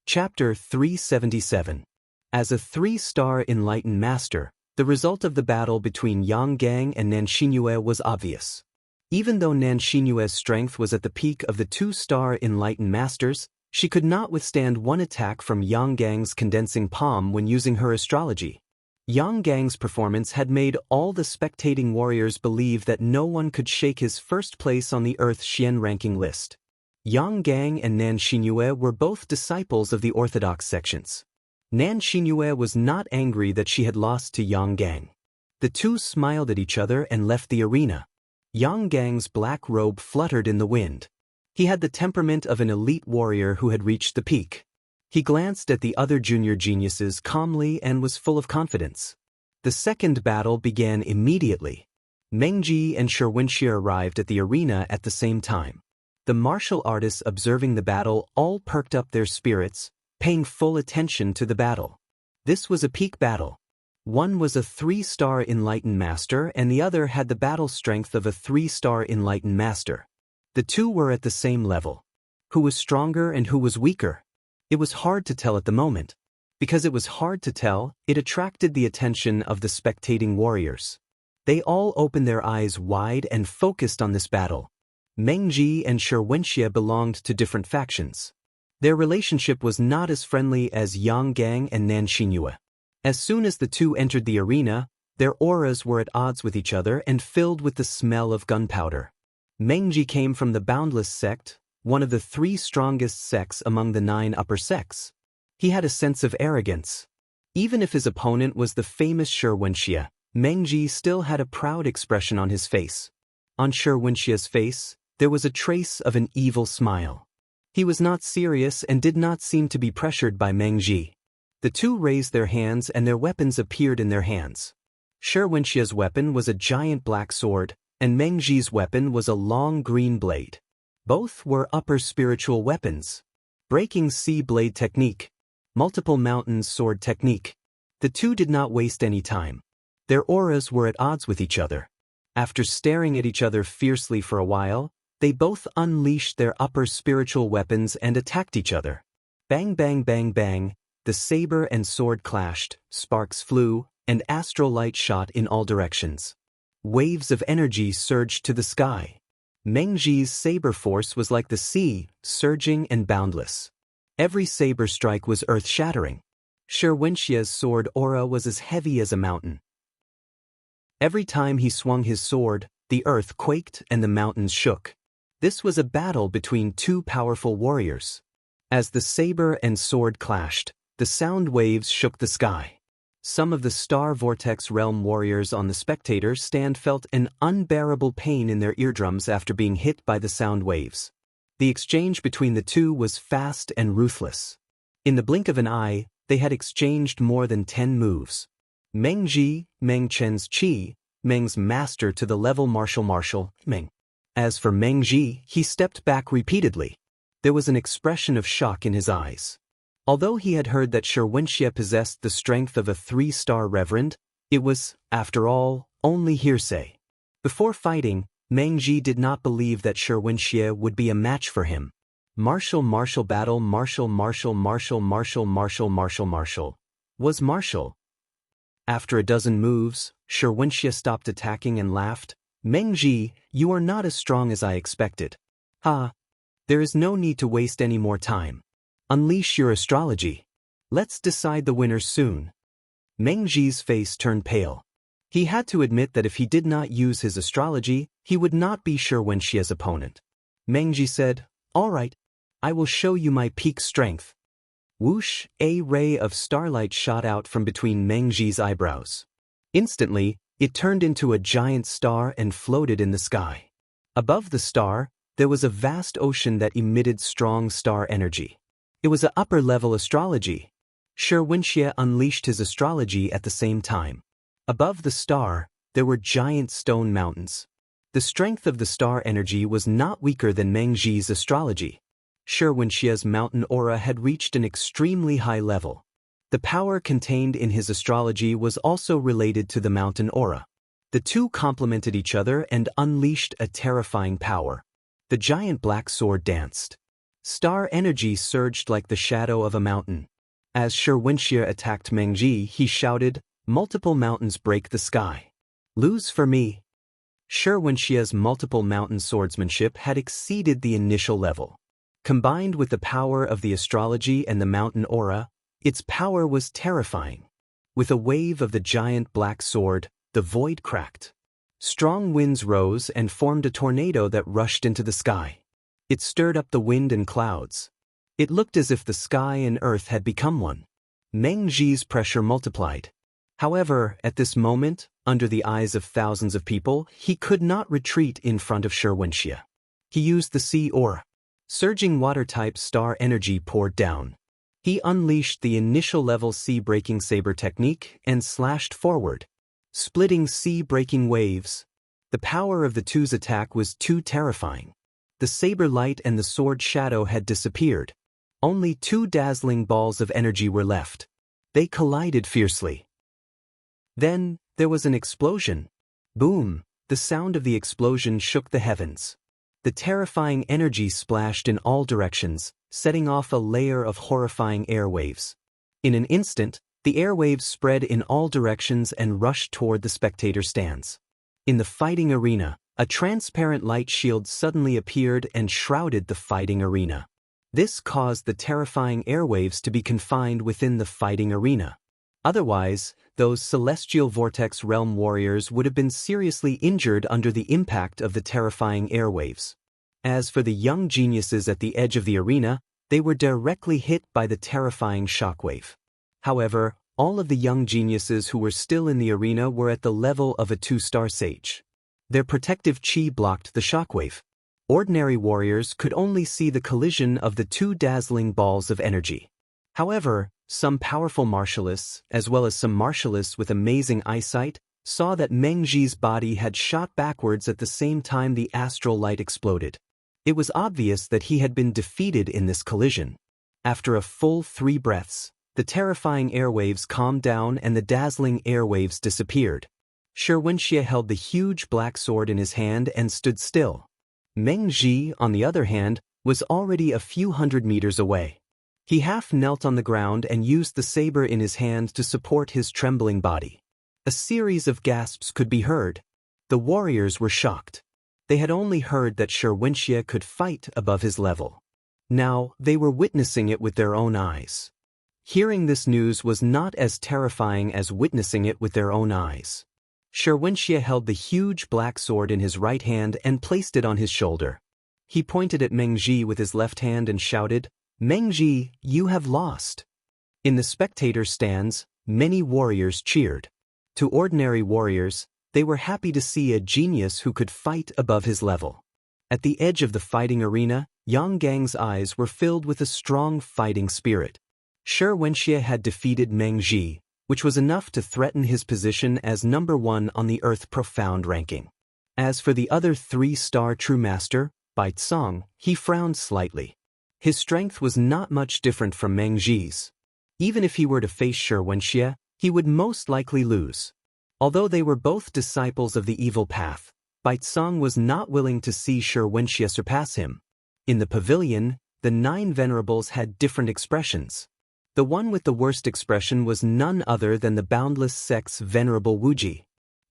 Chapter 377. As a three-star enlightened master, the result of the battle between Yang Gang and Nanshinyue was obvious. Even though Nanshinyue's strength was at the peak of the two-star enlightened masters, she could not withstand one attack from Yang Gang's condensing palm when using her astrology. Yang Gang's performance had made all the spectating warriors believe that no one could shake his first place on the Earth Xian ranking list. Yang Gang and Nanshinyue were both disciples of the orthodox sections. Nanshinyue was not angry that she had lost to Yang Gang. The two smiled at each other and left the arena. Yang Gang's black robe fluttered in the wind. He had the temperament of an elite warrior who had reached the peak. He glanced at the other junior geniuses calmly and was full of confidence. The second battle began immediately. Mengji and Sherwinshia arrived at the arena at the same time. The martial artists observing the battle all perked up their spirits, paying full attention to the battle. This was a peak battle. One was a three-star enlightened master and the other had the battle strength of a three-star enlightened master. The two were at the same level. Who was stronger and who was weaker? It was hard to tell at the moment. Because it was hard to tell, it attracted the attention of the spectating warriors. They all opened their eyes wide and focused on this battle. Mengji and Sherwinshia belonged to different factions. Their relationship was not as friendly as Yang Gang and Nanshinyue. As soon as the two entered the arena, their auras were at odds with each other and filled with the smell of gunpowder. Mengji came from the Boundless sect, one of the three strongest sects among the 9 upper sects. He had a sense of arrogance. Even if his opponent was the famous Sherwinshia, Mengji still had a proud expression on his face. On Sherwinshia's face, there was a trace of an evil smile. He was not serious and did not seem to be pressured by Mengji. The two raised their hands and their weapons appeared in their hands. Sherwinshia's weapon was a giant black sword, and Mengji's weapon was a long green blade. Both were upper spiritual weapons. Breaking sea blade technique. Multiple mountains sword technique. The two did not waste any time. Their auras were at odds with each other. After staring at each other fiercely for a while, they both unleashed their upper spiritual weapons and attacked each other. Bang bang bang bang, the saber and sword clashed, sparks flew, and astral light shot in all directions. Waves of energy surged to the sky. Mengji's saber force was like the sea, surging and boundless. Every saber strike was earth-shattering. Sherwinshia's sword aura was as heavy as a mountain. Every time he swung his sword, the earth quaked and the mountains shook. This was a battle between two powerful warriors. As the saber and sword clashed, the sound waves shook the sky. Some of the Star Vortex Realm warriors on the spectator stand felt an unbearable pain in their eardrums after being hit by the sound waves. The exchange between the two was fast and ruthless. In the blink of an eye, they had exchanged more than 10 moves. Mengji, Meng Chen's Qi, Meng's master to the level martial Meng. As for Mengji, he stepped back repeatedly. There was an expression of shock in his eyes. Although he had heard that Sherwinshia possessed the strength of a 3-star reverend, it was, after all, only hearsay. Before fighting, Mengji did not believe that Sherwinshia would be a match for him. Martial battle was martial. After a dozen moves, Sherwinshia stopped attacking and laughed. Mengji, you are not as strong as I expected. Ha! There is no need to waste any more time. Unleash your astrology. Let's decide the winner soon. Mengji's face turned pale. He had to admit that if he did not use his astrology, he would not be Sherwinshia's opponent. Mengji said, "All right, I will show you my peak strength." Whoosh, a ray of starlight shot out from between Mengji's eyebrows. Instantly, it turned into a giant star and floated in the sky. Above the star, there was a vast ocean that emitted strong star energy. It was an upper-level astrology. Sherwinshia unleashed his astrology at the same time. Above the star, there were giant stone mountains. The strength of the star energy was not weaker than Mengji's astrology. Sherwinshia's mountain aura had reached an extremely high level. The power contained in his astrology was also related to the mountain aura. The two complemented each other and unleashed a terrifying power. The giant black sword danced. Star energy surged like the shadow of a mountain. As Shi Wenxie attacked Meng Ji, he shouted, "Multiple mountains break the sky. Lose for me." Shi Wenxie's multiple mountain swordsmanship had exceeded the initial level. Combined with the power of the astrology and the mountain aura, its power was terrifying. With a wave of the giant black sword, the void cracked. Strong winds rose and formed a tornado that rushed into the sky. It stirred up the wind and clouds. It looked as if the sky and earth had become one. Meng Ji's pressure multiplied. However, at this moment, under the eyes of thousands of people, he could not retreat in front of Shi Wenxie. He used the sea aura. Surging water-type star energy poured down. He unleashed the initial level sea-breaking saber technique and slashed forward, splitting sea-breaking waves. The power of the two's attack was too terrifying. The saber light and the sword shadow had disappeared. Only two dazzling balls of energy were left. They collided fiercely. Then, there was an explosion. Boom! The sound of the explosion shook the heavens. The terrifying energy splashed in all directions, setting off a layer of horrifying airwaves. In an instant, the airwaves spread in all directions and rushed toward the spectator stands. In the fighting arena, a transparent light shield suddenly appeared and shrouded the fighting arena. This caused the terrifying airwaves to be confined within the fighting arena. Otherwise, those celestial vortex realm warriors would have been seriously injured under the impact of the terrifying airwaves. As for the young geniuses at the edge of the arena, they were directly hit by the terrifying shockwave. However, all of the young geniuses who were still in the arena were at the level of a 2-star sage. Their protective chi blocked the shockwave. Ordinary warriors could only see the collision of the two dazzling balls of energy. However, some powerful martialists, as well as some martialists with amazing eyesight, saw that Meng Ji's body had shot backwards at the same time the astral light exploded. It was obvious that he had been defeated in this collision. After a full 3 breaths, the terrifying airwaves calmed down and the dazzling airwaves disappeared. Shi Wenxie held the huge black sword in his hand and stood still. Meng Ji, on the other hand, was already a few hundred meters away. He half knelt on the ground and used the saber in his hand to support his trembling body. A series of gasps could be heard. The warriors were shocked. They had only heard that Shi Wenxie could fight above his level. Now, they were witnessing it with their own eyes. Hearing this news was not as terrifying as witnessing it with their own eyes. Shi Wenxie held the huge black sword in his right hand and placed it on his shoulder. He pointed at Meng Ji with his left hand and shouted, "Meng Ji, you have lost." In the spectator stands, many warriors cheered. To ordinary warriors, they were happy to see a genius who could fight above his level. At the edge of the fighting arena, Yang Gang's eyes were filled with a strong fighting spirit. Shi Wenxie had defeated Meng Ji, which was enough to threaten his position as number 1 on the Earth Profound ranking. As for the other 3-star True Master, Bai Tsong, he frowned slightly. His strength was not much different from Meng Ji's. Even if he were to face Shi Wenxie, he would most likely lose. Although they were both disciples of the evil path, Bai Tsong was not willing to see Shi Wenxie surpass him. In the pavilion, the 9 venerables had different expressions. The one with the worst expression was none other than the Boundless Sect's Venerable Wuji.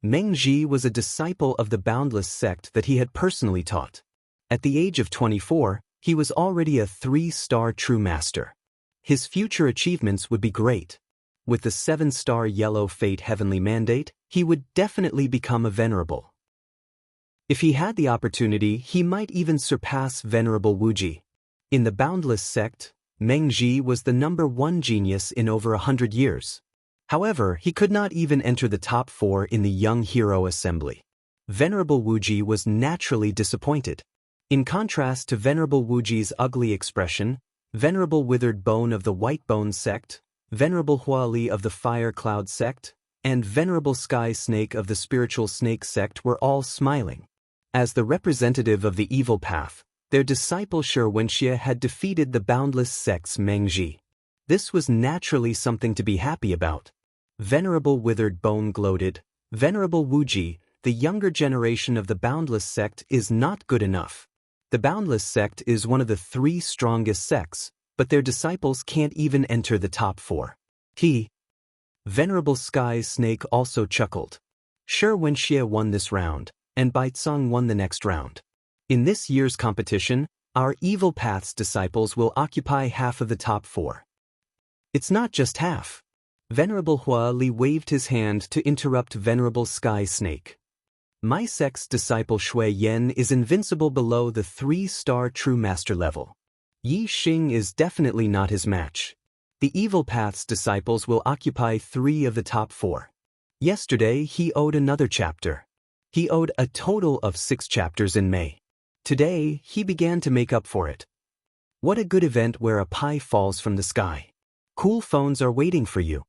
Meng Ji was a disciple of the Boundless Sect that he had personally taught. At the age of 24, he was already a 3-star True Master. His future achievements would be great. With the 7-star Yellow Fate Heavenly Mandate, he would definitely become a Venerable. If he had the opportunity, he might even surpass Venerable Wuji. In the Boundless Sect, Meng Ji was the number 1 genius in over 100 years. However, he could not even enter the top 4 in the Young Hero Assembly. Venerable Wuji was naturally disappointed. In contrast to Venerable Wuji's ugly expression, Venerable Withered Bone of the White Bone Sect, Venerable Huali of the Fire Cloud Sect, and Venerable Sky Snake of the Spiritual Snake Sect were all smiling. As the representative of the evil path, their disciple Shi Wenxie had defeated the Boundless Sect's Meng Ji. This was naturally something to be happy about. Venerable Withered Bone gloated, "Venerable Wuji, the younger generation of the Boundless Sect is not good enough. The Boundless sect is one of the 3 strongest sects, but their disciples can't even enter the top 4. Venerable Sky Snake also chuckled. Sure, Wenxie won this round, and Baizang won the next round. In this year's competition, our Evil Path's disciples will occupy half of the top 4. It's not just half. Venerable Hua Li waved his hand to interrupt Venerable Sky Snake. My sect's disciple Shui Yan is invincible below the 3-star True Master level. Yi Xing is definitely not his match. The Evil Path's disciples will occupy 3 of the top 4. Yesterday he owed another chapter. He owed a total of 6 chapters in May. Today he began to make up for it. What a good event where a pie falls from the sky. Cool phones are waiting for you.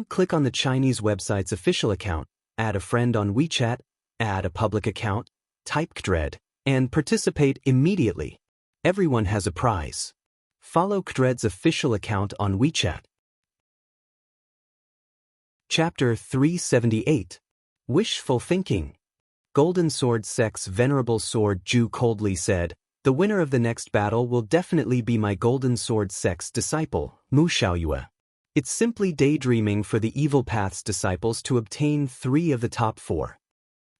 Click on the Chinese website's official account, add a friend on WeChat, add a public account, type KDRED, and participate immediately. Everyone has a prize. Follow KDRED's official account on WeChat. Chapter 378. Wishful Thinking. Golden Sword Sect's Venerable Sword Ju coldly said, "The winner of the next battle will definitely be my Golden Sword Sect's disciple, Mu Xiaoyue." It's simply daydreaming for the Evil Path's disciples to obtain 3 of the top 4.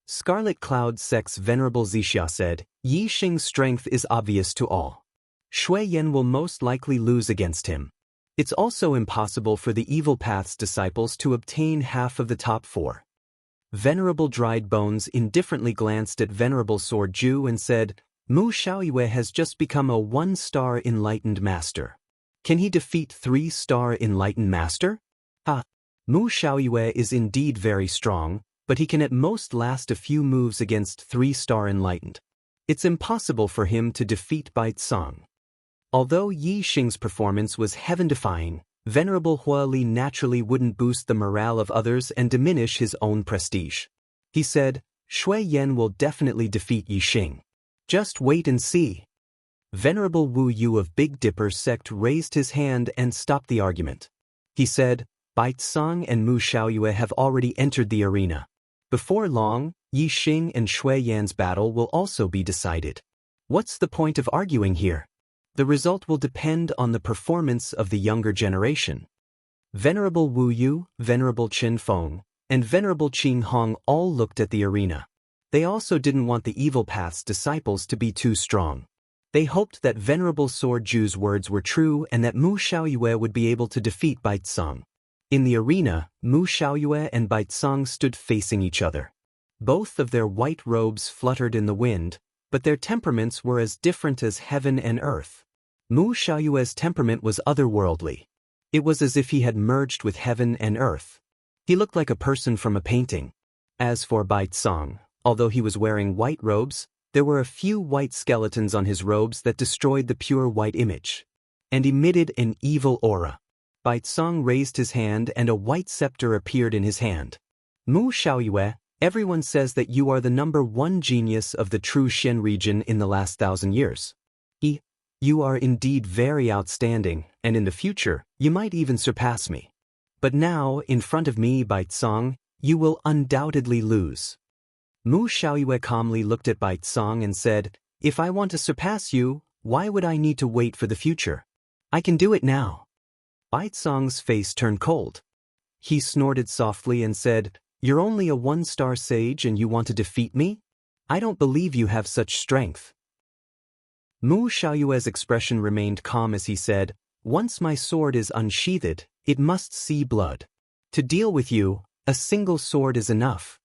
Scarlet Cloud Sect's Venerable Zixia said, "Yi Xing's strength is obvious to all. Shui Yan will most likely lose against him. It's also impossible for the Evil Path's disciples to obtain half of the top 4. Venerable Dried Bones indifferently glanced at Venerable Sword Ju and said, "Mu Xiaoyue has just become a 1-star enlightened master. Can he defeat 3-star enlightened master? Mu Xiaoyue is indeed very strong, but he can at most last a few moves against 3-star enlightened. It's impossible for him to defeat Baizang." Although Yi Xing's performance was heaven-defying, Venerable Hua Li naturally wouldn't boost the morale of others and diminish his own prestige. He said, "Shui Yan will definitely defeat Yi Xing. Just wait and see." Venerable Wu Yu of Big Dipper sect raised his hand and stopped the argument. He said, "Baizang and Mu Xiaoyue have already entered the arena. Before long, Yi Xing and Shui Yan's battle will also be decided. What's the point of arguing here? The result will depend on the performance of the younger generation." Venerable Wu Yu, Venerable Qin Feng, and Venerable Qing Hong all looked at the arena. They also didn't want the Evil Path's disciples to be too strong. They hoped that Venerable Sword Ju's words were true and that Mu Xiaoyue would be able to defeat Baizang. In the arena, Mu Xiaoyue and Baizang stood facing each other. Both of their white robes fluttered in the wind, but their temperaments were as different as heaven and earth. Mu Xiaoyue's temperament was otherworldly. It was as if he had merged with heaven and earth. He looked like a person from a painting. As for Baizang, although he was wearing white robes, there were a few white skeletons on his robes that destroyed the pure white image and emitted an evil aura. Baizang raised his hand and a white scepter appeared in his hand. "Mu Xiaoyue, everyone says that you are the #1 genius of the true Xian region in the last 1,000 years. You are indeed very outstanding, and in the future, you might even surpass me. But now, in front of me, Baizang, you will undoubtedly lose." Mu Xiaoyue calmly looked at Baizang and said, "If I want to surpass you, why would I need to wait for the future? I can do it now." Baizang's face turned cold. He snorted softly and said, "You're only a 1-star sage and you want to defeat me? I don't believe you have such strength." Mu Xiaoyue's expression remained calm as he said, "Once my sword is unsheathed, it must see blood. To deal with you, a single sword is enough."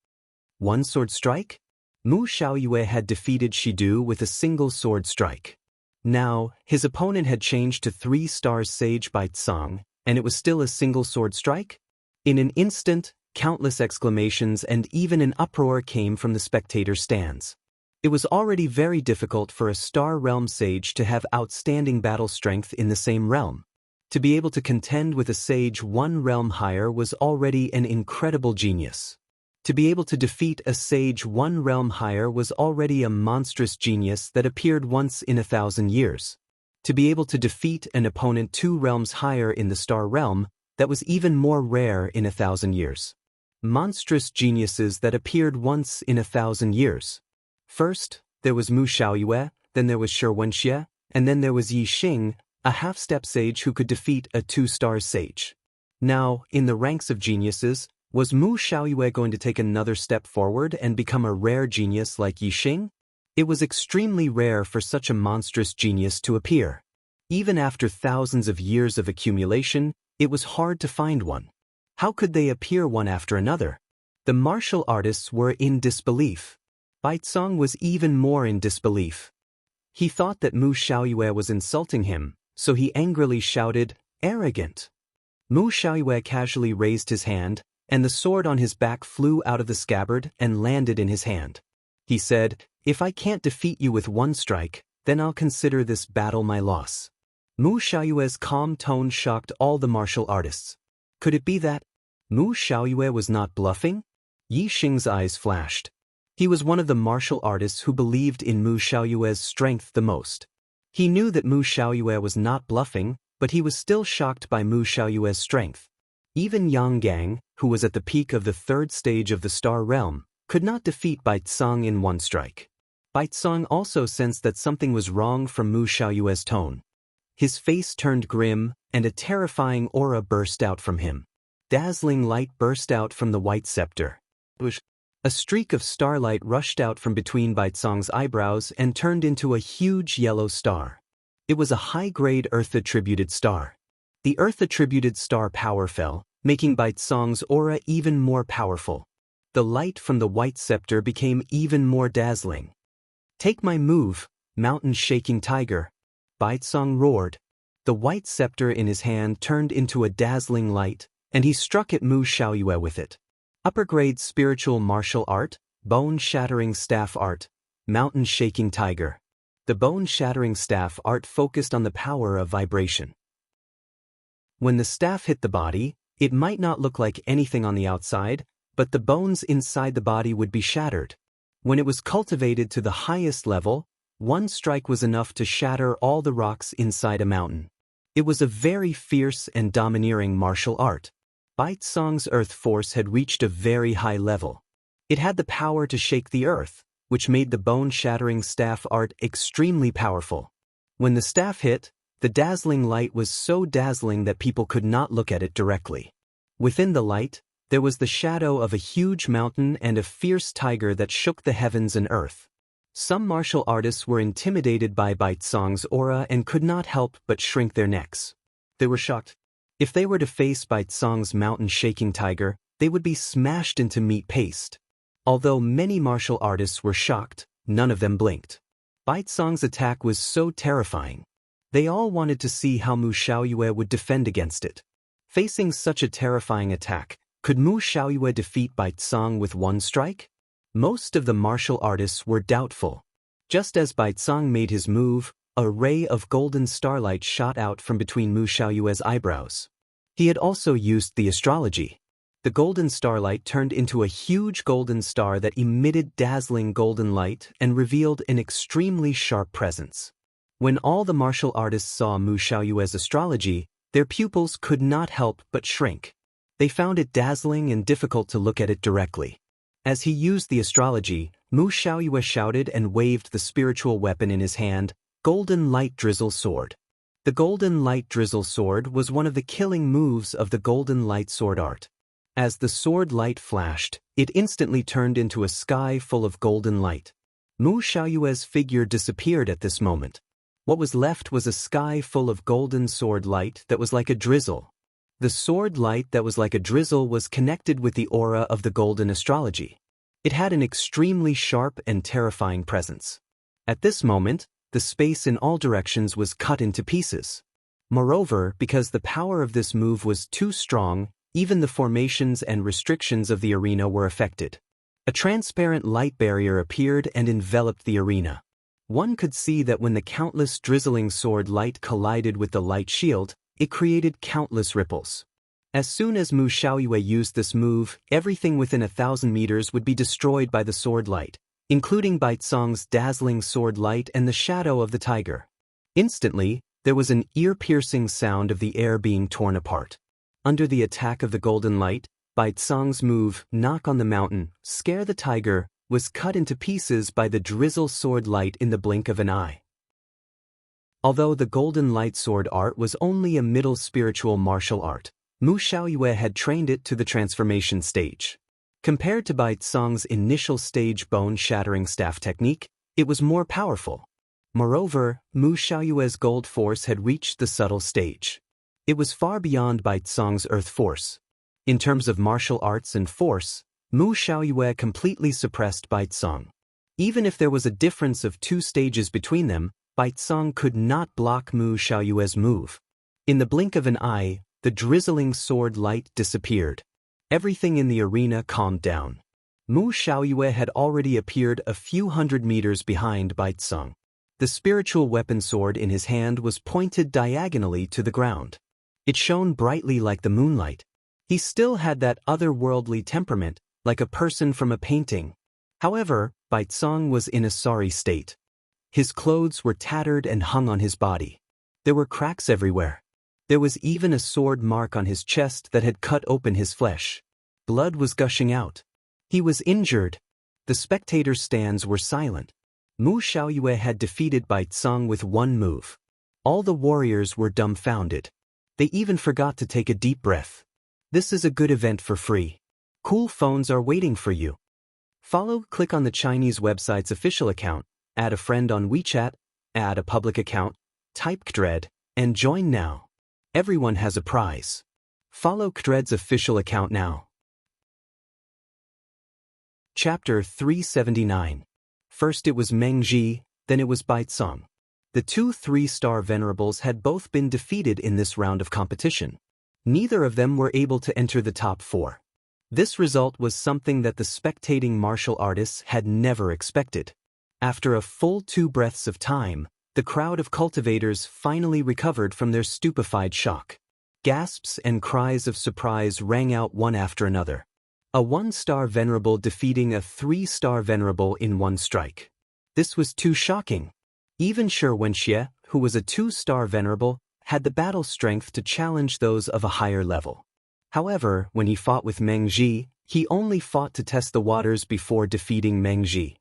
1 sword strike? Mu Xiaoyue had defeated Shidu with a single sword strike. Now, his opponent had changed to 3-star sage Baizang, and it was still a single sword strike? In an instant, countless exclamations and even an uproar came from the spectator stands. It was already very difficult for a Star Realm sage to have outstanding battle strength in the same realm. To be able to contend with a sage 1 realm higher was already an incredible genius. To be able to defeat a sage 1 realm higher was already a monstrous genius that appeared once in 1,000 years. To be able to defeat an opponent 2 realms higher in the Star Realm, that was even more rare in 1,000 years. Monstrous geniuses that appeared once in 1,000 years. First, there was Mu Xiaoyue, then there was Shi Wenxie, and then there was Yi Xing, a half-step sage who could defeat a 2-star sage. Now, in the ranks of geniuses, was Mu Xiaoyue going to take another step forward and become a rare genius like Yi Xing? It was extremely rare for such a monstrous genius to appear. Even after thousands of years of accumulation, it was hard to find one. How could they appear one after another? The martial artists were in disbelief. Baicong was even more in disbelief. He thought that Mu Xiaoyue was insulting him, so he angrily shouted, "Arrogant!" Mu Xiaoyue casually raised his hand, and the sword on his back flew out of the scabbard and landed in his hand. He said, "If I can't defeat you with one strike, then I'll consider this battle my loss." Mu Xiaoyue's calm tone shocked all the martial artists. Could it be that Mu Xiaoyue was not bluffing? Yi Xing's eyes flashed. He was one of the martial artists who believed in Mu Xiaoyue's strength the most. He knew that Mu Xiaoyue was not bluffing, but he was still shocked by Mu Xiaoyue's strength. Even Yang Gang, who was at the peak of the 3rd stage of the Star Realm, could not defeat Baicong in one strike. Baicong also sensed that something was wrong from Mu Xiaoyue's tone. His face turned grim, and a terrifying aura burst out from him. Dazzling light burst out from the white scepter. A streak of starlight rushed out from between Baicong's eyebrows and turned into a huge yellow star. It was a high-grade Earth-attributed star. The Earth-attributed star power fell, making Baicong's aura even more powerful. The light from the white scepter became even more dazzling. "Take my move, mountain-shaking tiger!" Baicong roared. The white scepter in his hand turned into a dazzling light, and he struck at Mu Xiaoyue with it. Upper-grade spiritual martial art, bone-shattering staff art, mountain-shaking tiger. The bone-shattering staff art focused on the power of vibration. When the staff hit the body, it might not look like anything on the outside, but the bones inside the body would be shattered. When it was cultivated to the highest level, one strike was enough to shatter all the rocks inside a mountain. It was a very fierce and domineering martial art. Baicong's earth force had reached a very high level. It had the power to shake the earth, which made the bone-shattering staff art extremely powerful. When the staff hit, the dazzling light was so dazzling that people could not look at it directly. Within the light, there was the shadow of a huge mountain and a fierce tiger that shook the heavens and earth. Some martial artists were intimidated by Baicong's aura and could not help but shrink their necks. They were shocked. If they were to face Baicong's mountain-shaking tiger, they would be smashed into meat paste. Although many martial artists were shocked, none of them blinked. Baicong's attack was so terrifying. They all wanted to see how Mu Xiaoyue would defend against it. Facing such a terrifying attack, could Mu Xiaoyue defeat Baicong with one strike? Most of the martial artists were doubtful. Just as Baicong made his move, a ray of golden starlight shot out from between Mu Xiaoyue's eyebrows. He had also used the astrology. The golden starlight turned into a huge golden star that emitted dazzling golden light and revealed an extremely sharp presence. When all the martial artists saw Mu Xiaoyue's astrology, their pupils could not help but shrink. They found it dazzling and difficult to look at it directly. As he used the astrology, Mu Xiaoyue shouted and waved the spiritual weapon in his hand, Golden Light Drizzle Sword. The Golden Light Drizzle Sword was one of the killing moves of the Golden Light Sword art. As the sword light flashed, it instantly turned into a sky full of golden light. Mu Xiaoyue's figure disappeared at this moment. What was left was a sky full of golden sword light that was like a drizzle. The sword light that was like a drizzle was connected with the aura of the golden astrology. It had an extremely sharp and terrifying presence. At this moment, the space in all directions was cut into pieces. Moreover, because the power of this move was too strong, even the formations and restrictions of the arena were affected. A transparent light barrier appeared and enveloped the arena. One could see that when the countless drizzling sword light collided with the light shield, it created countless ripples. As soon as Mu Xiaoyue used this move, everything within 1,000 meters would be destroyed by the sword light, including Baicong's dazzling sword light and the shadow of the tiger. Instantly, there was an ear-piercing sound of the air being torn apart. Under the attack of the golden light, Baicong's move, Knock on the Mountain, Scare the Tiger, was cut into pieces by the drizzle sword light in the blink of an eye. Although the Golden Light Sword art was only a middle spiritual martial art, Mu Xiaoyue had trained it to the transformation stage. Compared to Bai Tsong's initial stage bone-shattering staff technique, it was more powerful. Moreover, Mu Xiaoyue's gold force had reached the subtle stage. It was far beyond Bai Tsong's earth force. In terms of martial arts and force, Mu Xiaoyue completely suppressed Bai Tsong. Even if there was a difference of 2 stages between them, Bai Tsong could not block Mu Xiaoyue's move. In the blink of an eye, the drizzling sword light disappeared. Everything in the arena calmed down. Mu Xiaoyue had already appeared a few hundred meters behind Bai Tsong. The spiritual weapon sword in his hand was pointed diagonally to the ground. It shone brightly like the moonlight. He still had that otherworldly temperament, like a person from a painting. However, Bai Tsong was in a sorry state. His clothes were tattered and hung on his body. There were cracks everywhere. There was even a sword mark on his chest that had cut open his flesh. Blood was gushing out. He was injured. The spectators' stands were silent. Mu Xiaoyue had defeated Bai Tsong with 1 move. All the warriors were dumbfounded. They even forgot to take a deep breath. This is a good event for free. Cool phones are waiting for you. Click on the Chinese website's official account, add a friend on WeChat, add a public account, type Kdred, and join now. Everyone has a prize. Follow Kdred's official account now. Chapter 379. First it was Meng Ji, then it was Bai Tsong. The 2 3-star venerables had both been defeated in this round of competition. Neither of them were able to enter the top 4. This result was something that the spectating martial artists had never expected. After a full 2 breaths of time, the crowd of cultivators finally recovered from their stupefied shock. Gasps and cries of surprise rang out one after another. A 1-star venerable defeating a 3-star venerable in 1 strike. This was too shocking. Even Shi Wenxie, who was a 2-star venerable, had the battle strength to challenge those of a higher level. However, when he fought with Meng Ji, he only fought to test the waters before defeating Meng Ji.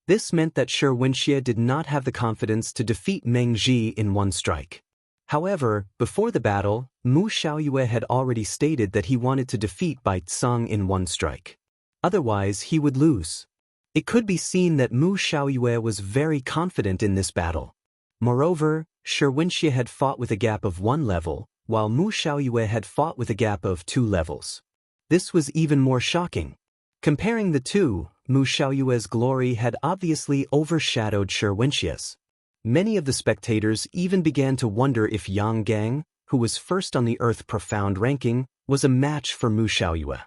This meant that Shi Wenxie did not have the confidence to defeat Meng Ji in 1 strike. However, before the battle, Mu Xiaoyue had already stated that he wanted to defeat Bai Tsong in 1 strike. Otherwise, he would lose. It could be seen that Mu Xiaoyue was very confident in this battle. Moreover, Shi Wenxie had fought with a gap of 1 level, while Mu Xiaoyue had fought with a gap of 2 levels. This was even more shocking. Comparing the two, Mu Xiaoyue's glory had obviously overshadowed Shi Wenxie's. Many of the spectators even began to wonder if Yang Gang, who was first on the Earth Profound ranking, was a match for Mu Xiaoyue.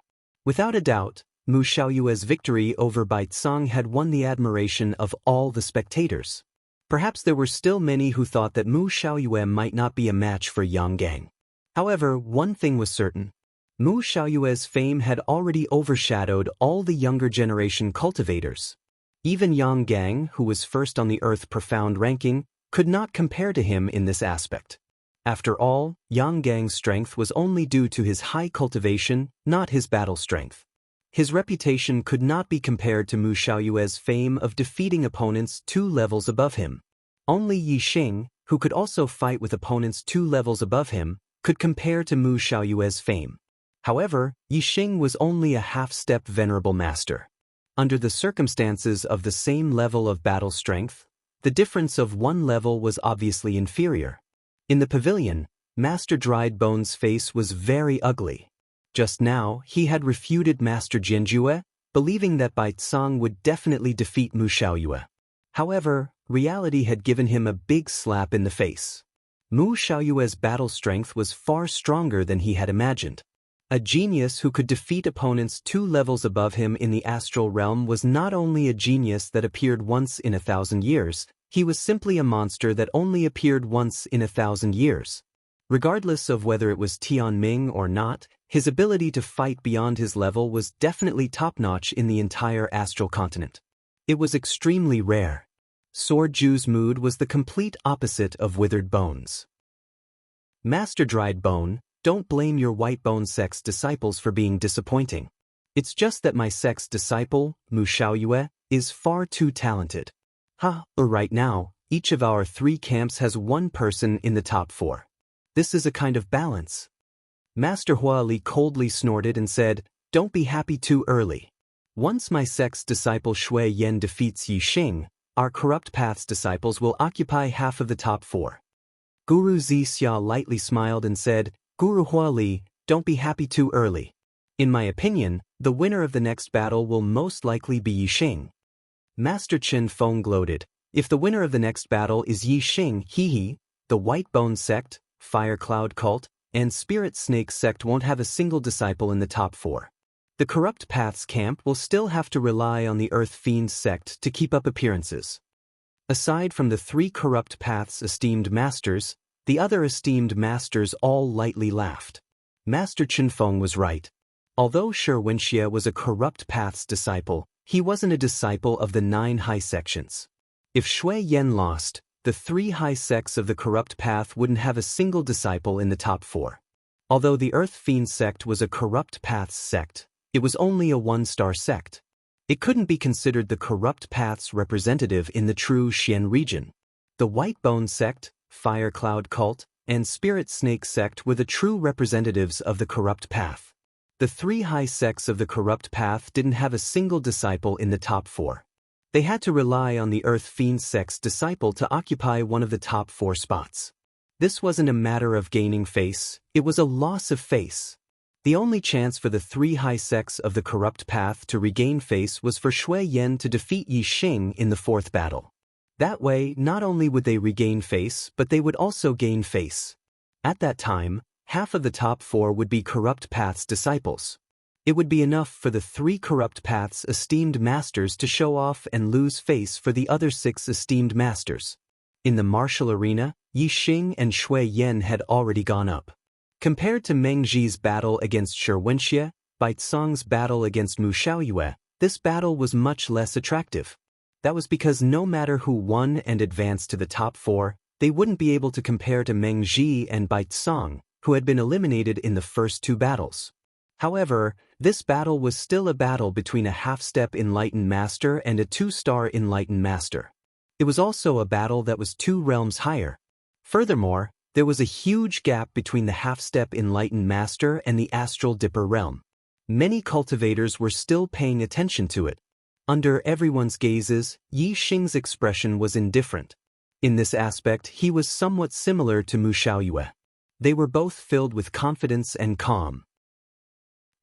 Without a doubt, Mu Xiaoyue's victory over Bai Tsong had won the admiration of all the spectators. Perhaps there were still many who thought that Mu Xiaoyue might not be a match for Yang Gang. However, one thing was certain. Mu Xiaoyue's fame had already overshadowed all the younger generation cultivators. Even Yang Gang, who was first on the Earth Profound ranking, could not compare to him in this aspect. After all, Yang Gang's strength was only due to his high cultivation, not his battle strength. His reputation could not be compared to Mu Xiaoyue's fame of defeating opponents 2 levels above him. Only Yi Xing, who could also fight with opponents 2 levels above him, could compare to Mu Xiaoyue's fame. However, Yi Xing was only a half-step venerable master. Under the circumstances of the same level of battle strength, the difference of 1 level was obviously inferior. In the pavilion, Master Dried Bone's face was very ugly. Just now, he had refuted Master Jianjue, believing that Bai Tsong would definitely defeat Mu Xiaoyue. However, reality had given him a big slap in the face. Mu Xiaoyue's battle strength was far stronger than he had imagined. A genius who could defeat opponents 2 levels above him in the astral realm was not only a genius that appeared once in 1,000 years, he was simply a monster that only appeared once in 1,000 years. Regardless of whether it was Tianming or not, his ability to fight beyond his level was definitely top-notch in the entire astral continent. It was extremely rare. Sword Ju's mood was the complete opposite of Withered Bones. Master Dried Bone, don't blame your White Bone sect's disciples for being disappointing. It's just that my sect's disciple, Mu Xiaoyue, is far too talented. Right now, Each of our 3 camps has 1 person in the top 4. This is a kind of balance. Master Huali coldly snorted and said, "Don't be happy too early. Once my sect's disciple Shui Yan defeats Yi Xing, our corrupt path's disciples will occupy half of the top 4. Guru Zixia lightly smiled and said, "Guru Huali, don't be happy too early. In my opinion, the winner of the next battle will most likely be Yi Xing." Master Chen Feng gloated, "If the winner of the next battle is Yi Xing, the White Bone sect, Fire Cloud cult, and Spirit Snake sect won't have a single disciple in the top 4. The Corrupt Paths camp will still have to rely on the Earth Fiends sect to keep up appearances." Aside from the 3 Corrupt Paths esteemed masters, the other esteemed masters all lightly laughed. Master Chenfeng was right. Although Shi Wenxie was a Corrupt Paths disciple, he wasn't a disciple of the 9 high sections. If Shui Yan lost, the 3 high sects of the Corrupt Path wouldn't have a single disciple in the top 4. Although the Earth Fiend sect was a Corrupt Paths sect, it was only a 1-star sect. It couldn't be considered the Corrupt Path's representative in the true Xian region. The White Bone sect, Fire Cloud cult, and Spirit Snake sect were the true representatives of the Corrupt Path. The 3 high sects of the Corrupt Path didn't have a single disciple in the top 4. They had to rely on the Earth Fiend sect's disciple to occupy one of the top 4 spots. This wasn't a matter of gaining face, it was a loss of face. The only chance for the 3 high sects of the Corrupt Path to regain face was for Shui Yan to defeat Yi Xing in the 4th battle. That way, not only would they regain face, but they would also gain face. At that time, half of the top 4 would be Corrupt Path's disciples. It would be enough for the 3 Corrupt Path's esteemed masters to show off and lose face for the other 6 esteemed masters. In the martial arena, Yi Xing and Shui Yan had already gone up. Compared to Meng Zhi's battle against Shi Wenxie, Bai Tsong's battle against Mu Xiaoyue, this battle was much less attractive. That was because no matter who won and advanced to the top 4, they wouldn't be able to compare to Meng Zhi and Bai Tsong, who had been eliminated in the first 2 battles. However, this battle was still a battle between a half-step enlightened master and a 2-star enlightened master. It was also a battle that was 2 realms higher. Furthermore, there was a huge gap between the half-step enlightened master and the astral dipper realm. Many cultivators were still paying attention to it. Under everyone's gazes, Yi Xing's expression was indifferent. In this aspect, he was somewhat similar to Mu Xiaoyue. They were both filled with confidence and calm.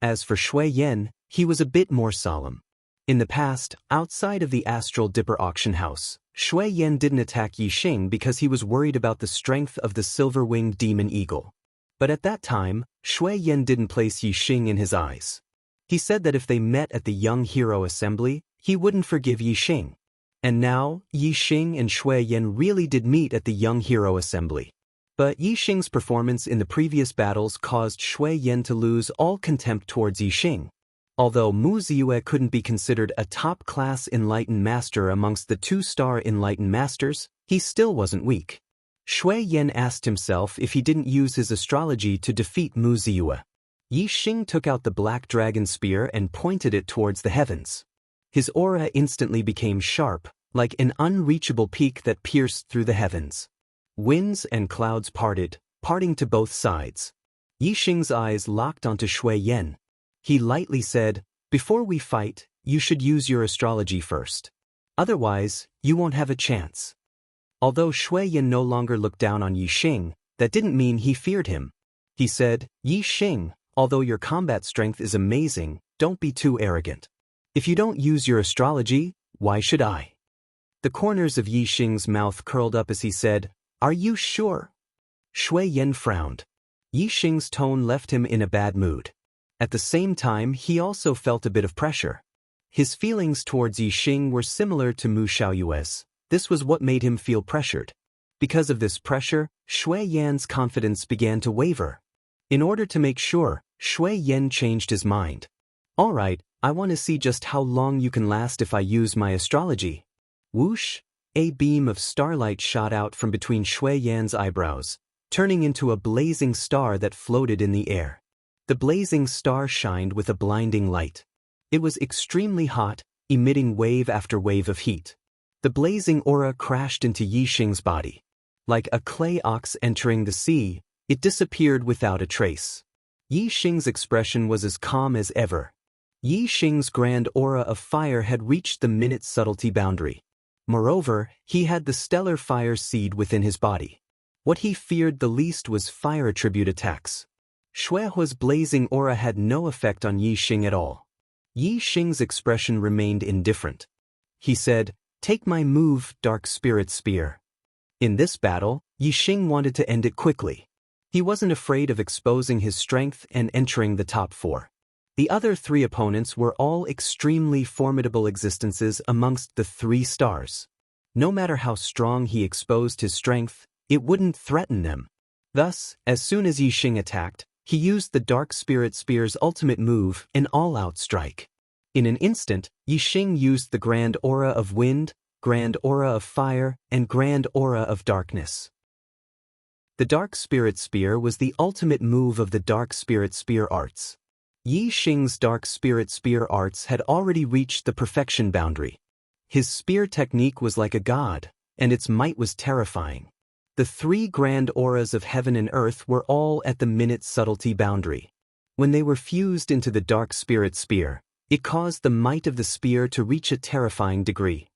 As for Shui Yan, he was a bit more solemn. In the past, outside of the Astral Dipper auction house, Shui Yan didn't attack Yi Xing because he was worried about the strength of the silver-winged demon eagle. But at that time, Shui Yan didn't place Yi Xing in his eyes. He said that if they met at the Young Hero Assembly, he wouldn't forgive Yi Xing. And now, Yi Xing and Shui Yan really did meet at the Young Hero Assembly. But Yi Xing's performance in the previous battles caused Shui Yan to lose all contempt towards Yi Xing. Although Mu Ziyue couldn't be considered a top-class enlightened master amongst the 2-star enlightened masters, he still wasn't weak. Shui Yan asked himself if he didn't use his astrology to defeat Mu Ziyue. Yi Xing took out the black dragon spear and pointed it towards the heavens. His aura instantly became sharp, like an unreachable peak that pierced through the heavens. Winds and clouds parting to both sides. Yi Xing's eyes locked onto Shui Yan. He lightly said, "Before we fight, you should use your astrology first. Otherwise, you won't have a chance." Although Shui Yan no longer looked down on Yi Xing, that didn't mean he feared him. He said, "Yi Xing, although your combat strength is amazing, don't be too arrogant. If you don't use your astrology, why should I?" The corners of Yi Xing's mouth curled up as he said, "Are you sure?" Shui Yan frowned. Yi Xing's tone left him in a bad mood. At the same time, he also felt a bit of pressure. His feelings towards Yi Xing were similar to Mu Xiaoyue's. This was what made him feel pressured. Because of this pressure, Shui Yan's confidence began to waver. In order to make sure, Shui Yan changed his mind. "All right, I want to see just how long you can last if I use my astrology." Whoosh! A beam of starlight shot out from between Shui Yan's eyebrows, turning into a blazing star that floated in the air. The blazing star shined with a blinding light. It was extremely hot, emitting wave after wave of heat. The blazing aura crashed into Yi Xing's body. Like a clay ox entering the sea, it disappeared without a trace. Yi Xing's expression was as calm as ever. Yi Xing's grand aura of fire had reached the minute subtlety boundary. Moreover, he had the stellar fire seed within his body. What he feared the least was fire attribute attacks. Xuehua's blazing aura had no effect on Yi Xing at all. Yi Xing's expression remained indifferent. He said, "Take my move, Dark Spirit Spear." In this battle, Yi Xing wanted to end it quickly. He wasn't afraid of exposing his strength and entering the top 4. The other 3 opponents were all extremely formidable existences amongst the 3 stars. No matter how strong he exposed his strength, it wouldn't threaten them. Thus, as soon as Yi Xing attacked, he used the Dark Spirit Spear's ultimate move, an all-out strike. In an instant, Yi Xing used the Grand Aura of Wind, Grand Aura of Fire, and Grand Aura of Darkness. The Dark Spirit Spear was the ultimate move of the Dark Spirit Spear arts. Yi Xing's Dark Spirit Spear arts had already reached the perfection boundary. His spear technique was like a god, and its might was terrifying. The 3 grand auras of heaven and earth were all at the minute subtlety boundary. When they were fused into the Dark Spirit Spear, it caused the might of the spear to reach a terrifying degree.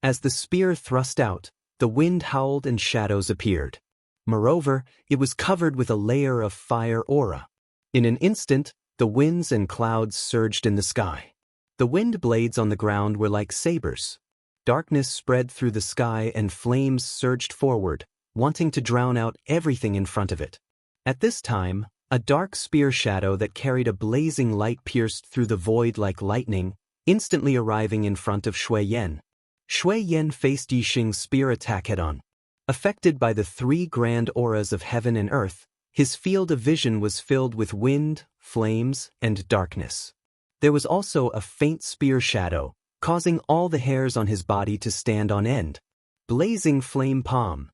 As the spear thrust out, the wind howled and shadows appeared. Moreover, it was covered with a layer of fire aura. In an instant, the winds and clouds surged in the sky. The wind blades on the ground were like sabers. Darkness spread through the sky and flames surged forward, wanting to drown out everything in front of it. At this time, a dark spear shadow that carried a blazing light pierced through the void like lightning, instantly arriving in front of Shui Yan. Shui Yan faced Yi Xing's spear attack head-on. Affected by the 3 grand auras of heaven and earth, his field of vision was filled with wind, flames, and darkness. There was also a faint spear shadow, causing all the hairs on his body to stand on end. Blazing flame palm.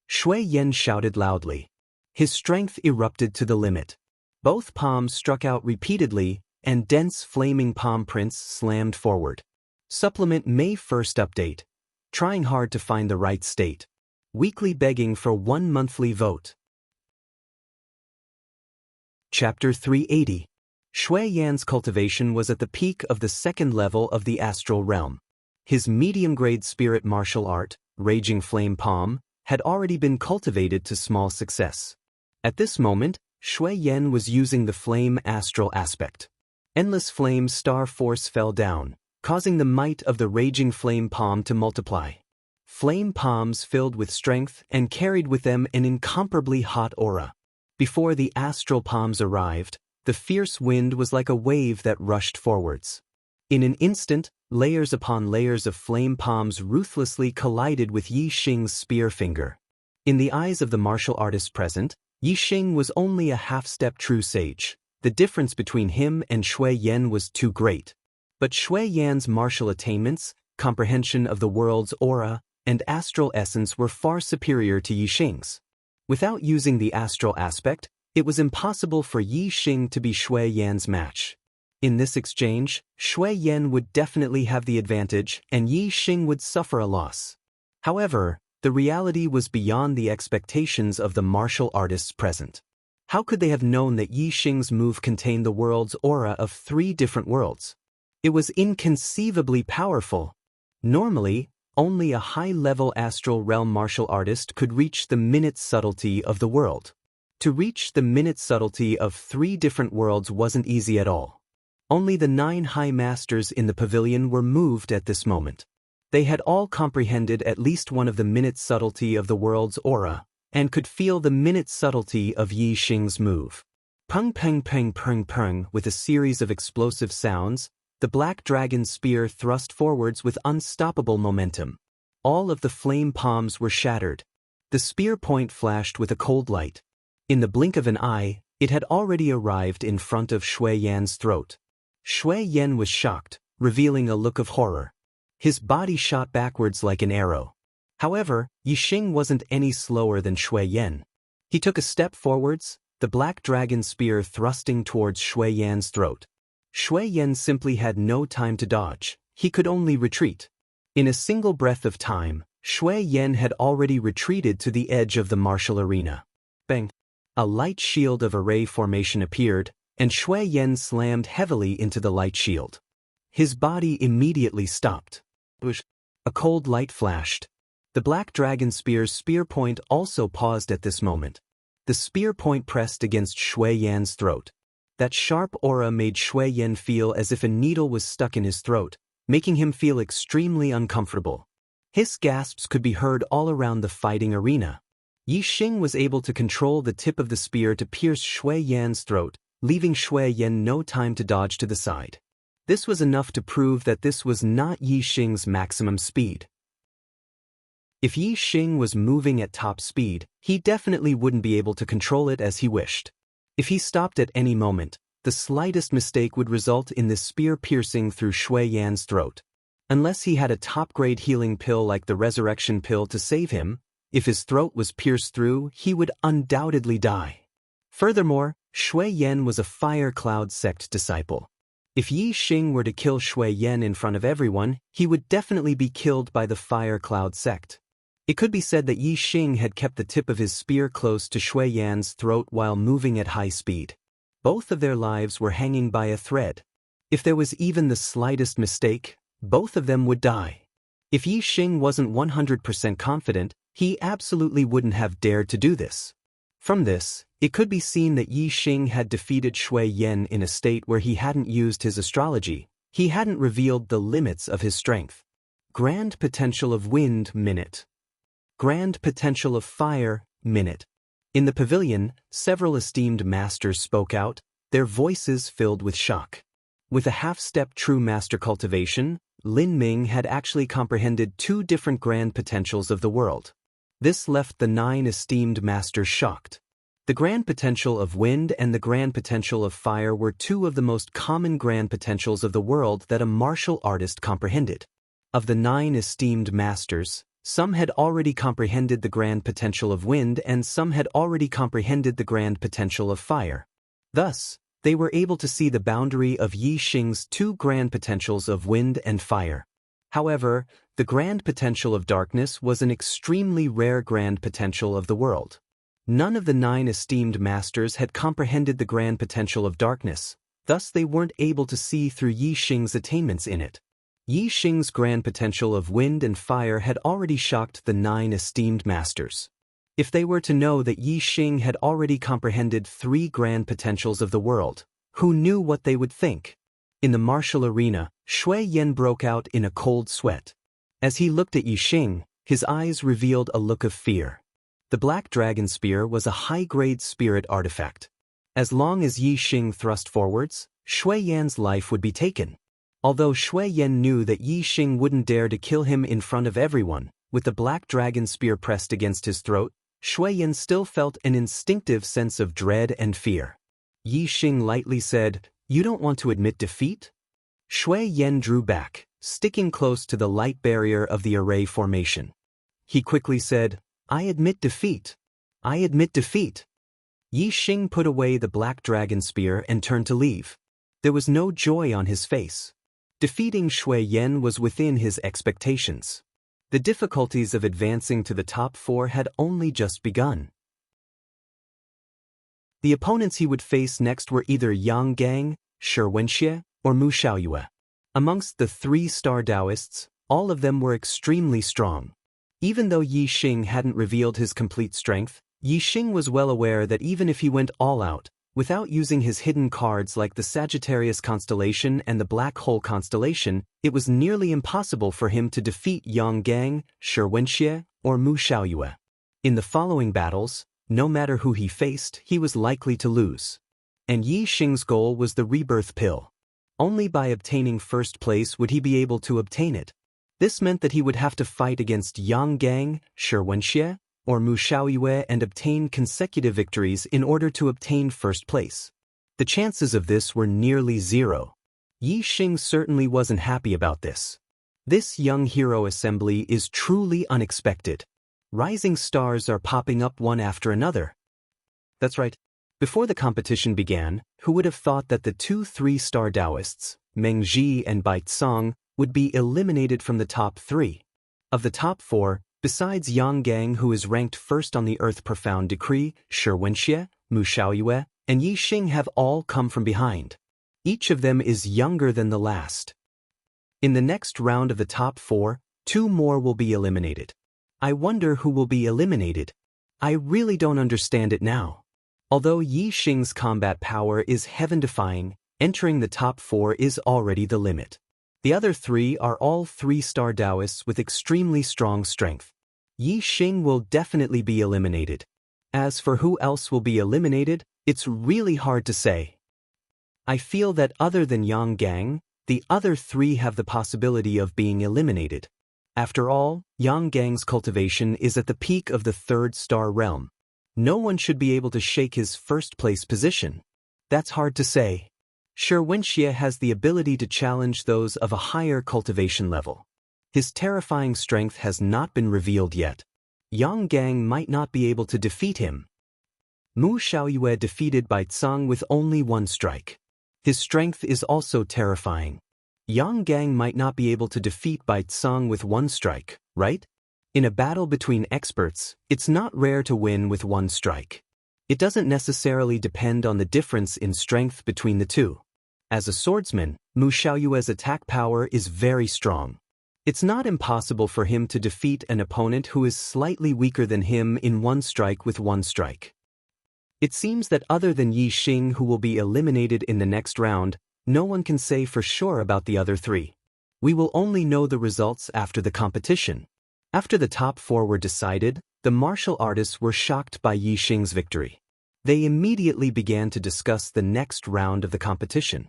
Shui Yan shouted loudly. His strength erupted to the limit. Both palms struck out repeatedly, and dense flaming palm prints slammed forward. Supplement May 1st update. Trying hard to find the right state. Weekly begging for 1 monthly vote. Chapter 380. Shui Yan's cultivation was at the peak of the 2nd level of the astral realm. His medium-grade spirit martial art, Raging Flame Palm, had already been cultivated to small success. At this moment, Shui Yan was using the flame astral aspect. Endless flame star force fell down, causing the might of the Raging Flame Palm to multiply. Flame palms filled with strength and carried with them an incomparably hot aura. Before the astral palms arrived, the fierce wind was like a wave that rushed forwards. In an instant, layers upon layers of flame palms ruthlessly collided with Yi Xing's spear finger. In the eyes of the martial artists present, Yi Xing was only a half-step true sage. The difference between him and Shui Yan was too great. But Shui Yan's martial attainments, comprehension of the world's aura, and astral essence were far superior to Yi Xing's. Without using the astral aspect, it was impossible for Yi Xing to be Shui Yan's match. In this exchange, Shui Yan would definitely have the advantage and Yi Xing would suffer a loss. However, the reality was beyond the expectations of the martial artists present. How could they have known that Yi Xing's move contained the world's aura of 3 different worlds? It was inconceivably powerful. Normally, only a high-level astral realm martial artist could reach the minute subtlety of the world. To reach the minute subtlety of 3 different worlds wasn't easy at all. Only the 9 high masters in the pavilion were moved at this moment. They had all comprehended at least one of the minute subtlety of the world's aura, and could feel the minute subtlety of Yi Xing's move. Pung pung pung pung pung, with a series of explosive sounds, the black dragon spear thrust forwards with unstoppable momentum. All of the flame palms were shattered. The spear point flashed with a cold light. In the blink of an eye, it had already arrived in front of Shui Yan's throat. Shui Yan was shocked, revealing a look of horror. His body shot backwards like an arrow. However, Yi Xing wasn't any slower than Shui Yan. He took a step forwards, the black dragon spear thrusting towards Shui Yan's throat. Shui Yan simply had no time to dodge. He could only retreat. In a single breath of time, Shui Yan had already retreated to the edge of the martial arena. Bang! A light shield of array formation appeared, and Shui Yan slammed heavily into the light shield. His body immediately stopped. A cold light flashed. The black dragon spear's spear point also paused at this moment. The spear point pressed against Shui Yan's throat. That sharp aura made Shui Yan feel as if a needle was stuck in his throat, making him feel extremely uncomfortable. Hiss gasps could be heard all around the fighting arena. Yi Xing was able to control the tip of the spear to pierce Shui Yan's throat, leaving Shui Yan no time to dodge to the side. This was enough to prove that this was not Yi Xing's maximum speed. If Yi Xing was moving at top speed, he definitely wouldn't be able to control it as he wished. If he stopped at any moment, the slightest mistake would result in this spear piercing through Shui Yan's throat. Unless he had a top-grade healing pill like the resurrection pill to save him, if his throat was pierced through, he would undoubtedly die. Furthermore, Shui Yan was a Fire Cloud sect disciple. If Yi Xing were to kill Shui Yan in front of everyone, he would definitely be killed by the Fire Cloud sect. It could be said that Yi Xing had kept the tip of his spear close to Shui Yan's throat while moving at high speed. Both of their lives were hanging by a thread. If there was even the slightest mistake, both of them would die. If Yi Xing wasn't 100% confident, he absolutely wouldn't have dared to do this. From this, it could be seen that Yi Xing had defeated Shui Yan in a state where he hadn't used his astrology, he hadn't revealed the limits of his strength. Grand potential of wind, minute. Grand potential of fire, minute. In the pavilion, several esteemed masters spoke out, their voices filled with shock. With a half-step true master cultivation, Lin Ming had actually comprehended 2 different grand potentials of the world. This left the 9 esteemed masters shocked. The grand potential of wind and the grand potential of fire were 2 of the most common grand potentials of the world that a martial artist comprehended. Of the 9 esteemed masters, some had already comprehended the grand potential of wind and some had already comprehended the grand potential of fire. Thus, they were able to see the boundary of Yi Xing's 2 grand potentials of wind and fire. However, the grand potential of darkness was an extremely rare grand potential of the world. None of the 9 esteemed masters had comprehended the grand potential of darkness, thus they weren't able to see through Yi Xing's attainments in it. Yi Xing's grand potential of wind and fire had already shocked the 9 esteemed masters. If they were to know that Yi Xing had already comprehended 3 grand potentials of the world, who knew what they would think? In the martial arena, Shui Yan broke out in a cold sweat. As he looked at Yi Xing, his eyes revealed a look of fear. The black dragon spear was a high-grade spirit artifact. As long as Yi Xing thrust forwards, Shui Yan's life would be taken. Although Shui Yan knew that Yi Xing wouldn't dare to kill him in front of everyone, with the black dragon spear pressed against his throat, Shui Yan still felt an instinctive sense of dread and fear. Yi Xing lightly said, "You don't want to admit defeat?" Shui Yan drew back, sticking close to the light barrier of the array formation. He quickly said, "I admit defeat. I admit defeat." Yi Xing put away the black dragon spear and turned to leave. There was no joy on his face. Defeating Shui Yan was within his expectations. The difficulties of advancing to the top 4 had only just begun. The opponents he would face next were either Yang Gang, Shi Wenxie, or Mu Xiaoyue. Amongst the 3-star Taoists, all of them were extremely strong. Even though Yi Xing hadn't revealed his complete strength, Yi Xing was well aware that even if he went all out, without using his hidden cards like the Sagittarius constellation and the Black Hole constellation, it was nearly impossible for him to defeat Yang Gang, Shi Wenxie, or Mu Xiaoyue. In the following battles, no matter who he faced, he was likely to lose. And Yi Xing's goal was the rebirth pill. Only by obtaining first place would he be able to obtain it. This meant that he would have to fight against Yang Gang, Shi Wenxie, or Mu Xiaoyue and obtain consecutive victories in order to obtain first place. The chances of this were nearly 0. Yi Xing certainly wasn't happy about this. This young hero assembly is truly unexpected. Rising stars are popping up one after another. That's right. Before the competition began, who would have thought that the 2 3-star Taoists, Meng Ji and Bai Tsang, would be eliminated from the top 3. Of the top 4, besides Yang Gang, who is ranked first on the Earth Profound Decree, Shi Wenxie, Mu Xiaoyue, and Yi Xing have all come from behind. Each of them is younger than the last. In the next round of the top 4, 2 more will be eliminated. I wonder who will be eliminated. I really don't understand it now. Although Yi Xing's combat power is heaven-defying, entering the top 4 is already the limit. The other 3 are all 3-star Taoists with extremely strong strength. Yi Xing will definitely be eliminated. As for who else will be eliminated, it's really hard to say. I feel that other than Yang Gang, the other 3 have the possibility of being eliminated. After all, Yang Gang's cultivation is at the peak of the 3rd-star realm. No one should be able to shake his first-place position. That's hard to say. Shi Wenxie has the ability to challenge those of a higher cultivation level. His terrifying strength has not been revealed yet. Yang Gang might not be able to defeat him. Mu Xiaoyue defeated Bai Tsang with only 1 strike. His strength is also terrifying. Yang Gang might not be able to defeat Bai Tsang with 1 strike, right? In a battle between experts, it's not rare to win with 1 strike. It doesn't necessarily depend on the difference in strength between the 2. As a swordsman, Mu Xiaoyue's attack power is very strong. It's not impossible for him to defeat an opponent who is slightly weaker than him in 1 strike with 1 strike. It seems that other than Yi Xing, who will be eliminated in the next round, no one can say for sure about the other 3. We will only know the results after the competition. After the top 4 were decided, the martial artists were shocked by Yi Xing's victory. They immediately began to discuss the next round of the competition.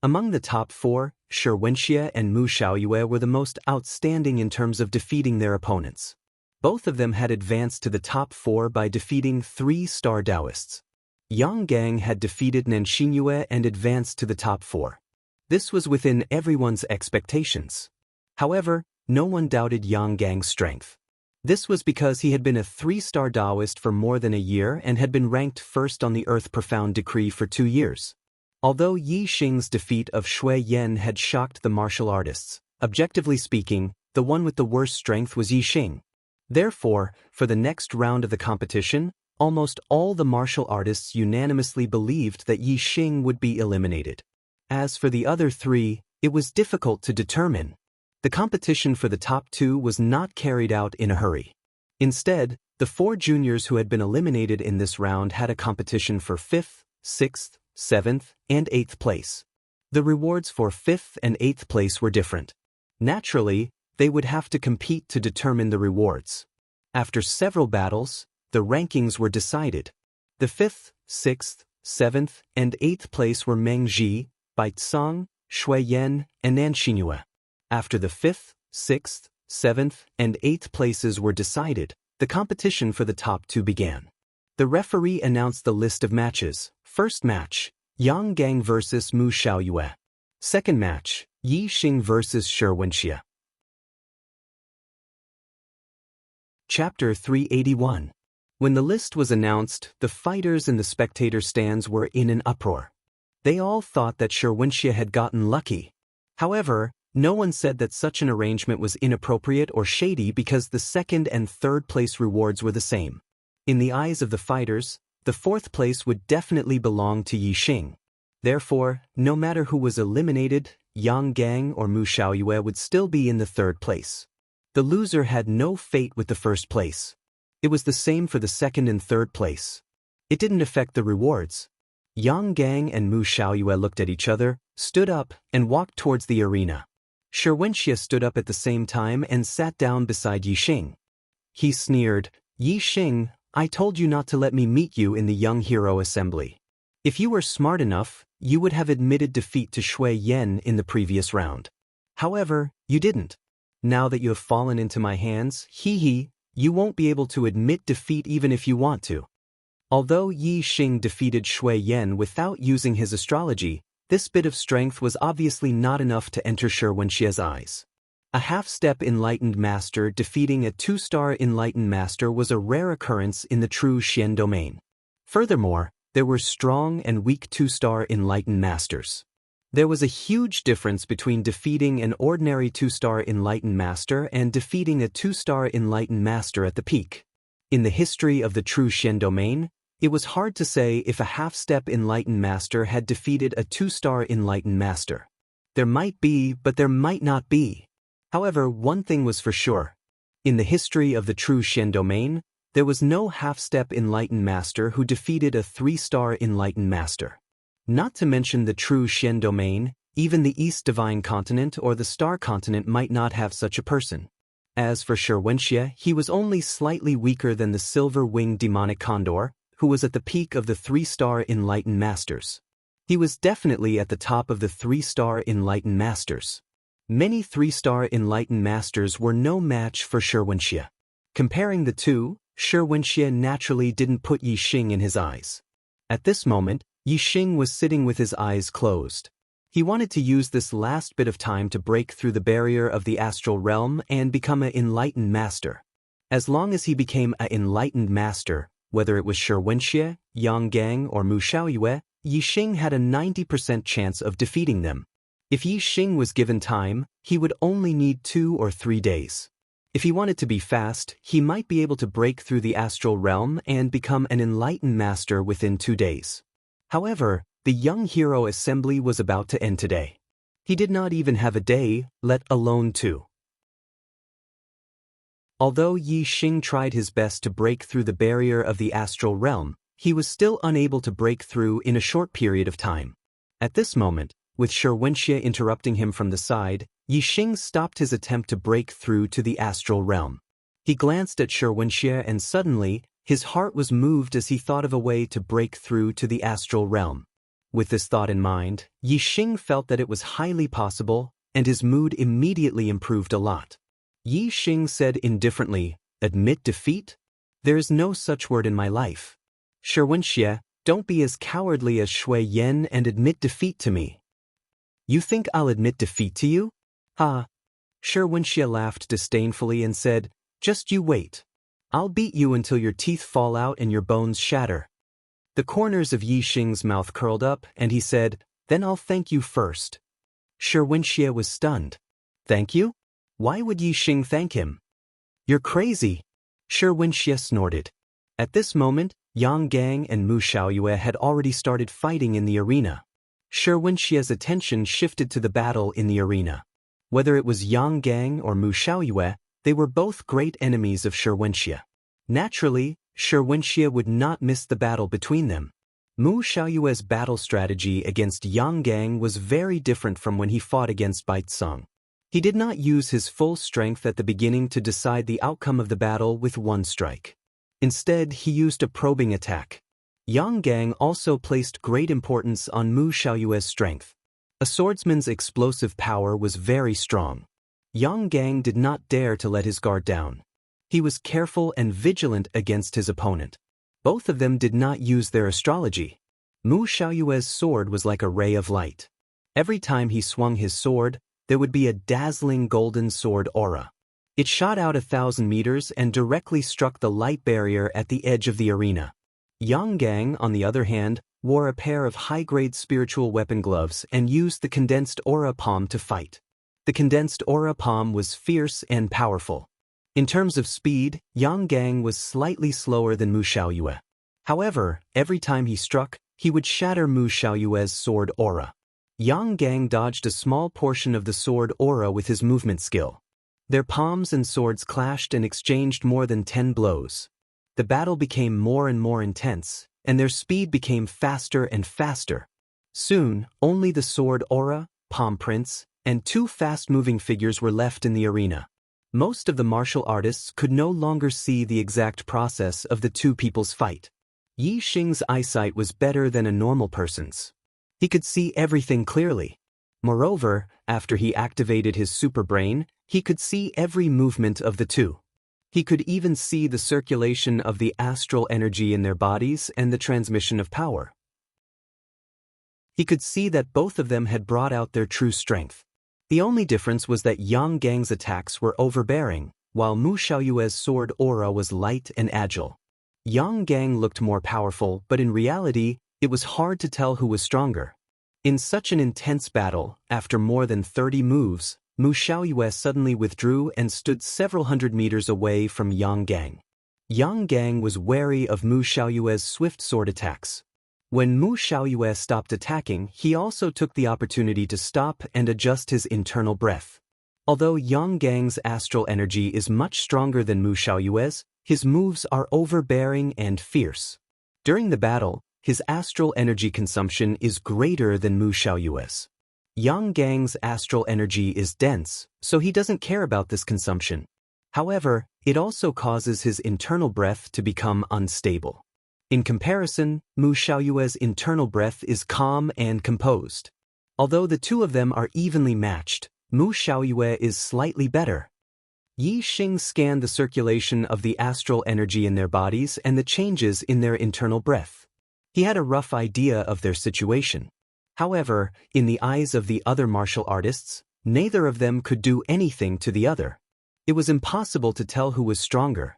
Among the top 4, Shi Wenxie and Mu Xiaoyue were the most outstanding in terms of defeating their opponents. Both of them had advanced to the top 4 by defeating 3-star Taoists. Yang Gang had defeated Nanshinyue and advanced to the top 4. This was within everyone's expectations. However, no one doubted Yang Gang's strength. This was because he had been a 3-star Taoist for more than a year and had been ranked first on the Earth Profound Decree for 2 years. Although Yi Xing's defeat of Shui Yan had shocked the martial artists, objectively speaking, the one with the worst strength was Yi Xing. Therefore, for the next round of the competition, almost all the martial artists unanimously believed that Yi Xing would be eliminated. As for the other 3, it was difficult to determine. The competition for the top 2 was not carried out in a hurry. Instead, the 4 juniors who had been eliminated in this round had a competition for 5th, 6th, 7th, and 8th place. The rewards for 5th and 8th place were different. Naturally, they would have to compete to determine the rewards. After several battles, the rankings were decided. The 5th, 6th, 7th, and 8th place were Meng Ji, Bai Tsang, Shui Yan, and Nanshinyue. After the 5th, 6th, 7th, and 8th places were decided, the competition for the top 2 began. The referee announced the list of matches. First match, Yang Gang vs. Mu Xiaoyue. Second match, Yi Xing vs. Shi Wenxie. Chapter 381. When the list was announced, the fighters in the spectator stands were in an uproar. They all thought that Shi Wenxie had gotten lucky. However, no one said that such an arrangement was inappropriate or shady because the 2nd and 3rd place rewards were the same. In the eyes of the fighters, the 4th place would definitely belong to Yi Xing. Therefore, no matter who was eliminated, Yang Gang or Mu Xiaoyue would still be in the 3rd place. The loser had no fate with the 1st place. It was the same for the 2nd and 3rd place. It didn't affect the rewards. Yang Gang and Mu Xiaoyue looked at each other, stood up, and walked towards the arena. Shi Wenxie stood up at the same time and sat down beside Yi Xing. He sneered, "Yi Xing, I told you not to let me meet you in the Young Hero Assembly. If you were smart enough, you would have admitted defeat to Shui Yan in the previous round. However, you didn't. Now that you have fallen into my hands, you won't be able to admit defeat even if you want to." Although Yi Xing defeated Shui Yan without using his astrology, this bit of strength was obviously not enough to enter Shi Wenxie's eyes. A half-step enlightened master defeating a 2-star enlightened master was a rare occurrence in the true Xian domain. Furthermore, there were strong and weak 2-star enlightened masters. There was a huge difference between defeating an ordinary 2-star Enlightened Master and defeating a 2-star Enlightened Master at the peak. In the history of the true Shen domain, it was hard to say if a half-step Enlightened Master had defeated a 2-star Enlightened Master. There might be, but there might not be. However, one thing was for sure. In the history of the true Shen domain, there was no half-step Enlightened Master who defeated a 3-star Enlightened Master. Not to mention the true Shen domain, even the East Divine Continent or the Star Continent might not have such a person. As for Shi Wenxie, he was only slightly weaker than the Silver-Winged Demonic Condor, who was at the peak of the 3-star Enlightened Masters. He was definitely at the top of the 3-star Enlightened Masters. Many 3-star Enlightened Masters were no match for Shi Wenxie. Comparing the two, Shi Wenxie naturally didn't put Yi Xing in his eyes. At this moment, Yi Xing was sitting with his eyes closed. He wanted to use this last bit of time to break through the barrier of the astral realm and become an enlightened master. As long as he became an enlightened master, whether it was Shi Wenxie, Yang Gang, or Mu Xiaoyue, Yi Xing had a 90% chance of defeating them. If Yi Xing was given time, he would only need 2 or 3 days. If he wanted to be fast, he might be able to break through the astral realm and become an enlightened master within 2 days. However, the young hero assembly was about to end today. He did not even have a day, let alone 2. Although Yi Xing tried his best to break through the barrier of the astral realm, he was still unable to break through in a short period of time. At this moment, with Shi Wenxie interrupting him from the side, Yi Xing stopped his attempt to break through to the astral realm. He glanced at Shi Wenxie and suddenly, his heart was moved as he thought of a way to break through to the astral realm. With this thought in mind, Yi Xing felt that it was highly possible, and his mood immediately improved a lot. Yi Xing said indifferently, "Admit defeat? There is no such word in my life. Shi Wenxie, don't be as cowardly as Shui Yan and admit defeat to me." "You think I'll admit defeat to you? Ha!" Shi Wenxie laughed disdainfully and said, "Just you wait. I'll beat you until your teeth fall out and your bones shatter." The corners of Yi Xing's mouth curled up, and he said, "Then I'll thank you first." Shi Wenxie was stunned. "Thank you? Why would Yi Xing thank him?" "You're crazy." Shi Wenxie snorted. At this moment, Yang Gang and Mu Xiaoyue had already started fighting in the arena. Shi Wenxie's attention shifted to the battle in the arena. Whether it was Yang Gang or Mu Xiaoyue, they were both great enemies of Shi Wenxie. Naturally, Shi Wenxie would not miss the battle between them. Mu Xiaoyue's battle strategy against Yang Gang was very different from when he fought against Bai Tseng. He did not use his full strength at the beginning to decide the outcome of the battle with one strike. Instead, he used a probing attack. Yang Gang also placed great importance on Mu Xiaoyue's strength. A swordsman's explosive power was very strong. Yang Gang did not dare to let his guard down. He was careful and vigilant against his opponent. Both of them did not use their astrology. Mu Xiaoyue's sword was like a ray of light. Every time he swung his sword, there would be a dazzling golden sword aura. It shot out 1,000 meters and directly struck the light barrier at the edge of the arena. Yang Gang, on the other hand, wore a pair of high-grade spiritual weapon gloves and used the condensed aura palm to fight. The condensed aura palm was fierce and powerful. In terms of speed, Yang Gang was slightly slower than Mu Xiaoyue. However, every time he struck, he would shatter Mu Xiaoyue's sword aura. Yang Gang dodged a small portion of the sword aura with his movement skill. Their palms and swords clashed and exchanged more than 10 blows. The battle became more and more intense, and their speed became faster and faster. Soon, only the sword aura, palm prints, and 2 fast-moving figures were left in the arena. Most of the martial artists could no longer see the exact process of the 2 people's fight. Yi Xing's eyesight was better than a normal person's. He could see everything clearly. Moreover, after he activated his super brain, he could see every movement of the 2. He could even see the circulation of the astral energy in their bodies and the transmission of power. He could see that both of them had brought out their true strength. The only difference was that Yang Gang's attacks were overbearing, while Mu Xiaoyue's sword aura was light and agile. Yang Gang looked more powerful, but in reality, it was hard to tell who was stronger. In such an intense battle, after more than 30 moves, Mu Xiaoyue suddenly withdrew and stood several hundred meters away from Yang Gang. Yang Gang was wary of Mu Xiaoyue's swift sword attacks. When Mu Xiaoyue stopped attacking, he also took the opportunity to stop and adjust his internal breath. Although Yang Gang's astral energy is much stronger than Mu Xiaoyue's, his moves are overbearing and fierce. During the battle, his astral energy consumption is greater than Mu Xiaoyue's. Yang Gang's astral energy is dense, so he doesn't care about this consumption. However, it also causes his internal breath to become unstable. In comparison, Mu Xiaoyue's internal breath is calm and composed. Although the two of them are evenly matched, Mu Xiaoyue is slightly better. Yi Xing scanned the circulation of the astral energy in their bodies and the changes in their internal breath. He had a rough idea of their situation. However, in the eyes of the other martial artists, neither of them could do anything to the other. It was impossible to tell who was stronger.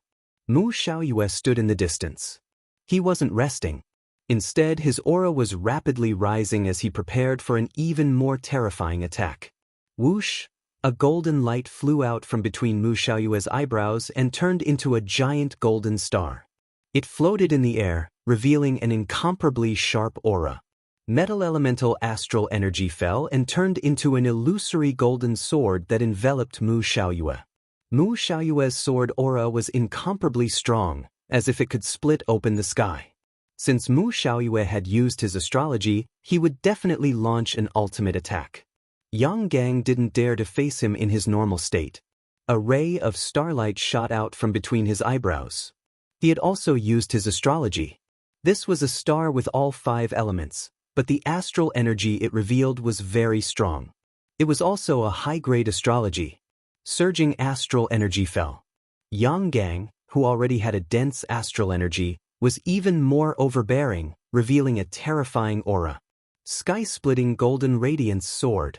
Mu Xiaoyue stood in the distance. He wasn't resting. Instead, his aura was rapidly rising as he prepared for an even more terrifying attack. Whoosh! A golden light flew out from between Mu Xiaoyue's eyebrows and turned into a giant golden star. It floated in the air, revealing an incomparably sharp aura. Metal elemental astral energy fell and turned into an illusory golden sword that enveloped Mu Xiaoyue. Mu Xiaoyue's sword aura was incomparably strong, as if it could split open the sky. Since Mu Xiaoyue had used his astrology, he would definitely launch an ultimate attack. Yang Gang didn't dare to face him in his normal state. A ray of starlight shot out from between his eyebrows. He had also used his astrology. This was a star with all 5 elements, but the astral energy it revealed was very strong. It was also a high-grade astrology. Surging astral energy fell. Yang Gang, who already had a dense astral energy, was even more overbearing, revealing a terrifying aura. Sky-splitting golden radiance soared.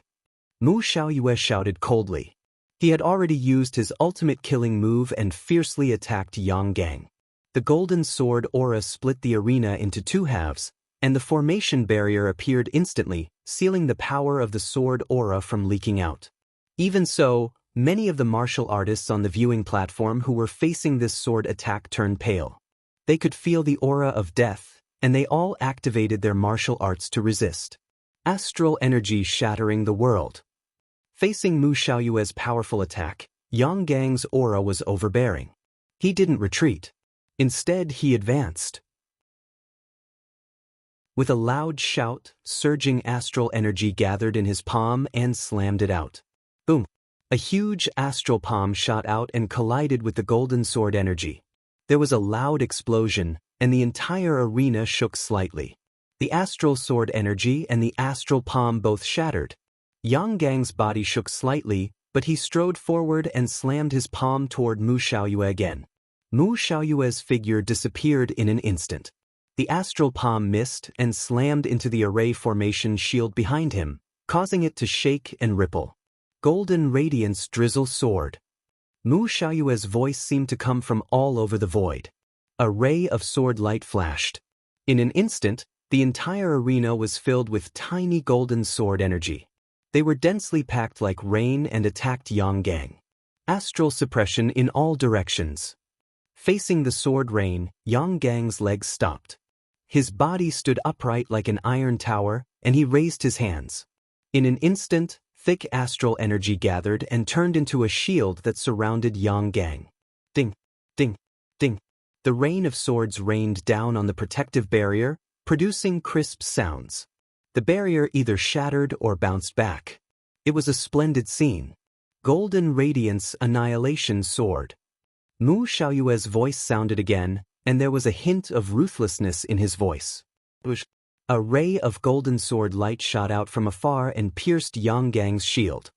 Mu Xiaoyue shouted coldly. He had already used his ultimate killing move and fiercely attacked Yang Gang. The golden sword aura split the arena into 2 halves, and the formation barrier appeared instantly, sealing the power of the sword aura from leaking out. Even so, many of the martial artists on the viewing platform who were facing this sword attack turned pale. They could feel the aura of death, and they all activated their martial arts to resist. Astral energy shattering the world. Facing Mu Xiaoyue's powerful attack, Yang Gang's aura was overbearing. He didn't retreat. Instead, he advanced. With a loud shout, surging astral energy gathered in his palm and slammed it out. Boom! A huge astral palm shot out and collided with the golden sword energy. There was a loud explosion, and the entire arena shook slightly. The astral sword energy and the astral palm both shattered. Yang Gang's body shook slightly, but he strode forward and slammed his palm toward Mu Xiaoyue again. Mu Xiaoyue's figure disappeared in an instant. The astral palm missed and slammed into the array formation shield behind him, causing it to shake and ripple. Golden radiance drizzle soared. Mu Xiaoyue's voice seemed to come from all over the void. A ray of sword light flashed. In an instant, the entire arena was filled with tiny golden sword energy. They were densely packed like rain and attacked Yang Gang. Astral suppression in all directions. Facing the sword rain, Yang Gang's legs stopped. His body stood upright like an iron tower, and he raised his hands. In an instant, thick astral energy gathered and turned into a shield that surrounded Yang Gang. Ding, ding, ding. The rain of swords rained down on the protective barrier, producing crisp sounds. The barrier either shattered or bounced back. It was a splendid scene. Golden radiance annihilation soared. Mu Xiaoyue's voice sounded again, and there was a hint of ruthlessness in his voice. A ray of golden sword light shot out from afar and pierced Yang Gang's shield.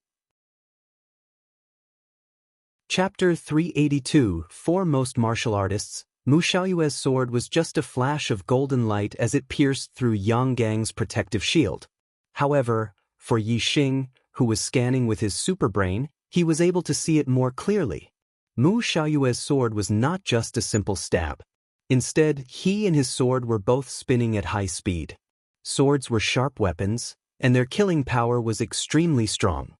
Chapter 382 For most martial artists, Mu Xiaoyue's sword was just a flash of golden light as it pierced through Yang Gang's protective shield. However, for Yi Xing, who was scanning with his superbrain, he was able to see it more clearly. Mu Xiaoyue's sword was not just a simple stab. Instead, he and his sword were both spinning at high speed. Swords were sharp weapons, and their killing power was extremely strong.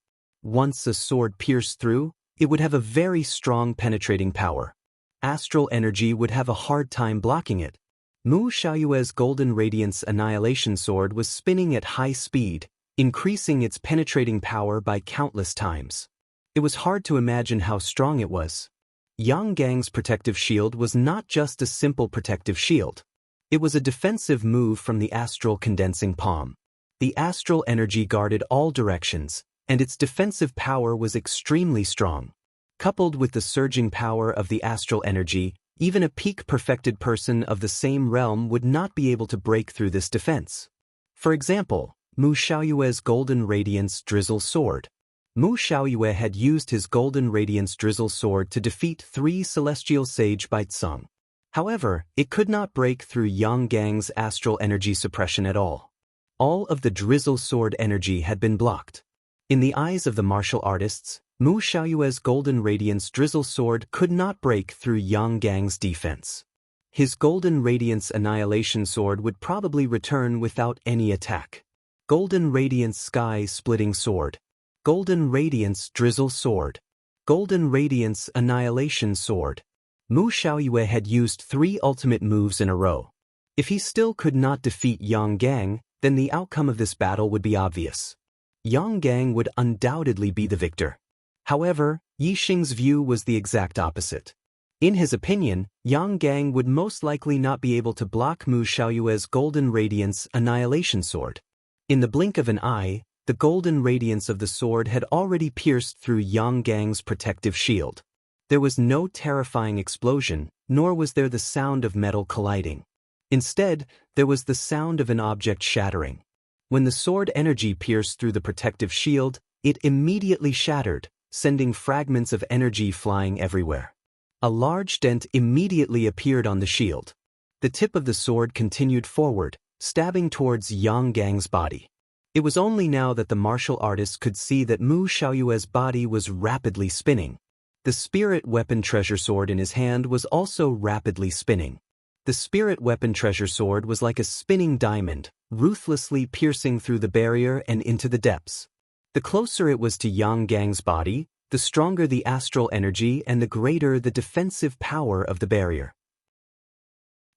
Once a sword pierced through, it would have a very strong penetrating power. Astral energy would have a hard time blocking it. Mu Xiaoyue's Golden Radiance Annihilation Sword was spinning at high speed, increasing its penetrating power by countless times. It was hard to imagine how strong it was. Yang Gang's protective shield was not just a simple protective shield. It was a defensive move from the astral condensing palm. The astral energy guarded all directions, and its defensive power was extremely strong. Coupled with the surging power of the astral energy, even a peak-perfected person of the same realm would not be able to break through this defense. For example, Mu Xiaoyue's Golden Radiance Drizzle Sword. Mu Xiaoyue had used his Golden Radiance Drizzle Sword to defeat 3 Celestial Sage by Tsung. However, it could not break through Yang Gang's astral energy suppression at all. All of the Drizzle Sword energy had been blocked. In the eyes of the martial artists, Mu Xiaoyue's Golden Radiance Drizzle Sword could not break through Yang Gang's defense. His Golden Radiance Annihilation Sword would probably return without any attack. Golden Radiance Sky Splitting Sword. Golden Radiance Drizzle Sword. Golden Radiance Annihilation Sword. Mu Xiaoyue had used 3 ultimate moves in a row. If he still could not defeat Yang Gang, then the outcome of this battle would be obvious. Yang Gang would undoubtedly be the victor. However, Yixing's view was the exact opposite. In his opinion, Yang Gang would most likely not be able to block Mu Xiaoyue's Golden Radiance Annihilation Sword. In the blink of an eye, the golden radiance of the sword had already pierced through Yang Gang's protective shield. There was no terrifying explosion, nor was there the sound of metal colliding. Instead, there was the sound of an object shattering. When the sword energy pierced through the protective shield, it immediately shattered, sending fragments of energy flying everywhere. A large dent immediately appeared on the shield. The tip of the sword continued forward, stabbing towards Yang Gang's body. It was only now that the martial artist could see that Mu Xiaoyue's body was rapidly spinning. The spirit weapon treasure sword in his hand was also rapidly spinning. The spirit weapon treasure sword was like a spinning diamond, ruthlessly piercing through the barrier and into the depths. The closer it was to Yang Gang's body, the stronger the astral energy and the greater the defensive power of the barrier.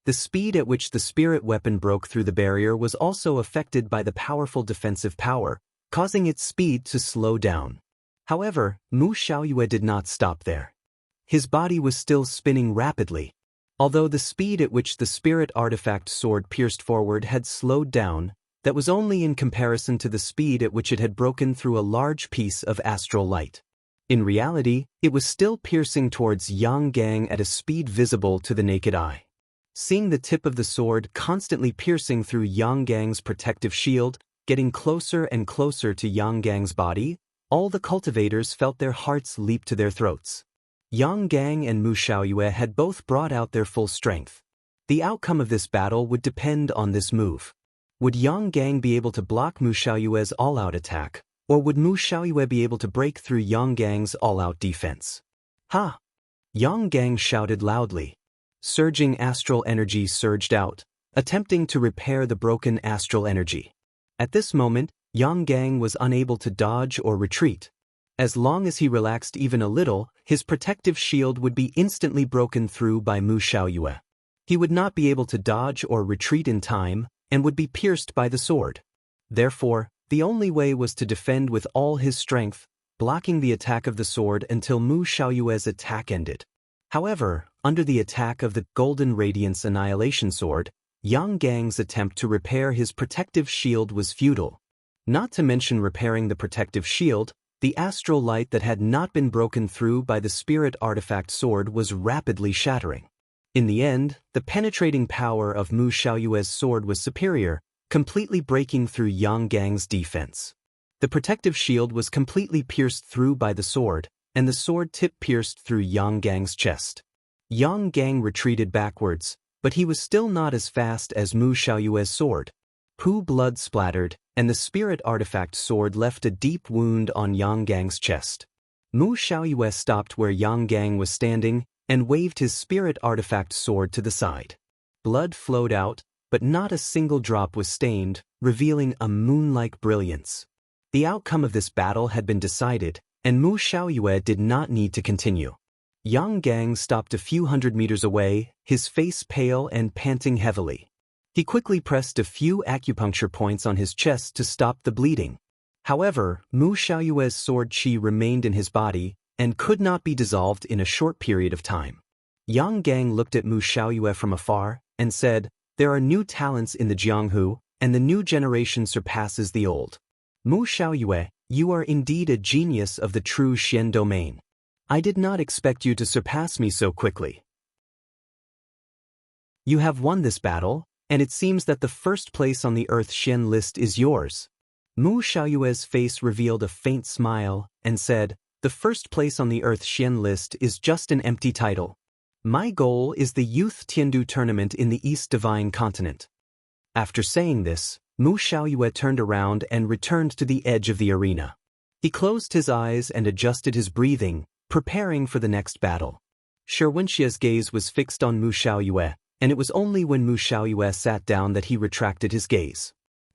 The speed at which the spirit weapon broke through the barrier was also affected by the powerful defensive power, causing its speed to slow down. However, Mu Xiaoyue did not stop there. His body was still spinning rapidly. Although the speed at which the spirit artifact sword pierced forward had slowed down, that was only in comparison to the speed at which it had broken through a large piece of astral light. In reality, it was still piercing towards Yang Gang at a speed visible to the naked eye. Seeing the tip of the sword constantly piercing through Yang Gang's protective shield, getting closer and closer to Yang Gang's body, all the cultivators felt their hearts leap to their throats. Yang Gang and Mu Xiaoyue had both brought out their full strength. The outcome of this battle would depend on this move. Would Yang Gang be able to block Mu Xiaoyue's all-out attack, or would Mu Xiaoyue be able to break through Yang Gang's all-out defense? Ha! Yang Gang shouted loudly. Surging astral energy surged out, attempting to repair the broken astral energy. At this moment, Yang Gang was unable to dodge or retreat. As long as he relaxed even a little, his protective shield would be instantly broken through by Mu Xiaoyue. He would not be able to dodge or retreat in time, and would be pierced by the sword. Therefore, the only way was to defend with all his strength, blocking the attack of the sword until Mu Xiaoyue's attack ended. However, under the attack of the Golden Radiance Annihilation Sword, Yang Gang's attempt to repair his protective shield was futile. Not to mention repairing the protective shield, the astral light that had not been broken through by the spirit artifact sword was rapidly shattering. In the end, the penetrating power of Mu Xiaoyue's sword was superior, completely breaking through Yang Gang's defense. The protective shield was completely pierced through by the sword, and the sword tip pierced through Yang Gang's chest. Yang Gang retreated backwards, but he was still not as fast as Mu Xiaoyue's sword. Blood splattered, and the spirit artifact sword left a deep wound on Yang Gang's chest. Mu Xiaoyue stopped where Yang Gang was standing, and waved his spirit artifact sword to the side. Blood flowed out, but not a single drop was stained, revealing a moon-like brilliance. The outcome of this battle had been decided, and Mu Xiaoyue did not need to continue. Yang Gang stopped a few hundred meters away, his face pale and panting heavily. He quickly pressed a few acupuncture points on his chest to stop the bleeding. However, Mu Xiaoyue's sword qi remained in his body and could not be dissolved in a short period of time. Yang Gang looked at Mu Xiaoyue from afar and said, "There are new talents in the Jianghu, and the new generation surpasses the old. Mu Xiaoyue, you are indeed a genius of the true Xian domain. I did not expect you to surpass me so quickly. You have won this battle, and it seems that the first place on the Earth Xian list is yours." Mu Xiaoyue's face revealed a faint smile and said, "The first place on the Earth Xian list is just an empty title. My goal is the Youth Tiandu tournament in the East Divine Continent." After saying this, Mu Xiaoyue turned around and returned to the edge of the arena. He closed his eyes and adjusted his breathing, preparing for the next battle. Shi Wenxie's gaze was fixed on Mu Xiaoyue, and it was only when Mu Xiaoyue sat down that he retracted his gaze.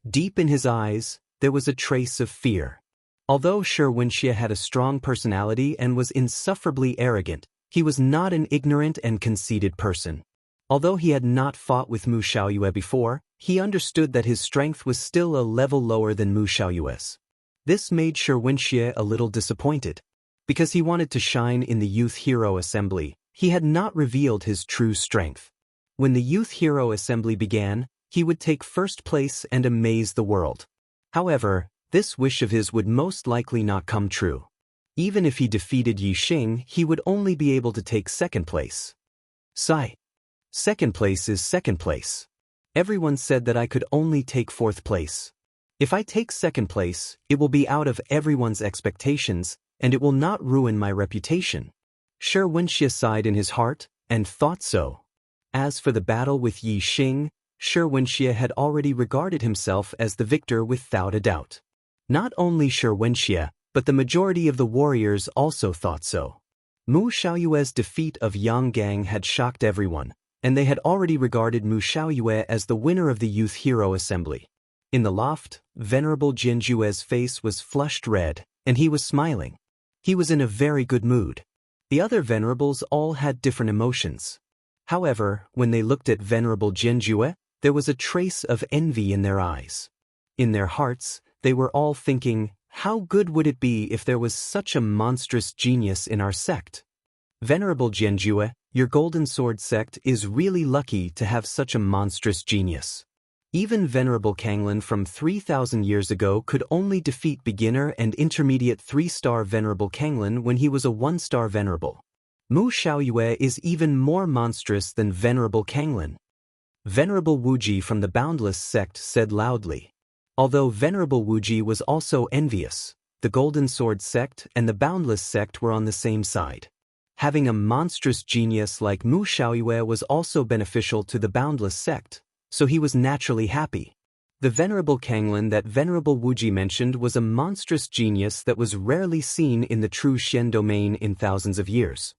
Deep in his eyes, there was a trace of fear. Although Shi Wenxie had a strong personality and was insufferably arrogant, he was not an ignorant and conceited person. Although he had not fought with Mu Xiaoyue before, he understood that his strength was still a level lower than Mu Xiaoyue's. This made Shi Wenxie a little disappointed. Because he wanted to shine in the Youth Hero Assembly, he had not revealed his true strength. When the Youth Hero Assembly began, he would take first place and amaze the world. However, this wish of his would most likely not come true. Even if he defeated Yi Xing, he would only be able to take second place. Sigh. Second place is second place. Everyone said that I could only take fourth place. If I take second place, it will be out of everyone's expectations, and it will not ruin my reputation. Shi Wenxie sighed in his heart, and thought so. As for the battle with Yi Xing, Shi Wenxie had already regarded himself as the victor without a doubt. Not only Shi Wenxie, but the majority of the warriors also thought so. Mu Xiaoyue's defeat of Yang Gang had shocked everyone, and they had already regarded Mu Xiaoyue as the winner of the Youth Hero Assembly. In the loft, Venerable Jianjue's face was flushed red, and he was smiling. He was in a very good mood. The other venerables all had different emotions. However, when they looked at Venerable Jianjue, there was a trace of envy in their eyes. In their hearts, they were all thinking, how good would it be if there was such a monstrous genius in our sect? Venerable Jianjue, your Golden Sword sect is really lucky to have such a monstrous genius. Even Venerable Kanglin from 3,000 years ago could only defeat beginner and intermediate 3-star Venerable Kanglin when he was a 1-star Venerable. Mu Xiaoyue is even more monstrous than Venerable Kanglin. Venerable Wuji from the Boundless sect said loudly. Although Venerable Wuji was also envious, the Golden Sword sect and the Boundless sect were on the same side. Having a monstrous genius like Mu Xiaoyue was also beneficial to the Boundless sect, so he was naturally happy. The Venerable Kanglin that Venerable Wuji mentioned was a monstrous genius that was rarely seen in the true Xian domain in thousands of years.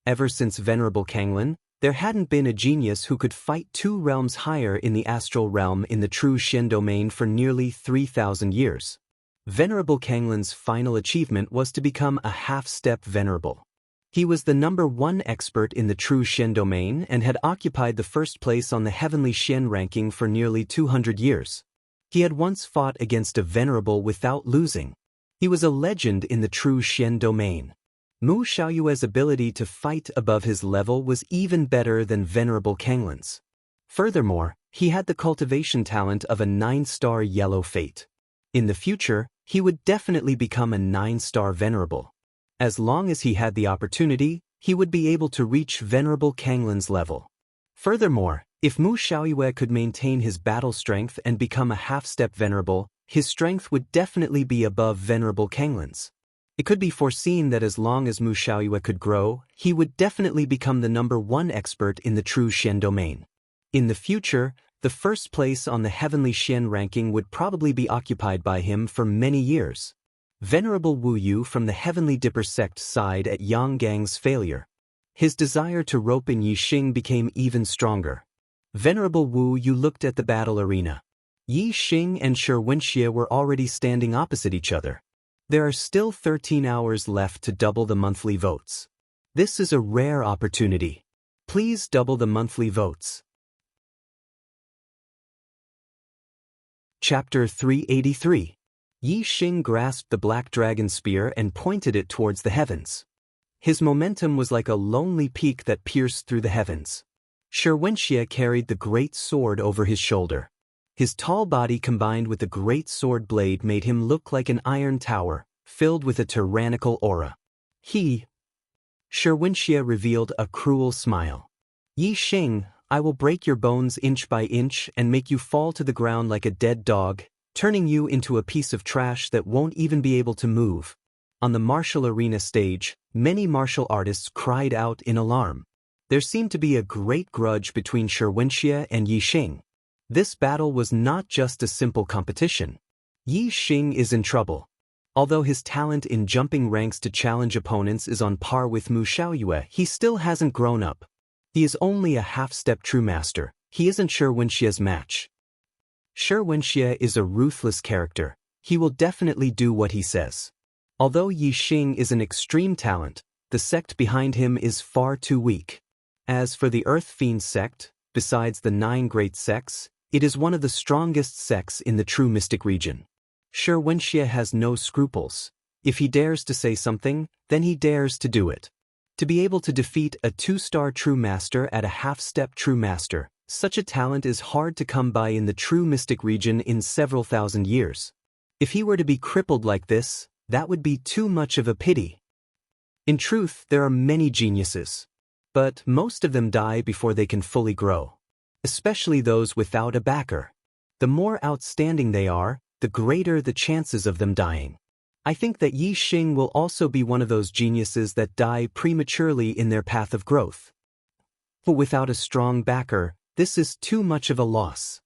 Ever since Venerable Kanglin, there hadn't been a genius who could fight 2 realms higher in the astral realm in the true Xian domain for nearly 3,000 years. Venerable Kanglin's final achievement was to become a half-step venerable. He was the #1 expert in the true Xian domain and had occupied the first place on the heavenly Xian ranking for nearly 200 years. He had once fought against a venerable without losing. He was a legend in the true Xian domain. Mu Xiaoyue's ability to fight above his level was even better than Venerable Kanglin's. Furthermore, he had the cultivation talent of a 9-star yellow fate. In the future, he would definitely become a 9-star venerable. As long as he had the opportunity, he would be able to reach Venerable Kanglin's level. Furthermore, if Mu Xiaoyue could maintain his battle strength and become a half-step venerable, his strength would definitely be above Venerable Kanglin's. It could be foreseen that as long as Mu Xiaoyue could grow, he would definitely become the #1 expert in the true Xian domain. In the future, the first place on the heavenly Xian ranking would probably be occupied by him for many years. Venerable Wu Yu from the Heavenly Dipper sect sighed at Yang Gang's failure. His desire to rope in Yi Xing became even stronger. Venerable Wu Yu looked at the battle arena. Yi Xing and Shi Wenxie were already standing opposite each other. There are still 13 hours left to double the monthly votes. This is a rare opportunity. Please double the monthly votes. Chapter 383. Yi Xing grasped the black dragon spear and pointed it towards the heavens. His momentum was like a lonely peak that pierced through the heavens. Shi Wenxie carried the great sword over his shoulder. His tall body combined with the great sword blade made him look like an iron tower, filled with a tyrannical aura. Shi Wenxie revealed a cruel smile. Yi Xing, I will break your bones inch by inch and make you fall to the ground like a dead dog, turning you into a piece of trash that won't even be able to move. On the martial arena stage, many martial artists cried out in alarm. There seemed to be a great grudge between Shi Wenxie and Yi Xing. This battle was not just a simple competition. Yi Xing is in trouble. Although his talent in jumping ranks to challenge opponents is on par with Mu Xiaoyue, he still hasn't grown up. He is only a half-step true master. He isn't Shi Wenxie's match. Shi Wenxie is a ruthless character. He will definitely do what he says. Although Yi Xing is an extreme talent, the sect behind him is far too weak. As for the Earth Fiend sect, besides the 9 great sects, it is one of the strongest sects in the true mystic region. Shi Wenxie has no scruples. If he dares to say something, then he dares to do it. To be able to defeat a 2-star true master at a half-step true master, such a talent is hard to come by in the true mystic region in several thousand years. If he were to be crippled like this, that would be too much of a pity. In truth, there are many geniuses. But most of them die before they can fully grow. Especially those without a backer. The more outstanding they are, the greater the chances of them dying. I think that Yi Xing will also be one of those geniuses that die prematurely in their path of growth. But without a strong backer, this is too much of a loss.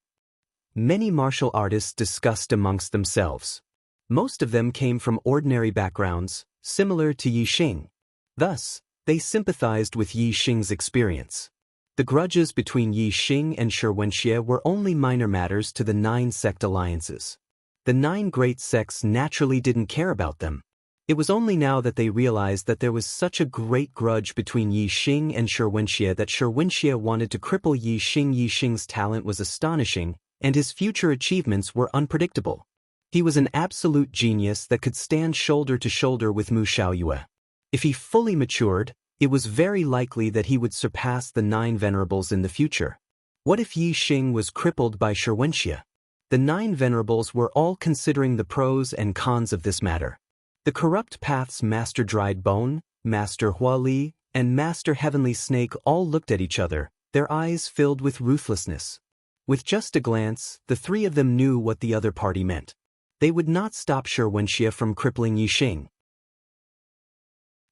Many martial artists discussed amongst themselves. Most of them came from ordinary backgrounds, similar to Yi Xing. Thus, they sympathized with Yi Xing's experience. The grudges between Yi Xing and Shi Wenxie were only minor matters to the 9 sect alliances. The 9 great sects naturally didn't care about them. It was only now that they realized that there was such a great grudge between Yi Xing and Shi Wenxie that Shi Wenxie wanted to cripple Yi Xing. Yi Xing's talent was astonishing, and his future achievements were unpredictable. He was an absolute genius that could stand shoulder to shoulder with Mu Xiaoyue. If he fully matured, it was very likely that he would surpass the 9 venerables in the future. What if Yi Xing was crippled by Shi Wenxie? The 9 venerables were all considering the pros and cons of this matter. The Corrupt Path's Master Dried Bone, Master Huali, and Master Heavenly Snake all looked at each other, their eyes filled with ruthlessness. With just a glance, the 3 of them knew what the other party meant. They would not stop Shi Wenxie from crippling Yi Xing.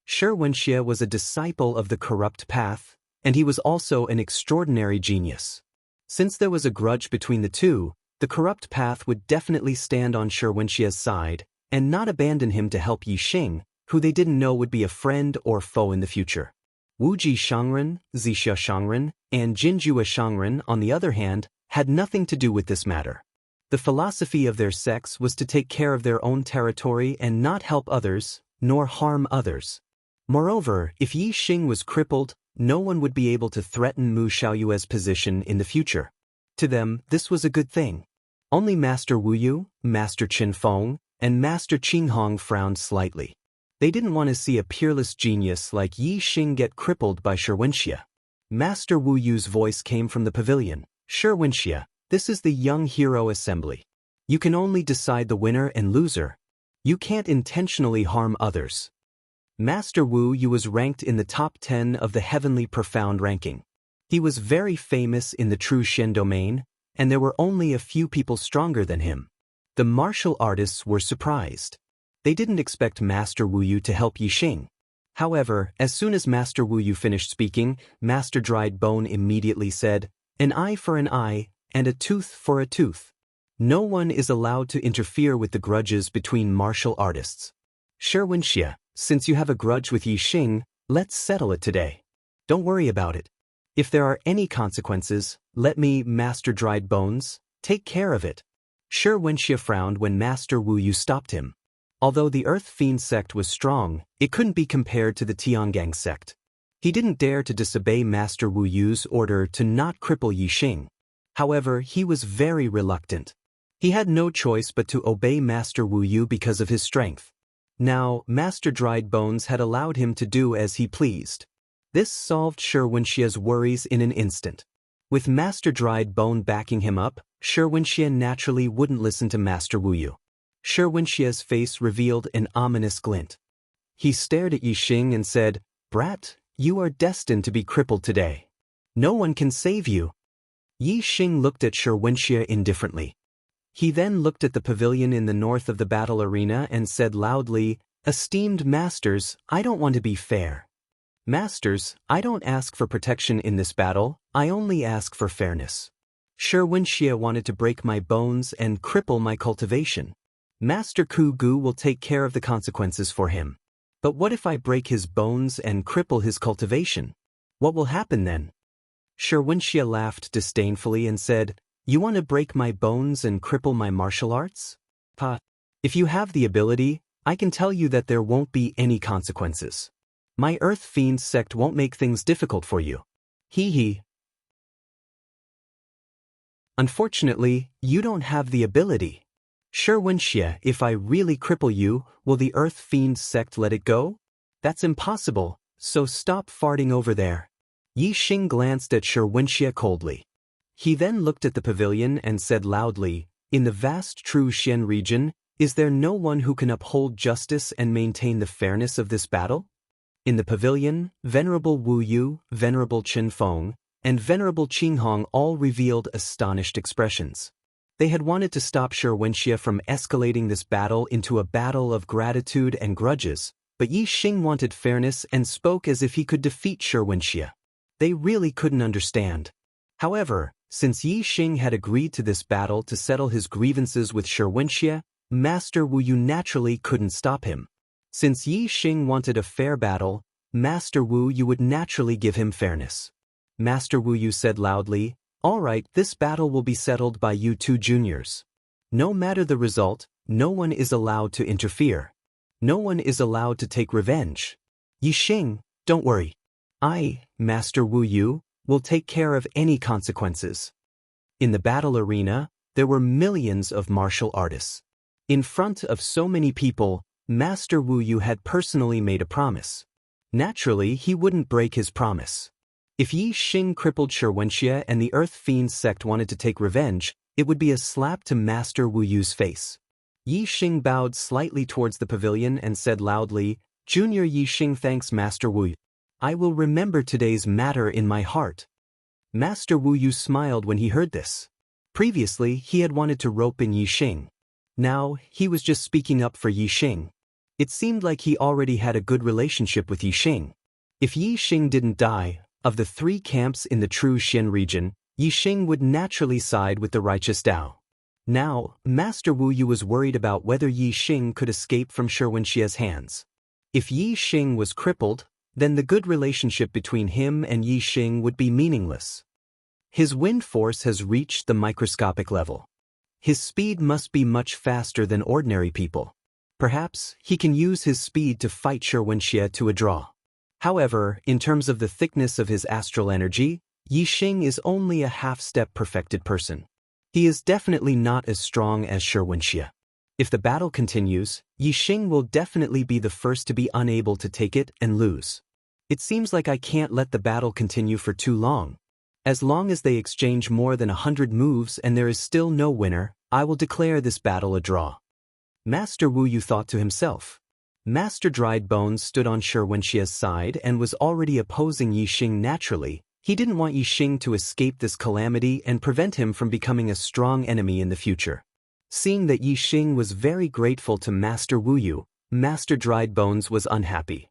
Shi Wenxie was a disciple of the Corrupt Path, and he was also an extraordinary genius. Since there was a grudge between the two, the Corrupt Path would definitely stand on Shi Wenxie's side, and not abandon him to help Yi Xing, who they didn't know would be a friend or foe in the future. Wuji Shangren, Zixia Shangren, and Jinjue Shangren, on the other hand, had nothing to do with this matter. The philosophy of their sects was to take care of their own territory and not help others, nor harm others. Moreover, if Yi Xing was crippled, no one would be able to threaten Mu Xiaoyue's position in the future. To them, this was a good thing. Only Master Wu Yu, Master Qin Feng, and Master Qinghong frowned slightly. They didn't want to see a peerless genius like Yi Xing get crippled by Shi Wenxie. Master Wu Yu's voice came from the pavilion. Shi Wenxie, this is the Young Hero Assembly. You can only decide the winner and loser. You can't intentionally harm others. Master Wu Yu was ranked in the top 10 of the Heavenly Profound ranking. He was very famous in the True Shen domain, and there were only a few people stronger than him. The martial artists were surprised. They didn't expect Master Wu Yu to help Yi Xing. However, as soon as Master Wu Yu finished speaking, Master Dried Bone immediately said, "An eye for an eye, and a tooth for a tooth." No one is allowed to interfere with the grudges between martial artists. Shi Wenxie, since you have a grudge with Yi Xing, let's settle it today. Don't worry about it. If there are any consequences, let me, Master Dried Bones, take care of it. Shi Wenxie frowned when Master Wu Yu stopped him. Although the Earth Fiend sect was strong, it couldn't be compared to the Tiangang sect. He didn't dare to disobey Master Wu Yu's order to not cripple Yi Xing. However, he was very reluctant. He had no choice but to obey Master Wu Yu because of his strength. Now, Master Dried Bones had allowed him to do as he pleased. This solved Shi Wenxie's worries in an instant. With Master Dried Bone backing him up, Shi Wenxie naturally wouldn't listen to Master Wu Yu. Shi Wenxie's face revealed an ominous glint. He stared at Yi Xing and said, "Brat, you are destined to be crippled today. No one can save you." Yi Xing looked at Shi Wenxie indifferently. He then looked at the pavilion in the north of the battle arena and said loudly, "Esteemed masters, I don't want to be fair. Masters, I don't ask for protection in this battle, I only ask for fairness. Shi Wenxie wanted to break my bones and cripple my cultivation. Master Ku Gu will take care of the consequences for him. But what if I break his bones and cripple his cultivation? What will happen then?" Shi Wenxie laughed disdainfully and said, "You want to break my bones and cripple my martial arts? Pa, if you have the ability, I can tell you that there won't be any consequences. My Earth Fiend sect won't make things difficult for you. Hee hee. Unfortunately, you don't have the ability. Shi Wenxie, if I really cripple you, will the Earth Fiend sect let it go? That's impossible, so stop farting over there." Yi Xing glanced at Shi Wenxie coldly. He then looked at the pavilion and said loudly, "In the vast True Xian region, is there no one who can uphold justice and maintain the fairness of this battle?" In the pavilion, Venerable Wu Yu, Venerable Chen Feng, and Venerable Qing Hong all revealed astonished expressions. They had wanted to stop Shi Wenxie from escalating this battle into a battle of gratitude and grudges, but Yi Xing wanted fairness and spoke as if he could defeat Shi Wenxie. They really couldn't understand. However, since Yi Xing had agreed to this battle to settle his grievances with Shi Wenxie, Master Wu Yu naturally couldn't stop him. Since Yi Xing wanted a fair battle, Master Wu Yu would naturally give him fairness. Master Wu Yu said loudly, "All right, this battle will be settled by you two juniors. No matter the result, no one is allowed to interfere. No one is allowed to take revenge. Yi Xing, don't worry. I, Master Wu Yu, will take care of any consequences." In the battle arena, there were millions of martial artists. In front of so many people, Master Wu Yu had personally made a promise. Naturally, he wouldn't break his promise. If Yi Xing crippled Shi Wenxie and the Earth Fiend sect wanted to take revenge, it would be a slap to Master Wu Yu's face. Yi Xing bowed slightly towards the pavilion and said loudly, "Junior Yi Xing thanks Master Wu Yu. I will remember today's matter in my heart." Master Wu Yu smiled when he heard this. Previously, he had wanted to rope in Yi Xing. Now, he was just speaking up for Yi Xing. It seemed like he already had a good relationship with Yi Xing. If Yi Xing didn't die, of the three camps in the True Xian region, Yi Xing would naturally side with the righteous Dao. Now, Master Wu Yu was worried about whether Yi Xing could escape from Shi Wenxie's hands. If Yi Xing was crippled, then the good relationship between him and Yi Xing would be meaningless. His wind force has reached the microscopic level. His speed must be much faster than ordinary people. Perhaps he can use his speed to fight Shi Wenxie to a draw. However, in terms of the thickness of his astral energy, Yi Xing is only a half-step perfected person. He is definitely not as strong as Shi Wenxie. If the battle continues, Yi Xing will definitely be the first to be unable to take it and lose. It seems like I can't let the battle continue for too long. As long as they exchange more than 100 moves and there is still no winner, I will declare this battle a draw. Master Wu Yu thought to himself. Master Dried Bones stood on Shi Wenxie's side and was already opposing Yi Xing naturally. He didn't want Yi Xing to escape this calamity and prevent him from becoming a strong enemy in the future. Seeing that Yi Xing was very grateful to Master Wu Yu, Master Dried Bones was unhappy.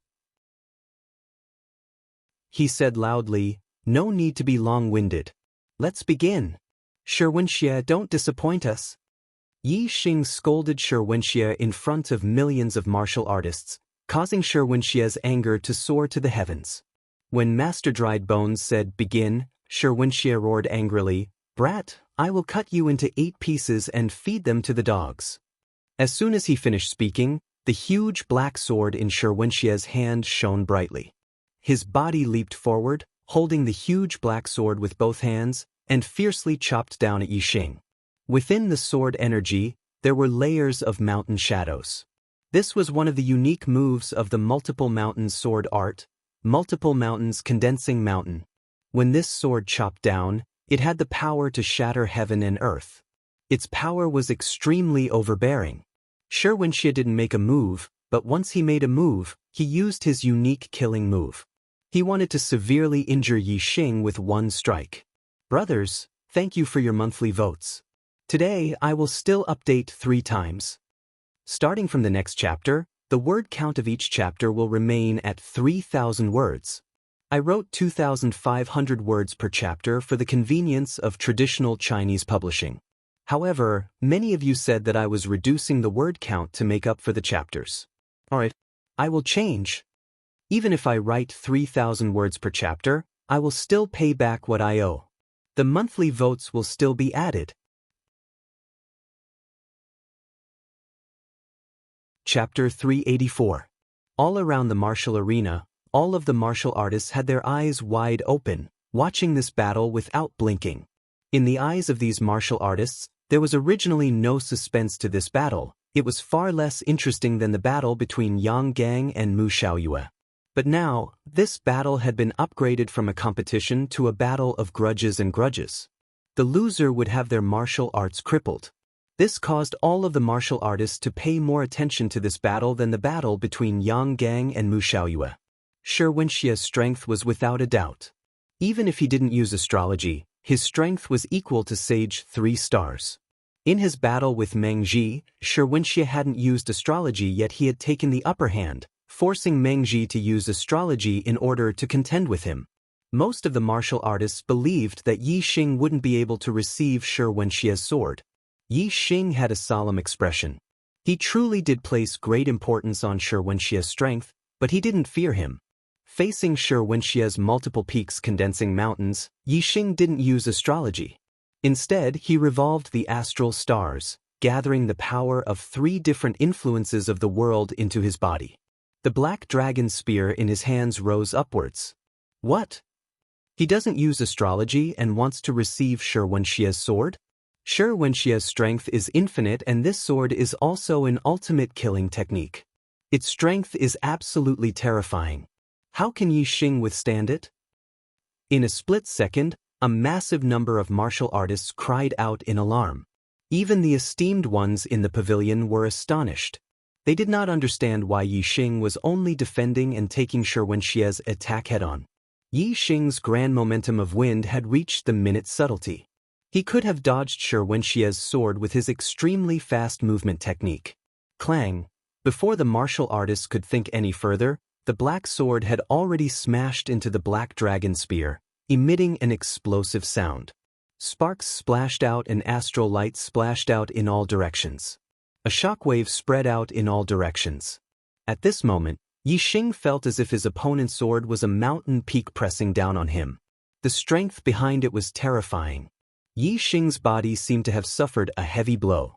He said loudly, "No need to be long-winded. Let's begin. Shi Wenxie, don't disappoint us." Yi Xing scolded Shi Wenxie in front of millions of martial artists, causing Shi Wenxie's anger to soar to the heavens. When Master Dried Bones said, "Begin," Shi Wenxie roared angrily, "Brat, I will cut you into 8 pieces and feed them to the dogs." As soon as he finished speaking, the huge black sword in Shi Wenxie's hand shone brightly. His body leaped forward, holding the huge black sword with both hands, and fiercely chopped down at Yixing. Within the sword energy, there were layers of mountain shadows. This was one of the unique moves of the Multiple Mountains sword art, Multiple Mountains Condensing Mountain. When this sword chopped down, it had the power to shatter heaven and earth. Its power was extremely overbearing. Shi Wenxie didn't make a move, but once he made a move, he used his unique killing move. He wanted to severely injure Yixing with one strike. Brothers, thank you for your monthly votes. Today I will still update 3 times. Starting from the next chapter, the word count of each chapter will remain at 3,000 words. I wrote 2,500 words per chapter for the convenience of traditional Chinese publishing. However, many of you said that I was reducing the word count to make up for the chapters. Alright, I will change. Even if I write 3,000 words per chapter, I will still pay back what I owe. The monthly votes will still be added. Chapter 384. All around the martial arena, all of the martial artists had their eyes wide open, watching this battle without blinking. In the eyes of these martial artists, there was originally no suspense to this battle. It was far less interesting than the battle between Yang Gang and Mu Xiaoyue. But now, this battle had been upgraded from a competition to a battle of grudges and grudges. The loser would have their martial arts crippled. This caused all of the martial artists to pay more attention to this battle than the battle between Yang Gang and Mu Xiaoyue. Shi Wenxie's strength was without a doubt. Even if he didn't use astrology, his strength was equal to Sage 3 stars. In his battle with Meng Ji, Shi Wenxie hadn't used astrology, yet he had taken the upper hand, forcing Meng Ji to use astrology in order to contend with him. Most of the martial artists believed that Yixing wouldn't be able to receive Shi Wenxie's sword. Yixing had a solemn expression. He truly did place great importance on Shi Wenxie's strength, but he didn't fear him. Facing Shi Wenxie's multiple peaks condensing mountains, Yixing didn't use astrology. Instead, he revolved the astral stars, gathering the power of 3 different influences of the world into his body. The black dragon spear in his hands rose upwards. What? He doesn't use astrology and wants to receive Shi Wenxie's sword? Shi Wenxie's strength is infinite, and this sword is also an ultimate killing technique. Its strength is absolutely terrifying. How can Yixing withstand it? In a split second, a massive number of martial artists cried out in alarm. Even the esteemed ones in the pavilion were astonished. They did not understand why Yixing was only defending and taking Shi Wenxie's attack head-on. Yixing's grand momentum of wind had reached the minute subtlety. He could have dodged Shi Wenxie's sword with his extremely fast movement technique. Clang! Before the martial artist could think any further, the black sword had already smashed into the black dragon spear, emitting an explosive sound. Sparks splashed out and astral light splashed out in all directions. A shockwave spread out in all directions. At this moment, Yixing felt as if his opponent's sword was a mountain peak pressing down on him. The strength behind it was terrifying. Yixing's body seemed to have suffered a heavy blow.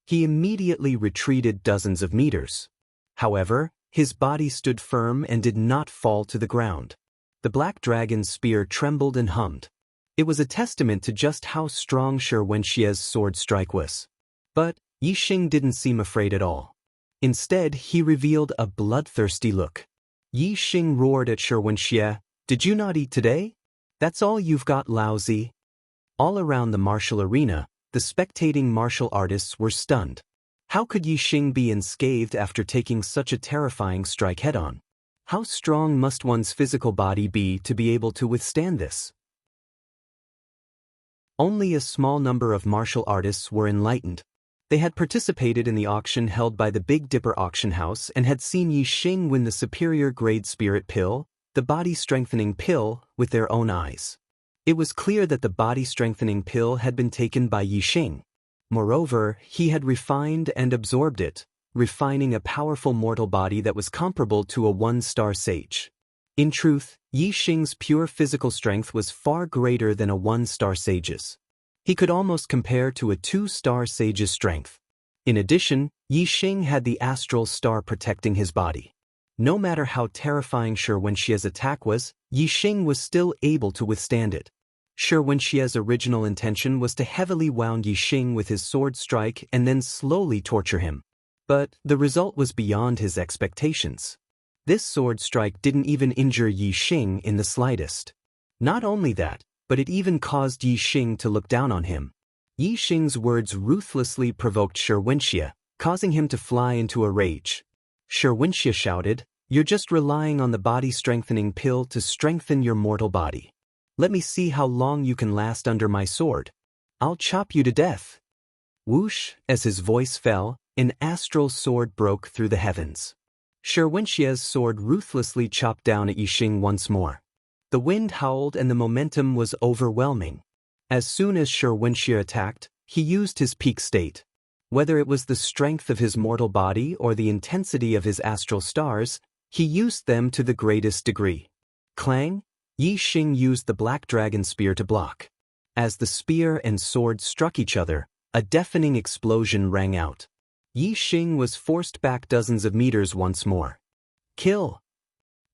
He immediately retreated dozens of meters. However, his body stood firm and did not fall to the ground. The black dragon's spear trembled and hummed. It was a testament to just how strong Shi Wenxie's sword strike was. But Yixing didn't seem afraid at all. Instead, he revealed a bloodthirsty look. Yixing roared at Shi Wenxie, "Did you not eat today? That's all you've got, lousy." All around the martial arena, the spectating martial artists were stunned. How could Yixing be unscathed after taking such a terrifying strike head-on? How strong must one's physical body be to be able to withstand this? Only a small number of martial artists were enlightened. They had participated in the auction held by the Big Dipper auction house and had seen Yixing win the superior grade spirit pill, the body-strengthening pill, with their own eyes. It was clear that the body-strengthening pill had been taken by Yixing. Moreover, he had refined and absorbed it, refining a powerful mortal body that was comparable to a 1-star sage. In truth, Yi Xing's pure physical strength was far greater than a one-star sage's. He could almost compare to a two-star sage's strength. In addition, Yi Xing had the astral star protecting his body. No matter how terrifying Shi Wenxie's attack was, Yi Xing was still able to withstand it. Shi Wenxie's original intention was to heavily wound Yi Xing with his sword strike and then slowly torture him. But the result was beyond his expectations. This sword strike didn't even injure Yi Xing in the slightest. Not only that, but it even caused Yi Xing to look down on him. Yi Xing's words ruthlessly provoked Shi Wenxie, causing him to fly into a rage. Shi Wenxie shouted, "You're just relying on the body-strengthening pill to strengthen your mortal body. Let me see how long you can last under my sword. I'll chop you to death." Whoosh, as his voice fell, an astral sword broke through the heavens. Shi Wenxie's sword ruthlessly chopped down at Yi Xing once more. The wind howled and the momentum was overwhelming. As soon as Shi Wenxie attacked, he used his peak state. Whether it was the strength of his mortal body or the intensity of his astral stars, he used them to the greatest degree. Clang! Yi Xing used the black dragon spear to block. As the spear and sword struck each other, a deafening explosion rang out. Yi Xing was forced back dozens of meters once more. Kill!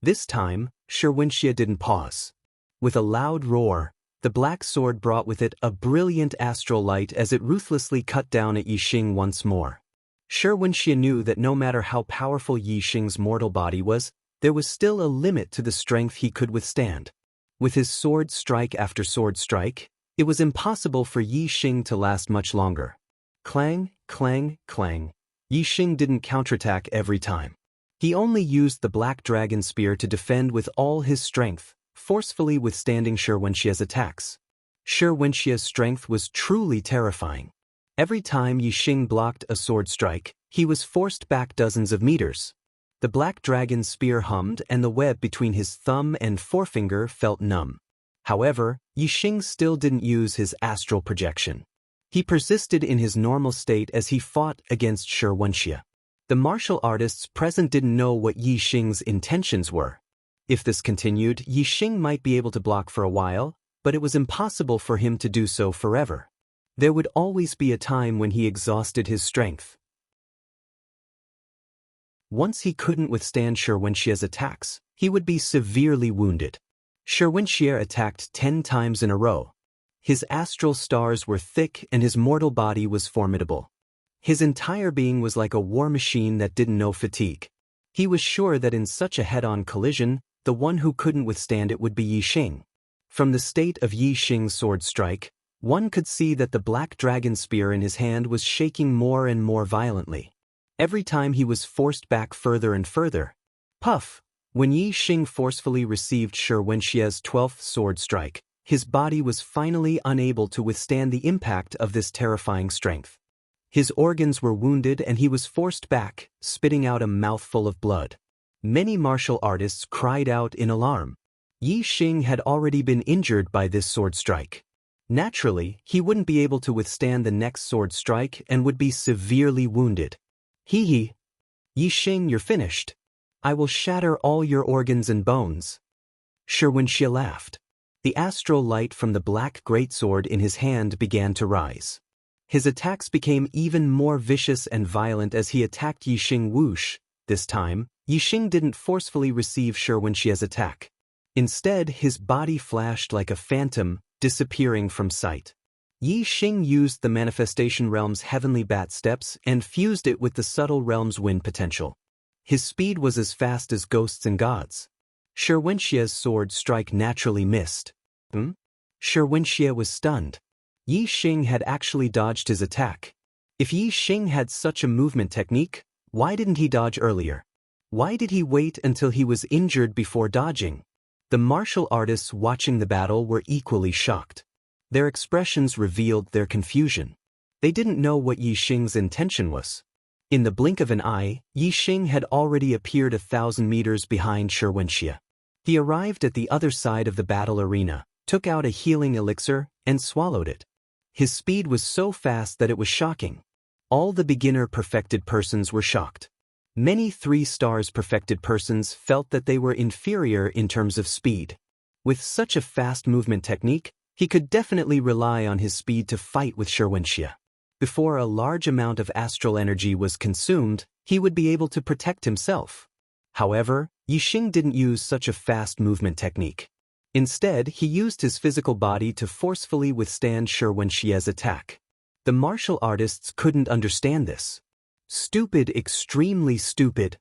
This time, Shi Wenxie didn't pause. With a loud roar, the black sword brought with it a brilliant astral light as it ruthlessly cut down at Yi Xing once more. Shi Wenxie knew that no matter how powerful Yi Xing's mortal body was, there was still a limit to the strength he could withstand. With his sword strike after sword strike, it was impossible for Yi Xing to last much longer. Clang, clang, clang. Yi Xing didn't counterattack every time. He only used the black dragon spear to defend with all his strength, forcefully withstanding Shi Wenxie's attacks. Shi Wenxie's strength was truly terrifying. Every time Yi Xing blocked a sword strike, he was forced back dozens of meters. The black dragon spear hummed and the web between his thumb and forefinger felt numb. However, Yi Xing still didn't use his astral projection. He persisted in his normal state as he fought against Shi Wenxie. The martial artists present didn't know what Yi Xing's intentions were. If this continued, Yi Xing might be able to block for a while, but it was impossible for him to do so forever. There would always be a time when he exhausted his strength. Once he couldn't withstand Shi Wenxie's attacks, he would be severely wounded. Shi Wenxie attacked 10 times in a row. His astral stars were thick and his mortal body was formidable. His entire being was like a war machine that didn't know fatigue. He was sure that in such a head-on collision, the one who couldn't withstand it would be Yi Xing. From the state of Yi Xing's sword strike, one could see that the black dragon spear in his hand was shaking more and more violently. Every time he was forced back further and further. Puff! When Yi Xing forcefully received Shi Wenxie's 12th sword strike, his body was finally unable to withstand the impact of this terrifying strength. His organs were wounded and he was forced back, spitting out a mouthful of blood. Many martial artists cried out in alarm. Yi Xing had already been injured by this sword strike. Naturally, he wouldn't be able to withstand the next sword strike and would be severely wounded. Hee. Yi Xing, you're finished. I will shatter all your organs and bones. Shi Wenxie laughed. The astral light from the black greatsword in his hand began to rise. His attacks became even more vicious and violent as he attacked Yi Xing. Whoosh! This time, Yi Xing didn't forcefully receive Shi Wenxie's attack. Instead, his body flashed like a phantom, disappearing from sight. Yi Xing used the Manifestation Realm's heavenly bat steps and fused it with the subtle realm's wind potential. His speed was as fast as ghosts and gods. Shi Wenxie's sword strike naturally missed. Shi Wenxie was stunned. Yi Xing had actually dodged his attack. If Yi Xing had such a movement technique, why didn't he dodge earlier? Why did he wait until he was injured before dodging? The martial artists watching the battle were equally shocked. Their expressions revealed their confusion. They didn't know what Yi Xing's intention was. In the blink of an eye, Yi Xing had already appeared 1,000 meters behind Shi Wenxie. He arrived at the other side of the battle arena, took out a healing elixir, and swallowed it. His speed was so fast that it was shocking. All the beginner-perfected persons were shocked. Many 3 stars perfected persons felt that they were inferior in terms of speed. With such a fast movement technique, he could definitely rely on his speed to fight with Sherwinshia. Before a large amount of astral energy was consumed, he would be able to protect himself. However, Yixing didn't use such a fast movement technique. Instead, he used his physical body to forcefully withstand Sherwinshia's attack. The martial artists couldn't understand this. Stupid, extremely stupid.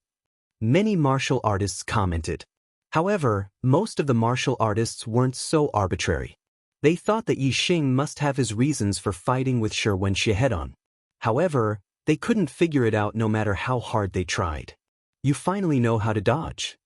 Many martial artists commented. However, most of the martial artists weren't so arbitrary. They thought that Yixing must have his reasons for fighting with Sherwinshia head-on. However, they couldn't figure it out no matter how hard they tried. You finally know how to dodge.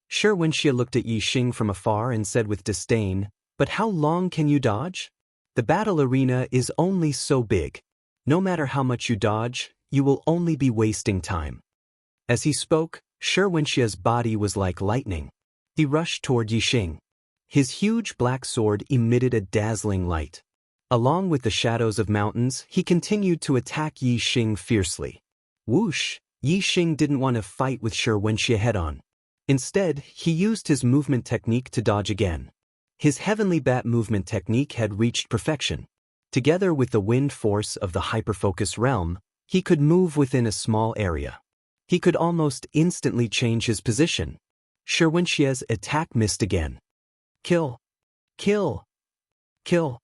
Sherwinshia looked at Yixing from afar and said with disdain, "But how long can you dodge? The battle arena is only so big. No matter how much you dodge, you will only be wasting time." As he spoke, Sherwinshia's body was like lightning. He rushed toward Yixing. His huge black sword emitted a dazzling light. Along with the shadows of mountains, he continued to attack Yixing fiercely. Whoosh! Yixing didn't want to fight with Sherwinshia head-on. Instead, he used his movement technique to dodge again. His heavenly bat movement technique had reached perfection. Together with the wind force of the hyperfocus realm, he could move within a small area. He could almost instantly change his position. Sherwinshia's attack missed again. "Kill! Kill! Kill!"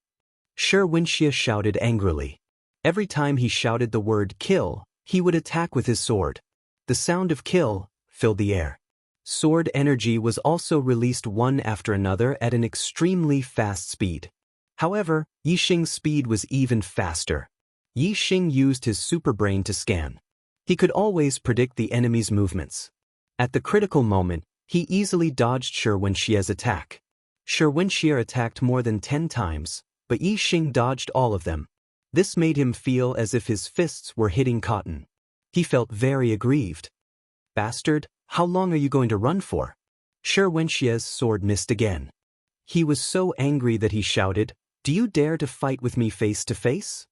Sherwinshia shouted angrily. Every time he shouted the word kill, he would attack with his sword. The sound of kill filled the air. Sword energy was also released one after another at an extremely fast speed. However, Yixing's speed was even faster. Yixing used his superbrain to scan. He could always predict the enemy's movements. At the critical moment, he easily dodged Sherwinshia's attack. Sherwinshia attacked more than 10 times, but Yixing dodged all of them. This made him feel as if his fists were hitting cotton. He felt very aggrieved. "Bastard, how long are you going to run for?" Sherwinshia's sword missed again. He was so angry that he shouted, "Do you dare to fight with me face to face?"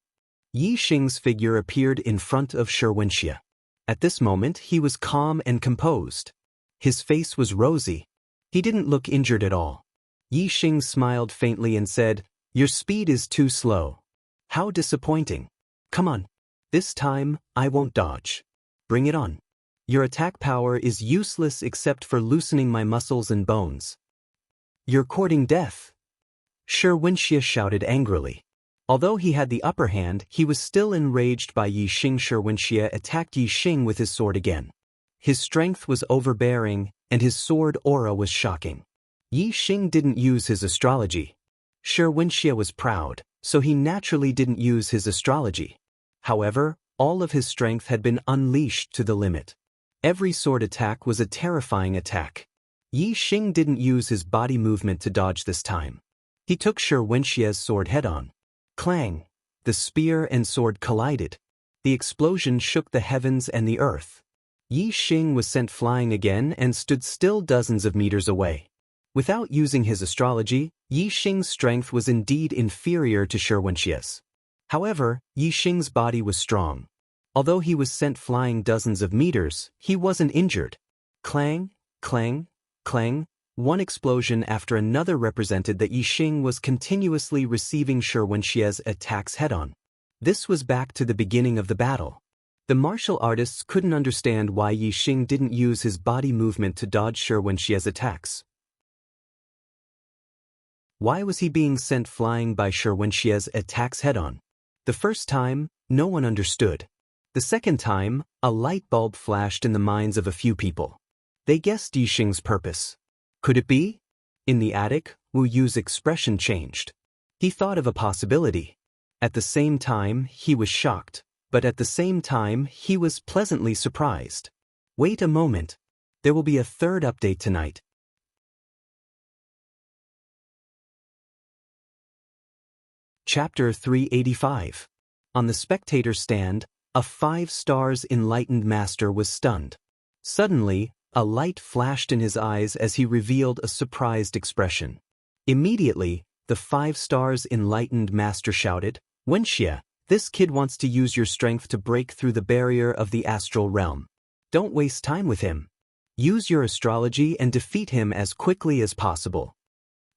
Yixing's figure appeared in front of Sherwinshia. At this moment, he was calm and composed. His face was rosy. He didn't look injured at all. Yixing smiled faintly and said, "Your speed is too slow. How disappointing. Come on. This time, I won't dodge. Bring it on. Your attack power is useless except for loosening my muscles and bones. You're courting death." Sherwinshia shouted angrily. Although he had the upper hand, he was still enraged by Yixing. Sherwinshia attacked Yixing with his sword again. His strength was overbearing, and his sword aura was shocking. Yixing didn't use his astrology. Sherwinshia was proud, so he naturally didn't use his astrology. However, all of his strength had been unleashed to the limit. Every sword attack was a terrifying attack. Yixing didn't use his body movement to dodge this time. He took Sherwinshia's sword head-on. Clang! The spear and sword collided. The explosion shook the heavens and the earth. Yixing was sent flying again and stood still dozens of meters away. Without using his astrology, Yixing's strength was indeed inferior to Sherwinshia's. However, Yixing's body was strong. Although he was sent flying dozens of meters, he wasn't injured. Clang, clang, clang. One explosion after another represented that Yixing was continuously receiving Sherwinshia's attacks head-on. This was back to the beginning of the battle. The martial artists couldn't understand why Yixing didn't use his body movement to dodge Sherwinshia's attacks. Why was he being sent flying by Sherwinshia's attacks head-on? The first time, no one understood. The second time, a light bulb flashed in the minds of a few people. They guessed Yixing's purpose. Could it be? In the attic, Wu Yu's expression changed. He thought of a possibility. At the same time, he was shocked, but at the same time, he was pleasantly surprised. Wait a moment. There will be a third update tonight. Chapter 385. On the spectator stand, a 5 stars enlightened master was stunned. Suddenly, a light flashed in his eyes as he revealed a surprised expression. Immediately, the 5 stars enlightened master shouted, "Wenxia, This kid wants to use your strength to break through the barrier of the astral realm. Don't waste time with him. Use your astrology and defeat him as quickly as possible."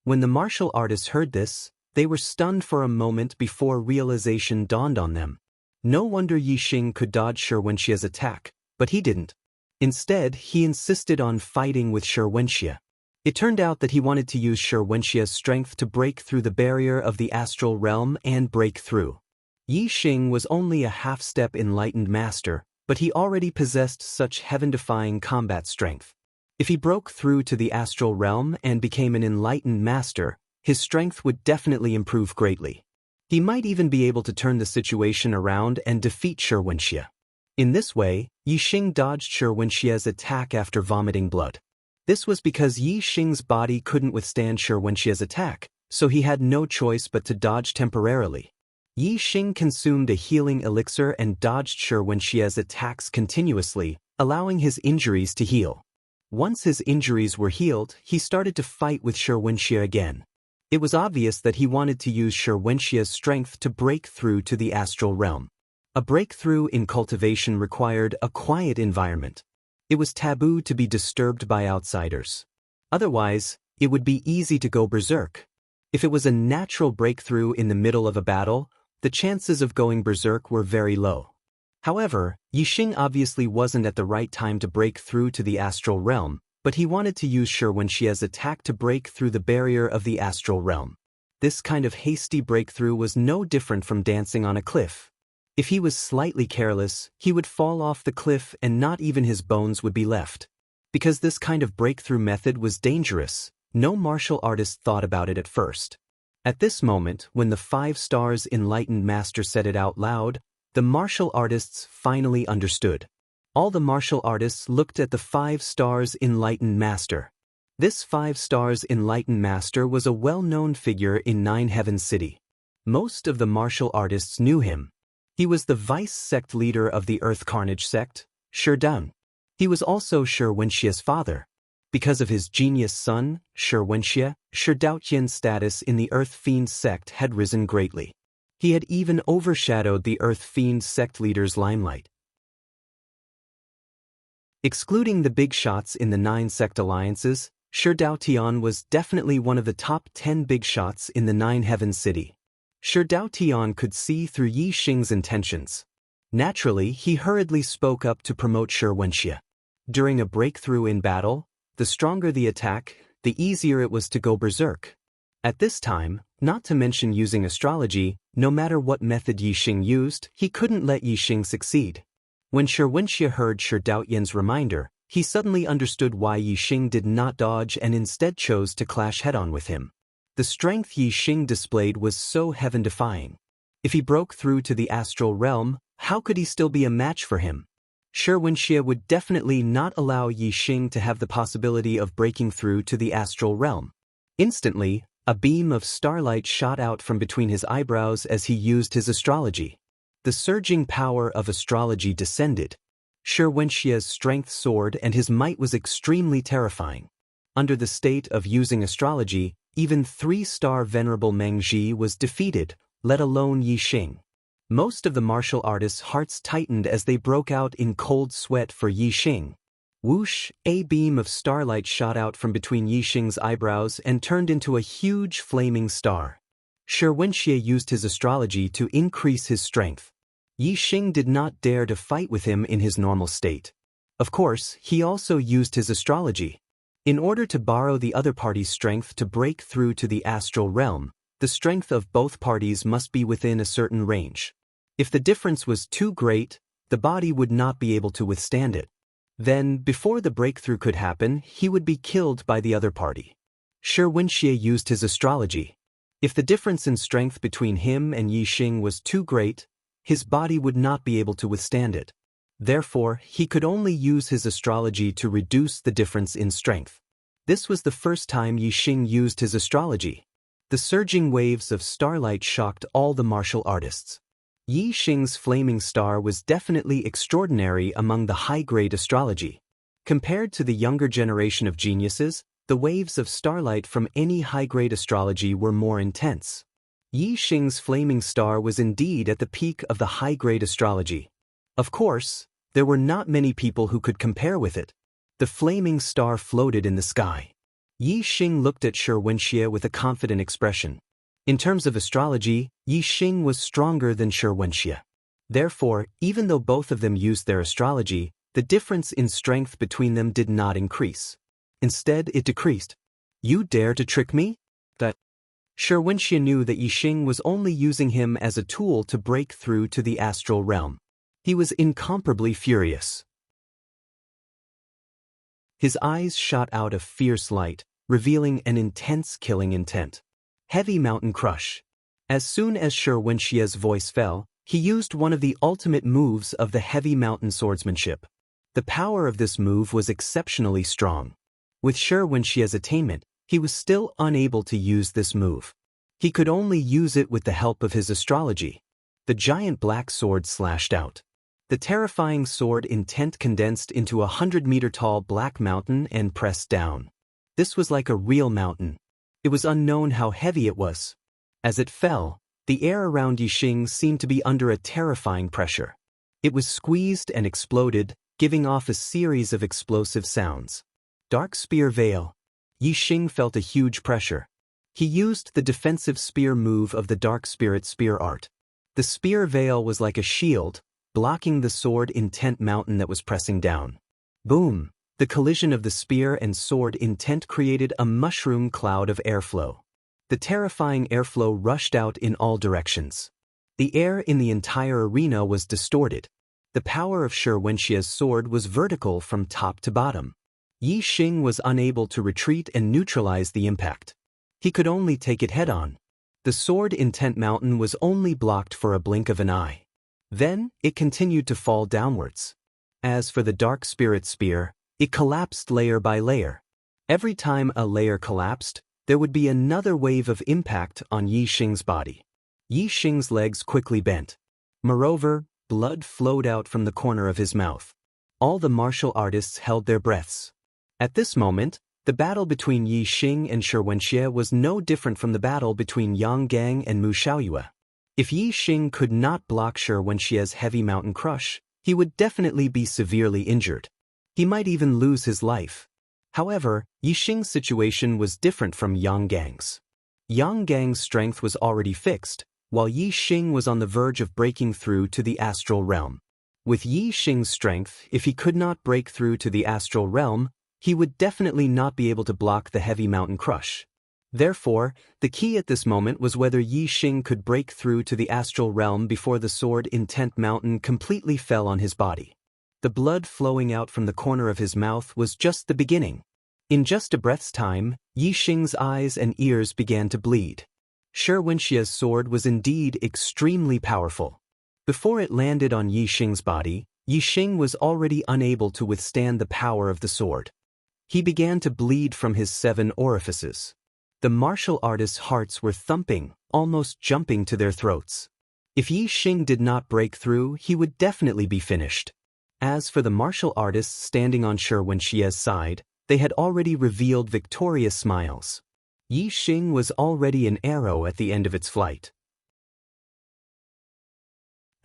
When the martial artists heard this, they were stunned for a moment before realization dawned on them. No wonder Yi Xing could dodge Shi Wenxia's attack, but he didn't. Instead, he insisted on fighting with Shi Wenxia. It turned out that he wanted to use Shi Wenxia's strength to break through the barrier of the astral realm and break through. Yi Xing was only a half-step enlightened master, but he already possessed such heaven-defying combat strength. If he broke through to the astral realm and became an enlightened master, his strength would definitely improve greatly. He might even be able to turn the situation around and defeat Shi Wenxia. In this way, Yi Xing dodged Shi Wenxia's attack after vomiting blood. This was because Yi Xing's body couldn't withstand Shi Wenxia's attack, so he had no choice but to dodge temporarily. Yi Xing consumed a healing elixir and dodged Shi Wenxia's attacks continuously, allowing his injuries to heal. Once his injuries were healed, he started to fight with Shi Wenxia again. It was obvious that he wanted to use Shi Wenxia's strength to break through to the astral realm. A breakthrough in cultivation required a quiet environment. It was taboo to be disturbed by outsiders. Otherwise, it would be easy to go berserk. If it was a natural breakthrough in the middle of a battle, the chances of going berserk were very low. However, Yi Xing obviously wasn't at the right time to break through to the astral realm, but he wanted to use Shi Wenxia's attack to break through the barrier of the astral realm. This kind of hasty breakthrough was no different from dancing on a cliff. If he was slightly careless, he would fall off the cliff and not even his bones would be left. Because this kind of breakthrough method was dangerous, no martial artist thought about it at first. At this moment, when the 5 stars enlightened master said it out loud, the martial artists finally understood. All the martial artists looked at the 5 stars enlightened master. This 5 stars enlightened master was a well-known figure in Nine Heavens City. Most of the martial artists knew him. He was the vice sect leader of the Earth Carnage sect, Shi Dun. He was also Shi Wenxia's father. Because of his genius son, Shi Wenxia, Shi Daotian's status in the Earth Fiend sect had risen greatly. He had even overshadowed the Earth Fiend sect leader's limelight. Excluding the big shots in the 9 sect alliances, Shi Daotian was definitely one of the top 10 big shots in the 9 Heavens City. Shi Daotian could see through Yi Xing's intentions. Naturally, he hurriedly spoke up to promote Shi Wenxia. During a breakthrough in battle, the stronger the attack, the easier it was to go berserk. At this time, not to mention using astrology, no matter what method Yi Xing used, he couldn't let Yi Xing succeed. When Shi Wenxia heard Shi Daotian's reminder, he suddenly understood why Yi Xing did not dodge and instead chose to clash head-on with him. The strength Yi Xing displayed was so heaven-defying. If he broke through to the astral realm, how could he still be a match for him? Shi Wenxia would definitely not allow Yi Xing to have the possibility of breaking through to the astral realm. Instantly, a beam of starlight shot out from between his eyebrows as he used his astrology. The surging power of astrology descended. Shi Wenxia's strength soared and his might was extremely terrifying. Under the state of using astrology, even 3-star Venerable Meng Ji was defeated, let alone Yi Xing. Most of the martial artists' hearts tightened as they broke out in cold sweat for Yi Xing. Whoosh, a beam of starlight shot out from between Yi Xing's eyebrows and turned into a huge flaming star. Shi Wenxia used his astrology to increase his strength. Yi Xing did not dare to fight with him in his normal state. Of course, he also used his astrology. In order to borrow the other party's strength to break through to the astral realm, the strength of both parties must be within a certain range. If the difference was too great, the body would not be able to withstand it. Then, before the breakthrough could happen, he would be killed by the other party. Shi Wenxia used his astrology. If the difference in strength between him and Yi Xing was too great, his body would not be able to withstand it. Therefore, he could only use his astrology to reduce the difference in strength. This was the first time Yi Xing used his astrology. The surging waves of starlight shocked all the martial artists. Yi Xing's flaming star was definitely extraordinary among the high-grade astrology. Compared to the younger generation of geniuses, the waves of starlight from any high-grade astrology were more intense. Yi Xing's flaming star was indeed at the peak of the high-grade astrology. Of course, there were not many people who could compare with it. The flaming star floated in the sky. Yi Xing looked at Shi Wenxie with a confident expression. In terms of astrology, Yi Xing was stronger than Shi Wenxie. Therefore, even though both of them used their astrology, the difference in strength between them did not increase. Instead, it decreased. You dare to trick me? That Shi Wenxie knew that Yi Xing was only using him as a tool to break through to the astral realm. He was incomparably furious. His eyes shot out a fierce light, revealing an intense killing intent. Heavy Mountain Crush. As soon as Shi Wenxie's voice fell, he used one of the ultimate moves of the heavy mountain swordsmanship. The power of this move was exceptionally strong. With Shi Wenxie's attainment, he was still unable to use this move. He could only use it with the help of his astrology. The giant black sword slashed out. The terrifying sword intent condensed into a 100-meter-tall black mountain and pressed down. This was like a real mountain. It was unknown how heavy it was. As it fell, the air around Yi Xing seemed to be under a terrifying pressure. It was squeezed and exploded, giving off a series of explosive sounds. Dark Spear Veil. Yi Xing felt a huge pressure. He used the defensive spear move of the Dark Spirit Spear art. The spear veil was like a shield, blocking the sword intent mountain that was pressing down. Boom! The collision of the spear and sword intent created a mushroom cloud of airflow. The terrifying airflow rushed out in all directions. The air in the entire arena was distorted. The power of Shi Wenxie's sword was vertical from top to bottom. Yi Xing was unable to retreat and neutralize the impact. He could only take it head-on. The sword intent mountain was only blocked for a blink of an eye. Then, it continued to fall downwards. As for the Dark Spirit Spear, it collapsed layer by layer. Every time a layer collapsed, there would be another wave of impact on Yi Xing's body. Yi Xing's legs quickly bent. Moreover, blood flowed out from the corner of his mouth. All the martial artists held their breaths. At this moment, the battle between Yi Xing and Shi Wenxie was no different from the battle between Yang Gang and Mu Xiaoyue. If Yi Xing could not block Shi Wenxie's heavy mountain crush, he would definitely be severely injured. He might even lose his life. However, Yi Xing's situation was different from Yang Gang's. Yang Gang's strength was already fixed, while Yi Xing was on the verge of breaking through to the astral realm. With Yi Xing's strength, if he could not break through to the astral realm, he would definitely not be able to block the heavy mountain crush. Therefore, the key at this moment was whether Yi Xing could break through to the astral realm before the sword intent mountain completely fell on his body. The blood flowing out from the corner of his mouth was just the beginning. In just a breath's time, Yi Xing's eyes and ears began to bleed. Shi Wenxie's sword was indeed extremely powerful. Before it landed on Yi Xing's body, Yi Xing was already unable to withstand the power of the sword. He began to bleed from his 7 orifices. The martial artists' hearts were thumping, almost jumping to their throats. If Yi Xing did not break through, he would definitely be finished. As for the martial artists standing on Shi Wenxie's side, they had already revealed victorious smiles. Yi Xing was already an arrow at the end of its flight.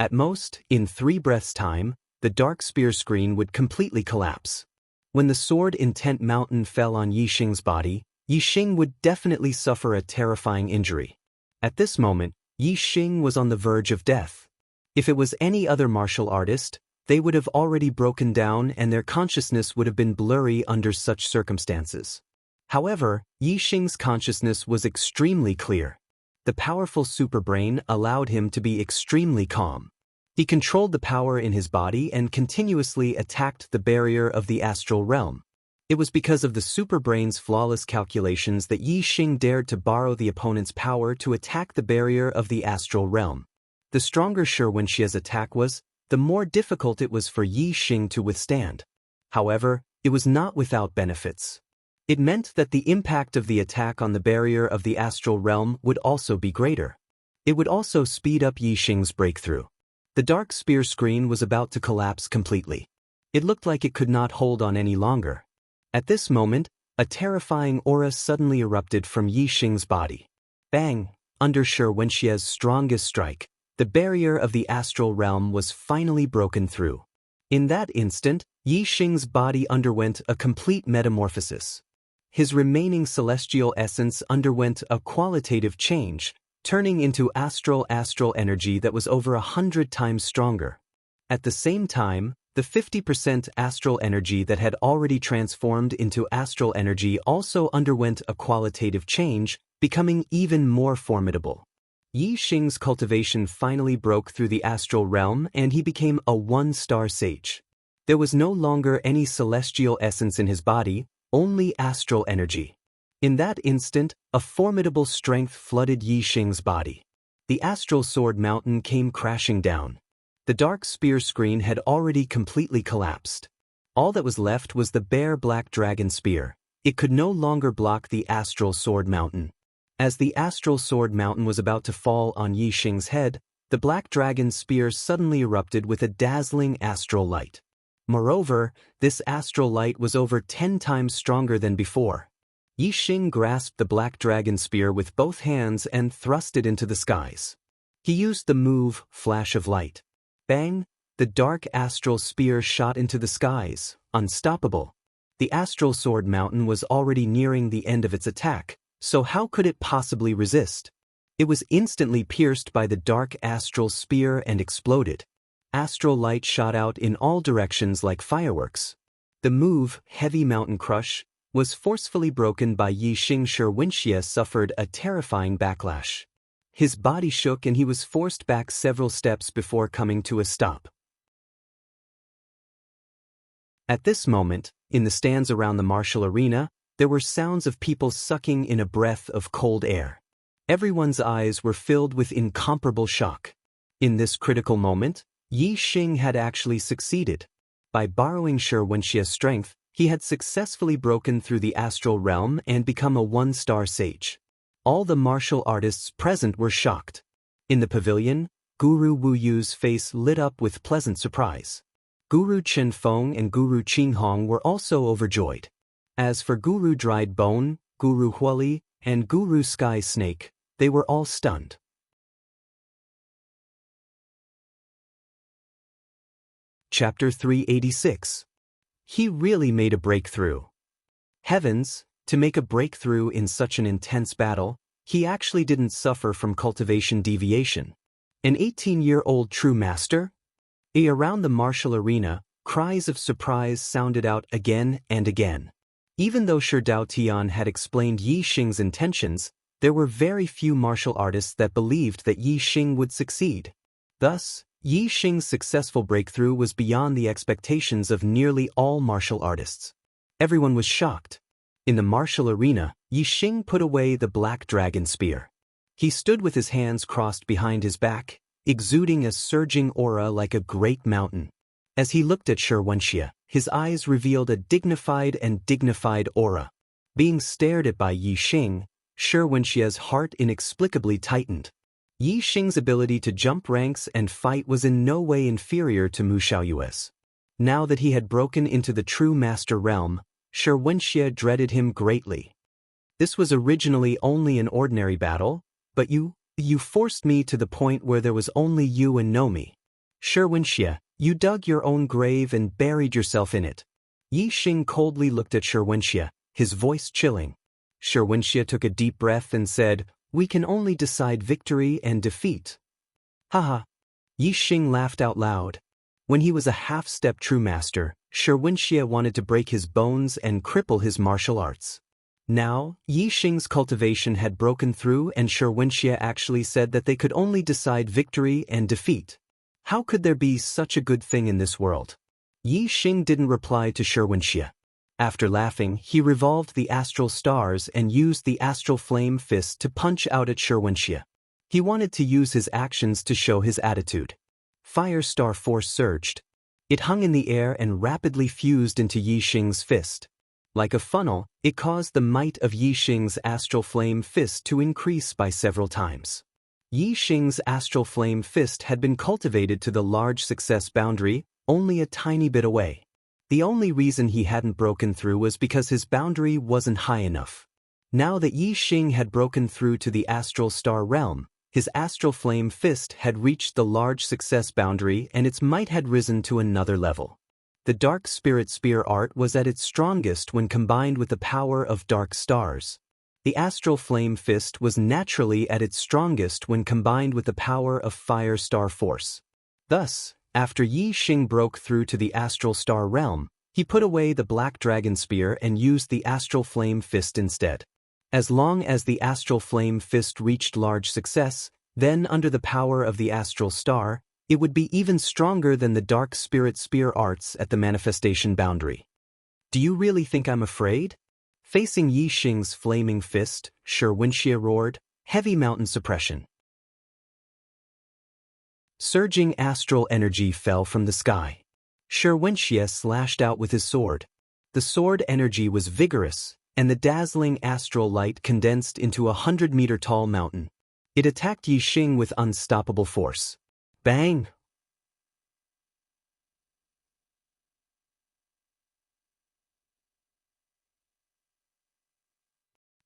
At most, in 3 breaths' time, the dark spear screen would completely collapse. When the sword intent mountain fell on Yi Xing's body, Yi Xing would definitely suffer a terrifying injury. At this moment, Yi Xing was on the verge of death. If it was any other martial artist, they would have already broken down and their consciousness would have been blurry under such circumstances. However, Yi Xing's consciousness was extremely clear. The powerful superbrain allowed him to be extremely calm. He controlled the power in his body and continuously attacked the barrier of the astral realm. It was because of the superbrain's flawless calculations that Yi Xing dared to borrow the opponent's power to attack the barrier of the astral realm. The stronger Shi Wenxie's attack was, the more difficult it was for Yi Xing to withstand. However, it was not without benefits. It meant that the impact of the attack on the barrier of the astral realm would also be greater. It would also speed up Yi Xing's breakthrough. The dark spear screen was about to collapse completely. It looked like it could not hold on any longer. At this moment, a terrifying aura suddenly erupted from Yi Xing's body. Bang! Under Shi Wenxie's strongest strike, the barrier of the astral realm was finally broken through. In that instant, Yi Xing's body underwent a complete metamorphosis. His remaining celestial essence underwent a qualitative change, turning into astral energy that was over 100 times stronger. At the same time, the 50% astral energy that had already transformed into astral energy also underwent a qualitative change, becoming even more formidable. Yi Xing's cultivation finally broke through the astral realm and he became a one-star sage. There was no longer any celestial essence in his body, only astral energy. In that instant, a formidable strength flooded Yi Xing's body. The astral sword mountain came crashing down. The dark spear screen had already completely collapsed. All that was left was the bare black dragon spear. It could no longer block the astral sword mountain. As the astral sword mountain was about to fall on Yi Xing's head, the black dragon spear suddenly erupted with a dazzling astral light. Moreover, this astral light was over 10 times stronger than before. Yi Xing grasped the black dragon spear with both hands and thrust it into the skies. He used the move, Flash of Light. Bang! The dark astral spear shot into the skies, unstoppable. The astral sword mountain was already nearing the end of its attack, so how could it possibly resist? It was instantly pierced by the dark astral spear and exploded. Astral light shot out in all directions like fireworks. The move, Heavy Mountain Crush, was forcefully broken by Yi Xing. Shi Wenxie suffered a terrifying backlash. His body shook and he was forced back several steps before coming to a stop. At this moment, in the stands around the martial arena, there were sounds of people sucking in a breath of cold air. Everyone's eyes were filled with incomparable shock. In this critical moment, Yi Xing had actually succeeded. By borrowing Shi Wenxie's strength, he had successfully broken through the astral realm and become a one-star sage. All the martial artists present were shocked. In the pavilion, Guru Wu Yu's face lit up with pleasant surprise. Guru Chen Feng and Guru Qing Hong were also overjoyed. As for Guru Dried Bone, Guru Huali, and Guru Sky Snake, they were all stunned. Chapter 386. He really made a breakthrough. Heavens, to make a breakthrough in such an intense battle, he actually didn't suffer from cultivation deviation. An 18-year-old true master? Around the martial arena, cries of surprise sounded out again and again. Even though Shi Daotian had explained Yi Xing's intentions, there were very few martial artists that believed that Yi Xing would succeed. Thus, Yi Xing's successful breakthrough was beyond the expectations of nearly all martial artists. Everyone was shocked. In the martial arena, Yi Xing put away the black dragon spear. He stood with his hands crossed behind his back, exuding a surging aura like a great mountain. As he looked at Shi Wenxie, his eyes revealed a dignified aura. Being stared at by Yi Xing, Shi Wenxie's heart inexplicably tightened. Yi Xing's ability to jump ranks and fight was in no way inferior to Mu Xiaoyue's. Now that he had broken into the true master realm, Shi Wenxie dreaded him greatly. This was originally only an ordinary battle, but you forced me to the point where there was only you and no me. Shi Wenxie, you dug your own grave and buried yourself in it. Yi Xing coldly looked at Shi Wenxie, his voice chilling. Shi Wenxie took a deep breath and said, "We can only decide victory and defeat." Haha. Yi Xing laughed out loud. When he was a half-step true master, Shi Wenxie wanted to break his bones and cripple his martial arts. Now, Yi Xing's cultivation had broken through and Shi Wenxie actually said that they could only decide victory and defeat. How could there be such a good thing in this world? Yi Xing didn't reply to Shi Wenxie. After laughing, he revolved the astral stars and used the astral flame fist to punch out at Shi Wenxie. He wanted to use his actions to show his attitude. Fire star force surged. It hung in the air and rapidly fused into Yi Xing's fist. Like a funnel, it caused the might of Yi Xing's astral flame fist to increase by several times. Yi Xing's astral flame fist had been cultivated to the large success boundary, only a tiny bit away. The only reason he hadn't broken through was because his boundary wasn't high enough. Now that Yi Xing had broken through to the astral star realm, his astral flame fist had reached the large success boundary and its might had risen to another level. The dark spirit spear art was at its strongest when combined with the power of dark stars. The astral flame fist was naturally at its strongest when combined with the power of fire star force. Thus, after Yi Xing broke through to the astral star realm, he put away the black dragon spear and used the astral flame fist instead. As long as the astral flame fist reached large success, then under the power of the astral star, it would be even stronger than the dark spirit spear arts at the manifestation boundary. Do you really think I'm afraid? Facing Yi Xing's flaming fist, Shi Wenxie roared, heavy mountain suppression. Surging astral energy fell from the sky. Shi Wenxie slashed out with his sword. The sword energy was vigorous, and the dazzling astral light condensed into a 100-meter-tall mountain. It attacked Yi Xing with unstoppable force. Bang!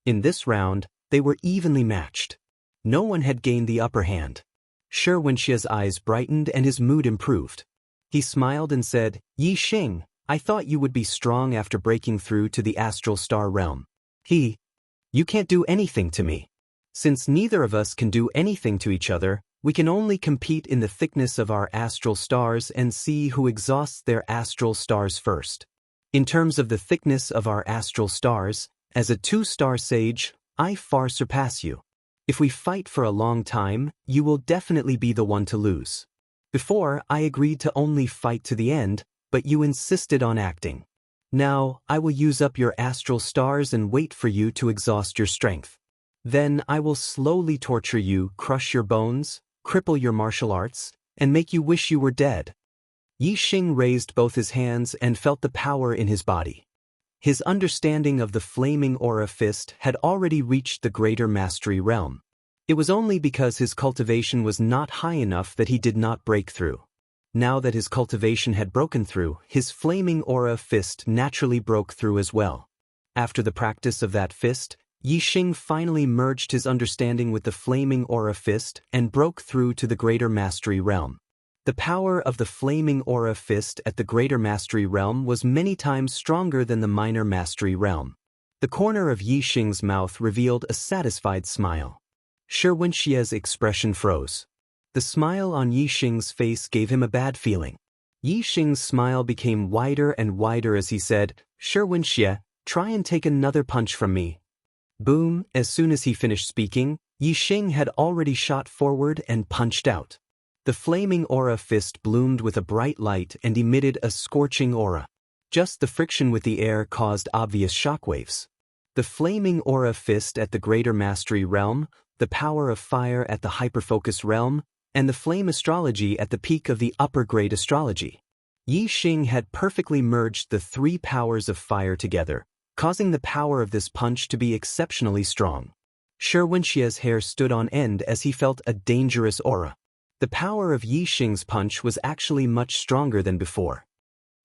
In this round, they were evenly matched. No one had gained the upper hand. Shi Wenxie's eyes brightened and his mood improved. He smiled and said, Yi Xing, I thought you would be strong after breaking through to the astral star realm. You can't do anything to me. Since neither of us can do anything to each other, we can only compete in the thickness of our astral stars and see who exhausts their astral stars first. In terms of the thickness of our astral stars, as a 2-star sage, I far surpass you. If we fight for a long time, you will definitely be the one to lose. Before, I agreed to only fight to the end, but you insisted on acting. Now, I will use up your astral stars and wait for you to exhaust your strength. Then I will slowly torture you, crush your bones, cripple your martial arts, and make you wish you were dead. Yi Xing raised both his hands and felt the power in his body. His understanding of the flaming aura fist had already reached the greater mastery realm. It was only because his cultivation was not high enough that he did not break through. Now that his cultivation had broken through, his flaming aura fist naturally broke through as well. After the practice of that fist, Yi Xing finally merged his understanding with the flaming aura fist and broke through to the greater mastery realm. The power of the flaming aura fist at the greater mastery realm was many times stronger than the minor mastery realm. The corner of Yi Xing's mouth revealed a satisfied smile. Shi Wenxie's expression froze. The smile on Yi Xing's face gave him a bad feeling. Yi Xing's smile became wider and wider as he said, Shi Wenxie, try and take another punch from me. Boom! As soon as he finished speaking, Yi Xing had already shot forward and punched out. The flaming aura fist bloomed with a bright light and emitted a scorching aura. Just the friction with the air caused obvious shockwaves. The flaming aura fist at the greater mastery realm, the power of fire at the hyperfocus realm, and the flame astrology at the peak of the upper grade astrology. Yi Xing had perfectly merged the 3 powers of fire together, causing the power of this punch to be exceptionally strong. Shi Wenxie's hair stood on end as he felt a dangerous aura. The power of Yi Xing's punch was actually much stronger than before.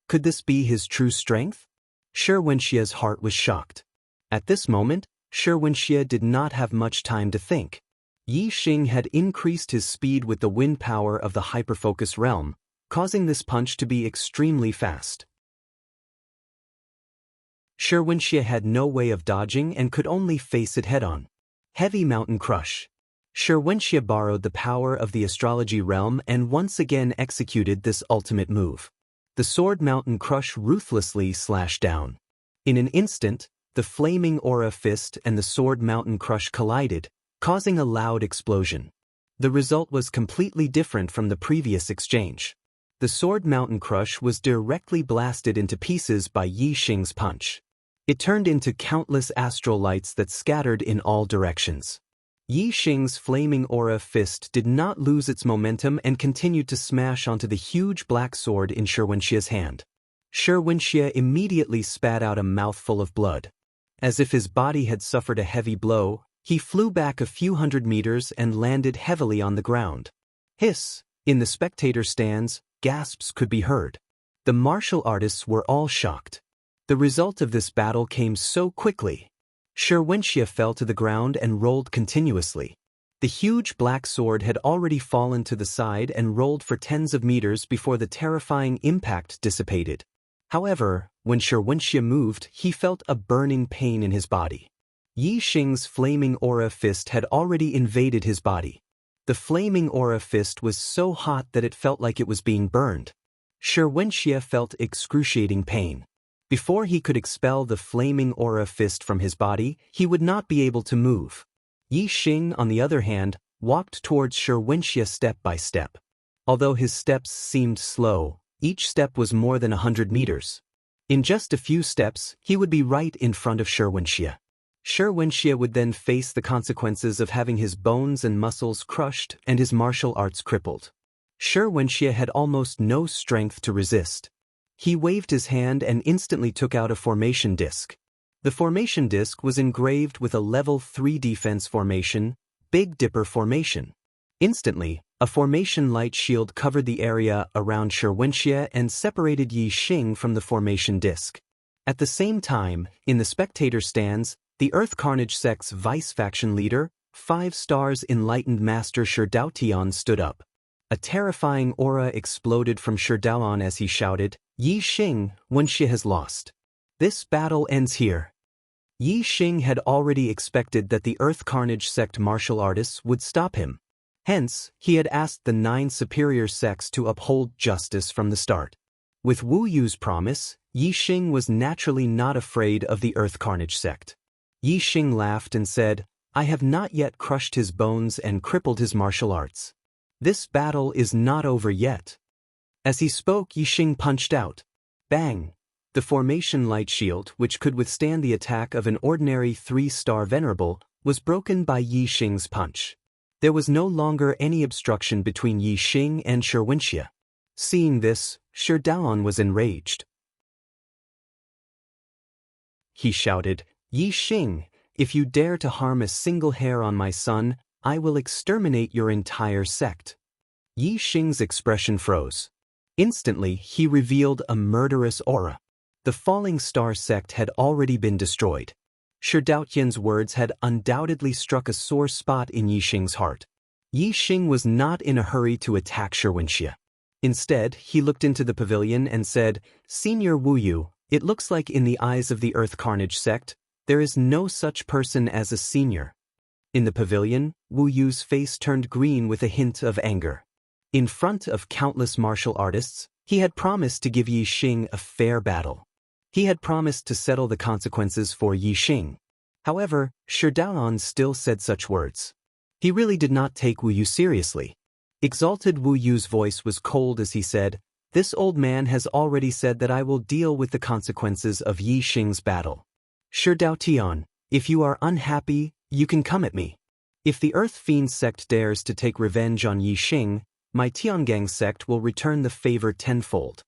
Could this be his true strength? Shi Wenxie's heart was shocked. At this moment, Shi Wenxie did not have much time to think. Yi Xing had increased his speed with the wind power of the hyperfocus realm, causing this punch to be extremely fast. Shi Wenxie had no way of dodging and could only face it head-on. Heavy mountain crush. Shi Wenxie borrowed the power of the astrology realm and once again executed this ultimate move. The sword mountain crush ruthlessly slashed down. In an instant, the flaming aura fist and the sword mountain crush collided, causing a loud explosion. The result was completely different from the previous exchange. The sword mountain crush was directly blasted into pieces by Yi Xing's punch. It turned into countless astral lights that scattered in all directions. Yi Xing's flaming aura fist did not lose its momentum and continued to smash onto the huge black sword in Shi Wenxie's hand. Shi Wenxie immediately spat out a mouthful of blood. As if his body had suffered a heavy blow, he flew back a few hundred meters and landed heavily on the ground. Hiss! In the spectator stands, gasps could be heard. The martial artists were all shocked. The result of this battle came so quickly. Sherwentia fell to the ground and rolled continuously. The huge black sword had already fallen to the side and rolled for tens of meters before the terrifying impact dissipated. However, when Sherwentia moved, he felt a burning pain in his body. Yi Xing's flaming aura fist had already invaded his body. The flaming aura fist was so hot that it felt like it was being burned. Sherwentia felt excruciating pain. Before he could expel the flaming aura fist from his body, he would not be able to move. Yi Xing, on the other hand, walked towards Sherwentia step by step. Although his steps seemed slow, each step was more than 100 meters. In just a few steps, he would be right in front of Sherwentia. Sherwentia would then face the consequences of having his bones and muscles crushed and his martial arts crippled. Sherwentia had almost no strength to resist. He waved his hand and instantly took out a formation disc. The formation disc was engraved with a level 3 defense formation, Big Dipper formation. Instantly, a formation light shield covered the area around Sherwentia and separated Yi Xing from the formation disc. At the same time, in the spectator stands, the Earth Carnage sect's vice-faction leader, 5 stars enlightened Master Shirdaotian stood up. A terrifying aura exploded from Shirdaoan as he shouted, "Yi Xing, Wenxia has lost. This battle ends here." Yi Xing had already expected that the Earth Carnage sect martial artists would stop him. Hence, he had asked the 9 superior sects to uphold justice from the start. With Wu Yu's promise, Yi Xing was naturally not afraid of the Earth Carnage sect. Yi Xing laughed and said, "I have not yet crushed his bones and crippled his martial arts. This battle is not over yet." As he spoke, Yi Xing punched out. Bang! The formation light shield, which could withstand the attack of an ordinary 3-star venerable, was broken by Yi Xing's punch. There was no longer any obstruction between Yi Xing and Sherwentia. Seeing this, Shirdaoan was enraged. He shouted, "Yi Xing, if you dare to harm a single hair on my son, I will exterminate your entire sect." Yi Xing's expression froze. Instantly, he revealed a murderous aura. The Falling Star sect had already been destroyed. Shirdaotian's words had undoubtedly struck a sore spot in Yi Xing's heart. Yi Xing was not in a hurry to attack Sherwentia. Instead, he looked into the pavilion and said, "Senior Wu Yu, it looks like in the eyes of the Earth Carnage sect, there is no such person as a senior." In the pavilion, Wu Yu's face turned green with a hint of anger. In front of countless martial artists, he had promised to give Yi Xing a fair battle. He had promised to settle the consequences for Yi Xing. However, Shirdaoan still said such words. He really did not take Wu Yu seriously. Exalted Wu Yu's voice was cold as he said, "This old man has already said that I will deal with the consequences of Yi Xing's battle. Shirdaotian, if you are unhappy, you can come at me. If the Earth Fiend sect dares to take revenge on Yi Xing, my Tiangang sect will return the favor tenfold."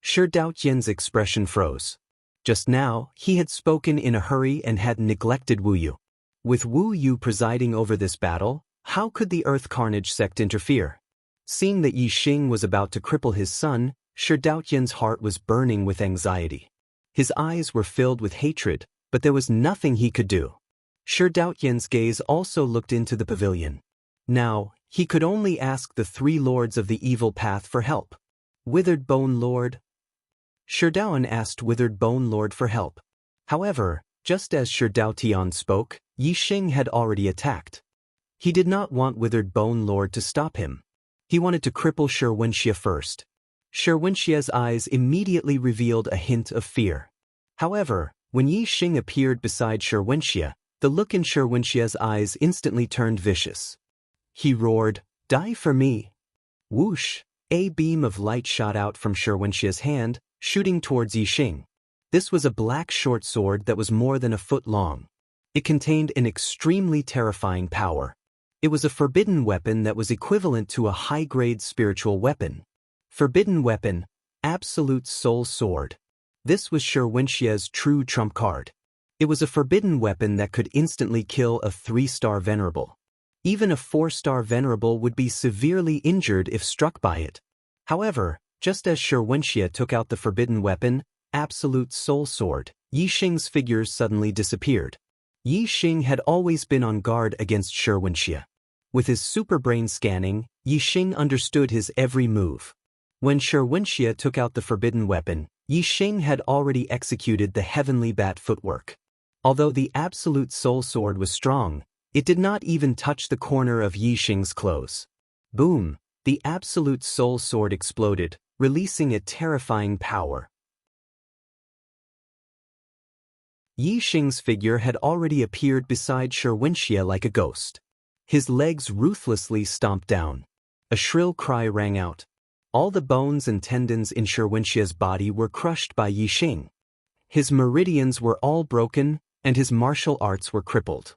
Shirdaotian's expression froze. Just now, he had spoken in a hurry and had neglected Wu Yu. With Wu Yu presiding over this battle, how could the Earth Carnage sect interfere? Seeing that Yi Xing was about to cripple his son, Shirdaotian's heart was burning with anxiety. His eyes were filled with hatred, but there was nothing he could do. Shirdaotian's gaze also looked into the pavilion. Now, he could only ask the 3 lords of the evil path for help. Withered Bone Lord? Shirdaoan asked Withered Bone Lord for help. However, just as Shirdaotian spoke, Yi Xing had already attacked. He did not want Withered Bone Lord to stop him. He wanted to cripple Sherwentia first. Sherwentia's eyes immediately revealed a hint of fear. However, when Yi Xing appeared beside Sherwentia, the look in Sherwentia's eyes instantly turned vicious. He roared, "Die for me!" Whoosh! A beam of light shot out from Sherwentia's hand, shooting towards Yi Xing. This was a black short sword that was more than a foot long. It contained an extremely terrifying power. It was a forbidden weapon that was equivalent to a high-grade spiritual weapon. Forbidden weapon, Absolute Soul Sword. This was Sherwentia's true trump card. It was a forbidden weapon that could instantly kill a 3-star venerable. Even a 4-star venerable would be severely injured if struck by it. However, just as Sherwentia took out the forbidden weapon, Absolute Soul Sword, Yi Xing's figure suddenly disappeared. Yi Xing had always been on guard against Shi Wenxie. With his superbrain scanning, Yi Xing understood his every move. When Shi Wenxie took out the forbidden weapon, Yi Xing had already executed the heavenly bat footwork. Although the absolute soul sword was strong, it did not even touch the corner of Yi Xing's clothes. Boom! The absolute soul sword exploded, releasing a terrifying power. Yi Xing's figure had already appeared beside Shi Wenxie like a ghost. His legs ruthlessly stomped down. A shrill cry rang out. All the bones and tendons in Shi Wenxie's body were crushed by Yi Xing. His meridians were all broken, and his martial arts were crippled.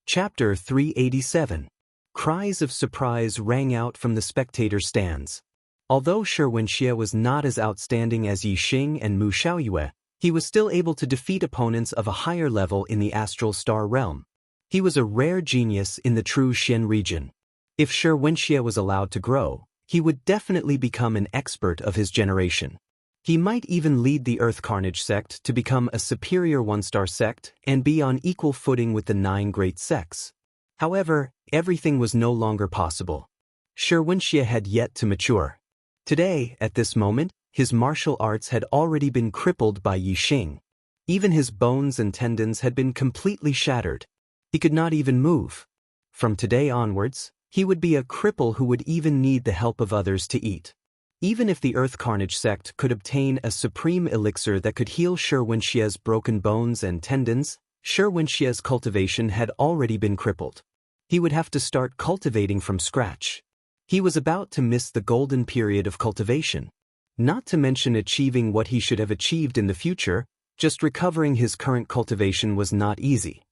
Chapter 387. Cries of surprise rang out from the spectator stands. Although Shi Wenxie was not as outstanding as Yi Xing and Mu Xiaoyue, he was still able to defeat opponents of a higher level in the astral star realm. He was a rare genius in the true Xian region. If Shi Wenxie was allowed to grow, he would definitely become an expert of his generation. He might even lead the Earth Carnage sect to become a superior one-star sect and be on equal footing with the 9 great sects. However, everything was no longer possible. Shi Wenxie had yet to mature. Today, at this moment, his martial arts had already been crippled by Yi Xing. Even his bones and tendons had been completely shattered. He could not even move. From today onwards, he would be a cripple who would even need the help of others to eat. Even if the Earth Carnage sect could obtain a supreme elixir that could heal Shi Wenxie's broken bones and tendons, Shi Wenxie's cultivation had already been crippled. He would have to start cultivating from scratch. He was about to miss the golden period of cultivation. Not to mention achieving what he should have achieved in the future, just recovering his current cultivation was not easy.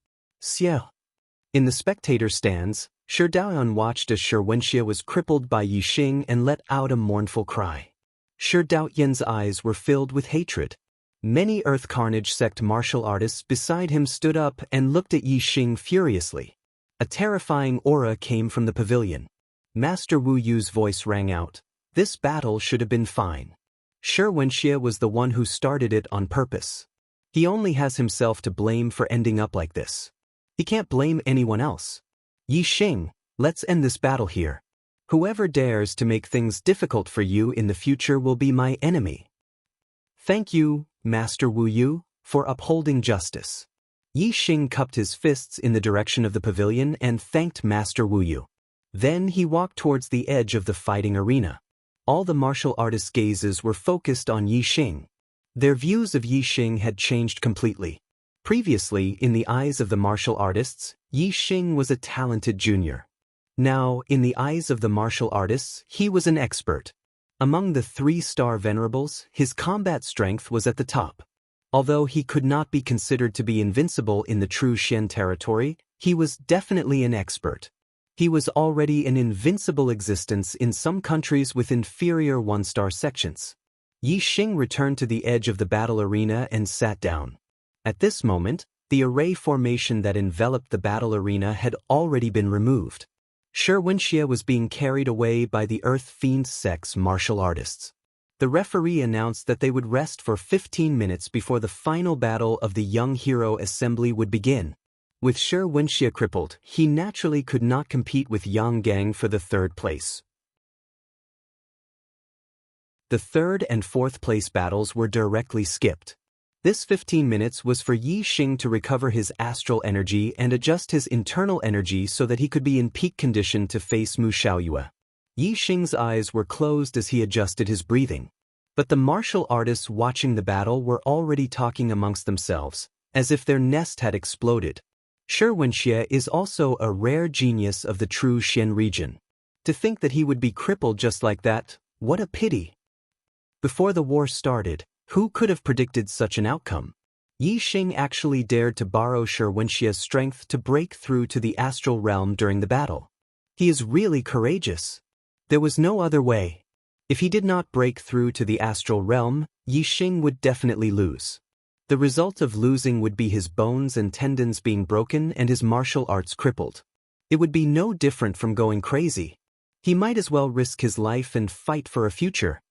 Xiao. In the spectator stands, Shi Daoyan watched as Shi Wenxie was crippled by Yi Xing and let out a mournful cry. Shi Daoyan's eyes were filled with hatred. Many Earth Carnage sect martial artists beside him stood up and looked at Yi Xing furiously. A terrifying aura came from the pavilion. Master Wu Yu's voice rang out. This battle should have been fine. Shi Wenxie was the one who started it on purpose. He only has himself to blame for ending up like this. He can't blame anyone else. Yi Xing, let's end this battle here. Whoever dares to make things difficult for you in the future will be my enemy. Thank you, Master Wu Yu, for upholding justice. Yi Xing cupped his fists in the direction of the pavilion and thanked Master Wu Yu. Then he walked towards the edge of the fighting arena. All the martial artists' gazes were focused on Yi Xing. Their views of Yi Xing had changed completely. Previously, in the eyes of the martial artists, Yi Xing was a talented junior. Now, in the eyes of the martial artists, he was an expert. Among the 3-star venerables, his combat strength was at the top. Although he could not be considered to be invincible in the true Xian territory, he was definitely an expert. He was already an invincible existence in some countries with inferior 1-star sections. Yi Xing returned to the edge of the battle arena and sat down. At this moment, the array formation that enveloped the battle arena had already been removed. Shi Wenxie was being carried away by the Earth Fiend sect's martial artists. The referee announced that they would rest for 15 minutes before the final battle of the Young Hero Assembly would begin. With Shi Wenxie crippled, he naturally could not compete with Yang Gang for the 3rd place. The 3rd and 4th place battles were directly skipped. This 15 minutes was for Yi Xing to recover his astral energy and adjust his internal energy so that he could be in peak condition to face Mu Xiaoyue. Yi Xing's eyes were closed as he adjusted his breathing. But the martial artists watching the battle were already talking amongst themselves, as if their nest had exploded. Shi Wenxie is also a rare genius of the true Xian region. To think that he would be crippled just like that, what a pity. Before the war started, who could have predicted such an outcome? Yi Xing actually dared to borrow Shi Wenxie's strength to break through to the astral realm during the battle. He is really courageous. There was no other way. If he did not break through to the astral realm, Yi Xing would definitely lose. The result of losing would be his bones and tendons being broken and his martial arts crippled. It would be no different from going crazy. He might as well risk his life and fight for a future.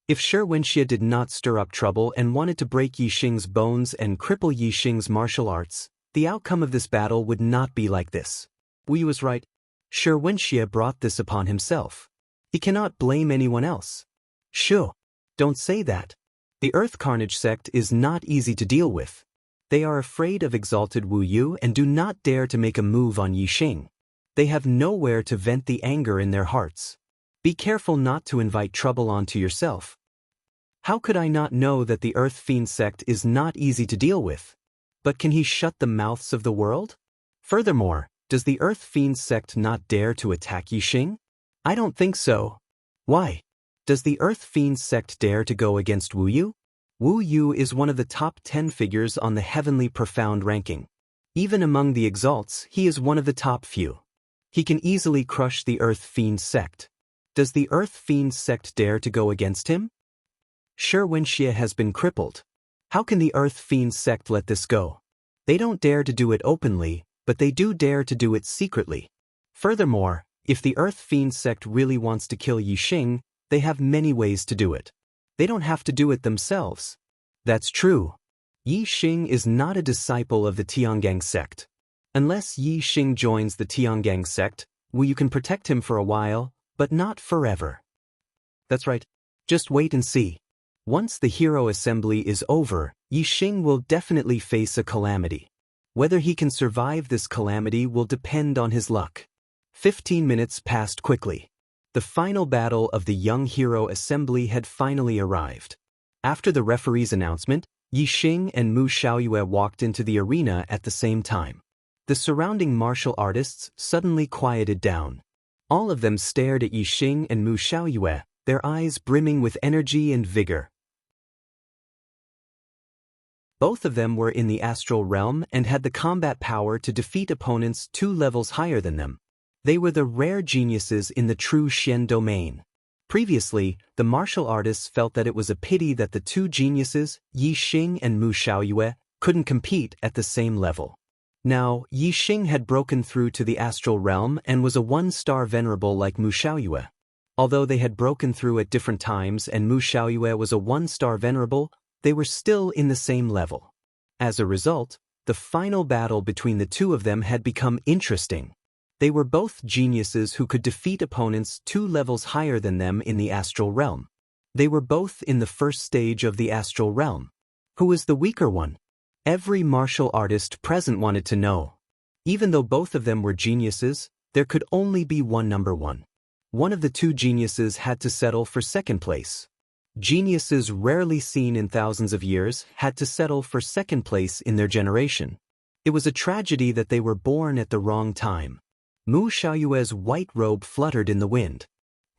If Shi Wenxie did not stir up trouble and wanted to break Yi Xing's bones and cripple Yi Xing's martial arts, the outcome of this battle would not be like this. Wu Yu was right. Shi Wenxie brought this upon himself. He cannot blame anyone else. Shu, don't say that. The Earth Carnage sect is not easy to deal with. They are afraid of exalted Wu Yu and do not dare to make a move on Yi Xing. They have nowhere to vent the anger in their hearts. Be careful not to invite trouble onto yourself. How could I not know that the Earth Fiend sect is not easy to deal with? But can he shut the mouths of the world? Furthermore, does the Earth Fiend sect not dare to attack Yi Xing? I don't think so. Why? Does the Earth Fiend sect dare to go against Wu Yu? Wu Yu is one of the top 10 figures on the Heavenly Profound ranking. Even among the exalts, he is one of the top few. He can easily crush the Earth Fiend sect. Does the Earth Fiend sect dare to go against him? Shi Wenxie has been crippled. How can the Earth Fiend sect let this go? They don't dare to do it openly, but they do dare to do it secretly. Furthermore, if the Earth Fiend sect really wants to kill Yi Xing, they have many ways to do it. They don't have to do it themselves. That's true. Yi Xing is not a disciple of the Tiangang sect. Unless Yi Xing joins the Tiangang sect, Wu Yu can protect him for a while, but not forever. That's right. Just wait and see. Once the hero assembly is over, Yi Xing will definitely face a calamity. Whether he can survive this calamity will depend on his luck. 15 minutes passed quickly. The final battle of the young hero assembly had finally arrived. After the referee's announcement, Yi Xing and Mu Xiaoyue walked into the arena at the same time. The surrounding martial artists suddenly quieted down. All of them stared at Yi Xing and Mu Xiaoyue, their eyes brimming with energy and vigor. Both of them were in the astral realm and had the combat power to defeat opponents 2 levels higher than them. They were the rare geniuses in the true Xian domain. Previously, the martial artists felt that it was a pity that the 2 geniuses, Yi Xing and Mu Xiaoyue, couldn't compete at the same level. Now, Yi Xing had broken through to the astral realm and was a 1-star venerable like Mu Xiaoyue. Although they had broken through at different times and Mu Xiaoyue was a 1-star venerable, they were still in the same level. As a result, the final battle between the 2 of them had become interesting. They were both geniuses who could defeat opponents 2 levels higher than them in the astral realm. They were both in the first stage of the astral realm. Who was the weaker one? Every martial artist present wanted to know. Even though both of them were geniuses, there could only be one number 1. One of the 2 geniuses had to settle for second place. Geniuses rarely seen in thousands of years had to settle for second place in their generation. It was a tragedy that they were born at the wrong time. Mu Xiaoyue's white robe fluttered in the wind.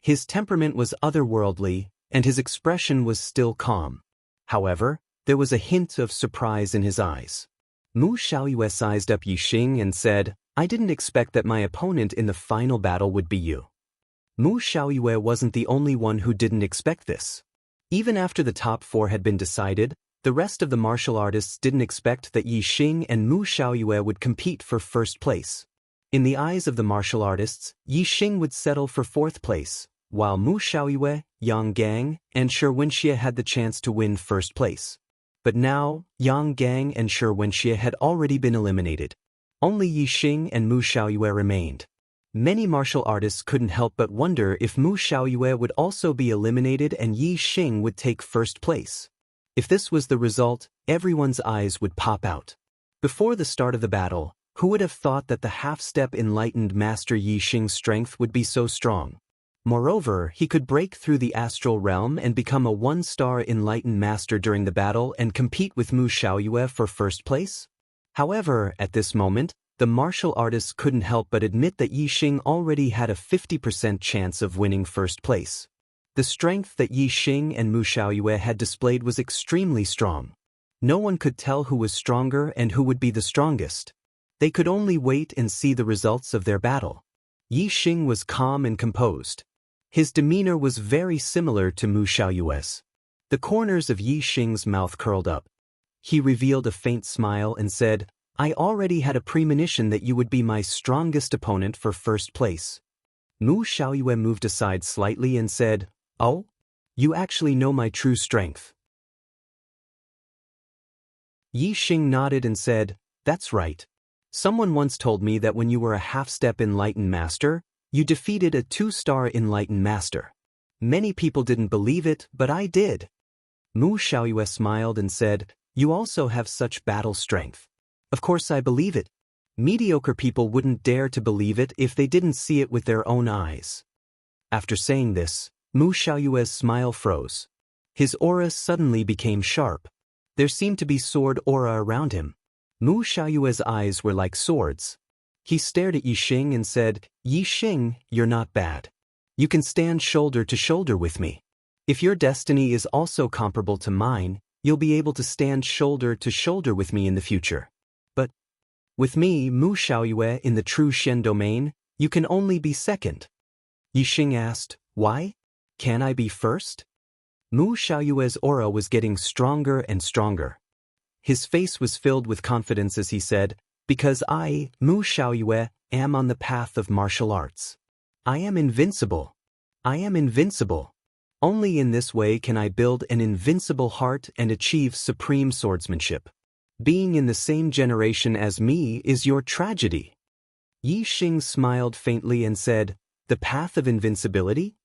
His temperament was otherworldly, and his expression was still calm. However, there was a hint of surprise in his eyes. Mu Xiaoyue sized up Yi Xing and said, "I didn't expect that my opponent in the final battle would be you." Mu Xiaoyue wasn't the only one who didn't expect this. Even after the top 4 had been decided, the rest of the martial artists didn't expect that Yi Xing and Mu Xiaoyue would compete for first place. In the eyes of the martial artists, Yi Xing would settle for 4th place, while Mu Xiaoyue, Yang Gang, and Shi Wenxie had the chance to win first place. But now, Yang Gang and Shi Wenxie had already been eliminated. Only Yi Xing and Mu Xiaoyue remained. Many martial artists couldn't help but wonder if Mu Xiaoyue would also be eliminated and Yi Xing would take first place. If this was the result, everyone's eyes would pop out. Before the start of the battle, who would have thought that the half-step enlightened master Yi Xing's strength would be so strong? Moreover, he could break through the astral realm and become a 1-star enlightened master during the battle and compete with Mu Xiaoyue for first place? However, at this moment, the martial artists couldn't help but admit that Yi Xing already had a 50% chance of winning first place. The strength that Yi Xing and Mu Xiaoyue had displayed was extremely strong. No one could tell who was stronger and who would be the strongest. They could only wait and see the results of their battle. Yi Xing was calm and composed. His demeanor was very similar to Mu Xiaoyue's. The corners of Yi Xing's mouth curled up. He revealed a faint smile and said, "I already had a premonition that you would be my strongest opponent for first place." Mu Xiaoyue moved aside slightly and said, "Oh? You actually know my true strength. Yi Xing nodded and said, "That's right. Someone once told me that when you were a half-step enlightened master, you defeated a 2-star enlightened master. Many people didn't believe it, but I did." Mu Xiaoyue smiled and said, "You also have such battle strength." "Of course I believe it. Mediocre people wouldn't dare to believe it if they didn't see it with their own eyes." After saying this, Mu Xiaoyue's smile froze. His aura suddenly became sharp. There seemed to be sword aura around him. Mu Xiaoyue's eyes were like swords. He stared at Yi Xing and said, "Yi Xing, you're not bad. You can stand shoulder to shoulder with me. If your destiny is also comparable to mine, you'll be able to stand shoulder to shoulder with me in the future. But with me, Mu Xiaoyue, in the true Shen domain, you can only be second." Yi Xing asked, "Why? Can I be first?" Mu Xiaoyue's aura was getting stronger and stronger. His face was filled with confidence as he said, "Because I, Mu Xiaoyue, am on the path of martial arts. I am invincible. I am invincible. Only in this way can I build an invincible heart and achieve supreme swordsmanship. Being in the same generation as me is your tragedy." Yi Xing smiled faintly and said, "The path of invincibility?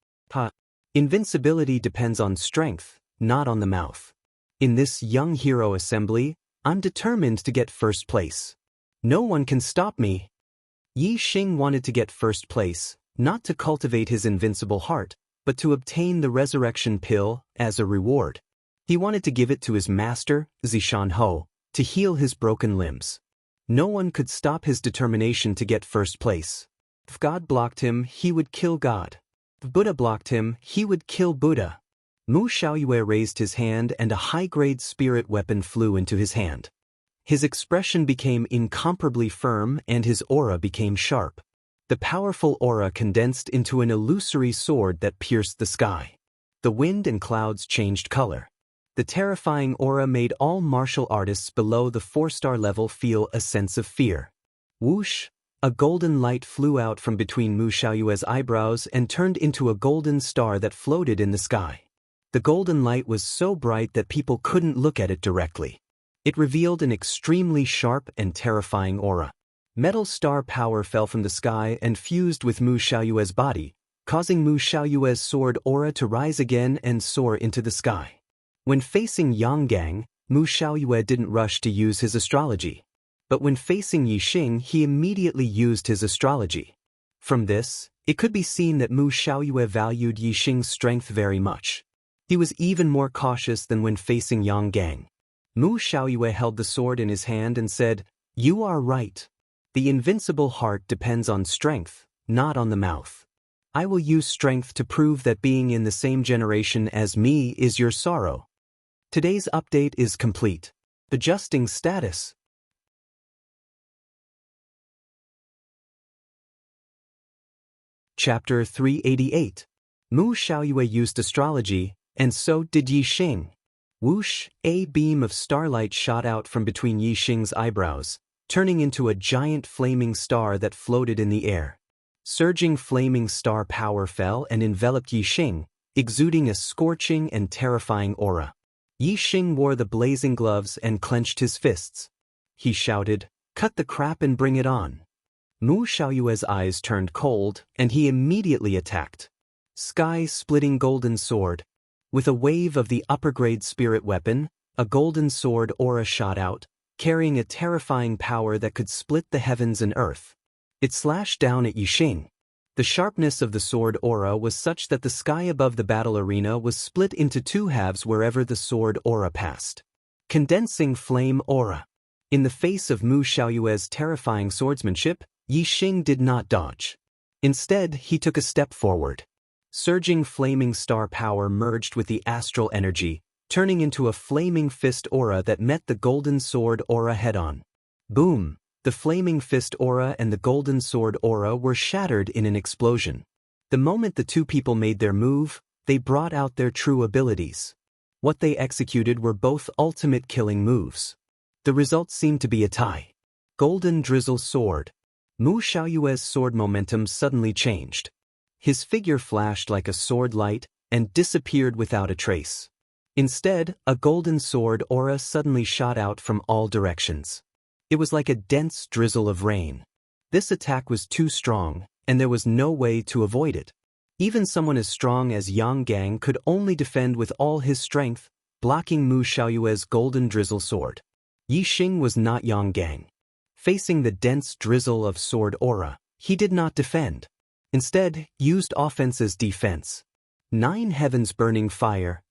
Invincibility depends on strength, not on the mouth. In this young hero assembly, I'm determined to get first place. No one can stop me." Yi Xing wanted to get first place, not to cultivate his invincible heart, but to obtain the resurrection pill as a reward. He wanted to give it to his master, Zishan Ho, to heal his broken limbs. No one could stop his determination to get first place. If God blocked him, he would kill God. If Buddha blocked him, he would kill Buddha. Mu Xiaoyue raised his hand and a high-grade spirit weapon flew into his hand. His expression became incomparably firm and his aura became sharp. The powerful aura condensed into an illusory sword that pierced the sky. The wind and clouds changed color. The terrifying aura made all martial artists below the 4-star level feel a sense of fear. Whoosh! A golden light flew out from between Mu Xiaoyue's eyebrows and turned into a golden star that floated in the sky. The golden light was so bright that people couldn't look at it directly. It revealed an extremely sharp and terrifying aura. Metal star power fell from the sky and fused with Mu Xiaoyue's body, causing Mu Xiaoyue's sword aura to rise again and soar into the sky. When facing Yanggang, Mu Xiaoyue didn't rush to use his astrology. But when facing Yi Xing, he immediately used his astrology. From this, it could be seen that Mu Xiaoyue valued Yi Xing's strength very much. He was even more cautious than when facing Yanggang. Mu Xiaoyue held the sword in his hand and said, "You are right. The invincible heart depends on strength, not on the mouth. I will use strength to prove that being in the same generation as me is your sorrow." Today's update is complete. Adjusting status. Chapter 388. Mu Xiaoyue used astrology, and so did Yi Xing. Whoosh! A beam of starlight shot out from between Yi Xing's eyebrows, turning into a giant flaming star that floated in the air. Surging flaming star power fell and enveloped Yi Xing, exuding a scorching and terrifying aura. Yi Xing wore the blazing gloves and clenched his fists. He shouted, "Cut the crap and bring it on." Mu Xiaoyue's eyes turned cold, and he immediately attacked. Sky-splitting golden sword. With a wave of the upper-grade spirit weapon, a golden sword aura shot out, carrying a terrifying power that could split the heavens and earth. It slashed down at Yi Xing. The sharpness of the sword aura was such that the sky above the battle arena was split into 2 halves wherever the sword aura passed. Condensing flame aura. In the face of Mu Xiaoyue's terrifying swordsmanship, Yi Xing did not dodge. Instead, he took a step forward. Surging flaming star power merged with the astral energy, turning into a flaming fist aura that met the golden sword aura head-on. Boom! The flaming fist aura and the golden sword aura were shattered in an explosion. The moment the 2 people made their move, they brought out their true abilities. What they executed were both ultimate killing moves. The result seemed to be a tie. Golden drizzle sword. Mu Xiaoyue's sword momentum suddenly changed. His figure flashed like a sword light, and disappeared without a trace. Instead, a golden sword aura suddenly shot out from all directions. It was like a dense drizzle of rain. This attack was too strong, and there was no way to avoid it. Even someone as strong as Yang Gang could only defend with all his strength, blocking Mu Xiaoyue's golden drizzle sword. Yi Xing was not Yang Gang. Facing the dense drizzle of sword aura, he did not defend. Instead, used offense as defense. 9 heavens burning fire.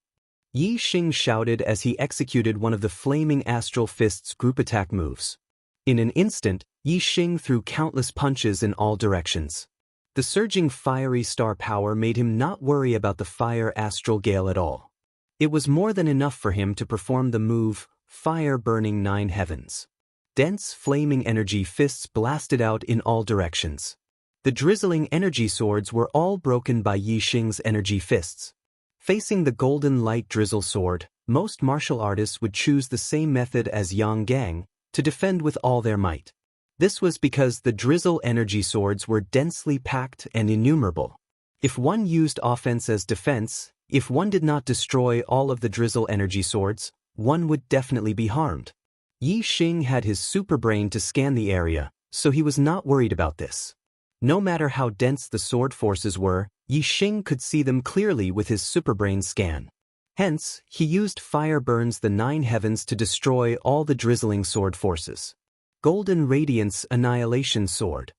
Yi Xing shouted as he executed one of the flaming astral fists group attack moves. In an instant, Yi Xing threw countless punches in all directions. The surging fiery star power made him not worry about the fire astral gale at all. It was more than enough for him to perform the move, fire burning 9 heavens. Dense flaming energy fists blasted out in all directions. The drizzling energy swords were all broken by Yi Xing's energy fists. Facing the golden light drizzle sword, most martial artists would choose the same method as Yang Gang, to defend with all their might. This was because the drizzle energy swords were densely packed and innumerable. If one used offense as defense, if one did not destroy all of the drizzle energy swords, one would definitely be harmed. Yi Xing had his super brain to scan the area, so he was not worried about this. No matter how dense the sword forces were, Yi Xing could see them clearly with his super brain scan. Hence, he used Fire Burns the 9 heavens to destroy all the drizzling sword forces. Golden Radiance Annihilation Sword.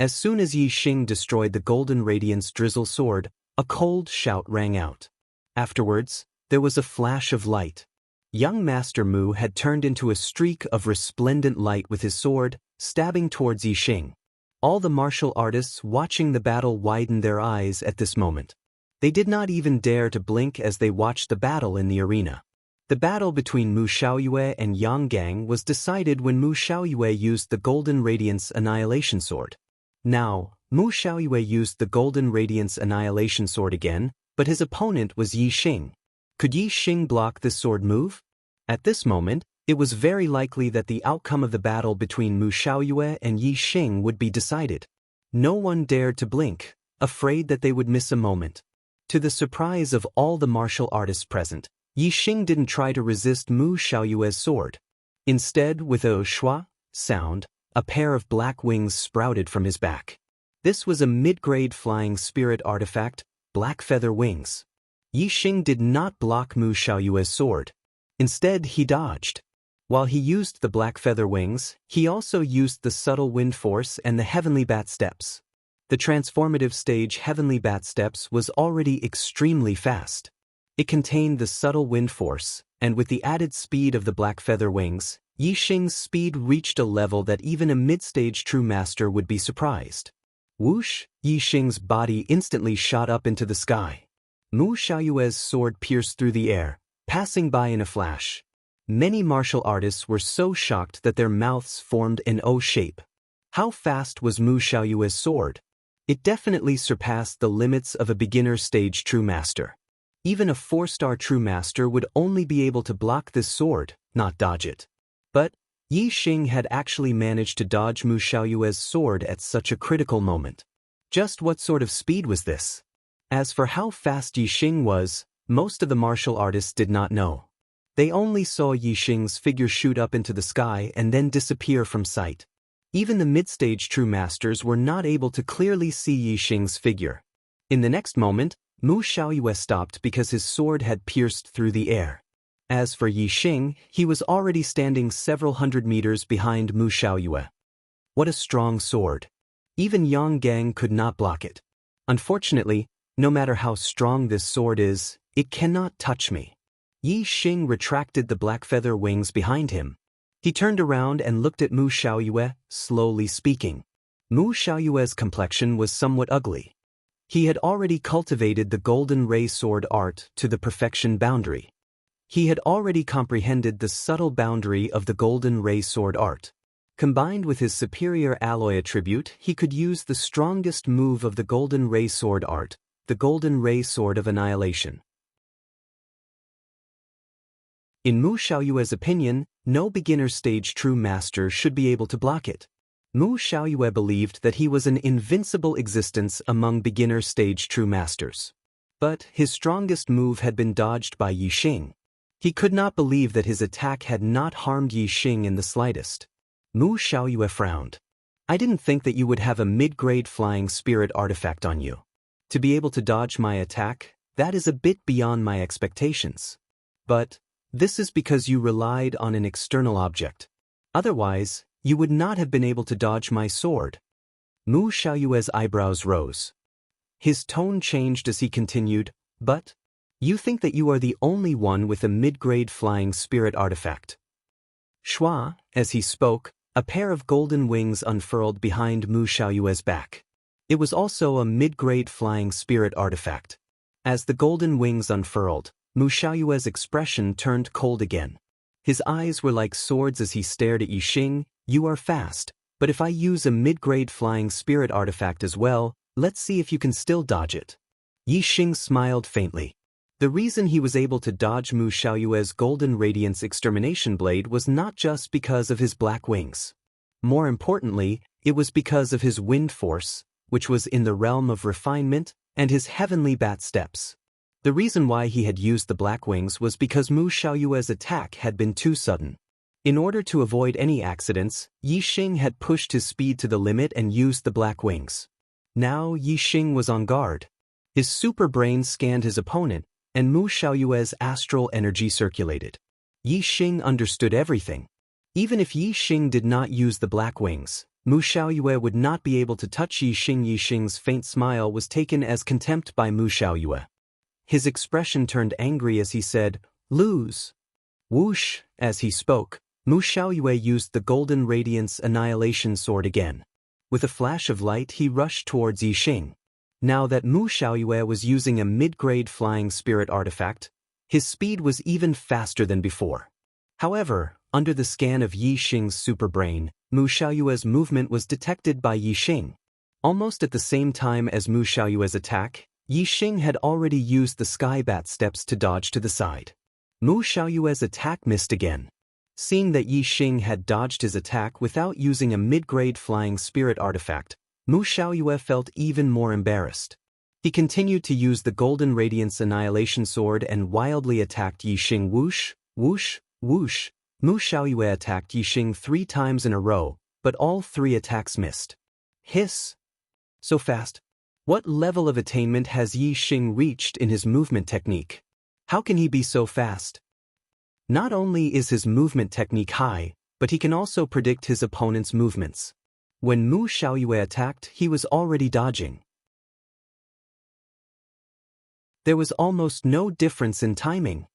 As soon as Yi Xing destroyed the Golden Radiance drizzle sword, a cold shout rang out. Afterwards, there was a flash of light. Young Master Mu had turned into a streak of resplendent light with his sword, stabbing towards Yi Xing. All the martial artists watching the battle widened their eyes at this moment. They did not even dare to blink as they watched the battle in the arena. The battle between Mu Xiaoyue and Yang Gang was decided when Mu Xiaoyue used the Golden Radiance Annihilation Sword. Now, Mu Xiaoyue used the Golden Radiance Annihilation Sword again, but his opponent was Yi Xing. Could Yi Xing block this sword move? At this moment, it was very likely that the outcome of the battle between Mu Xiaoyue and Yi Xing would be decided. No one dared to blink, afraid that they would miss a moment. To the surprise of all the martial artists present, Yi Xing didn't try to resist Mu Xiaoyue's sword. Instead, with a schwa sound, a pair of black wings sprouted from his back. This was a mid-grade flying spirit artifact, black feather wings. Yi Xing did not block Mu Xiaoyue's sword. Instead, he dodged. While he used the black feather wings, he also used the subtle wind force and the heavenly bat steps. The transformative stage heavenly bat steps was already extremely fast. It contained the subtle wind force, and with the added speed of the black feather wings, Yi Xing's speed reached a level that even a mid-stage true master would be surprised. Whoosh! Yi Xing's body instantly shot up into the sky. Mu Xiaoyue's sword pierced through the air, passing by in a flash. Many martial artists were so shocked that their mouths formed an O shape. How fast was Mu Xiaoyue's sword? It definitely surpassed the limits of a beginner stage true master. Even a 4-star true master would only be able to block this sword, not dodge it. But Yi Xing had actually managed to dodge Mu Xiaoyue's sword at such a critical moment. Just what sort of speed was this? As for how fast Yi Xing was, most of the martial artists did not know. They only saw Yi Xing's figure shoot up into the sky and then disappear from sight. Even the mid-stage true masters were not able to clearly see Yi Xing's figure. In the next moment, Mu Xiaoyue stopped because his sword had pierced through the air. As for Yi Xing, he was already standing several hundred meters behind Mu Xiaoyue. What a strong sword. Even Yang Gang could not block it. Unfortunately, no matter how strong this sword is, it cannot touch me. Yi Xing retracted the black feather wings behind him. He turned around and looked at Mu Xiaoyue, slowly speaking. Mu Xiaoyue's complexion was somewhat ugly. He had already cultivated the golden ray sword art to the perfection boundary. He had already comprehended the subtle boundary of the golden ray sword art. Combined with his superior alloy attribute, he could use the strongest move of the golden ray sword art, the golden ray sword of annihilation. In Mu Xiaoyue's opinion, no beginner stage true master should be able to block it. Mu Xiaoyue believed that he was an invincible existence among beginner-stage true masters. But his strongest move had been dodged by Yi Xing. He could not believe that his attack had not harmed Yi Xing in the slightest. Mu Xiaoyue frowned. I didn't think that you would have a mid-grade flying spirit artifact on you. To be able to dodge my attack, that is a bit beyond my expectations. But this is because you relied on an external object. Otherwise, you would not have been able to dodge my sword. Mu Xiaoyue's eyebrows rose. His tone changed as he continued, but you think that you are the only one with a mid-grade flying spirit artifact. Shua, as he spoke, a pair of golden wings unfurled behind Mu Xiaoyue's back. It was also a mid-grade flying spirit artifact. As the golden wings unfurled, Mu Xiaoyue's expression turned cold again. His eyes were like swords as he stared at Yi Xing. You are fast, but if I use a mid-grade flying spirit artifact as well, let's see if you can still dodge it. Yi Xing smiled faintly. The reason he was able to dodge Mu Xiaoyue's Golden Radiance Extermination Blade was not just because of his black wings. More importantly, it was because of his wind force, which was in the realm of refinement, and his heavenly bat steps. The reason why he had used the black wings was because Mu Xiaoyue's attack had been too sudden. In order to avoid any accidents, Yi Xing had pushed his speed to the limit and used the black wings. Now Yi Xing was on guard. His super brain scanned his opponent, and Mu Xiaoyue's astral energy circulated. Yi Xing understood everything. Even if Yi Xing did not use the black wings, Mu Xiaoyue would not be able to touch Yi Xing. Yi Xing's faint smile was taken as contempt by Mu Xiaoyue. His expression turned angry as he said, "Lose." Whoosh, as he spoke, Mu Xiaoyue used the Golden Radiance Annihilation Sword again. With a flash of light he rushed towards Yi Xing. Now that Mu Xiaoyue was using a mid-grade flying spirit artifact, his speed was even faster than before. However, under the scan of Yi Xing's superbrain, Mu Xiaoyue's movement was detected by Yi Xing. Almost at the same time as Mu Xiaoyue's attack, Yi Xing had already used the sky bat steps to dodge to the side. Mu Xiaoyue's attack missed again. Seeing that Yi Xing had dodged his attack without using a mid-grade flying spirit artifact, Mu Xiaoyue felt even more embarrassed. He continued to use the Golden Radiance Annihilation Sword and wildly attacked Yi Xing. Whoosh, whoosh, whoosh. Mu Xiaoyue attacked Yi Xing 3 times in a row, but all 3 attacks missed. Hiss! So fast. What level of attainment has Yi Xing reached in his movement technique? How can he be so fast? Not only is his movement technique high, but he can also predict his opponent's movements. When Mu Xiaoyue attacked, he was already dodging. There was almost no difference in timing.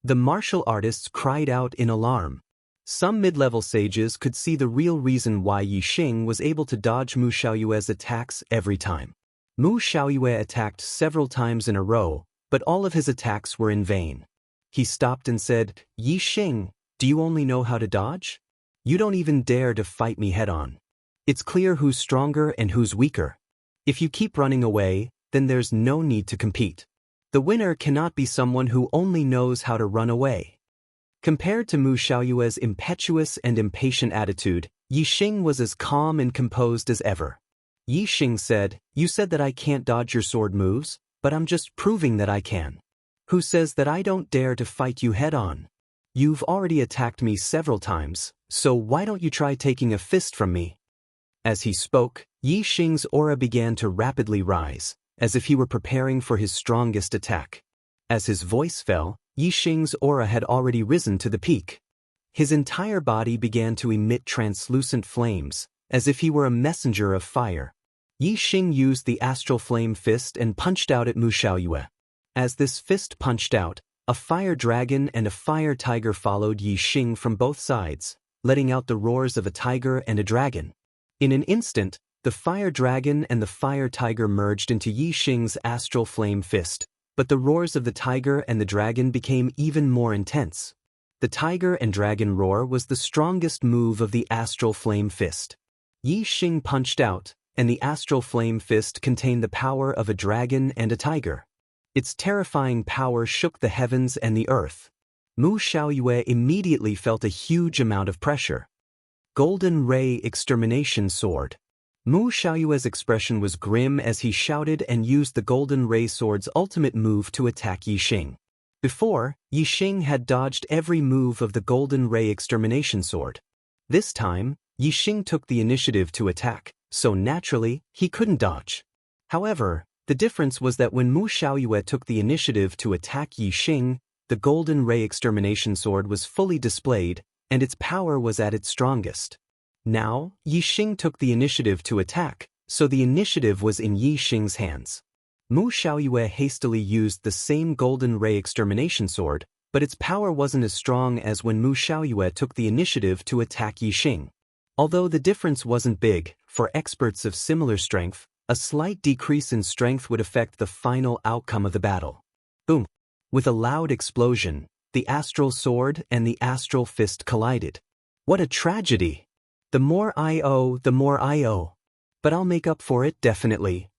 The martial artists cried out in alarm. Some mid-level sages could see the real reason why Yi Xing was able to dodge Mu Xiaoyue's attacks every time. Mu Xiaoyue attacked several times in a row, but all of his attacks were in vain. He stopped and said, "Yi Xing, do you only know how to dodge? You don't even dare to fight me head-on. It's clear who's stronger and who's weaker. If you keep running away, then there's no need to compete. The winner cannot be someone who only knows how to run away." Compared to Mu Xiaoyue's impetuous and impatient attitude, Yi Xing was as calm and composed as ever. Yi Xing said, "You said that I can't dodge your sword moves, but I'm just proving that I can. Who says that I don't dare to fight you head-on? You've already attacked me several times, so why don't you try taking a fist from me?" As he spoke, Yi Xing's aura began to rapidly rise, as if he were preparing for his strongest attack. As his voice fell, Yi Xing's aura had already risen to the peak. His entire body began to emit translucent flames, as if he were a messenger of fire. Yi Xing used the astral flame fist and punched out at Mu Xiaoyue. As this fist punched out, a fire dragon and a fire tiger followed Yi Xing from both sides, letting out the roars of a tiger and a dragon. In an instant, the fire dragon and the fire tiger merged into Yi Xing's astral flame fist, but the roars of the tiger and the dragon became even more intense. The tiger and dragon roar was the strongest move of the astral flame fist. Yi Xing punched out, and the astral flame fist contained the power of a dragon and a tiger. Its terrifying power shook the heavens and the earth. Mu Xiaoyue immediately felt a huge amount of pressure. Golden Ray Extermination Sword. Mu Xiaoyue's expression was grim as he shouted and used the Golden Ray Sword's ultimate move to attack Yixing. Before, Yixing had dodged every move of the Golden Ray Extermination Sword. This time, Yixing took the initiative to attack, so naturally, he couldn't dodge. However, the difference was that when Mu Xiaoyue took the initiative to attack Yixing, the Golden Ray Extermination Sword was fully displayed, and its power was at its strongest. Now, Yixing took the initiative to attack, so the initiative was in Yixing's hands. Mu Xiaoyue hastily used the same Golden Ray Extermination Sword, but its power wasn't as strong as when Mu Xiaoyue took the initiative to attack Yixing. Although the difference wasn't big, for experts of similar strength, a slight decrease in strength would affect the final outcome of the battle. Boom! With a loud explosion, the Astral Sword and the Astral Fist collided. What a tragedy! The more I owe, the more I owe. But I'll make up for it definitely.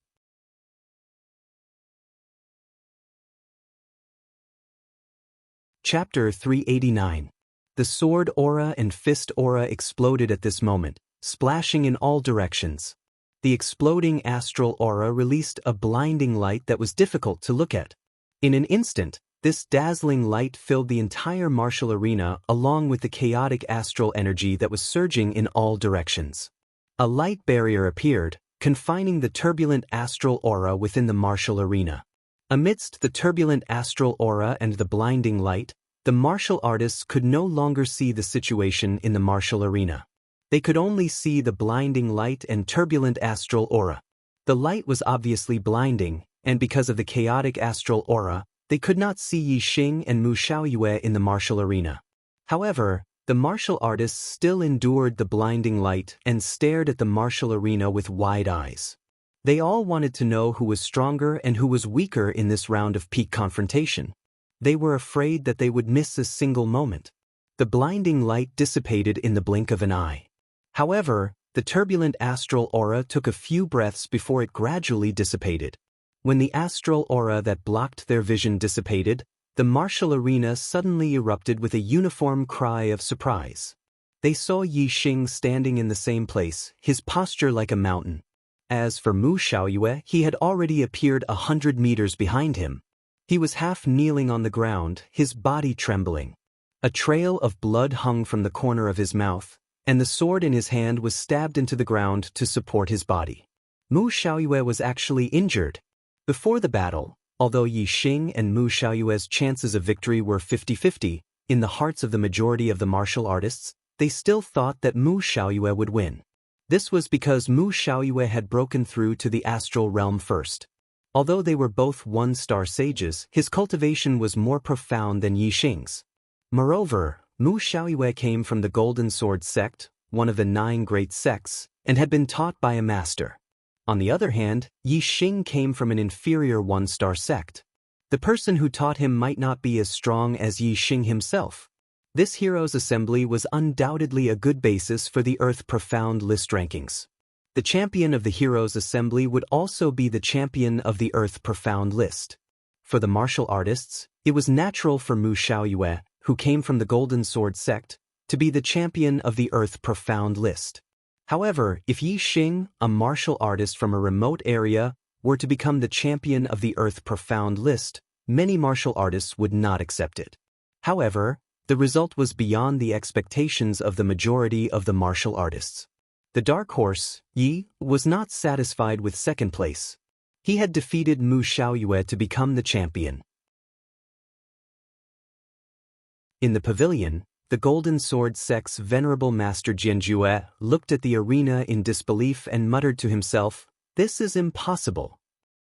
Chapter 389. The sword aura and fist aura exploded at this moment, splashing in all directions. The exploding astral aura released a blinding light that was difficult to look at. In an instant, this dazzling light filled the entire martial arena along with the chaotic astral energy that was surging in all directions. A light barrier appeared, confining the turbulent astral aura within the martial arena. Amidst the turbulent astral aura and the blinding light, the martial artists could no longer see the situation in the martial arena. They could only see the blinding light and turbulent astral aura. The light was obviously blinding, and because of the chaotic astral aura, they could not see Yixing and Mu Xiaoyue in the martial arena. However, the martial artists still endured the blinding light and stared at the martial arena with wide eyes. They all wanted to know who was stronger and who was weaker in this round of peak confrontation. They were afraid that they would miss a single moment. The blinding light dissipated in the blink of an eye. However, the turbulent astral aura took a few breaths before it gradually dissipated. When the astral aura that blocked their vision dissipated, the martial arena suddenly erupted with a uniform cry of surprise. They saw Yixing standing in the same place, his posture like a mountain. As for Mu Xiaoyue, he had already appeared 100 meters behind him. He was half kneeling on the ground, his body trembling. A trail of blood hung from the corner of his mouth, and the sword in his hand was stabbed into the ground to support his body. Mu Xiaoyue was actually injured. Before the battle, although Yixing and Mu Xiaoyue's chances of victory were 50-50, in the hearts of the majority of the martial artists, they still thought that Mu Xiaoyue would win. This was because Mu Xiaoyue had broken through to the astral realm first. Although they were both one-star sages, his cultivation was more profound than Yixing's. Moreover, Mu Xiaoyue came from the Golden Sword sect, one of the 9 great sects, and had been taught by a master. On the other hand, Yixing came from an inferior one-star sect. The person who taught him might not be as strong as Yixing himself. This heroes' assembly was undoubtedly a good basis for the Earth Profound list rankings. The champion of the heroes' assembly would also be the champion of the Earth Profound list. For the martial artists, it was natural for Mu Xiaoyue, who came from the Golden Sword sect, to be the champion of the Earth Profound list. However, if Yixing, a martial artist from a remote area, were to become the champion of the Earth Profound list, many martial artists would not accept it. However, the result was beyond the expectations of the majority of the martial artists. The dark horse, Yi, was not satisfied with second place. He had defeated Mu Xiaoyue to become the champion. In the pavilion, the Golden Sword sect's venerable master Jianjue looked at the arena in disbelief and muttered to himself, "This is impossible."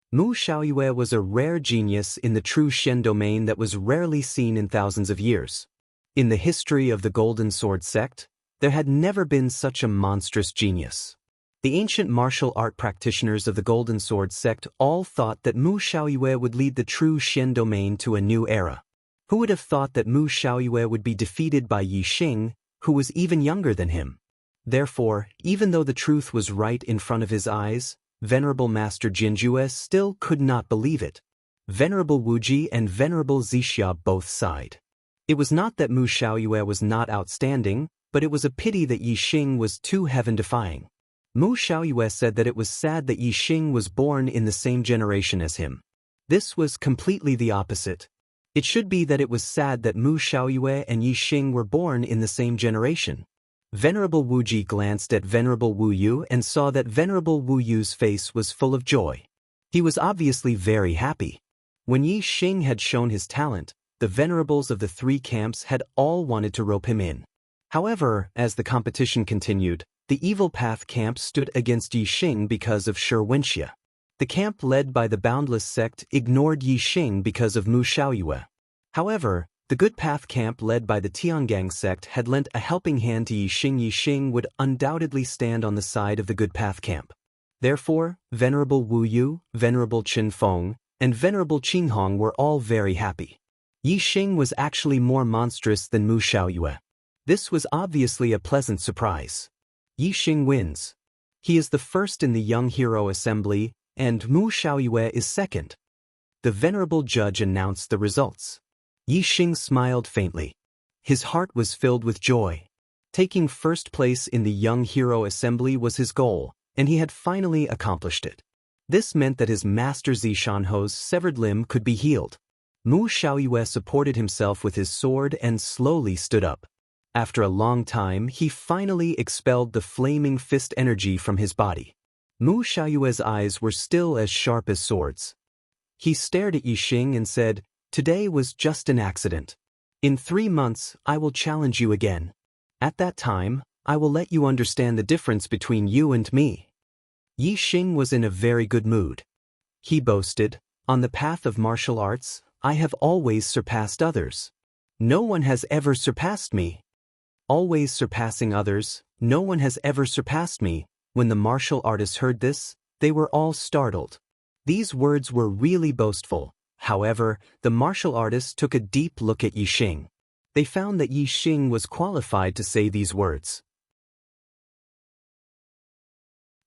Mu Xiaoyue was a rare genius in the true Shen domain that was rarely seen in thousands of years. In the history of the Golden Sword sect, there had never been such a monstrous genius. The ancient martial art practitioners of the Golden Sword sect all thought that Mu Xiaoyue would lead the true Shen domain to a new era. Who would have thought that Mu Xiaoyue would be defeated by Yixing, who was even younger than him? Therefore, even though the truth was right in front of his eyes, Venerable Master Jianjue still could not believe it. Venerable Wuji and Venerable Zixia both sighed. It was not that Mu Xiaoyue was not outstanding, but it was a pity that Yi Xing was too heaven-defying. Mu Xiaoyue said that it was sad that Yi Xing was born in the same generation as him. This was completely the opposite. It should be that it was sad that Mu Xiaoyue and Yi Xing were born in the same generation. Venerable Wu Ji glanced at Venerable Wu Yu and saw that Venerable Wu Yu's face was full of joy. He was obviously very happy. When Yi Xing had shown his talent, the venerables of the three camps had all wanted to rope him in. However, as the competition continued, the Evil Path camp stood against Yi Xing because of Shi Wenxia. The camp led by the Boundless sect ignored Yi Xing because of Mu Xiaoyue. However, the Good Path camp led by the Tiangang sect had lent a helping hand to Yi Xing. Yi Xing would undoubtedly stand on the side of the Good Path camp. Therefore, Venerable Wu Yu, Venerable Qin Feng, and Venerable Qin Hong were all very happy. Yi Xing was actually more monstrous than Mu Xiaoyue. This was obviously a pleasant surprise. Yi Xing wins. He is the first in the Young Hero Assembly, and Mu Xiaoyue is second. The venerable judge announced the results. Yi Xing smiled faintly. His heart was filled with joy. Taking first place in the Young Hero Assembly was his goal, and he had finally accomplished it. This meant that his master Zishanho's severed limb could be healed. Mu Xiaoyue supported himself with his sword and slowly stood up. After a long time, he finally expelled the flaming fist energy from his body. Mu Xiaoyue's eyes were still as sharp as swords. He stared at Yi Xing and said, "Today was just an accident. In 3 months, I will challenge you again. At that time, I will let you understand the difference between you and me." Yi Xing was in a very good mood. He boasted, "On the path of martial arts, I have always surpassed others. No one has ever surpassed me. Always surpassing others, no one has ever surpassed me." When the martial artists heard this, they were all startled. These words were really boastful. However, the martial artists took a deep look at Yi Xing. They found that Yi Xing was qualified to say these words.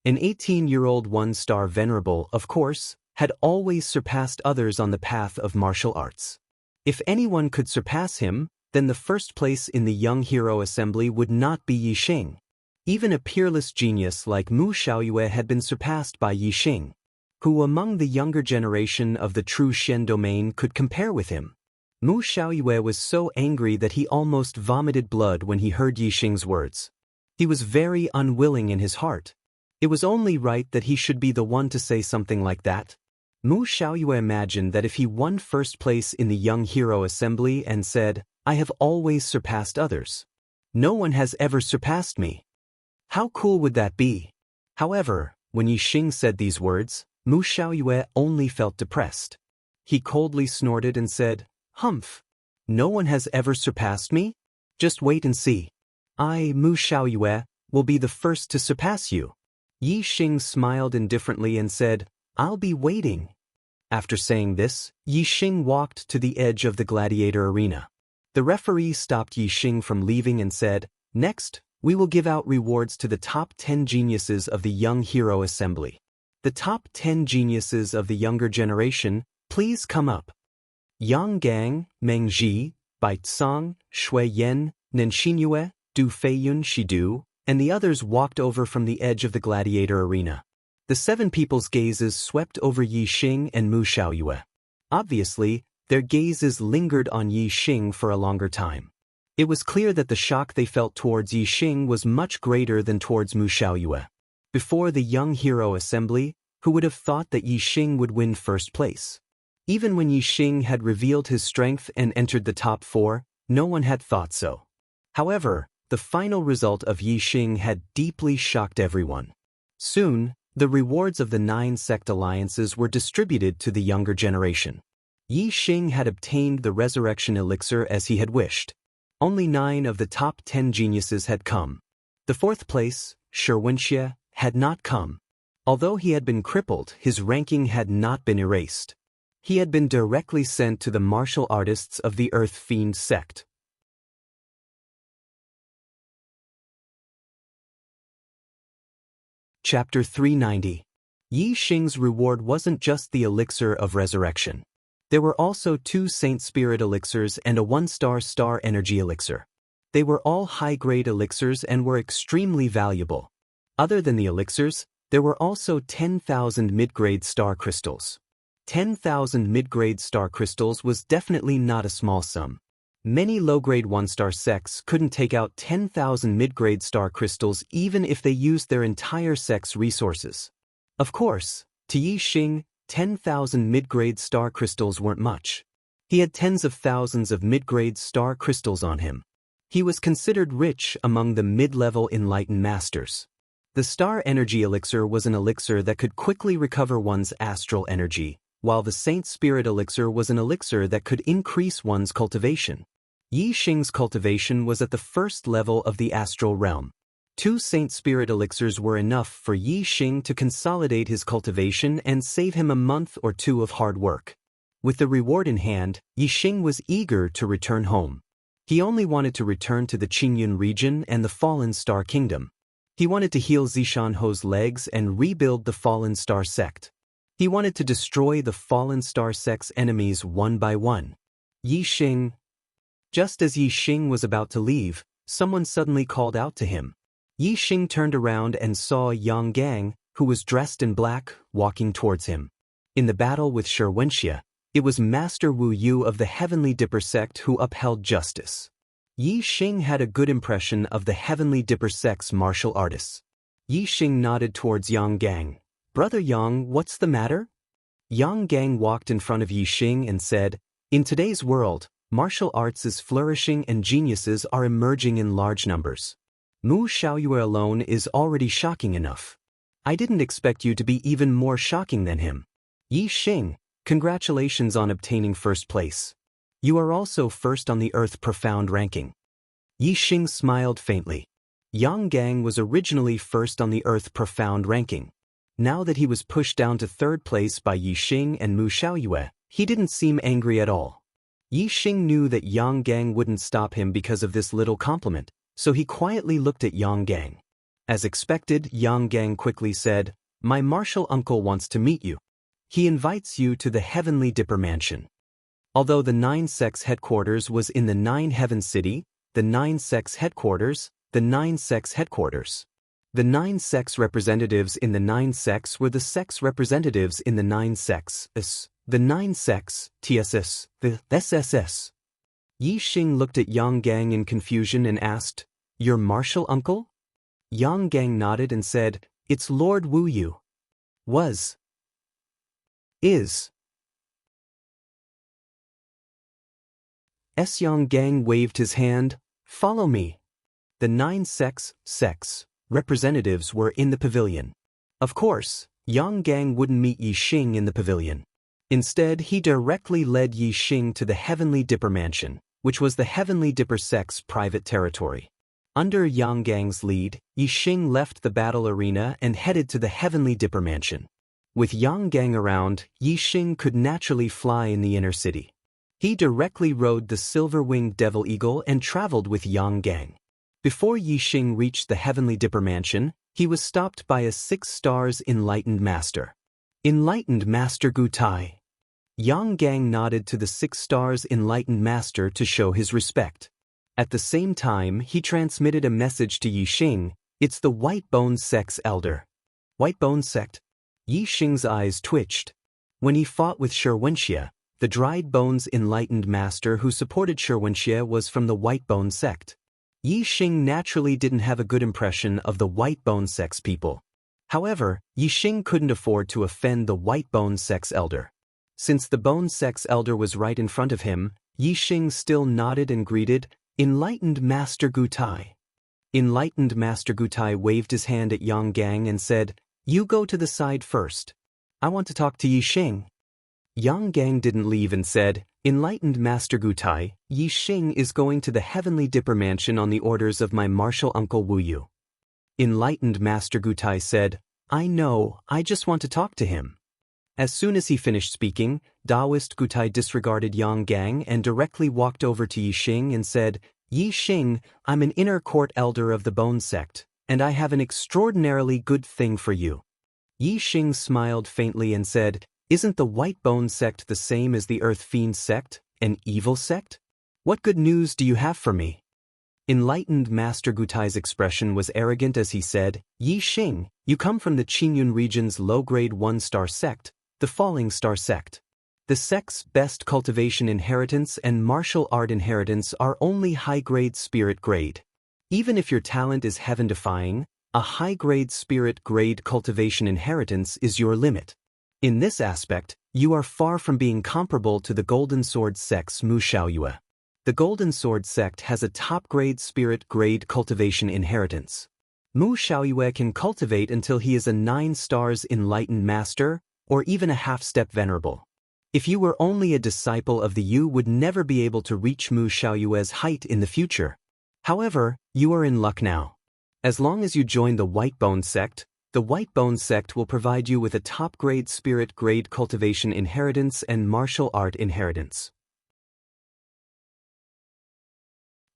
An 18-year-old one-star venerable, of course, had always surpassed others on the path of martial arts. If anyone could surpass him, then the first place in the Young Hero Assembly would not be Yi Xing. Even a peerless genius like Mu Xiaoyue had been surpassed by Yi Xing. Who among the younger generation of the true Shen domain could compare with him? Mu Xiaoyue was so angry that he almost vomited blood when he heard Yi Xing's words. He was very unwilling in his heart. It was only right that he should be the one to say something like that. Mu Xiaoyue imagined that if he won first place in the Young Hero Assembly and said, "I have always surpassed others. No one has ever surpassed me." How cool would that be? However, when Yi Xing said these words, Mu Xiaoyue only felt depressed. He coldly snorted and said, "Humph! No one has ever surpassed me? Just wait and see. I, Mu Xiaoyue, will be the first to surpass you." Yi Xing smiled indifferently and said, "I'll be waiting." After saying this, Yi Xing walked to the edge of the gladiator arena. The referee stopped Yi Xing from leaving and said, "Next, we will give out rewards to the top 10 geniuses of the Young Hero Assembly. The top 10 geniuses of the younger generation, please come up." Yang Gang, Meng Ji, Bai Tsang, Shui Yan, Nen Xinyue, Du Feiyun Shidu, and the others walked over from the edge of the gladiator arena. The 7 people's gazes swept over Yi Xing and Mu Xiaoyue. Obviously, their gazes lingered on Yi Xing for a longer time. It was clear that the shock they felt towards Yi Xing was much greater than towards Mu Xiaoyue. Before the Young Hero Assembly, who would have thought that Yi Xing would win first place? Even when Yi Xing had revealed his strength and entered the top 4, no one had thought so. However, the final result of Yi Xing had deeply shocked everyone. Soon, the rewards of the 9 sect alliances were distributed to the younger generation. Yi Xing had obtained the resurrection elixir as he had wished. Only 9 of the top 10 geniuses had come. The 4th place, Shi Wenxia, had not come. Although he had been crippled, his ranking had not been erased. He had been directly sent to the martial artists of the Earth Fiend sect. Chapter 390. Yi Xing's reward wasn't just the elixir of resurrection. There were also 2 Saint Spirit elixirs and a 1-star star energy elixir. They were all high-grade elixirs and were extremely valuable. Other than the elixirs, there were also 10,000 mid-grade star crystals. 10,000 mid-grade star crystals was definitely not a small sum. Many low-grade one-star sects couldn't take out 10,000 mid-grade star crystals even if they used their entire sect's resources. Of course, to Yi Xing, 10,000 mid-grade star crystals weren't much. He had tens of thousands of mid-grade star crystals on him. He was considered rich among the mid-level enlightened masters. The star energy elixir was an elixir that could quickly recover one's astral energy, while the Saint Spirit elixir was an elixir that could increase one's cultivation. Yi Xing's cultivation was at the first level of the astral realm. 2 Saint Spirit elixirs were enough for Yi Xing to consolidate his cultivation and save him a month or 2 of hard work. With the reward in hand, Yi Xing was eager to return home. He only wanted to return to the Qingyun region and the Fallen Star Kingdom. He wanted to heal Zishan Ho's legs and rebuild the Fallen Star sect. He wanted to destroy the Fallen Star sect's enemies one by one. Yi Xing. Just as Yi Xing was about to leave, someone suddenly called out to him. Yi Xing turned around and saw Yang Gang, who was dressed in black, walking towards him. In the battle with Shi Wenxia, it was Master Wu Yu of the Heavenly Dipper sect who upheld justice. Yi Xing had a good impression of the Heavenly Dipper sect's martial artists. Yi Xing nodded towards Yang Gang. "Brother Yang, what's the matter?" Yang Gang walked in front of Yi Xing and said, "In today's world, martial arts is flourishing and geniuses are emerging in large numbers. Mu Xiaoyue alone is already shocking enough. I didn't expect you to be even more shocking than him. Yi Xing, congratulations on obtaining first place. You are also first on the Earth Profound ranking." Yi Xing smiled faintly. Yang Gang was originally first on the Earth Profound ranking. Now that he was pushed down to 3rd place by Yi Xing and Mu Xiaoyue, he didn't seem angry at all. Yi Xing knew that Yang Gang wouldn't stop him because of this little compliment, so he quietly looked at Yang Gang. As expected, Yang Gang quickly said, "My martial uncle wants to meet you. He invites you to the Heavenly Dipper Mansion." Although the 9 sects headquarters was in the 9 Heaven City, the 9 sects headquarters, the 9 sects headquarters. The 9 sects representatives in the 9 sects were the sects representatives in the 9 sects, the 9 sects, TSS, the SSS. Yi Xing looked at Yang Gang in confusion and asked, "Your martial uncle?" Yang Gang nodded and said, "It's Lord Wu Yu. Was. Is." Yang Gang waved his hand. "Follow me." The 9 sects representatives were in the pavilion. Of course, Yang Gang wouldn't meet Yi Xing in the pavilion. Instead, he directly led Yi Xing to the Heavenly Dipper Mansion, which was the Heavenly Dipper sect's private territory. Under Yang Gang's lead, Yi Xing left the battle arena and headed to the Heavenly Dipper Mansion. With Yang Gang around, Yi Xing could naturally fly in the inner city. He directly rode the silver-winged devil eagle and traveled with Yang Gang. Before Yi Xing reached the Heavenly Dipper Mansion, he was stopped by a 6 stars enlightened master. Enlightened Master Gu Tai. Yang Gang nodded to the 6 stars enlightened master to show his respect. At the same time, he transmitted a message to Yi Xing. "It's the White Bone Sect's elder." White Bone Sect? Yi Xing's eyes twitched. When he fought with Shi Wenxia, the Dried Bones enlightened master who supported Shi Wenxia was from the White Bone Sect. Yi Xing naturally didn't have a good impression of the White Bone Sect's people. However, Yi Xing couldn't afford to offend the White Bone Sect's elder. Since the Bone Sect's elder was right in front of him, Yi Xing still nodded and greeted, "Enlightened Master Gu Tai." Enlightened Master Gu Tai waved his hand at Yang Gang and said, "You go to the side first. I want to talk to Yi Xing." Yang Gang didn't leave and said, "Enlightened Master Gu Tai, Yi Xing is going to the Heavenly Dipper Mansion on the orders of my martial uncle Wu Yu." Enlightened Master Gu Tai said, "I know, I just want to talk to him." As soon as he finished speaking, Taoist Gu Tai disregarded Yang Gang and directly walked over to Yi Xing and said, "Yi Xing, I'm an inner court elder of the Bone Sect, and I have an extraordinarily good thing for you." Yi Xing smiled faintly and said, "Isn't the White Bone Sect the same as the Earth Fiend Sect, an evil sect? What good news do you have for me?" Enlightened Master Gutai's expression was arrogant as he said, "Yi Xing, you come from the Qingyun region's low-grade 1-star sect, the Falling Star sect. The sect's best cultivation inheritance and martial art inheritance are only high-grade spirit grade. Even if your talent is heaven-defying, a high-grade spirit grade cultivation inheritance is your limit. In this aspect, you are far from being comparable to the Golden Sword sect's Mu Xiaoyue. The Golden Sword sect has a top-grade spirit grade cultivation inheritance. Mu Xiaoyue can cultivate until he is a 9 stars enlightened master, or even a half-step venerable. If you were only a disciple of the you would never be able to reach Mu Xiaoyue's height in the future. However, you are in luck now. As long as you join the White Bone sect, the White Bone sect will provide you with a top-grade spirit grade cultivation inheritance and martial art inheritance.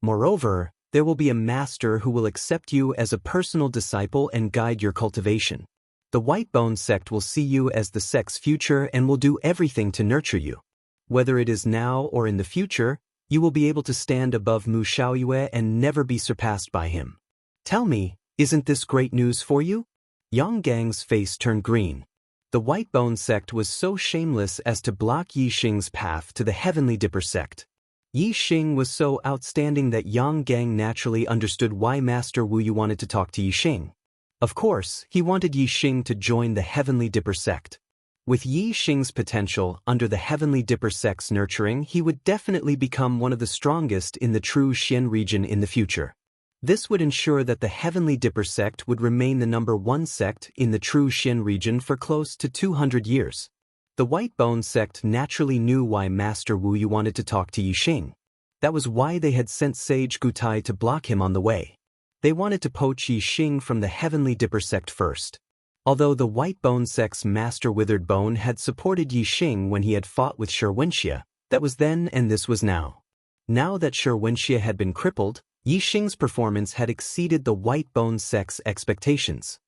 Moreover, there will be a master who will accept you as a personal disciple and guide your cultivation. The White Bone sect will see you as the sect's future and will do everything to nurture you. Whether it is now or in the future, you will be able to stand above Mu Xiaoyue and never be surpassed by him. Tell me, isn't this great news for you? Yang Gang's face turned green. The White Bone sect was so shameless as to block Yi Xing's path to the Heavenly Dipper sect. Yi Xing was so outstanding that Yang Gang naturally understood why Master Wu Yu wanted to talk to Yi Xing. Of course, he wanted Yi Xing to join the Heavenly Dipper sect. With Yi Xing's potential under the Heavenly Dipper sect's nurturing, he would definitely become one of the strongest in the true Xian region in the future. This would ensure that the Heavenly Dipper sect would remain the #1 sect in the true Xian region for close to 200 years. The White Bone sect naturally knew why Master Wu Yu wanted to talk to Yi Xing. That was why they had sent Sage Gutai to block him on the way. They wanted to poach Yi Xing from the Heavenly Dipper sect first. Although the White Bone sect's Master Withered Bone had supported Yi Xing when he had fought with Wenxia, that was then and this was now. Now that Wenxia had been crippled, Yi Xing's performance had exceeded the White Bone sect's expectations.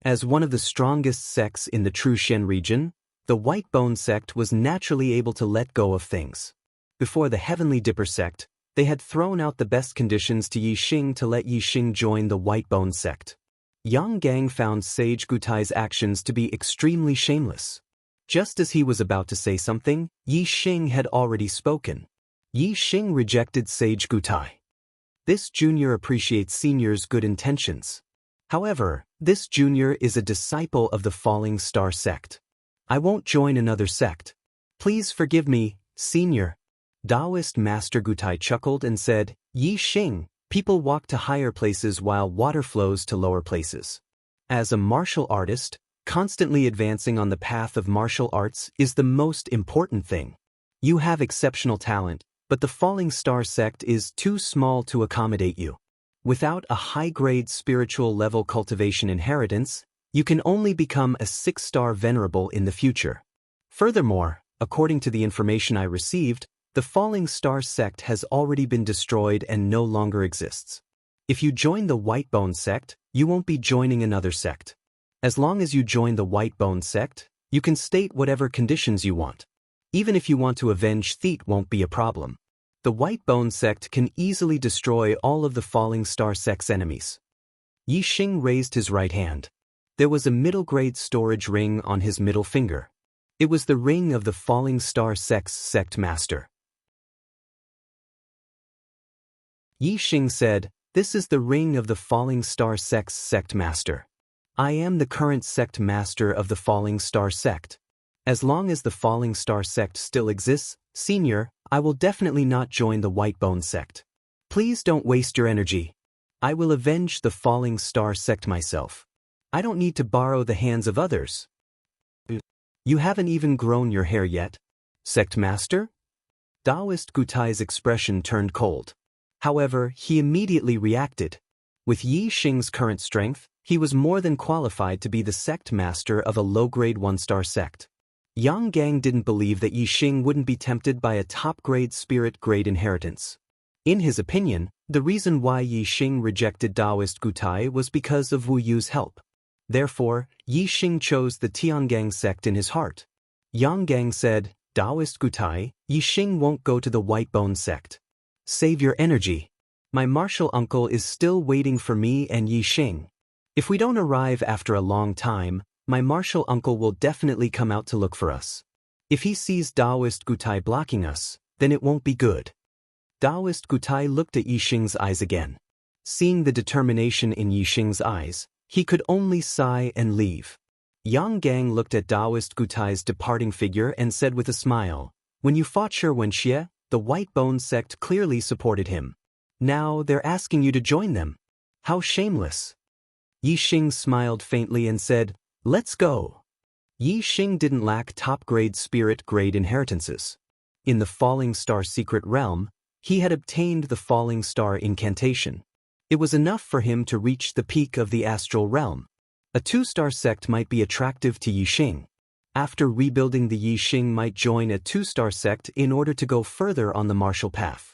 As one of the strongest sects in the true Xian region, the White Bone sect was naturally able to let go of things. Before the Heavenly Dipper sect, they had thrown out the best conditions to Yi Xing to let Yi Xing join the White Bone sect. Yang Gang found Sage Gutai's actions to be extremely shameless. Just as he was about to say something, Yi Xing had already spoken. Yi Xing rejected Sage Gutai. This junior appreciates senior's good intentions. However, this junior is a disciple of the Falling Star sect. I won't join another sect. Please forgive me, senior. Taoist Master Gutai chuckled and said, Yi Xing, people walk to higher places while water flows to lower places. As a martial artist, constantly advancing on the path of martial arts is the most important thing. You have exceptional talent, but the Falling Star sect is too small to accommodate you. Without a high-grade spiritual level cultivation inheritance, you can only become a 6-star venerable in the future. Furthermore, according to the information I received, the Falling Star sect has already been destroyed and no longer exists. If you join the White Bone sect, you won't be joining another sect. As long as you join the White Bone sect, you can state whatever conditions you want. Even if you want to avenge Theet won't be a problem. The White Bone sect can easily destroy all of the Falling Star sect's enemies. Yi Xing raised his right hand. There was a middle-grade storage ring on his middle finger. It was the ring of the Falling Star sect's sect master. Yi Xing said, This is the ring of the Falling Star sect's sect master. I am the current sect master of the Falling Star sect. As long as the Falling Star sect still exists, senior, I will definitely not join the White Bone sect. Please don't waste your energy. I will avenge the Falling Star sect myself. I don't need to borrow the hands of others. You haven't even grown your hair yet? Sect master? Taoist Gutai's expression turned cold. However, he immediately reacted. With Yi Xing's current strength, he was more than qualified to be the sect master of a low-grade 1-star sect. Yang Gang didn't believe that Yi Xing wouldn't be tempted by a top-grade spirit grade inheritance. In his opinion, the reason why Yi Xing rejected Taoist Gutai was because of Wu Yu's help. Therefore, Yi Xing chose the Tiangang sect in his heart. Yang Gang said, Taoist Gutai, Yi Xing won't go to the White Bone sect. Save your energy. My martial uncle is still waiting for me and Yi Xing. If we don't arrive after a long time, my martial uncle will definitely come out to look for us. If he sees Daoist Gutai blocking us, then it won't be good. Daoist Gutai looked at Yi Xing's eyes again. Seeing the determination in Yi Xing's eyes, he could only sigh and leave. Yang Gang looked at Daoist Gutai's departing figure and said with a smile, "When you fought Shi Wenxie, the White Bone sect clearly supported him. Now they're asking you to join them. How shameless." Yi Xing smiled faintly and said, "Let's go." Yi Xing didn't lack top-grade spirit-grade inheritances. In the Falling Star Secret Realm, he had obtained the Falling Star Incantation. It was enough for him to reach the peak of the Astral Realm. A 2-star sect might be attractive to Yi Xing. After rebuilding, the Yi Xing might join a 2-star sect in order to go further on the martial path.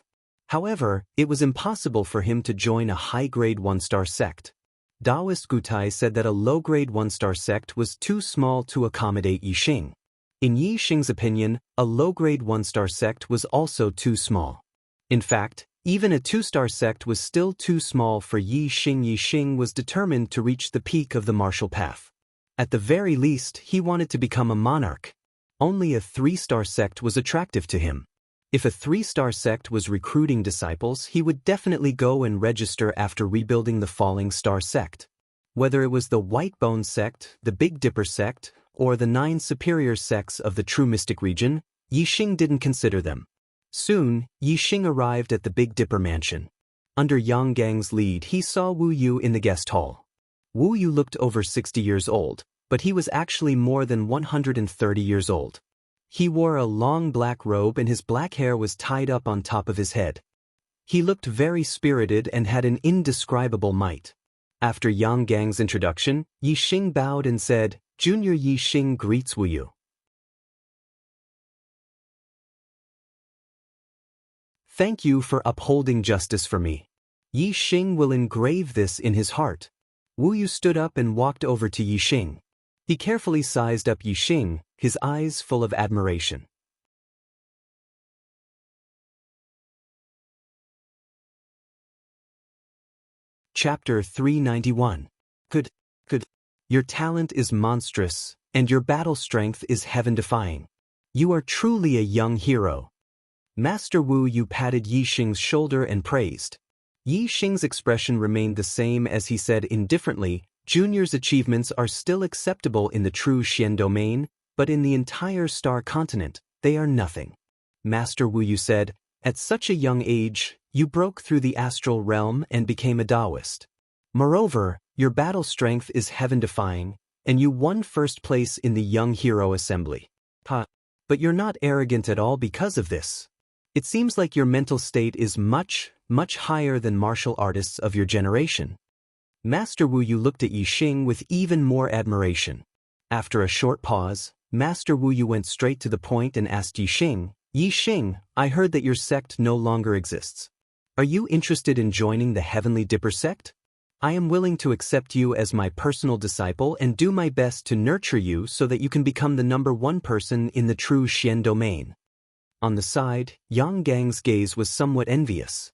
However, it was impossible for him to join a high-grade 1-star sect. Daoist Gutai said that a low-grade 1-star sect was too small to accommodate Yi Xing. In Yi Xing's opinion, a low-grade 1-star sect was also too small. In fact, even a 2-star sect was still too small for Yi Xing. Yi Xing was determined to reach the peak of the martial path. At the very least, he wanted to become a monarch. Only a 3-star sect was attractive to him. If a 3-star sect was recruiting disciples, he would definitely go and register after rebuilding the Falling Star sect. Whether it was the White Bone sect, the Big Dipper sect, or the 9 superior sects of the True Mystic region, Yi Xing didn't consider them. Soon, Yi Xing arrived at the Big Dipper mansion. Under Yang Gang's lead, he saw Wu Yu in the guest hall. Wu Yu looked over 60 years old, but he was actually more than 130 years old. He wore a long black robe and his black hair was tied up on top of his head. He looked very spirited and had an indescribable might. After Yang Gang's introduction, Yi Xing bowed and said, "Junior Yi Xing greets Wu Yu." "Thank you for upholding justice for me. Yi Xing will engrave this in his heart." Wu Yu stood up and walked over to Yi Xing. He carefully sized up Yi Xing, his eyes full of admiration. Chapter 391. Good. Your talent is monstrous, and your battle strength is heaven-defying. You are truly a young hero. Master Wu Yu patted Yi Xing's shoulder and praised. Yi Xing's expression remained the same as he said indifferently, "Junior's achievements are still acceptable in the true Xian domain, but in the entire star continent, they are nothing." Master Wu Yu said, "At such a young age, you broke through the astral realm and became a Taoist. Moreover, your battle strength is heaven-defying, and you won first place in the Young Hero Assembly. But you're not arrogant at all because of this. It seems like your mental state is much higher than martial artists of your generation." Master Wu Yu looked at Yi Xing with even more admiration. After a short pause, Master Wu Yu went straight to the point and asked Yi Xing, "Yi Xing, I heard that your sect no longer exists. Are you interested in joining the Heavenly Dipper sect? I am willing to accept you as my personal disciple and do my best to nurture you so that you can become the #1 person in the true Xian domain." On the side, Yang Gang's gaze was somewhat envious.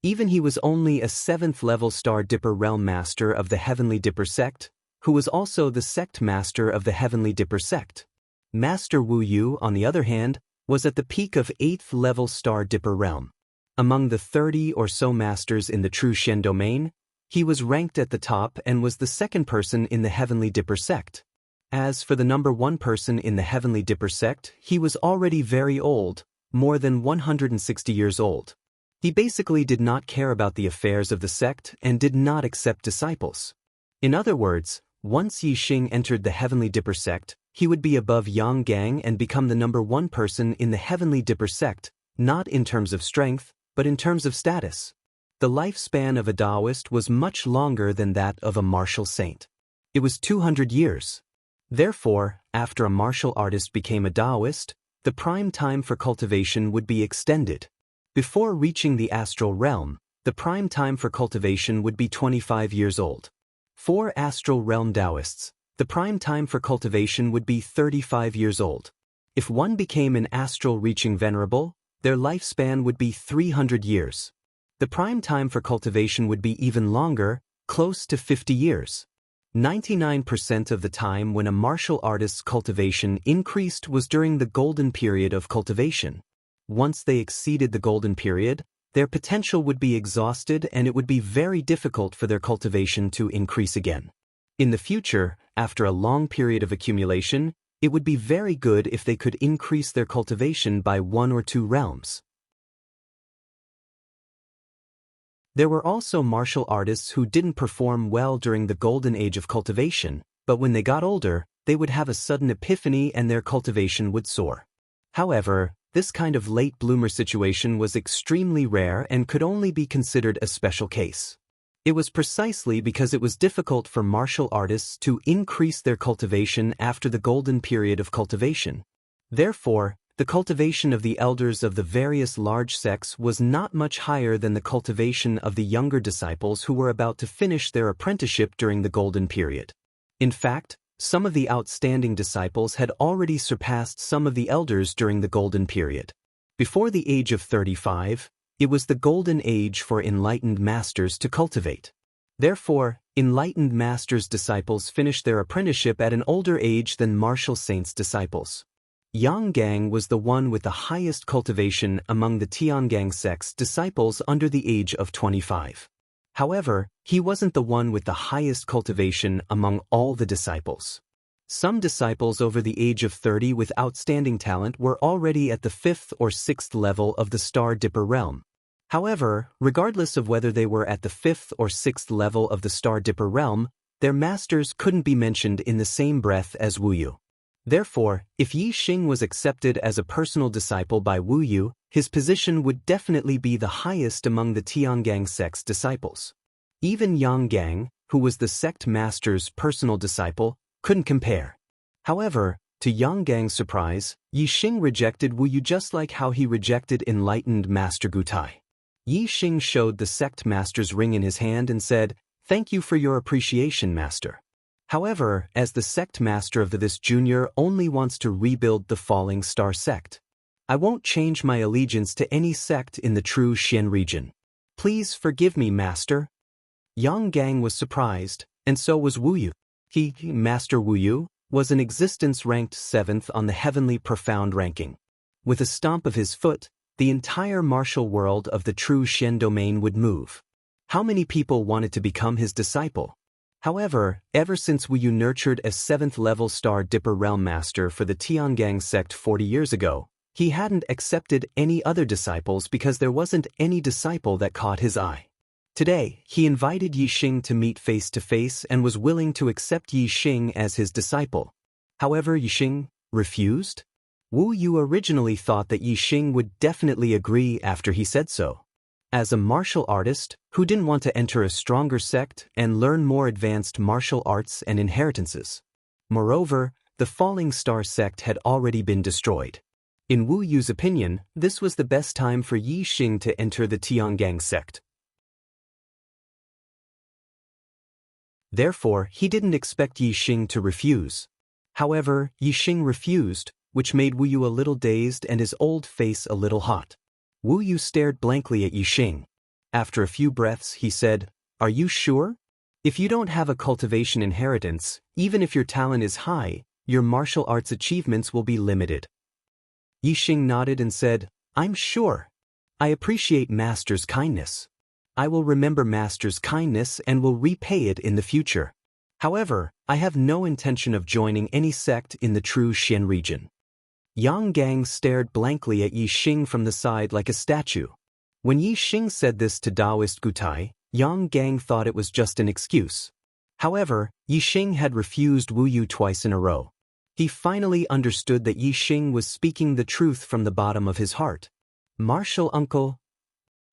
Even he was only a 7th-level Star Dipper Realm Master of the Heavenly Dipper sect, who was also the Sect Master of the Heavenly Dipper sect. Master Wu Yu, on the other hand, was at the peak of 8th-level Star Dipper Realm. Among the 30 or so masters in the true Xian domain, he was ranked at the top and was the 2nd person in the Heavenly Dipper sect. As for the #1 person in the Heavenly Dipper sect, he was already very old, more than 160 years old. He basically did not care about the affairs of the sect and did not accept disciples. In other words, once Yi Xing entered the Heavenly Dipper sect, he would be above Yang Gang and become the #1 person in the Heavenly Dipper sect, not in terms of strength, but in terms of status. The lifespan of a Taoist was much longer than that of a martial saint. It was 200 years. Therefore, after a martial artist became a Taoist, the prime time for cultivation would be extended. Before reaching the astral realm, the prime time for cultivation would be 25 years old. For astral realm Taoists, the prime time for cultivation would be 35 years old. If one became an astral reaching venerable, their lifespan would be 300 years. The prime time for cultivation would be even longer, close to 50 years. 99% of the time when a martial artist's cultivation increased was during the golden period of cultivation. Once they exceeded the golden period, their potential would be exhausted and it would be very difficult for their cultivation to increase again. In the future, after a long period of accumulation, it would be very good if they could increase their cultivation by 1 or 2 realms. There were also martial artists who didn't perform well during the golden age of cultivation, but when they got older, they would have a sudden epiphany and their cultivation would soar. However, this kind of late bloomer situation was extremely rare and could only be considered a special case. It was precisely because it was difficult for martial artists to increase their cultivation after the golden period of cultivation. Therefore, the cultivation of the elders of the various large sects was not much higher than the cultivation of the younger disciples who were about to finish their apprenticeship during the golden period. In fact, some of the outstanding disciples had already surpassed some of the elders during the golden period. Before the age of 35, it was the golden age for enlightened masters to cultivate. Therefore, enlightened masters' disciples finished their apprenticeship at an older age than martial saints' disciples. Yang Gang was the one with the highest cultivation among the Tiangang sect's disciples under the age of 25. However, he wasn't the one with the highest cultivation among all the disciples. Some disciples over the age of 30 with outstanding talent were already at the 5th or 6th level of the Star Dipper realm. However, regardless of whether they were at the 5th or 6th level of the Star Dipper realm, their masters couldn't be mentioned in the same breath as Wu Yu. Therefore, if Yi Xing was accepted as a personal disciple by Wu Yu, his position would definitely be the highest among the Tiangang sect's disciples. Even Yang Gang, who was the sect master's personal disciple, couldn't compare. However, to Yang Gang's surprise, Yi Xing rejected Wu Yu just like how he rejected enlightened Master Gutai. Yi Xing showed the sect master's ring in his hand and said, "Thank you for your appreciation, master." However, as the sect master of this junior only wants to rebuild the falling star sect. I won't change my allegiance to any sect in the true Xian region. Please forgive me, master. Yang Gang was surprised, and so was Wu Yu. Master Wu Yu, was in existence ranked 7th on the heavenly profound ranking. With a stomp of his foot, the entire martial world of the true Xian domain would move. How many people wanted to become his disciple? However, ever since Wu Yu nurtured a 7th-level Star Dipper Realm Master for the Tiangang sect 40 years ago, he hadn't accepted any other disciples because there wasn't any disciple that caught his eye. Today, he invited Yi Xing to meet face-to-face and was willing to accept Yi Xing as his disciple. However, Yi Xing refused. Wu Yu originally thought that Yi Xing would definitely agree after he said so. As a martial artist who didn't want to enter a stronger sect and learn more advanced martial arts and inheritances. Moreover, the Falling Star sect had already been destroyed. In Wu Yu's opinion, this was the best time for Yi Xing to enter the Tiangang sect. Therefore, he didn't expect Yi Xing to refuse. However, Yi Xing refused, which made Wu Yu a little dazed and his old face a little hot. Wu Yu stared blankly at Yi Xing. After a few breaths, he said, "Are you sure? If you don't have a cultivation inheritance, even if your talent is high, your martial arts achievements will be limited." Yi Xing nodded and said, "I'm sure. I appreciate Master's kindness. I will remember Master's kindness and will repay it in the future. However, I have no intention of joining any sect in the true Xian region." Yang Gang stared blankly at Yi Xing from the side like a statue. When Yi Xing said this to Taoist Gutai, Yang Gang thought it was just an excuse. However, Yi Xing had refused Wu Yu twice in a row. He finally understood that Yi Xing was speaking the truth from the bottom of his heart. "Martial uncle."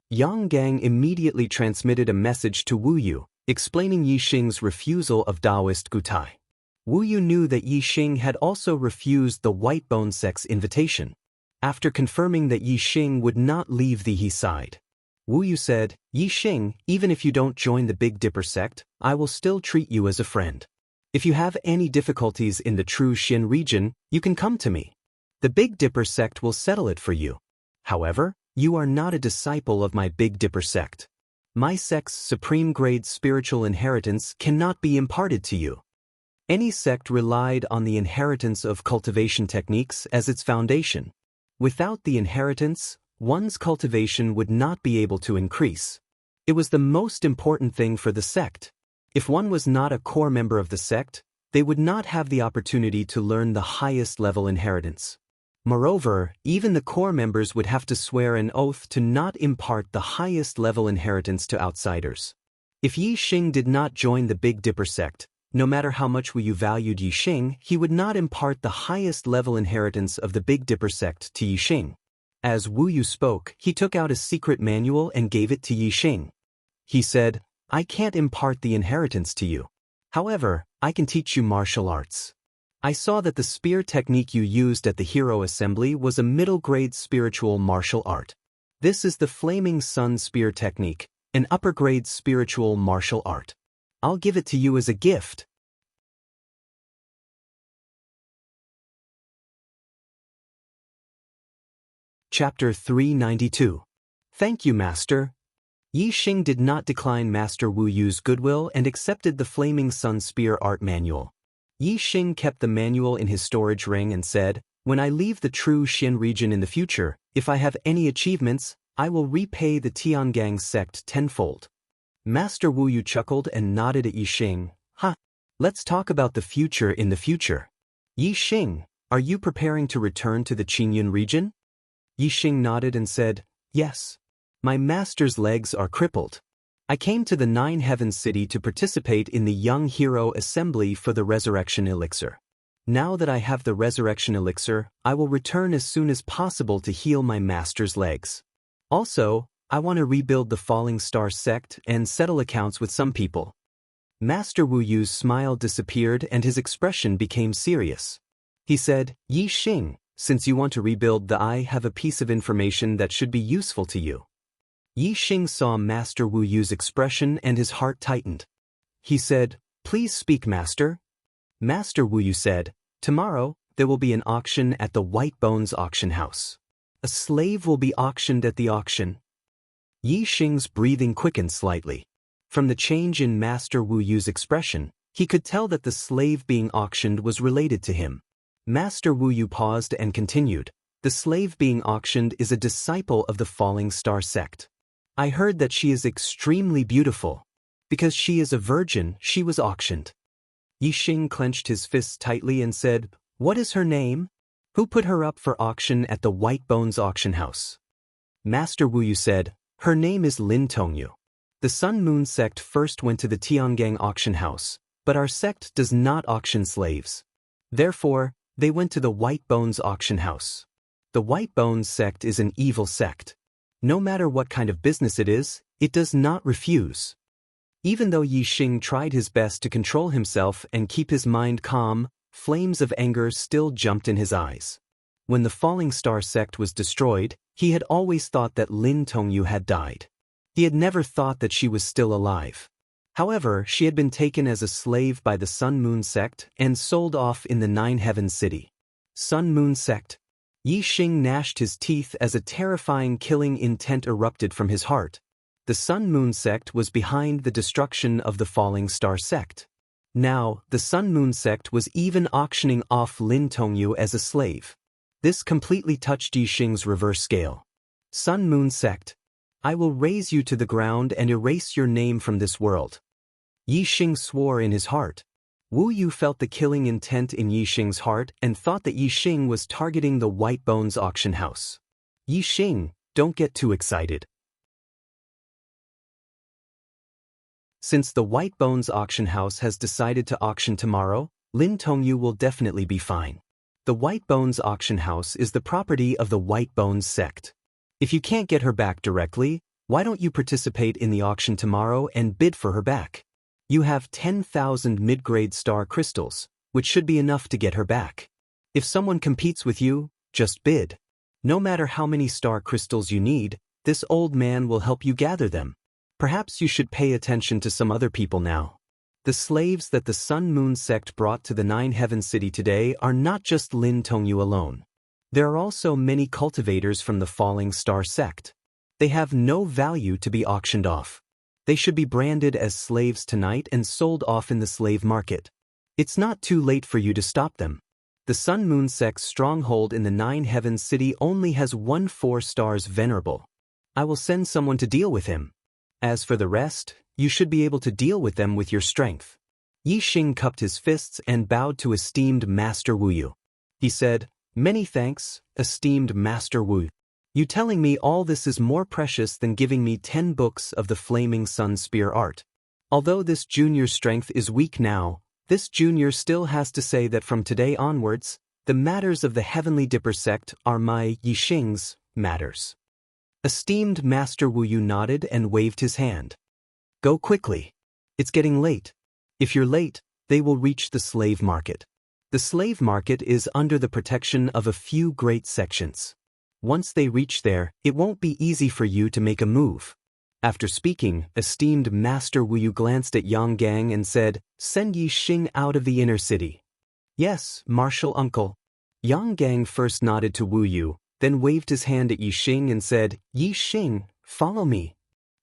Yang Gang immediately transmitted a message to Wu Yu, explaining Yi Xing's refusal of Taoist Gutai. Wu Yu knew that Yi Xing had also refused the White Bone sect's invitation. After confirming that Yi Xing would not leave the He side, Wu Yu said, "Yi Xing, even if you don't join the Big Dipper sect, I will still treat you as a friend. If you have any difficulties in the true Xian region, you can come to me. The Big Dipper sect will settle it for you. However, You are not a disciple of my Big Dipper sect. My sect's supreme-grade spiritual inheritance cannot be imparted to you. Any sect relied on the inheritance of cultivation techniques as its foundation. Without the inheritance, one's cultivation would not be able to increase. It was the most important thing for the sect. If one was not a core member of the sect, they would not have the opportunity to learn the highest level inheritance. Moreover, even the core members would have to swear an oath to not impart the highest level inheritance to outsiders. If Yi Xing did not join the Big Dipper sect, no matter how much Wu Yu valued Yi Xing, he would not impart the highest level inheritance of the Big Dipper sect to Yi Xing. As Wu Yu spoke, he took out a secret manual and gave it to Yi Xing. He said, "I can't impart the inheritance to you. However, I can teach you martial arts. I saw that the spear technique you used at the Hero Assembly was a middle-grade spiritual martial art. This is the Flaming Sun Spear technique, an upper-grade spiritual martial art. I'll give it to you as a gift." Chapter 392. Thank you, Master. Yi Xing did not decline Master Wu Yu's goodwill and accepted the Flaming Sun Spear art manual. Yi Xing kept the manual in his storage ring and said, "When I leave the true Xin region in the future, if I have any achievements, I will repay the Tiangang sect tenfold." Master Wu Yu chuckled and nodded at Yi Xing. Let's talk about the future in the future. Yi Xing, are you preparing to return to the Qingyun region? Yi Xing nodded and said, "Yes. My master's legs are crippled. I came to the Nine Heavens City to participate in the Young Hero Assembly for the Resurrection Elixir. Now that I have the Resurrection Elixir, I will return as soon as possible to heal my master's legs. Also, I want to rebuild the Falling Star sect and settle accounts with some people." Master Wu Yu's smile disappeared and his expression became serious. He said, "Yi Xing, since you want to rebuild I have a piece of information that should be useful to you." Yi Xing saw Master Wu Yu's expression and his heart tightened. He said, "Please speak, Master." Master Wu Yu said, "Tomorrow, there will be an auction at the White Bones auction house. A slave will be auctioned at the auction." Yi Xing's breathing quickened slightly. From the change in Master Wu Yu's expression, he could tell that the slave being auctioned was related to him. Master Wu Yu paused and continued, "The slave being auctioned is a disciple of the Falling Star sect. I heard that she is extremely beautiful. Because she is a virgin, she was auctioned." Yi Xing clenched his fists tightly and said, "What is her name? Who put her up for auction at the White Bones auction house?" Master Wu Yu said, "Her name is Lin Tongyu. The Sun Moon sect first went to the Tiangang auction house, but our sect does not auction slaves. Therefore, they went to the White Bones auction house. The White Bones sect is an evil sect. No matter what kind of business it is, it does not refuse." Even though Yi Xing tried his best to control himself and keep his mind calm, flames of anger still jumped in his eyes. When the Falling Star sect was destroyed, he had always thought that Lin Tongyu had died. He had never thought that she was still alive. However, she had been taken as a slave by the Sun Moon sect and sold off in the Nine Heavens City. Sun Moon sect. Yi Xing gnashed his teeth as a terrifying killing intent erupted from his heart. The Sun Moon sect was behind the destruction of the Falling Star sect. Now, the Sun Moon sect was even auctioning off Lin Tongyu as a slave. This completely touched Yi Xing's reverse scale. Sun Moon sect. I will raze you to the ground and erase your name from this world. Yi Xing swore in his heart. Wu Yu felt the killing intent in Yi Xing's heart and thought that Yi Xing was targeting the White Bones auction house. Yi Xing, don't get too excited. Since the White Bones auction house has decided to auction tomorrow, Lin Tongyu will definitely be fine. The White Bones auction house is the property of the White Bones sect. If you can't get her back directly, why don't you participate in the auction tomorrow and bid for her back? You have 10,000 mid-grade star crystals, which should be enough to get her back. If someone competes with you, just bid. No matter how many star crystals you need, this old man will help you gather them. Perhaps you should pay attention to some other people now. The slaves that the Sun Moon sect brought to the Nine Heavens City today are not just Lin Tongyu alone. There are also many cultivators from the falling star sect. They have no value to be auctioned off. They should be branded as slaves tonight and sold off in the slave market. It's not too late for you to stop them. The Sun Moon sect's stronghold in the Nine Heavens city only has 4 stars venerable. I will send someone to deal with him. As for the rest, you should be able to deal with them with your strength. Yi Xing cupped his fists and bowed to esteemed Master Wu Yu. He said, "Many thanks, esteemed Master Wu. You telling me all this is more precious than giving me 10 books of the Flaming Sun Spear art. Although this junior's strength is weak now, this junior still has to say that from today onwards, the matters of the Heavenly Dipper sect are my Yi Xing's matters." Esteemed Master Wu Yu nodded and waved his hand. "Go quickly. It's getting late. If you're late, they will reach the slave market. The slave market is under the protection of a few great sections. Once they reach there, it won't be easy for you to make a move." After speaking, esteemed Master Wu Yu glanced at Yang Gang and said, "Send Yi Xing out of the inner city." "Yes, Martial Uncle." Yang Gang first nodded to Wu Yu, then waved his hand at Yi Xing and said, "Yi Xing, follow me."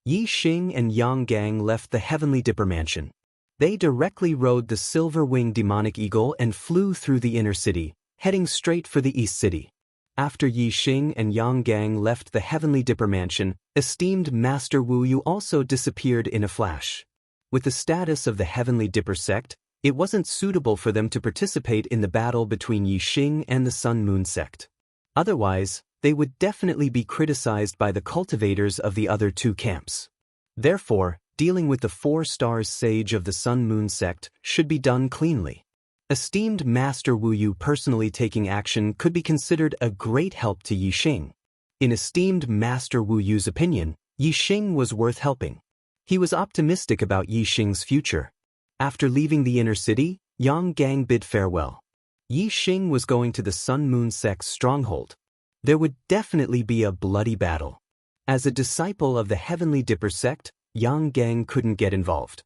Yi Xing and Yang Gang left the Heavenly Dipper mansion. They directly rode the silver-winged demonic eagle and flew through the inner city, heading straight for the East City. After Yi Xing and Yang Gang left the Heavenly Dipper mansion, esteemed Master Wu Yu also disappeared in a flash. With the status of the Heavenly Dipper sect, it wasn't suitable for them to participate in the battle between Yi Xing and the Sun Moon sect. Otherwise, they would definitely be criticized by the cultivators of the other 2 camps. Therefore, dealing with the 4 stars sage of the Sun Moon sect should be done cleanly. Esteemed Master Wu Yu personally taking action could be considered a great help to Yi Xing. In esteemed Master Wu Yu's opinion, Yi Xing was worth helping. He was optimistic about Yi Xing's future. After leaving the inner city, Yang Gang bid farewell. Yi Xing was going to the Sun Moon sect's stronghold. There would definitely be a bloody battle. As a disciple of the Heavenly Dipper sect, Yang Gang couldn't get involved.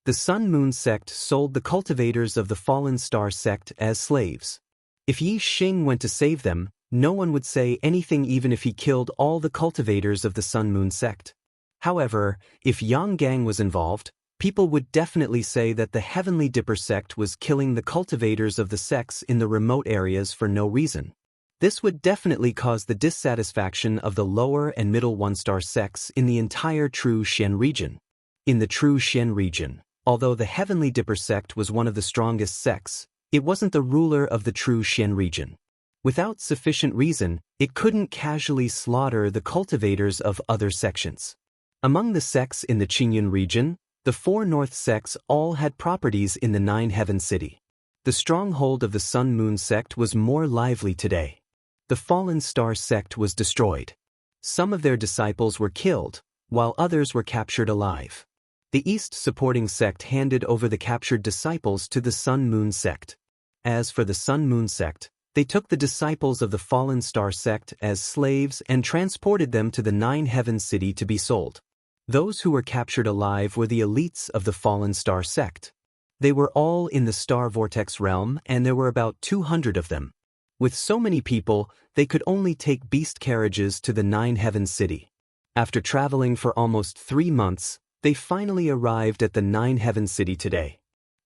The Sun Moon sect sold the cultivators of the Fallen Star sect as slaves. If Yi Xing went to save them, no one would say anything even if he killed all the cultivators of the Sun Moon sect. However, if Yang Gang was involved, people would definitely say that the Heavenly Dipper sect was killing the cultivators of the sects in the remote areas for no reason. This would definitely cause the dissatisfaction of the lower and middle 1-star sects in the entire True Xian region. In the True Xian region, although the Heavenly Dipper sect was one of the strongest sects, it wasn't the ruler of the True Xian region. Without sufficient reason, it couldn't casually slaughter the cultivators of other sections. Among the sects in the Qingyun region, the 4 north sects all had properties in the Nine Heavens city. The stronghold of the Sun Moon sect was more lively today. The Fallen Star sect was destroyed. Some of their disciples were killed, while others were captured alive. The East supporting sect handed over the captured disciples to the Sun Moon sect. As for the Sun Moon sect, they took the disciples of the Fallen Star sect as slaves and transported them to the Nine Heavens city to be sold. Those who were captured alive were the elites of the Fallen Star sect. They were all in the Star Vortex realm, and there were about 200 of them. With so many people, they could only take beast carriages to the Nine Heavens city. After traveling for almost 3 months, they finally arrived at the Nine Heavens city today.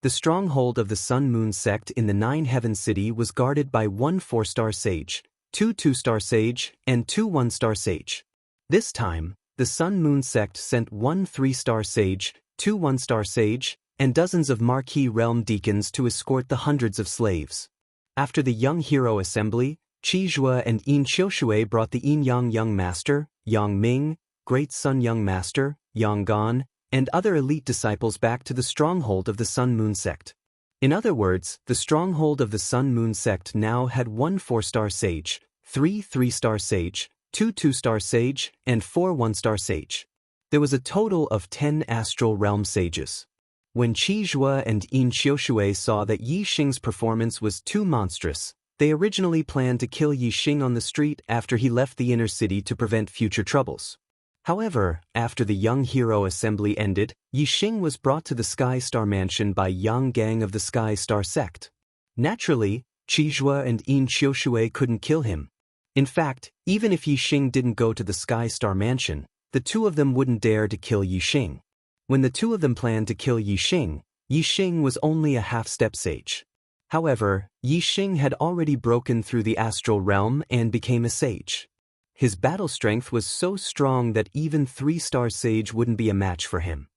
The stronghold of the Sun Moon sect in the Nine Heavens city was guarded by 1 4-star sage, 2 2-star sage, and 2 1-star sage. This time, the Sun Moon sect sent 1 3-star sage, 2 1-star sage, and dozens of marquee realm deacons to escort the hundreds of slaves. After the Young Hero Assembly, Qi Zhua and Yin Qiushui brought the Yin Yang Young Master, Yang Ming, Great Sun Young Master, Yang Gan, and other elite disciples back to the stronghold of the Sun Moon sect. In other words, the stronghold of the Sun Moon sect now had 1 4-star sage, 3 3-star sage, 2 2-star sage, and 4 1-star sage. There was a total of 10 astral realm sages. When Qi Zhua and Yin Qiushui saw that Yi Xing's performance was too monstrous, they originally planned to kill Yi Xing on the street after he left the inner city to prevent future troubles. However, after the Young Hero Assembly ended, Yi Xing was brought to the Sky Star Mansion by Yang Gang of the Sky Star sect. Naturally, Qizhua and Yin Qiushui couldn't kill him. In fact, even if Yixing didn't go to the Sky Star Mansion, the two of them wouldn't dare to kill Yixing. When the two of them planned to kill Yixing, Yixing was only a half-step sage. However, Yixing had already broken through the astral realm and became a sage. His battle strength was so strong that even 3-star sage wouldn't be a match for him.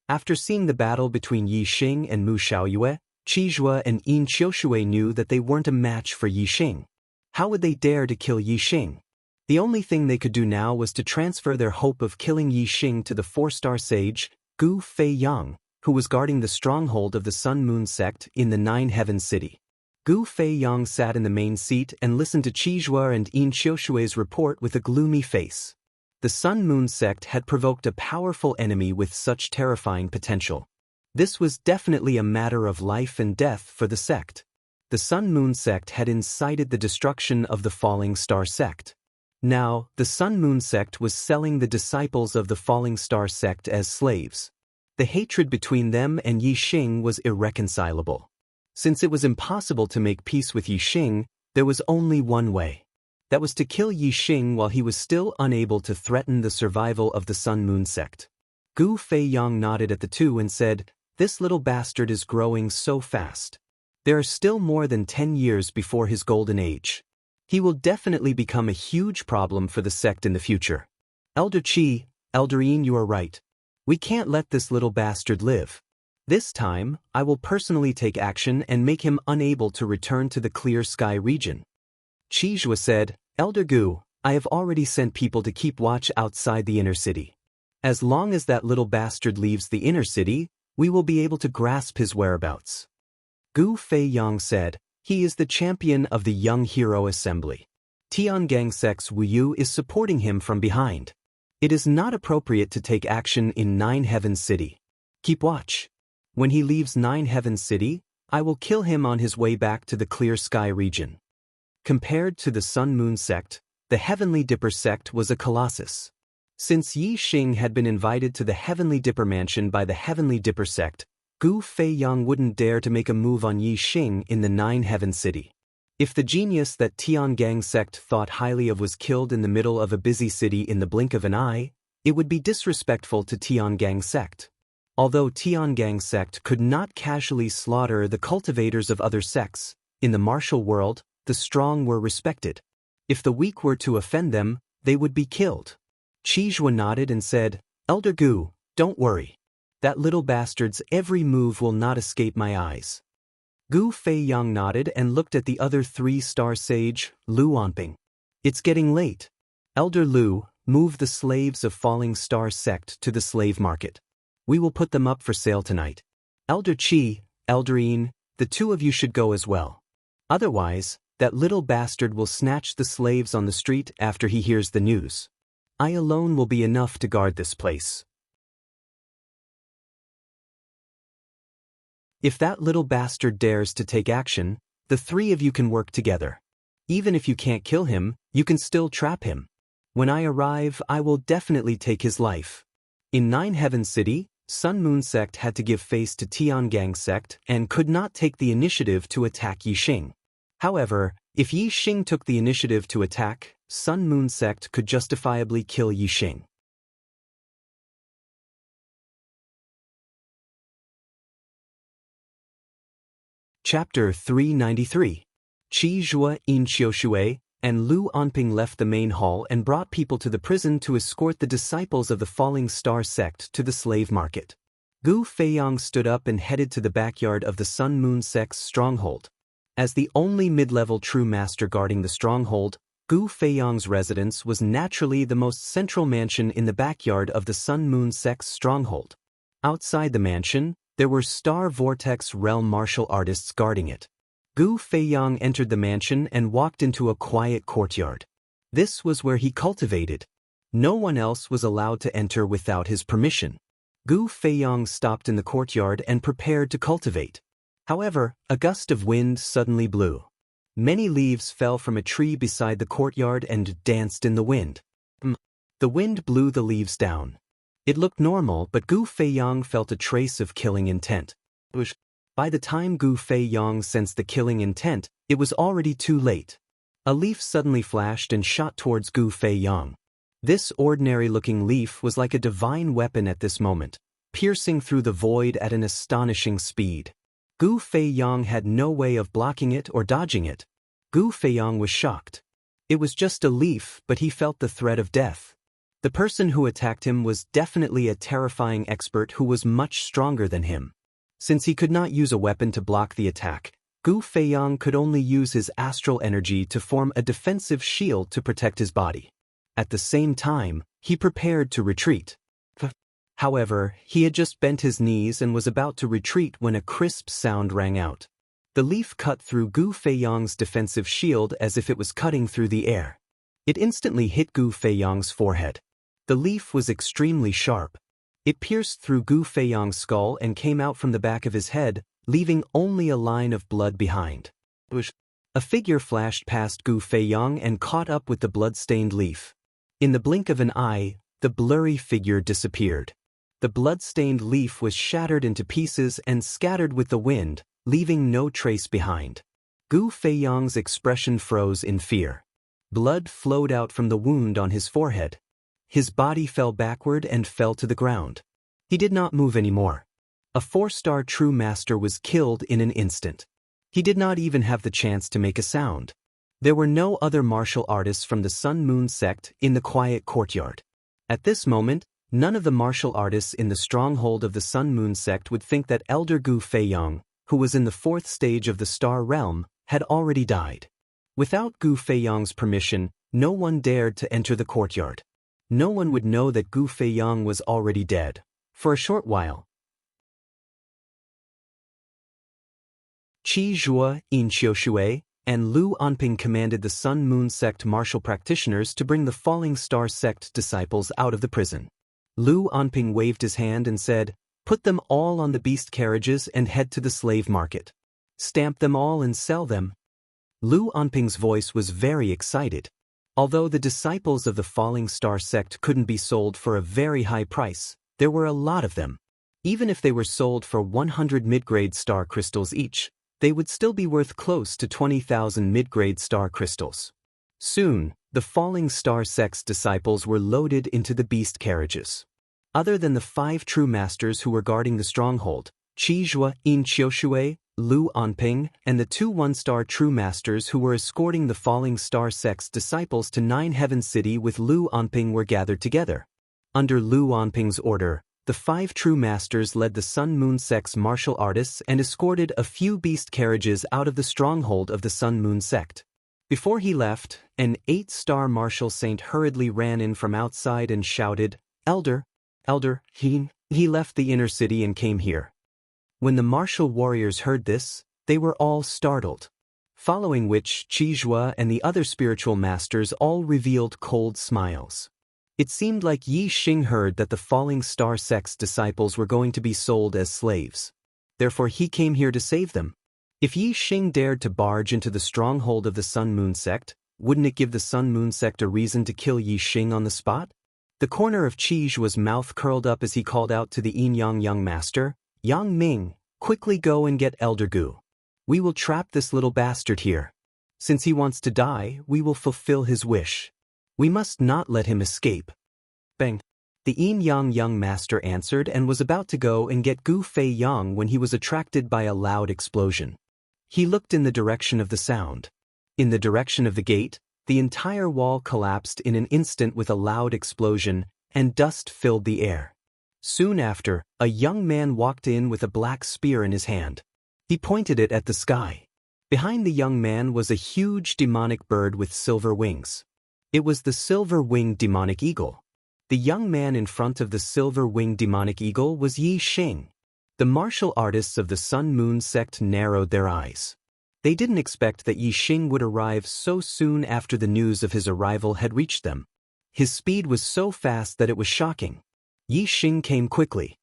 After seeing the battle between Yixing and Mu Xiaoyue, Qizhua and Yin Qiushui knew that they weren't a match for Yixing. How would they dare to kill Yixing? The only thing they could do now was to transfer their hope of killing Yixing to the 4-star sage, Gu Feiyang, who was guarding the stronghold of the Sun Moon sect in the Nine Heavens City. Gu Feiyang sat in the main seat and listened to Qizhua and Yin Qiushui's report with a gloomy face. The Sun Moon sect had provoked a powerful enemy with such terrifying potential. This was definitely a matter of life and death for the sect. The Sun Moon sect had incited the destruction of the Falling Star sect. Now, the Sun Moon sect was selling the disciples of the Falling Star sect as slaves. The hatred between them and Yixing was irreconcilable. Since it was impossible to make peace with Yixing, there was only one way. That was to kill Yixing while he was still unable to threaten the survival of the Sun Moon sect. Gu Feiyang nodded at the two and said, "This little bastard is growing so fast. There are still more than 10 years before his golden age. He will definitely become a huge problem for the sect in the future. Elder Qi, Elder Yin, you are right. We can't let this little bastard live. This time, I will personally take action and make him unable to return to the Clear Sky region." Qizhua said, "Elder Gu, I have already sent people to keep watch outside the inner city. As long as that little bastard leaves the inner city, we will be able to grasp his whereabouts." Gu Feiyang said, "He is the champion of the Young Hero Assembly. Tiangang sect's Wu Yu is supporting him from behind. It is not appropriate to take action in Nine Heavens City. Keep watch. When he leaves Nine Heavens City, I will kill him on his way back to the Clear Sky region." Compared to the Sun Moon sect, the Heavenly Dipper sect was a colossus. Since Yixing had been invited to the Heavenly Dipper mansion by the Heavenly Dipper sect, Gu Feiyang wouldn't dare to make a move on Yixing in the Nine Heavens City. If the genius that Tiangang sect thought highly of was killed in the middle of a busy city in the blink of an eye, it would be disrespectful to Tiangang sect. Although Tiangang sect could not casually slaughter the cultivators of other sects, in the martial world, the strong were respected. If the weak were to offend them, they would be killed. Qizhua nodded and said, "Elder Gu, don't worry. That little bastard's every move will not escape my eyes." Gu Feiyang nodded and looked at the other 3-star sage, Lu Onping. "It's getting late. Elder Lu, move the slaves of Falling Star sect to the slave market. We will put them up for sale tonight. Elder Qi, Elder Yin, the two of you should go as well. Otherwise, that little bastard will snatch the slaves on the street after he hears the news. I alone will be enough to guard this place. If that little bastard dares to take action, the 3 of you can work together. Even if you can't kill him, you can still trap him. When I arrive, I will definitely take his life." In Nine Heavens City, Sun Moon sect had to give face to Tiangang sect and could not take the initiative to attack Yixing. However, if Yixing took the initiative to attack, Sun Moon sect could justifiably kill Yixing. Chapter 393. Qizhua, Yin Qiushui, and Lu Onping left the main hall and brought people to the prison to escort the disciples of the Falling Star sect to the slave market. Gu Feiyang stood up and headed to the backyard of the Sun Moon sect's stronghold. As the only mid-level true master guarding the stronghold, Gu Feiyang's residence was naturally the most central mansion in the backyard of the Sun Moon sect's stronghold. Outside the mansion, there were Star Vortex realm martial artists guarding it. Gu Feiyang entered the mansion and walked into a quiet courtyard. This was where he cultivated. No one else was allowed to enter without his permission. Gu Feiyang stopped in the courtyard and prepared to cultivate. However, a gust of wind suddenly blew. Many leaves fell from a tree beside the courtyard and danced in the wind. The wind blew the leaves down. It looked normal, but Gu Feiyang felt a trace of killing intent. By the time Gu Feiyang sensed the killing intent, it was already too late. A leaf suddenly flashed and shot towards Gu Feiyang. This ordinary-looking leaf was like a divine weapon at this moment, piercing through the void at an astonishing speed. Gu Feiyang had no way of blocking it or dodging it. Gu Feiyang was shocked. It was just a leaf, but he felt the threat of death. The person who attacked him was definitely a terrifying expert who was much stronger than him. Since he could not use a weapon to block the attack, Gu Feiyang could only use his astral energy to form a defensive shield to protect his body. At the same time, he prepared to retreat. However, he had just bent his knees and was about to retreat when a crisp sound rang out. The leaf cut through Gu Feiyang's defensive shield as if it was cutting through the air. It instantly hit Gu Feiyang's forehead. The leaf was extremely sharp. It pierced through Gu Feiyang's skull and came out from the back of his head, leaving only a line of blood behind. A figure flashed past Gu Feiyang and caught up with the blood-stained leaf. In the blink of an eye, the blurry figure disappeared. The blood-stained leaf was shattered into pieces and scattered with the wind, leaving no trace behind. Gu Feiyang's expression froze in fear. Blood flowed out from the wound on his forehead. His body fell backward and fell to the ground. He did not move anymore. A 4-star true master was killed in an instant. He did not even have the chance to make a sound. There were no other martial artists from the Sun Moon sect in the quiet courtyard. At this moment, none of the martial artists in the stronghold of the Sun Moon sect would think that Elder Gu Feiyang, who was in the 4th stage of the Star Realm, had already died. Without Gu Feiyang's permission, no one dared to enter the courtyard. No one would know that Gu Feiyang was already dead. For a short while, Qi Zhuo, Yin Qiushui, and Lu Anping commanded the Sun Moon sect martial practitioners to bring the Falling Star sect disciples out of the prison. Lu Anping waved his hand and said, "Put them all on the beast carriages and head to the slave market. Stamp them all and sell them." Lu Anping's voice was very excited. Although the disciples of the Falling Star sect couldn't be sold for a very high price, there were a lot of them. Even if they were sold for 100 mid-grade star crystals each, they would still be worth close to 20,000 mid-grade star crystals. Soon, the Falling Star sect's disciples were loaded into the beast carriages. Other than the 5 true masters who were guarding the stronghold, Qi Zhuo, Yin Qiushui, Lu Anping, and the 2 1-star true masters who were escorting the Falling Star sect's disciples to Nine Heaven City with Lu Anping were gathered together. Under Lu Anping's order, the 5 true masters led the Sun Moon sect's martial artists and escorted a few beast carriages out of the stronghold of the Sun Moon sect. Before he left, an 8-star martial saint hurriedly ran in from outside and shouted, Elder, he left the inner city and came here." When the martial warriors heard this, they were all startled. Following which, Qi Zhuo and the other spiritual masters all revealed cold smiles. It seemed like Yi Xing heard that the Falling Star sect's disciples were going to be sold as slaves. Therefore he came here to save them. If Yi Xing dared to barge into the stronghold of the Sun Moon sect, wouldn't it give the Sun Moon sect a reason to kill Yi Xing on the spot? The corner of Qi Zhuo's mouth curled up as he called out to the Yin Yang young master, "Yang Ming, quickly go and get Elder Gu. We will trap this little bastard here. Since he wants to die, we will fulfill his wish. We must not let him escape." Bang! The Yin Yang young master answered and was about to go and get Gu Feiyang when he was attracted by a loud explosion. He looked in the direction of the sound. In the direction of the gate, the entire wall collapsed in an instant with a loud explosion, and dust filled the air. Soon after, a young man walked in with a black spear in his hand. He pointed it at the sky. Behind the young man was a huge demonic bird with silver wings. It was the silver-winged demonic eagle. The young man in front of the silver-winged demonic eagle was Yi Xing. The martial artists of the Sun Moon sect narrowed their eyes. They didn't expect that Yi Xing would arrive so soon after the news of his arrival had reached them. His speed was so fast that it was shocking. Yi Xing came quickly.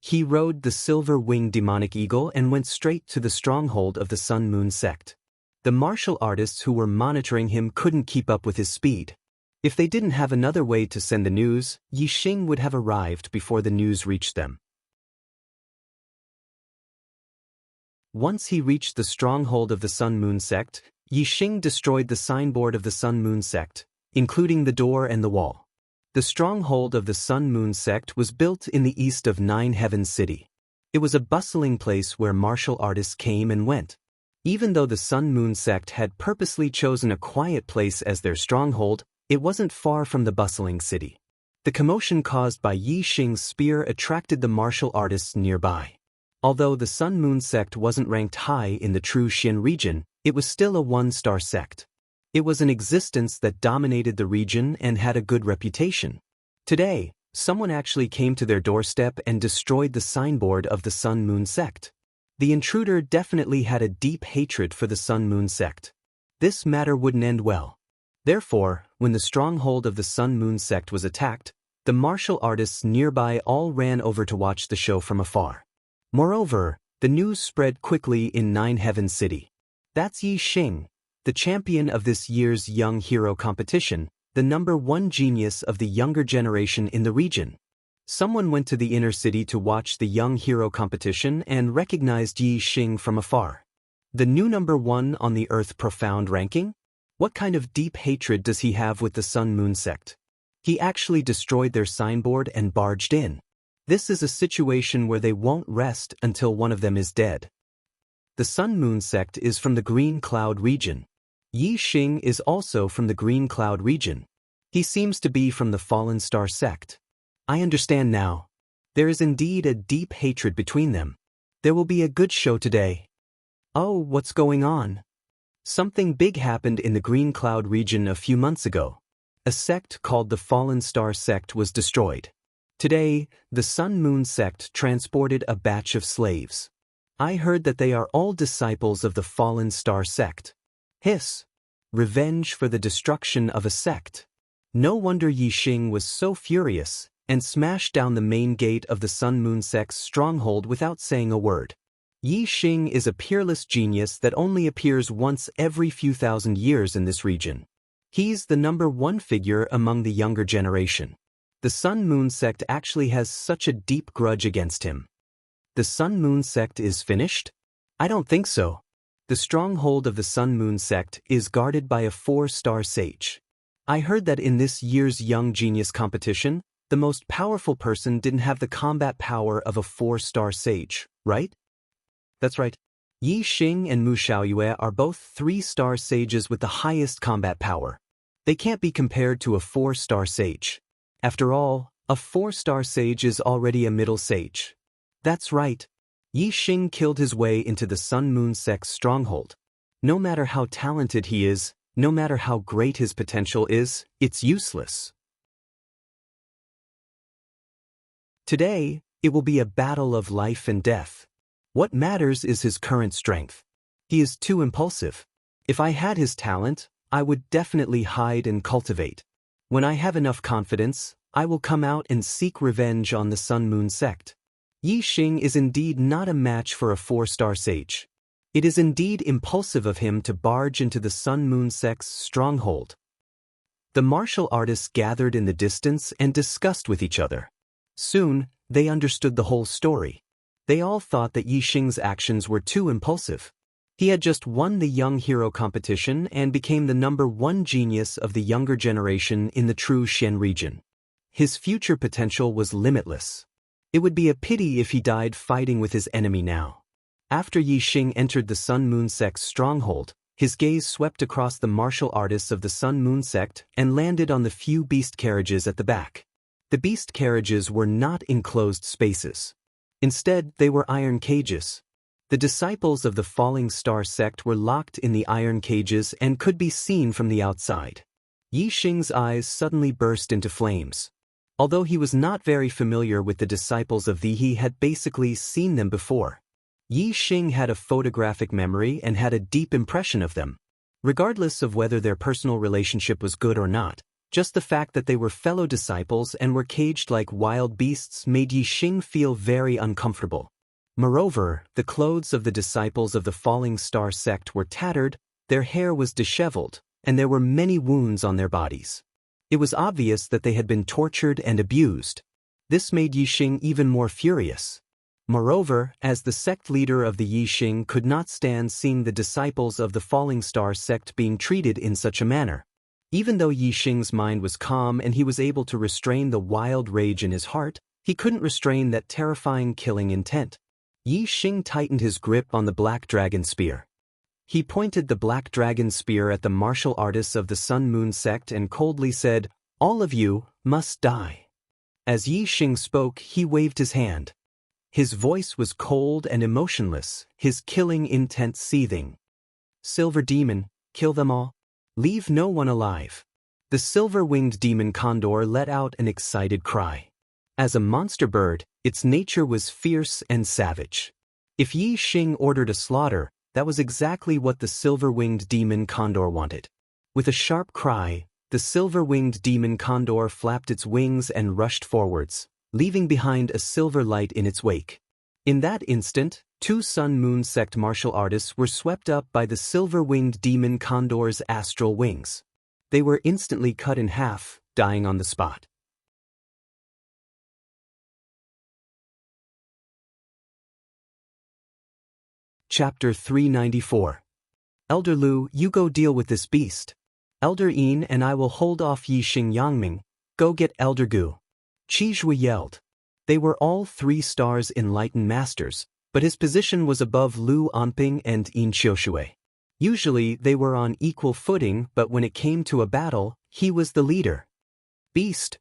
He rode the silver-winged demonic eagle and went straight to the stronghold of the Sun Moon sect. The martial artists who were monitoring him couldn't keep up with his speed. If they didn't have another way to send the news, Yi Xing would have arrived before the news reached them. Once he reached the stronghold of the Sun-Moon sect, Yixing destroyed the signboard of the Sun-Moon sect, including the door and the wall. The stronghold of the Sun-Moon sect was built in the east of Nine Heavens City. It was a bustling place where martial artists came and went. Even though the Sun-Moon sect had purposely chosen a quiet place as their stronghold, it wasn't far from the bustling city. The commotion caused by Yixing's spear attracted the martial artists nearby. Although the Sun-Moon sect wasn't ranked high in the true Xin region, it was still a one-star sect. It was an existence that dominated the region and had a good reputation. Today, someone actually came to their doorstep and destroyed the signboard of the Sun-Moon sect. The intruder definitely had a deep hatred for the Sun-Moon sect. This matter wouldn't end well. Therefore, when the stronghold of the Sun-Moon sect was attacked, the martial artists nearby all ran over to watch the show from afar. Moreover, the news spread quickly in Nine Heavens City. That's Yixing, the champion of this year's Young Hero competition, the #1 genius of the younger generation in the region. Someone went to the inner city to watch the Young Hero competition and recognized Yixing from afar. The new #1 on the Earth Profound ranking? What kind of deep hatred does he have with the Sun-Moon sect? He actually destroyed their signboard and barged in. This is a situation where they won't rest until one of them is dead. The Sun-Moon sect is from the Green Cloud region. Yixing is also from the Green Cloud region. He seems to be from the Fallen Star sect. I understand now. There is indeed a deep hatred between them. There will be a good show today. Oh, what's going on? Something big happened in the Green Cloud region a few months ago. A sect called the Fallen Star sect was destroyed. Today, the Sun-Moon sect transported a batch of slaves. I heard that they are all disciples of the Fallen Star sect. Hiss. Revenge for the destruction of a sect. No wonder Yixing was so furious and smashed down the main gate of the Sun-Moon sect's stronghold without saying a word. Yixing is a peerless genius that only appears once every few thousand years in this region. He's the #1 figure among the younger generation. The Sun-Moon sect actually has such a deep grudge against him. The Sun-Moon sect is finished? I don't think so. The stronghold of the Sun-Moon sect is guarded by a 4-star sage. I heard that in this year's Young Genius competition, the most powerful person didn't have the combat power of a 4-star sage, right? That's right. Yixing and Mu Xiaoyue are both 3-star sages with the highest combat power. They can't be compared to a 4-star sage. After all, a 4-star sage is already a middle sage. That's right. Yixing killed his way into the Sun-Moon sect's stronghold. No matter how talented he is, no matter how great his potential is, it's useless. Today, it will be a battle of life and death. What matters is his current strength. He is too impulsive. If I had his talent, I would definitely hide and cultivate. When I have enough confidence, I will come out and seek revenge on the Sun-Moon sect. Yixing is indeed not a match for a 4-star sage. It is indeed impulsive of him to barge into the Sun-Moon sect's stronghold. The martial artists gathered in the distance and discussed with each other. Soon, they understood the whole story. They all thought that Yixing's actions were too impulsive. He had just won the Young Hero competition and became the #1 genius of the younger generation in the true Xian region. His future potential was limitless. It would be a pity if he died fighting with his enemy now. After Yixing entered the Sun-Moon sect's stronghold, his gaze swept across the martial artists of the Sun-Moon sect and landed on the few beast carriages at the back. The beast carriages were not enclosed spaces. Instead, they were iron cages. The disciples of the Falling Star sect were locked in the iron cages and could be seen from the outside. Yixing's eyes suddenly burst into flames. Although he was not very familiar with the disciples of he had basically seen them before. Yixing had a photographic memory and had a deep impression of them. Regardless of whether their personal relationship was good or not, just the fact that they were fellow disciples and were caged like wild beasts made Yixing feel very uncomfortable. Moreover, the clothes of the disciples of the Falling Star sect were tattered, their hair was disheveled, and there were many wounds on their bodies. It was obvious that they had been tortured and abused. This made Yixing even more furious. Moreover, as the sect leader of the Yixing could not stand seeing the disciples of the Falling Star sect being treated in such a manner. Even though Yixing's mind was calm and he was able to restrain the wild rage in his heart, he couldn't restrain that terrifying killing intent. Yixing tightened his grip on the Black Dragon Spear. He pointed the Black Dragon Spear at the martial artists of the Sun Moon sect and coldly said, "All of you must die." As Yixing spoke, he waved his hand. His voice was cold and emotionless, his killing intent seething. "Silver Demon, kill them all. Leave no one alive." The silver-winged demon condor let out an excited cry. As a monster bird, its nature was fierce and savage. If Yixing ordered a slaughter, that was exactly what the silver-winged demon condor wanted. With a sharp cry, the silver-winged demon condor flapped its wings and rushed forwards, leaving behind a silver light in its wake. In that instant, two Sun Moon sect martial artists were swept up by the silver-winged demon condor's astral wings. They were instantly cut in half, dying on the spot. Chapter 394. Elder Lu, you go deal with this beast. Elder Yin and I will hold off Yixing Yangming. Go get Elder Gu. Qizhua yelled. They were all 3-star enlightened masters, but his position was above Lu Anping and Yin Qiushui. Usually they were on equal footing, but when it came to a battle, he was the leader. Beast!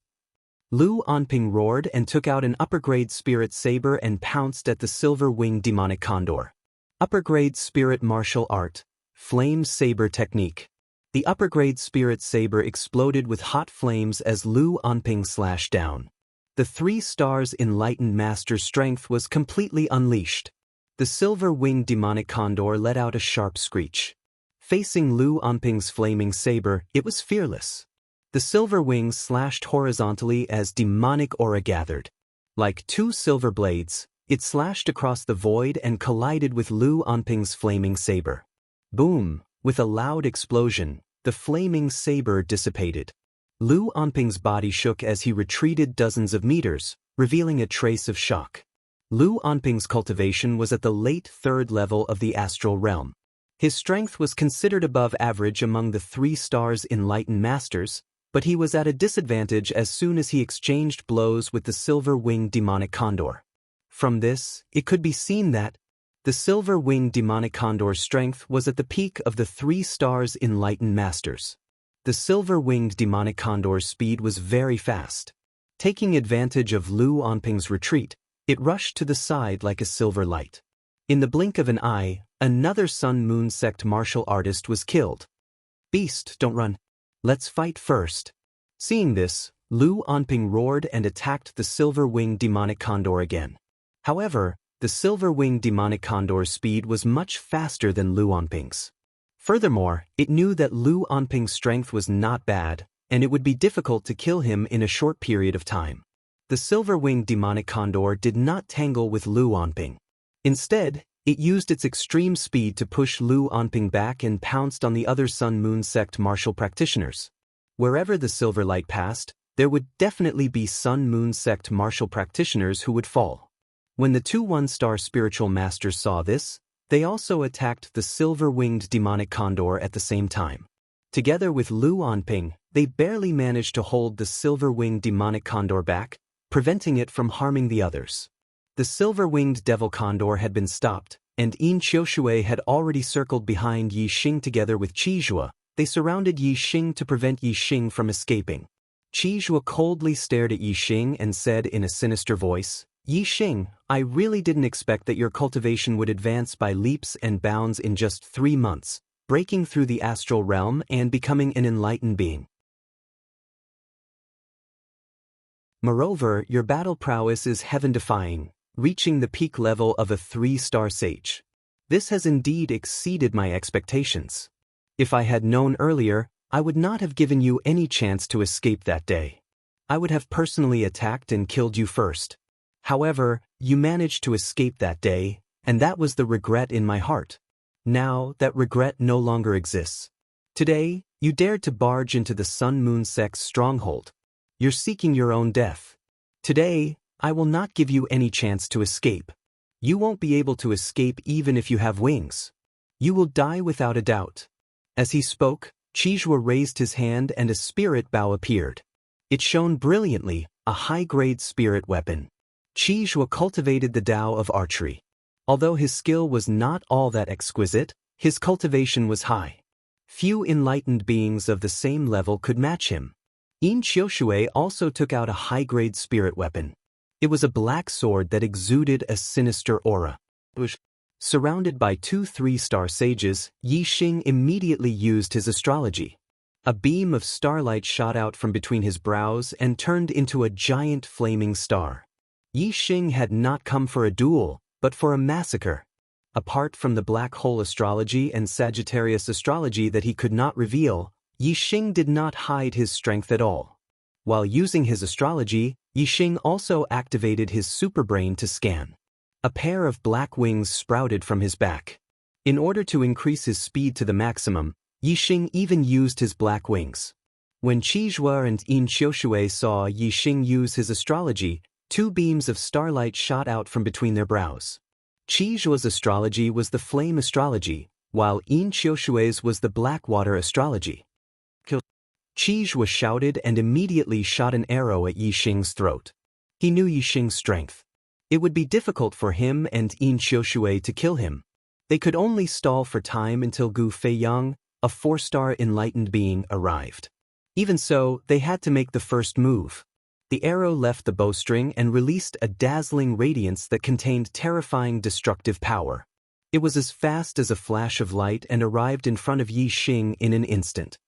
Lu Anping roared and took out an upper-grade spirit saber and pounced at the silver-winged demonic condor. Upper-grade spirit martial art, flame saber technique. The upper-grade spirit saber exploded with hot flames as Lu Anping slashed down. The 3-star enlightened master's strength was completely unleashed. The silver-winged demonic condor let out a sharp screech. Facing Lu Anping's flaming saber, it was fearless. The silver wings slashed horizontally as demonic aura gathered. Like two silver blades, it slashed across the void and collided with Lu Anping's flaming saber. Boom! With a loud explosion, the flaming saber dissipated. Lu Anping's body shook as he retreated dozens of meters, revealing a trace of shock. Lu Anping's cultivation was at the late 3rd level of the astral realm. His strength was considered above average among the 3-star enlightened masters, but he was at a disadvantage as soon as he exchanged blows with the silver-winged demonic condor. From this, it could be seen that the silver-winged demonic condor's strength was at the peak of the 3-star enlightened masters. The silver-winged demonic condor's speed was very fast. Taking advantage of Lu Anping's retreat, it rushed to the side like a silver light. In the blink of an eye, another Sun Moon sect martial artist was killed. "Beast, don't run. Let's fight first." Seeing this, Lu Anping roared and attacked the silver-winged demonic condor again. However, the silver-winged demonic condor's speed was much faster than Lu Anping's. Furthermore, it knew that Lu Anping's strength was not bad, and it would be difficult to kill him in a short period of time. The silver-winged demonic condor did not tangle with Lu Anping. Instead, it used its extreme speed to push Lu Anping back and pounced on the other Sun Moon sect martial practitioners. Wherever the silver light passed, there would definitely be Sun Moon sect martial practitioners who would fall. When the two 1-star spiritual masters saw this, they also attacked the silver-winged demonic condor at the same time. Together with Lu Anping, they barely managed to hold the silver-winged demonic condor back, preventing it from harming the others. The silver-winged devil condor had been stopped, and Yin Qiushui had already circled behind Yixing together with Qizhua. They surrounded Yixing to prevent Yixing from escaping. Qizhua coldly stared at Yixing and said in a sinister voice, "Yixing, I really didn't expect that your cultivation would advance by leaps and bounds in just 3 months, breaking through the astral realm and becoming an enlightened being. Moreover, your battle prowess is heaven-defying, reaching the peak level of a 3-star sage. This has indeed exceeded my expectations. If I had known earlier, I would not have given you any chance to escape that day. I would have personally attacked and killed you first. However, you managed to escape that day, and that was the regret in my heart. Now, that regret no longer exists. Today, you dared to barge into the Sun Moon sect's stronghold. You're seeking your own death. Today, I will not give you any chance to escape. You won't be able to escape even if you have wings. You will die without a doubt. As he spoke, Qizhua raised his hand and a spirit bow appeared. It shone brilliantly, a high-grade spirit weapon. Qizhua cultivated the Tao of archery. Although his skill was not all that exquisite, his cultivation was high. Few enlightened beings of the same level could match him. Yin Qiushui also took out a high-grade spirit weapon. It was a black sword that exuded a sinister aura. Surrounded by 2 3-star sages, Yi Xing immediately used his astrology. A beam of starlight shot out from between his brows and turned into a giant flaming star. Yi Xing had not come for a duel, but for a massacre. Apart from the black hole astrology and Sagittarius astrology that he could not reveal, Yi Xing did not hide his strength at all. While using his astrology, Yi Xing also activated his superbrain to scan. A pair of black wings sprouted from his back. In order to increase his speed to the maximum, Yi Xing even used his black wings. When Qizhua and Yin Qiushui saw Yi Xing use his astrology, 2 beams of starlight shot out from between their brows. Qizhua's astrology was the flame astrology, while Yin Qiushui's was the black water astrology. Qizhua shouted and immediately shot an arrow at Yi Xing's throat. He knew Yi Xing's strength. It would be difficult for him and Yin Qiushui to kill him. They could only stall for time until Gu Feiyang, a 4-star enlightened being, arrived. Even so, they had to make the first move. The arrow left the bowstring and released a dazzling radiance that contained terrifying destructive power. It was as fast as a flash of light and arrived in front of Yi Xing in an instant.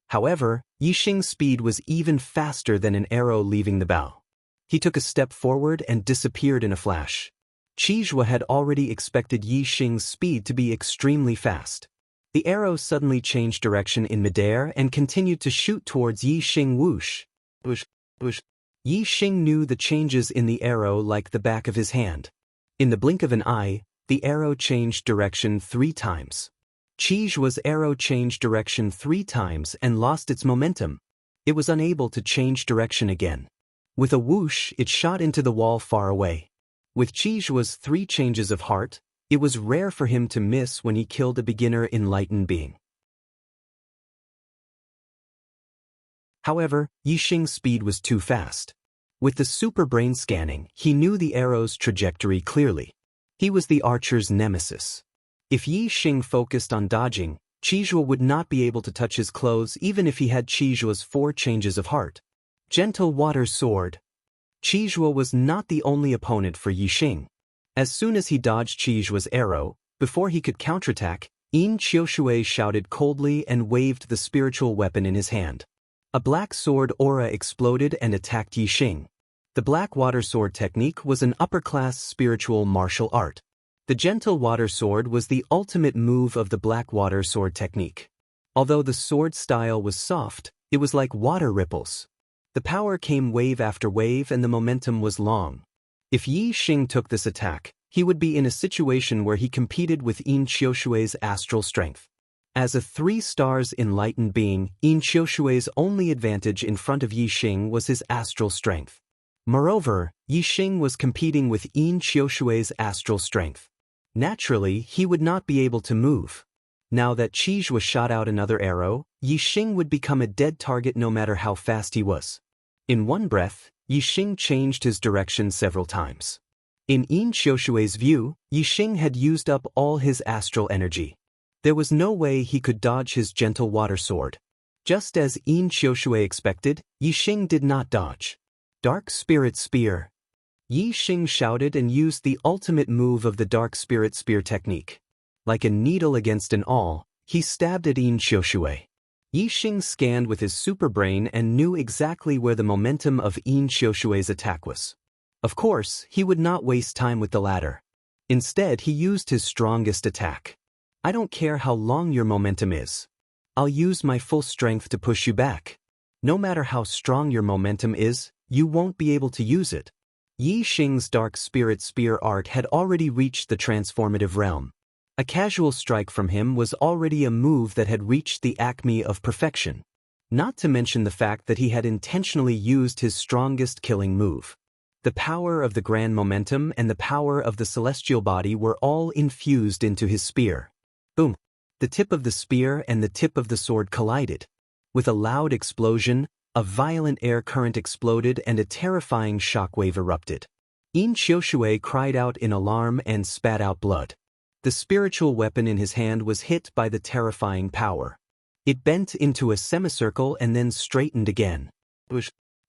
However, Yi Xing's speed was even faster than an arrow leaving the bow. He took a step forward and disappeared in a flash. Qizhua had already expected Yi Xing's speed to be extremely fast. The arrow suddenly changed direction in midair and continued to shoot towards Yi Xing. Whoosh! Whoosh! Whoosh! Yi Xing knew the changes in the arrow like the back of his hand. In the blink of an eye, the arrow changed direction 3 times. Qizhua's arrow changed direction 3 times and lost its momentum. It was unable to change direction again. With a whoosh, it shot into the wall far away. With Qizhua's 3 changes of heart, it was rare for him to miss when he killed a beginner enlightened being. However, Yi Xing's speed was too fast. With the super brain scanning, he knew the arrow's trajectory clearly. He was the archer's nemesis. If Yi Xing focused on dodging, Qizhua would not be able to touch his clothes even if he had Qizhua's 4 changes of heart. Gentle water sword. Qizhua was not the only opponent for Yi Xing. As soon as he dodged Qizhua's arrow, before he could counterattack, Yin Qiushui shouted coldly and waved the spiritual weapon in his hand. A black sword aura exploded and attacked Yi Xing. The black water sword technique was an upper-class spiritual martial art. The gentle water sword was the ultimate move of the black water sword technique. Although the sword style was soft, it was like water ripples. The power came wave after wave and the momentum was long. If Yi Xing took this attack, he would be in a situation where he competed with Yin Qiushui's astral strength. As a 3 stars enlightened being, Yin Qiushui's only advantage in front of Yi Xing was his astral strength. Moreover, Yi Xing was competing with Yin Qiushui's astral strength. Naturally, he would not be able to move. Now that Qizhua shot out another arrow, Yi Xing would become a dead target no matter how fast he was. In one breath, Yi Xing changed his direction several times. In Yin Qiushui's view, Yi Xing had used up all his astral energy. There was no way he could dodge his gentle water sword. Just as Yin Qiushui expected, Yi Xing did not dodge. Dark Spirit Spear. Yi Xing shouted and used the ultimate move of the Dark Spirit Spear technique. Like a needle against an awl, he stabbed at Yin Qiushui. Yi Xing scanned with his superbrain and knew exactly where the momentum of Yin Qiushui's attack was. Of course, he would not waste time with the latter. Instead, he used his strongest attack. I don't care how long your momentum is. I'll use my full strength to push you back. No matter how strong your momentum is, you won't be able to use it. Yi Xing's Dark Spirit Spear art had already reached the transformative realm. A casual strike from him was already a move that had reached the acme of perfection. Not to mention the fact that he had intentionally used his strongest killing move. The power of the grand momentum and the power of the celestial body were all infused into his spear. Boom! The tip of the spear and the tip of the sword collided. With a loud explosion, a violent air current exploded and a terrifying shockwave erupted. Yin Qiushui cried out in alarm and spat out blood. The spiritual weapon in his hand was hit by the terrifying power. It bent into a semicircle and then straightened again.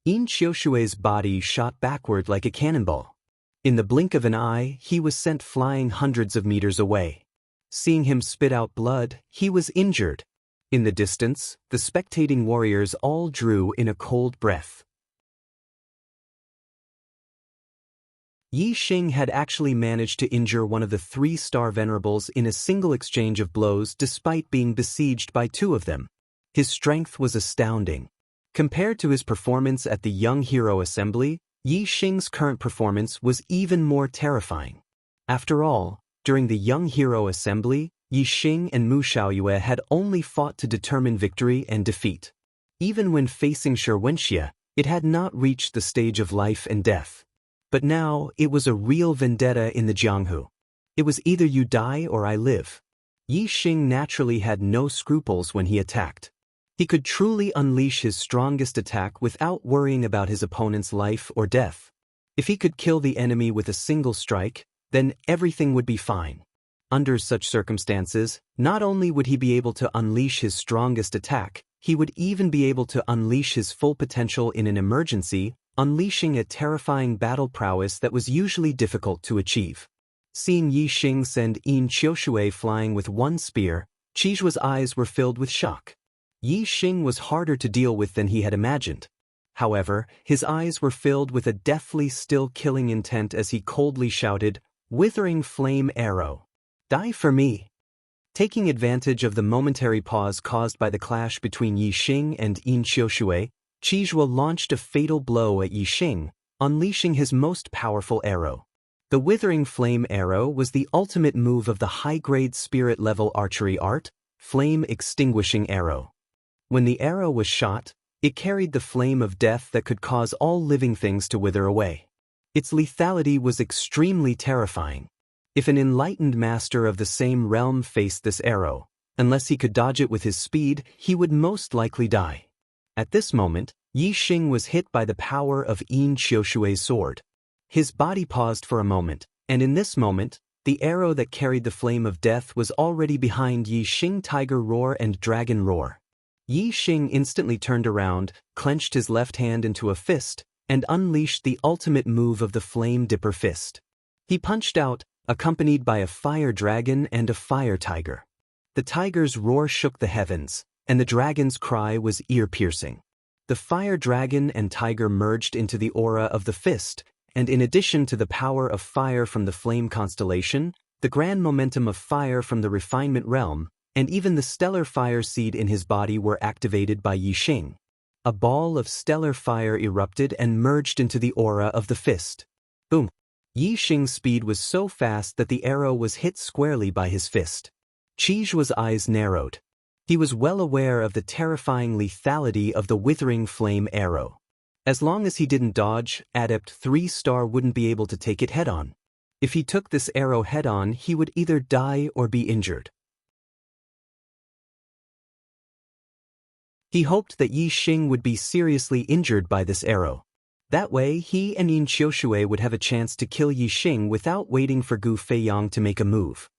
Yin Qiushui's body shot backward like a cannonball. In the blink of an eye, he was sent flying hundreds of meters away. Seeing him spit out blood, he was injured. In the distance, the spectating warriors all drew in a cold breath. Yi Xing had actually managed to injure one of the 3-star venerables in a single exchange of blows despite being besieged by 2 of them. His strength was astounding. Compared to his performance at the Young Hero Assembly, Yi Xing's current performance was even more terrifying. After all, during the Young Hero Assembly, Yi Xing and Mu Xiaoyue had only fought to determine victory and defeat. Even when facing Shi Wenxie, it had not reached the stage of life and death. But now, it was a real vendetta in the Jianghu. It was either you die or I live. Yi Xing naturally had no scruples when he attacked. He could truly unleash his strongest attack without worrying about his opponent's life or death. If he could kill the enemy with a single strike, then everything would be fine. Under such circumstances, not only would he be able to unleash his strongest attack, he would even be able to unleash his full potential in an emergency, unleashing a terrifying battle prowess that was usually difficult to achieve. Seeing Yi Xing send Yin Qiushui flying with 1 spear, Qijue's eyes were filled with shock. Yi Xing was harder to deal with than he had imagined. However, his eyes were filled with a deathly still killing intent as he coldly shouted, "Withering flame arrow! Die for me!" Taking advantage of the momentary pause caused by the clash between Yi Xing and Yin Qiushui, Qijue launched a fatal blow at Yi Xing, unleashing his most powerful arrow. The Withering Flame Arrow was the ultimate move of the high-grade spirit-level archery art, Flame Extinguishing Arrow. When the arrow was shot, it carried the flame of death that could cause all living things to wither away. Its lethality was extremely terrifying. If an enlightened master of the same realm faced this arrow, unless he could dodge it with his speed, he would most likely die. At this moment, Yi Xing was hit by the power of Yin Qiushui's sword. His body paused for a moment, and in this moment, the arrow that carried the flame of death was already behind Yi Xing Tiger Roar and Dragon Roar. Yi Xing instantly turned around, clenched his left hand into a fist, and unleashed the ultimate move of the Flame Dipper Fist. He punched out, accompanied by a fire dragon and a fire tiger. The tiger's roar shook the heavens, and the dragon's cry was ear-piercing. The fire dragon and tiger merged into the aura of the fist, and in addition to the power of fire from the flame constellation, the grand momentum of fire from the refinement realm, and even the stellar fire seed in his body were activated by Yi Xing. A ball of stellar fire erupted and merged into the aura of the fist. Boom! Yi Xing's speed was so fast that the arrow was hit squarely by his fist. Qijue's eyes narrowed. He was well aware of the terrifying lethality of the Withering Flame Arrow. As long as he didn't dodge, Adept 3-star wouldn't be able to take it head-on. If he took this arrow head-on, he would either die or be injured. He hoped that Yi Xing would be seriously injured by this arrow. That way, he and Yin Qiushui would have a chance to kill Yi Xing without waiting for Gu Feiyang to make a move.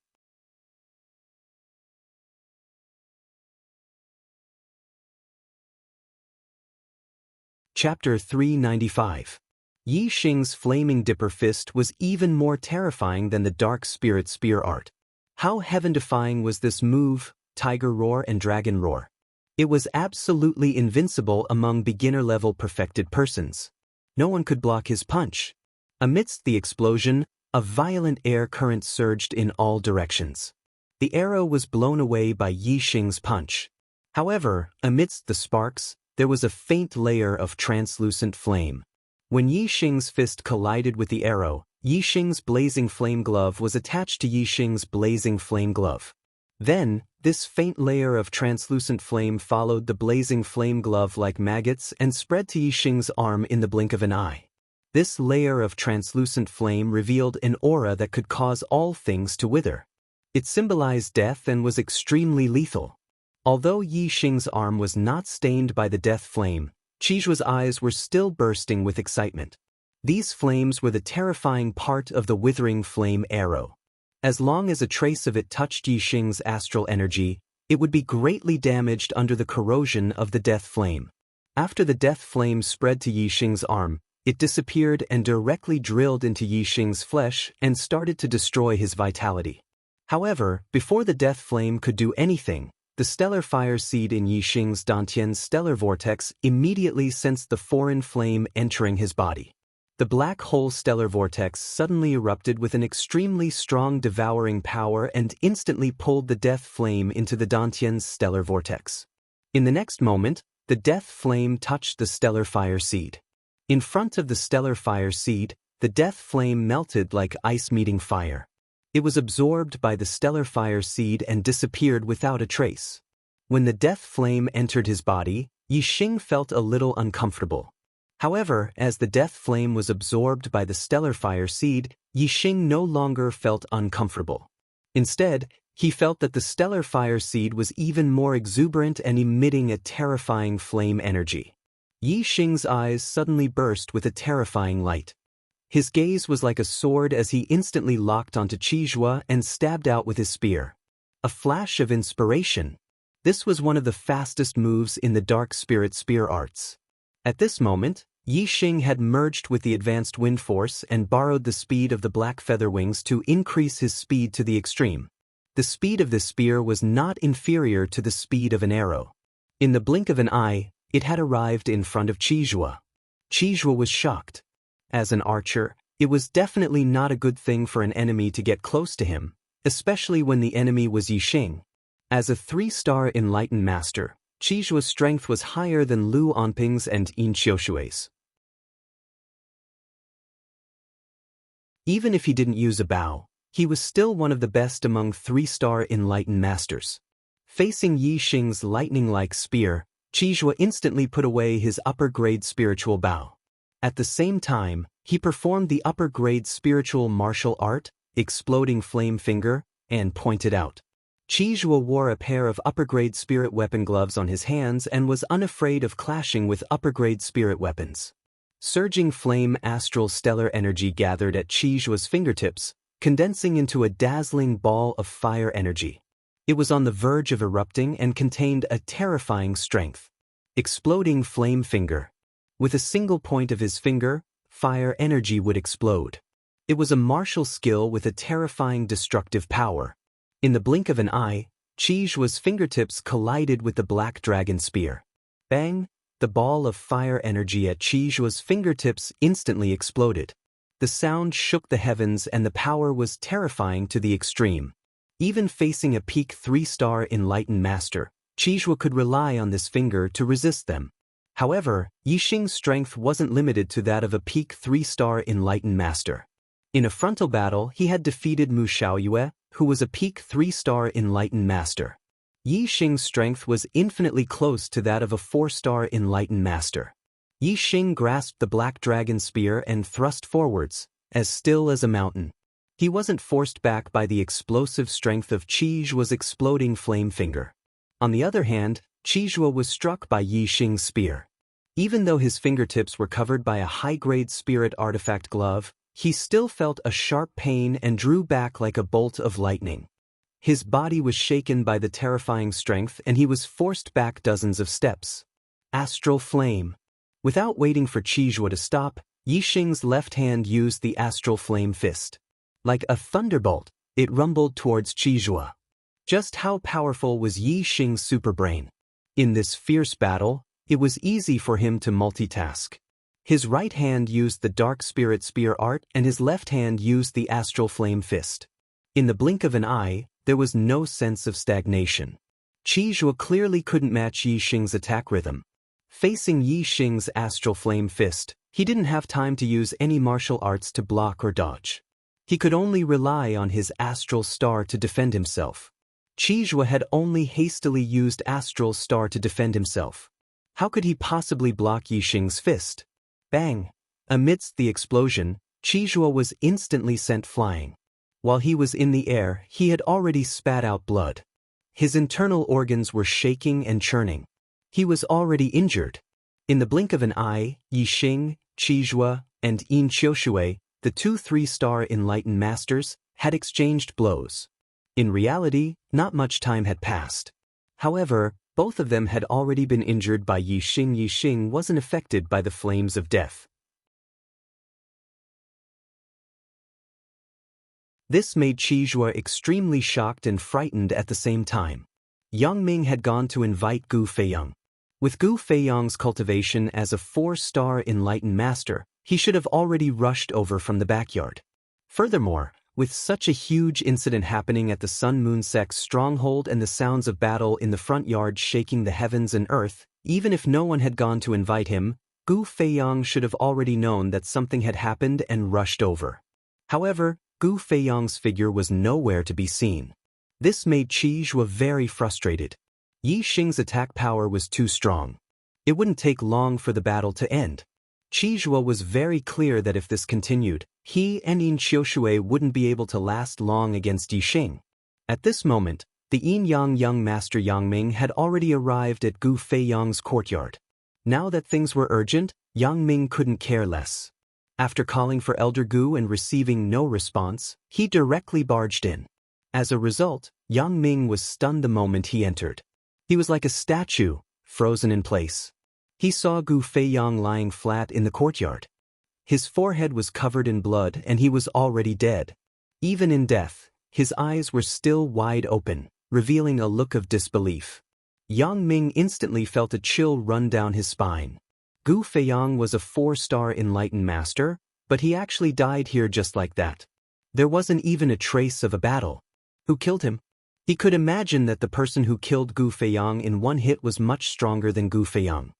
Chapter 395. Yi Xing's Flaming Dipper Fist was even more terrifying than the Dark Spirit Spear art. How heaven-defying was this move, Tiger Roar and Dragon Roar? It was absolutely invincible among beginner-level perfected persons. No one could block his punch. Amidst the explosion, a violent air current surged in all directions. The arrow was blown away by Yi Xing's punch. However, amidst the sparks, there was a faint layer of translucent flame. When Yi Xing's fist collided with the arrow, Yi Xing's blazing flame glove was attached to Yi Xing's blazing flame glove. Then, this faint layer of translucent flame followed the blazing flame glove like maggots and spread to Yi Xing's arm in the blink of an eye. This layer of translucent flame revealed an aura that could cause all things to wither. It symbolized death and was extremely lethal. Although Yi Xing's arm was not stained by the death flame, Qijua's eyes were still bursting with excitement. These flames were the terrifying part of the withering flame arrow. As long as a trace of it touched Yi Xing's astral energy, it would be greatly damaged under the corrosion of the death flame. After the death flame spread to Yi Xing's arm, it disappeared and directly drilled into Yi Xing's flesh and started to destroy his vitality. However, before the death flame could do anything, the stellar fire seed in Yi Xing's Dantian's stellar vortex immediately sensed the foreign flame entering his body. The black hole stellar vortex suddenly erupted with an extremely strong devouring power and instantly pulled the death flame into the Dantian's stellar vortex. In the next moment, the death flame touched the stellar fire seed. In front of the stellar fire seed, the death flame melted like ice meeting fire. It was absorbed by the stellar fire seed and disappeared without a trace. When the death flame entered his body, Yi Xing felt a little uncomfortable. However, as the death flame was absorbed by the stellar fire seed, Yi Xing no longer felt uncomfortable. Instead, he felt that the stellar fire seed was even more exuberant and emitting a terrifying flame energy. Yi Xing's eyes suddenly burst with a terrifying light. His gaze was like a sword as he instantly locked onto Qijue and stabbed out with his spear. A flash of inspiration. This was one of the fastest moves in the dark spirit spear arts. At this moment, Yi Xing had merged with the advanced wind force and borrowed the speed of the black feather wings to increase his speed to the extreme. The speed of this spear was not inferior to the speed of an arrow. In the blink of an eye, it had arrived in front of Qijue. Qijue was shocked. As an archer, it was definitely not a good thing for an enemy to get close to him, especially when the enemy was Yi Xing. As a 3-star enlightened master, Qijue's strength was higher than Lu Onping's and Yin Qiushui's. Even if he didn't use a bow, he was still one of the best among 3-star enlightened masters. Facing Yi Xing's lightning-like spear, Qijue instantly put away his upper-grade spiritual bow. At the same time, he performed the upper-grade spiritual martial art, Exploding Flame Finger, and pointed out. Qijue wore a pair of upper-grade spirit weapon gloves on his hands and was unafraid of clashing with upper-grade spirit weapons. Surging flame astral stellar energy gathered at Qijue's fingertips, condensing into a dazzling ball of fire energy. It was on the verge of erupting and contained a terrifying strength. Exploding Flame Finger. With a single point of his finger, fire energy would explode. It was a martial skill with a terrifying destructive power. In the blink of an eye, Qijue's fingertips collided with the black dragon spear. Bang! The ball of fire energy at Qijue's fingertips instantly exploded. The sound shook the heavens and the power was terrifying to the extreme. Even facing a peak 3-star enlightened master, Qijue could rely on this finger to resist them. However, Yi Xing's strength wasn't limited to that of a peak 3-star enlightened master. In a frontal battle, he had defeated Mu Xiaoyue, who was a peak 3-star enlightened master. Yi Xing's strength was infinitely close to that of a 4-star enlightened master. Yi Xing grasped the black dragon spear and thrust forwards, as still as a mountain. He wasn't forced back by the explosive strength of Qijue's exploding flame finger. On the other hand, Qijue was struck by Yi Xing's spear. Even though his fingertips were covered by a high-grade spirit artifact glove, he still felt a sharp pain and drew back like a bolt of lightning. His body was shaken by the terrifying strength and he was forced back dozens of steps. Astral Flame. Without waiting for Qijue to stop, Yi Xing's left hand used the Astral Flame Fist. Like a thunderbolt, it rumbled towards Qijue. Just how powerful was Yi Xing's superbrain? In this fierce battle, it was easy for him to multitask. His right hand used the Dark Spirit Spear Art and his left hand used the Astral Flame Fist. In the blink of an eye, there was no sense of stagnation. Qijue's clearly couldn't match Yi Xing's attack rhythm. Facing Yi Xing's Astral Flame Fist, he didn't have time to use any martial arts to block or dodge. He could only rely on his Astral Star to defend himself. Qijue's had only hastily used Astral Star to defend himself. How could he possibly block Yi Xing's fist? Bang! Amidst the explosion, Qizhuo was instantly sent flying. While he was in the air, he had already spat out blood. His internal organs were shaking and churning. He was already injured. In the blink of an eye, Yixing, Qizhuo, and Yin Qiushui, the two three-star enlightened masters, had exchanged blows. In reality, not much time had passed. However, both of them had already been injured by Yixing. Yixing wasn't affected by the flames of death. This made Qizhuo extremely shocked and frightened at the same time. Yang Ming had gone to invite Gu Feiyang. With Gu Feiyang's cultivation as a 4-star enlightened master, he should have already rushed over from the backyard. Furthermore, with such a huge incident happening at the Sun-Moon sect's stronghold and the sounds of battle in the front yard shaking the heavens and earth, even if no one had gone to invite him, Gu Feiyang should have already known that something had happened and rushed over. However, Gu Feiyang's figure was nowhere to be seen. This made Qizhuo very frustrated. Yixing's attack power was too strong. It wouldn't take long for the battle to end. Qizhuo was very clear that if this continued, he and Yin Qiushui wouldn't be able to last long against Yixing. At this moment, the Yin-Yang young master Yang Ming had already arrived at Gu Feiyang's courtyard. Now that things were urgent, Yang Ming couldn't care less. After calling for Elder Gu and receiving no response, he directly barged in. As a result, Yang Ming was stunned the moment he entered. He was like a statue, frozen in place. He saw Gu Feiyang lying flat in the courtyard. His forehead was covered in blood and he was already dead. Even in death, his eyes were still wide open, revealing a look of disbelief. Yang Ming instantly felt a chill run down his spine. Gu Feiyang was a 4-star enlightened master, but he actually died here just like that. There wasn't even a trace of a battle. Who killed him? He could imagine that the person who killed Gu Feiyang in one hit was much stronger than Gu Feiyang.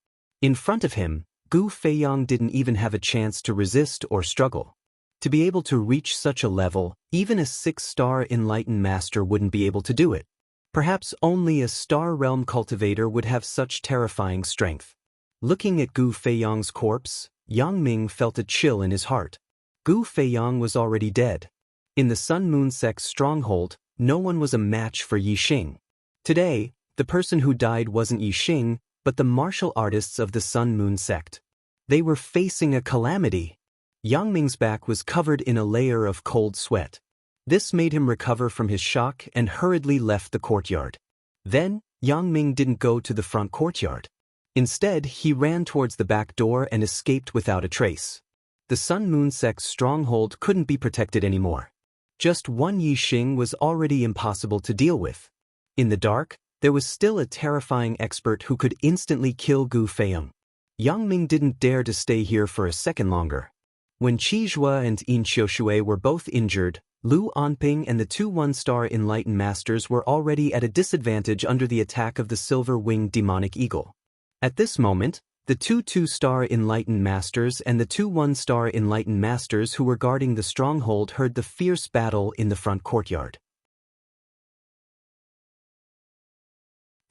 In front of him, Gu Feiyang didn't even have a chance to resist or struggle. To be able to reach such a level, even a 6-star enlightened master wouldn't be able to do it. Perhaps only a star realm cultivator would have such terrifying strength. Looking at Gu Feiyang's corpse, Yang Ming felt a chill in his heart. Gu Feiyang was already dead. In the Sun-Moon sect's stronghold, no one was a match for Yixing. Today, the person who died wasn't Yixing, but the martial artists of the Sun-Moon sect. They were facing a calamity. Yang Ming's back was covered in a layer of cold sweat. This made him recover from his shock and hurriedly left the courtyard. Then, Yang Ming didn't go to the front courtyard. Instead, he ran towards the back door and escaped without a trace. The Sun-Moon sect's stronghold couldn't be protected anymore. Just one Yixing was already impossible to deal with. In the dark, there was still a terrifying expert who could instantly kill Gu Feiyang. Yang Ming didn't dare to stay here for a second longer. When Qizhuo and Yin Qiushui were both injured, Lu Anping and the two 1-star enlightened masters were already at a disadvantage under the attack of the silver-winged demonic eagle. At this moment, the two 2-star enlightened masters and the two 1-star enlightened masters who were guarding the stronghold heard the fierce battle in the front courtyard.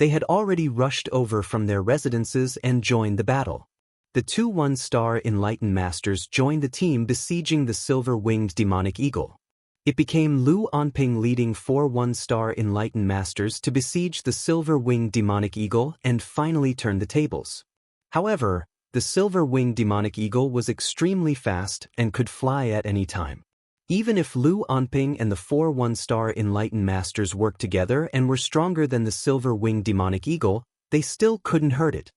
They had already rushed over from their residences and joined the battle. The two 1-star enlightened masters joined the team besieging the silver-winged demonic eagle. It became Lu Anping leading 4 1-star enlightened masters to besiege the silver-winged demonic eagle and finally turn the tables. However, the silver-winged demonic eagle was extremely fast and could fly at any time. Even if Lu Anping and the 4 1-star enlightened masters worked together and were stronger than the silver-winged demonic eagle, they still couldn't hurt it.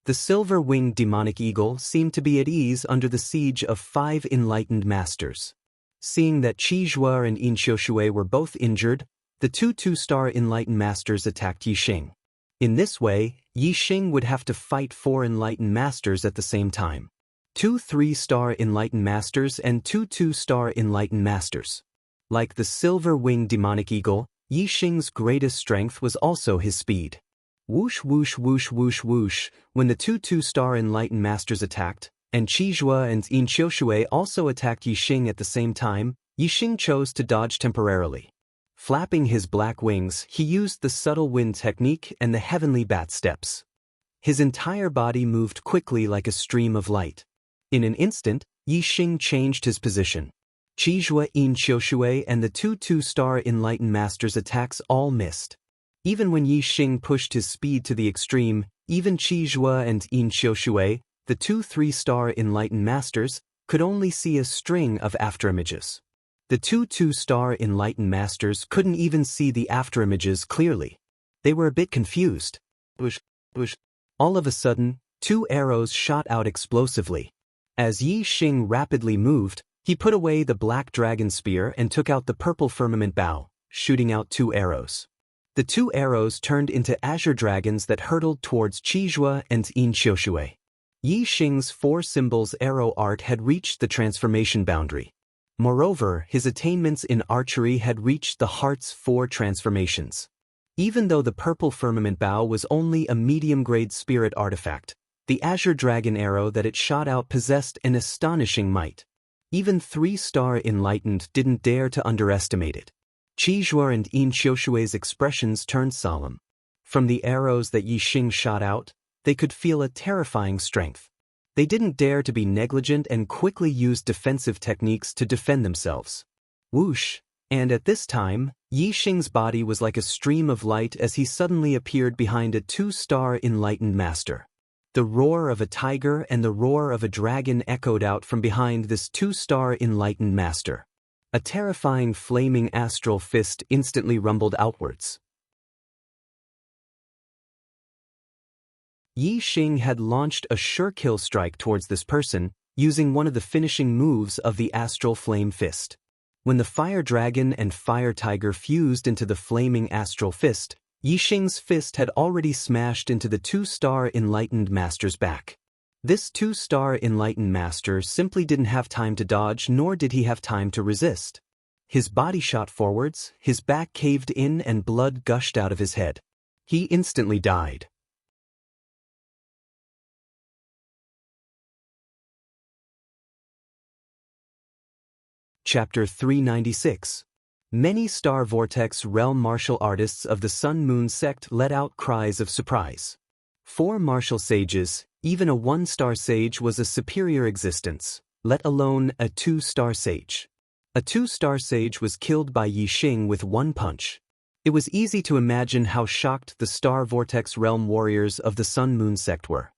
The silver-winged demonic eagle seemed to be at ease under the siege of 5 enlightened masters. Seeing that Qizhuo and Yin Qiushui were both injured, the two 2-star enlightened masters attacked Yixing. In this way, Yixing would have to fight 4 enlightened masters at the same time. 2 3-star enlightened masters and 2 2-star enlightened masters. Like the silver-winged demonic eagle, Yixing's greatest strength was also his speed. Whoosh whoosh whoosh whoosh whoosh, when the two 2-star enlightened masters attacked, and Qizhuo and Yin Qiushui also attacked Yixing at the same time, Yixing chose to dodge temporarily. Flapping his black wings, he used the subtle wind technique and the heavenly bat steps. His entire body moved quickly like a stream of light. In an instant, Yi Xing changed his position. Qizhua Yin Qiushui and the two two-star enlightened masters' attacks all missed. Even when Yi Xing pushed his speed to the extreme, even Qizhua and Yin Qiushui, the two three-star enlightened masters, could only see a string of afterimages. The two two-star enlightened masters couldn't even see the afterimages clearly. They were a bit confused. All of a sudden, two arrows shot out explosively. As Yi Xing rapidly moved, he put away the black dragon spear and took out the purple firmament bow, shooting out two arrows. The two arrows turned into azure dragons that hurtled towards Qizhua and Yin Qiushui. Yi Xing's four symbols arrow art had reached the transformation boundary. Moreover, his attainments in archery had reached the heart's four transformations. Even though the purple firmament bow was only a medium-grade spirit artifact, the azure dragon arrow that it shot out possessed an astonishing might. Even three-star enlightened didn't dare to underestimate it. Qizhua and Yin Qiushui's expressions turned solemn. From the arrows that Yi Xing shot out, they could feel a terrifying strength. They didn't dare to be negligent and quickly used defensive techniques to defend themselves. Whoosh! And at this time, Yi Xing's body was like a stream of light as he suddenly appeared behind a two-star enlightened master. The roar of a tiger and the roar of a dragon echoed out from behind this two-star enlightened master. A terrifying flaming astral fist instantly rumbled outwards. Yi Xing had launched a sure kill strike towards this person, using one of the finishing moves of the astral flame fist. When the fire dragon and fire tiger fused into the flaming astral fist, Yi Xing's fist had already smashed into the two-star enlightened master's back. This two-star enlightened master simply didn't have time to dodge, nor did he have time to resist. His body shot forwards, his back caved in and blood gushed out of his head. He instantly died. Chapter 396. Many Star Vortex realm martial artists of the Sun Moon sect let out cries of surprise. 4 martial sages, even a 1-star sage was a superior existence, let alone a 2-star sage. A 2-star sage was killed by Yi Xing with one punch. It was easy to imagine how shocked the Star Vortex realm warriors of the Sun Moon sect were.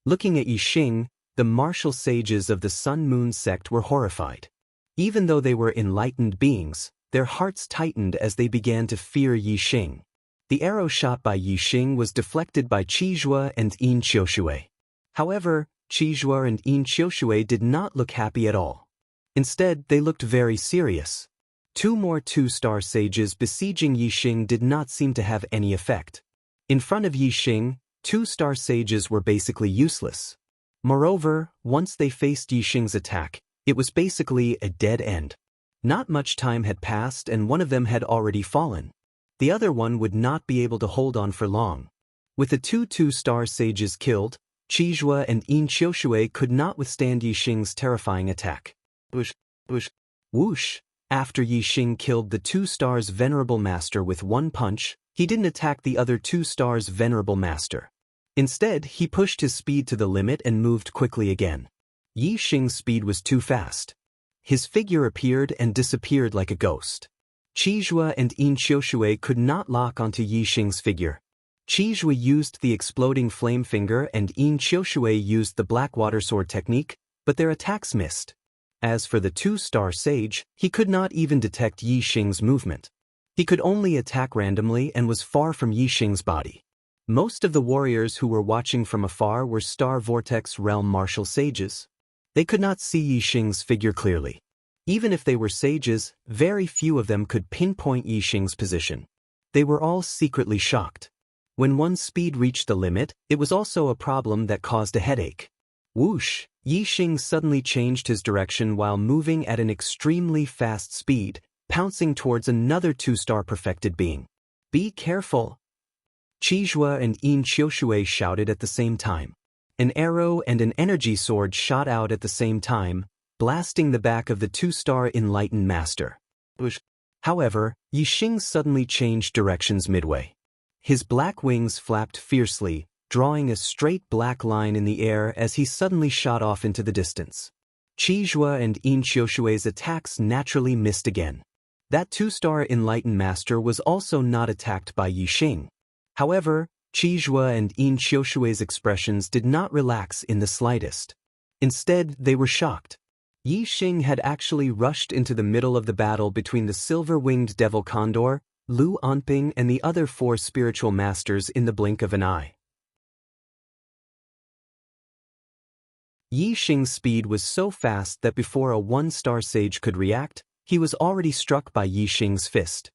Looking at Yi Xing, the martial sages of the Sun Moon sect were horrified. Even though they were enlightened beings, their hearts tightened as they began to fear Yi Xing. The arrow shot by Yi Xing was deflected by Qizhua and Yin Qiushui. However, Qizhua and Yin Qiushui did not look happy at all. Instead, they looked very serious. 2 more 2-star sages besieging Yi Xing did not seem to have any effect. In front of Yi Xing, 2-star sages were basically useless. Moreover, once they faced Yi Xing's attack, it was basically a dead end. Not much time had passed and one of them had already fallen. The other one would not be able to hold on for long. With the 2 2-star sages killed, Qizhua and Yin Qiushui could not withstand Yi Xing's terrifying attack. Whoosh! After Yi Xing killed the 2-star's venerable master with one punch, he didn't attack the other 2-star's venerable master. Instead, he pushed his speed to the limit and moved quickly again. Yi Xing's speed was too fast. His figure appeared and disappeared like a ghost. Qizhua and Yin Qiushui could not lock onto Yi Xing's figure. Qizhua used the exploding flame finger and Yin Qiushui used the Blackwater sword technique, but their attacks missed. As for the 2-star sage, he could not even detect Yi Xing's movement. He could only attack randomly and was far from Yi Xing's body. Most of the warriors who were watching from afar were Star Vortex realm martial sages. They could not see Yi Xing's figure clearly. Even if they were sages, very few of them could pinpoint Yi Xing's position. They were all secretly shocked. When one's speed reached the limit, it was also a problem that caused a headache. Whoosh! Yi Xing suddenly changed his direction while moving at an extremely fast speed, pouncing towards another 2-star perfected being. Be careful! Qizhua and Yin Qiushui shouted at the same time. An arrow and an energy sword shot out at the same time, blasting the back of the 2-star enlightened master. However, Yi Xing suddenly changed directions midway. His black wings flapped fiercely, drawing a straight black line in the air as he suddenly shot off into the distance. Qizhua and Yin Qiushui's attacks naturally missed again. That two-star enlightened master was also not attacked by Yi Xing. However, Qizhua and Yin Qiushui's expressions did not relax in the slightest. Instead, they were shocked. Yi Xing had actually rushed into the middle of the battle between the silver-winged devil condor, Lu Anping, and the other 4 spiritual masters in the blink of an eye. Yi Xing's speed was so fast that before a 1-star sage could react, he was already struck by Yi Xing's fist.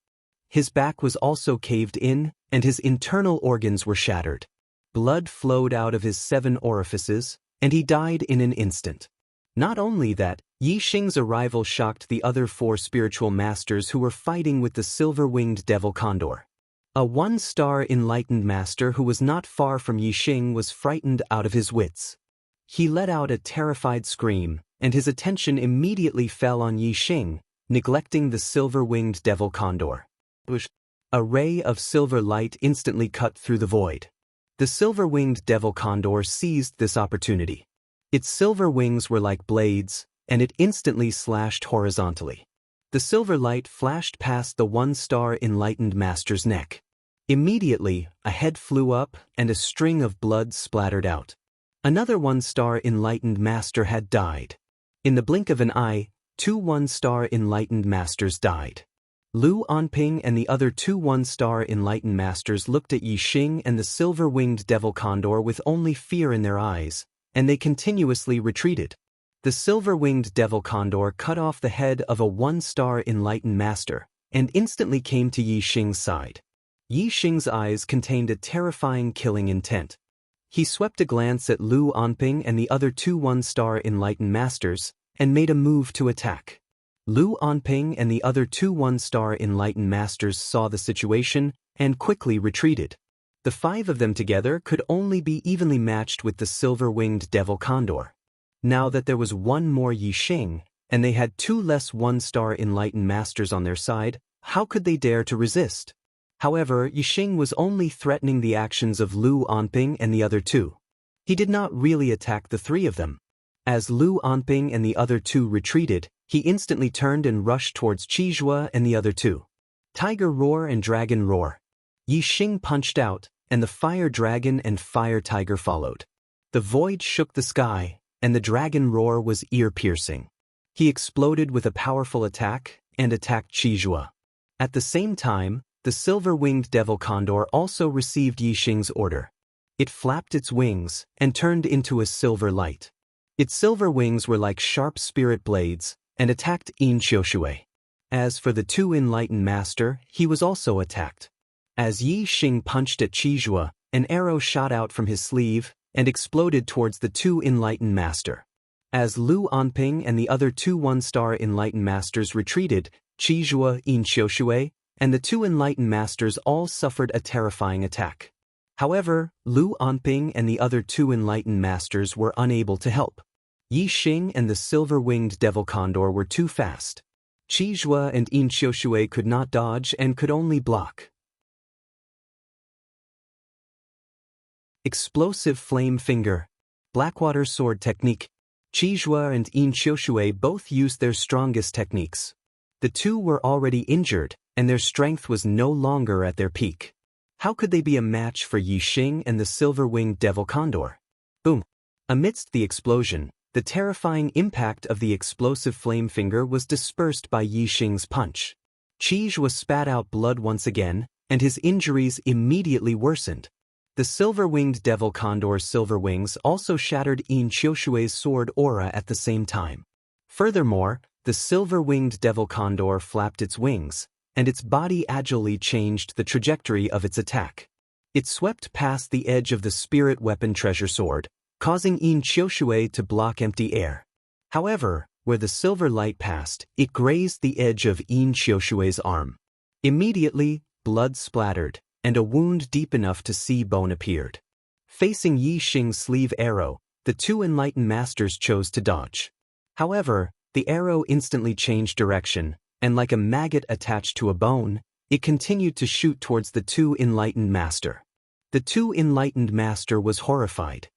His back was also caved in, and his internal organs were shattered. Blood flowed out of his 7 orifices, and he died in an instant. Not only that, Yi Xing's arrival shocked the other 4 spiritual masters who were fighting with the silver-winged devil condor. A 1-star enlightened master who was not far from Yi Xing was frightened out of his wits. He let out a terrified scream, and his attention immediately fell on Yi Xing, neglecting the silver-winged devil condor. A ray of silver light instantly cut through the void. The silver-winged devil condor seized this opportunity. Its silver wings were like blades, and it instantly slashed horizontally. The silver light flashed past the 1-star enlightened master's neck. Immediately, a head flew up and a string of blood splattered out. Another 1-star enlightened master had died. In the blink of an eye, 2 1-star enlightened masters died. Lu Anping and the other 2 1-star enlightened masters looked at Yi Xing and the silver-winged devil condor with only fear in their eyes, and they continuously retreated. The silver-winged devil condor cut off the head of a 1-star enlightened master, and instantly came to Yi Xing's side. Yi Xing's eyes contained a terrifying killing intent. He swept a glance at Lu Anping and the other 2 1-star enlightened masters, and made a move to attack. Lu Anping and the other 2 1-star enlightened masters saw the situation, and quickly retreated. The 5 of them together could only be evenly matched with the silver-winged devil condor. Now that there was 1 more Yi Xing, and they had 2 less 1-star enlightened masters on their side, how could they dare to resist? However, Yi Xing was only threatening the actions of Lu Anping and the other 2. He did not really attack the 3 of them. As Lu Anping and the other 2 retreated, he instantly turned and rushed towards Qizhua and the other 2. Tiger Roar and Dragon Roar. Yi Xing punched out, and the Fire Dragon and Fire Tiger followed. The void shook the sky, and the dragon roar was ear-piercing. He exploded with a powerful attack, and attacked Qizhua. At the same time, the silver-winged devil condor also received Yi Xing's order. It flapped its wings, and turned into a silver light. Its silver wings were like sharp spirit blades, and attacked Yin Qiushui. As for the 2 enlightened master, he was also attacked. As Yi Xing punched at Qizhua, an arrow shot out from his sleeve, and exploded towards the 2 enlightened master. As Lu Anping and the other 2 1-star enlightened masters retreated, Qizhua, Yin Qiushui, and the 2 enlightened masters all suffered a terrifying attack. However, Lu Anping and the other 2 enlightened masters were unable to help. Yi Xing and the silver-winged devil condor were too fast. Qizhua and Yin Qiushui could not dodge and could only block. Explosive Flame Finger. Blackwater Sword Technique. Qizhua and Yin Qiushui both used their strongest techniques. The 2 were already injured, and their strength was no longer at their peak. How could they be a match for Yi Xing and the silver-winged devil condor? Boom! Amidst the explosion, the terrifying impact of the explosive flame finger was dispersed by Yi Xing's punch. Qizhua spat out blood once again, and his injuries immediately worsened. The silver-winged devil condor's silver wings also shattered Yin Qiushui's sword aura at the same time. Furthermore, the silver-winged devil condor flapped its wings, and its body agilely changed the trajectory of its attack. It swept past the edge of the spirit weapon treasure sword, causing Yin Qiushui to block empty air. However, where the silver light passed, it grazed the edge of Yin Qiushui's arm. Immediately, blood splattered, and a wound deep enough to see bone appeared. Facing Yi Xing's sleeve arrow, the 2 enlightened masters chose to dodge. However, the arrow instantly changed direction, and like a maggot attached to a bone, it continued to shoot towards the 2 enlightened master. The too enlightened master was horrified.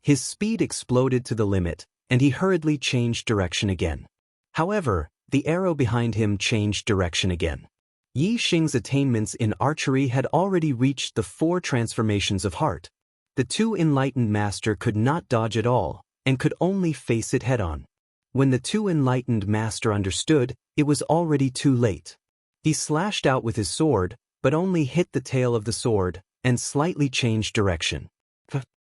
His speed exploded to the limit, and he hurriedly changed direction again. However, the arrow behind him changed direction again. Yi Xing's attainments in archery had already reached the 4 transformations of heart. The too enlightened master could not dodge at all, and could only face it head-on. When the too enlightened master understood, it was already too late. He slashed out with his sword, but only hit the tail of the sword, and slightly changed direction.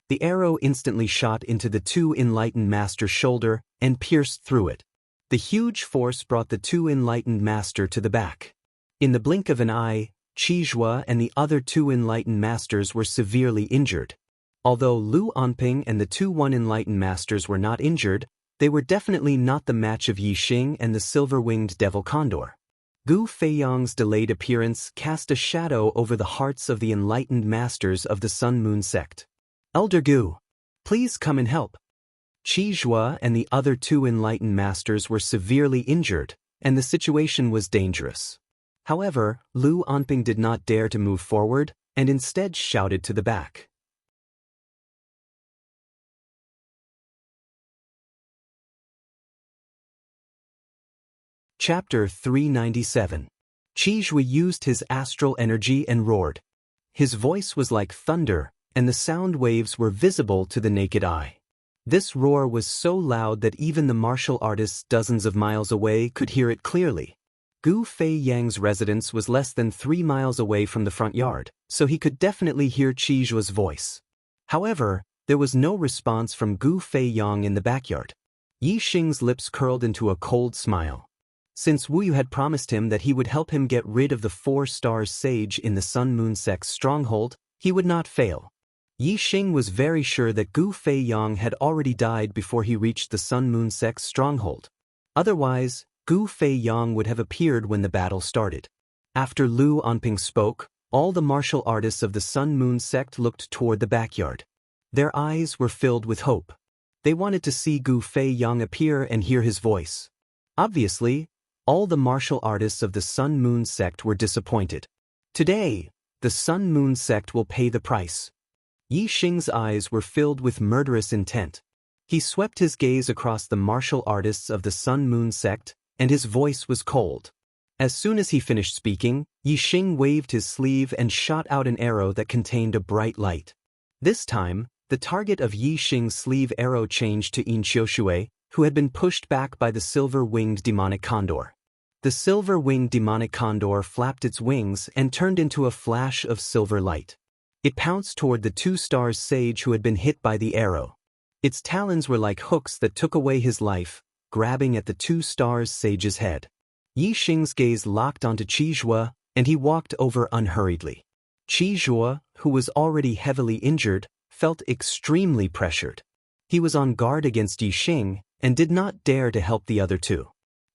The arrow instantly shot into the too enlightened master's shoulder and pierced through it. The huge force brought the too enlightened master to the back. In the blink of an eye, Qizhua and the other 2 enlightened masters were severely injured. Although Lu Anping and the 2 enlightened masters were not injured, they were definitely not the match of Yi Xing and the silver-winged devil condor. Gu Feiyang's delayed appearance cast a shadow over the hearts of the enlightened masters of the Sun Moon sect. Elder Gu, please come and help. Qizhua and the other 2 enlightened masters were severely injured, and the situation was dangerous. However, Lu Anping did not dare to move forward, and instead shouted to the back. Chapter 397. Qizhua used his astral energy and roared. His voice was like thunder, and the sound waves were visible to the naked eye. This roar was so loud that even the martial artists dozens of miles away could hear it clearly. Gu Feiyang's residence was less than 3 miles away from the front yard, so he could definitely hear Qizhua's voice. However, there was no response from Gu Feiyang in the backyard. Yi Xing's lips curled into a cold smile. Since Wu Yu had promised him that he would help him get rid of the 4-star sage in the Sun Moon sect's stronghold, he would not fail. Yi Xing was very sure that Gu Feiyang had already died before he reached the Sun Moon sect's stronghold. Otherwise, Gu Feiyang would have appeared when the battle started. After Lu Anping spoke, all the martial artists of the Sun Moon sect looked toward the backyard. Their eyes were filled with hope. They wanted to see Gu Feiyang appear and hear his voice. Obviously, all the martial artists of the Sun Moon sect were disappointed. Today, the Sun Moon sect will pay the price. Yi Xing's eyes were filled with murderous intent. He swept his gaze across the martial artists of the Sun Moon sect, and his voice was cold. As soon as he finished speaking, Yi Xing waved his sleeve and shot out an arrow that contained a bright light. This time, the target of Yi Xing's sleeve arrow changed to Yin Xiushui, who had been pushed back by the silver-winged demonic condor. The silver-winged demonic condor flapped its wings and turned into a flash of silver light. It pounced toward the 2-star sage who had been hit by the arrow. Its talons were like hooks that took away his life, grabbing at the 2-star sage's head. Yi Xing's gaze locked onto Qizhua, and he walked over unhurriedly. Qizhua, who was already heavily injured, felt extremely pressured. He was on guard against Yi Xing, and did not dare to help the other 2.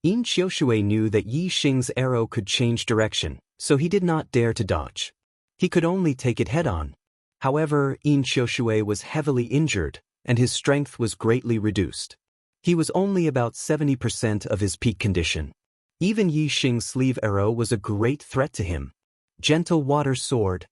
Yin Xiushui knew that Yi Xing's arrow could change direction, so he did not dare to dodge. He could only take it head-on. However, Yin Xiushui was heavily injured, and his strength was greatly reduced. He was only about 70% of his peak condition. Even Yi Xing's sleeve arrow was a great threat to him. Gentle water sword.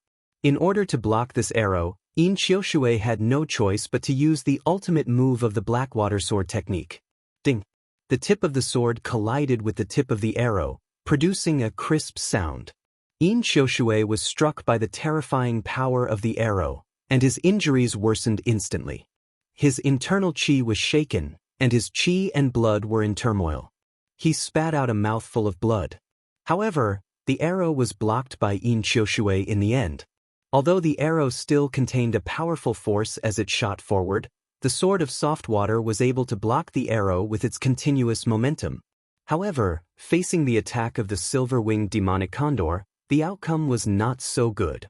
In order to block this arrow, Yin Xiushui had no choice but to use the ultimate move of the Blackwater sword technique. Ding! The tip of the sword collided with the tip of the arrow, producing a crisp sound. Yin Xiushui was struck by the terrifying power of the arrow, and his injuries worsened instantly. His internal qi was shaken, and his qi and blood were in turmoil. He spat out a mouthful of blood. However, the arrow was blocked by Yin Xiushui in the end. Although the arrow still contained a powerful force as it shot forward, the sword of soft water was able to block the arrow with its continuous momentum. However, facing the attack of the silver-winged demonic condor, the outcome was not so good.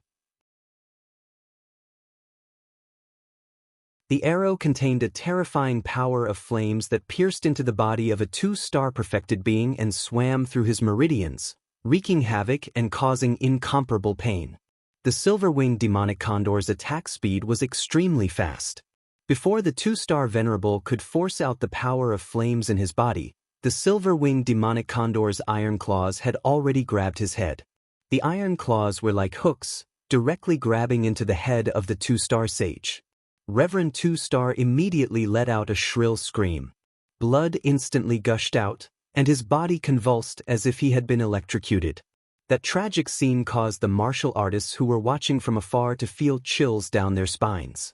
The arrow contained a terrifying power of flames that pierced into the body of a 2-star perfected being and swam through his meridians, wreaking havoc and causing incomparable pain. The silver-winged demonic condor's attack speed was extremely fast. Before the 2-star venerable could force out the power of flames in his body, the silver-winged demonic condor's iron claws had already grabbed his head. The iron claws were like hooks, directly grabbing into the head of the two-star sage. Reverend Two-Star immediately let out a shrill scream. Blood instantly gushed out, and his body convulsed as if he had been electrocuted. That tragic scene caused the martial artists who were watching from afar to feel chills down their spines.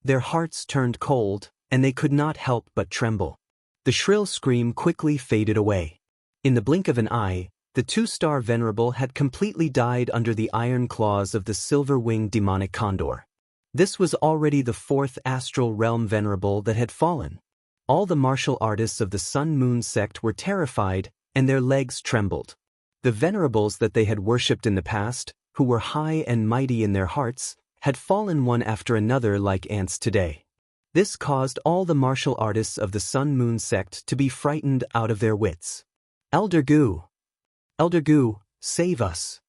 Their hearts turned cold, and they could not help but tremble. The shrill scream quickly faded away. In the blink of an eye, the two-star venerable had completely died under the iron claws of the silver-winged demonic condor. This was already the fourth astral realm venerable that had fallen. All the martial artists of the Sun-Moon sect were terrified, and their legs trembled. The venerables that they had worshipped in the past, who were high and mighty in their hearts, had fallen one after another like ants today. This caused all the martial artists of the Sun-Moon sect to be frightened out of their wits. Elder Gu! Elder Gu, save us!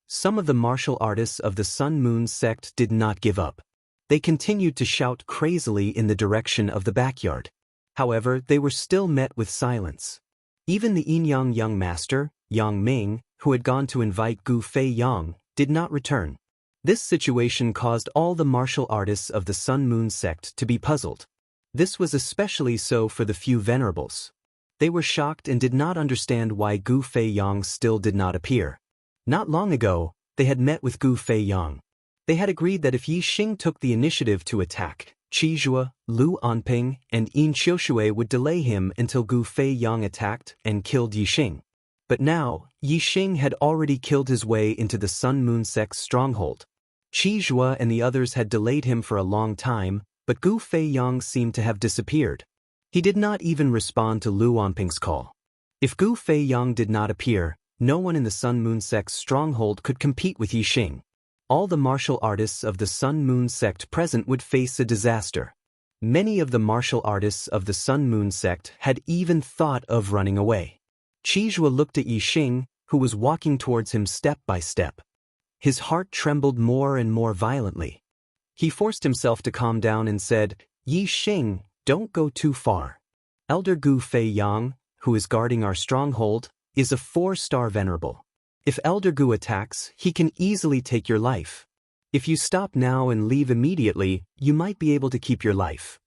Some of the martial artists of the Sun-Moon sect did not give up. They continued to shout crazily in the direction of the backyard. However, they were still met with silence. Even the Yin-Yang young master, Yang Ming, who had gone to invite Gu Fei Yang, did not return. This situation caused all the martial artists of the Sun-Moon sect to be puzzled. This was especially so for the few venerables. They were shocked and did not understand why Gu Fei Yang still did not appear. Not long ago, they had met with Gu Fei Yang. They had agreed that if Yi Xing took the initiative to attack, Qi Zhua, Lu Anping, and Yin Qiushui would delay him until Gu Fei Yang attacked and killed Yi Xing. But now, Yi Xing had already killed his way into the Sun-Moon sect's stronghold. Qi Zhua and the others had delayed him for a long time, but Gu Fei Yang seemed to have disappeared. He did not even respond to Lu Anping's call. If Gu Fei Yang did not appear, no one in the Sun-Moon sect's stronghold could compete with Yi Xing. All the martial artists of the Sun-Moon sect present would face a disaster. Many of the martial artists of the Sun-Moon sect had even thought of running away. Qi Zhua looked at Yi Xing, who was walking towards him step by step. His heart trembled more and more violently. He forced himself to calm down and said, "Yi Xing, don't go too far. Elder Gu Fei Yang, who is guarding our stronghold, is a 4-star venerable. If Elder Gu attacks, he can easily take your life. If you stop now and leave immediately, you might be able to keep your life.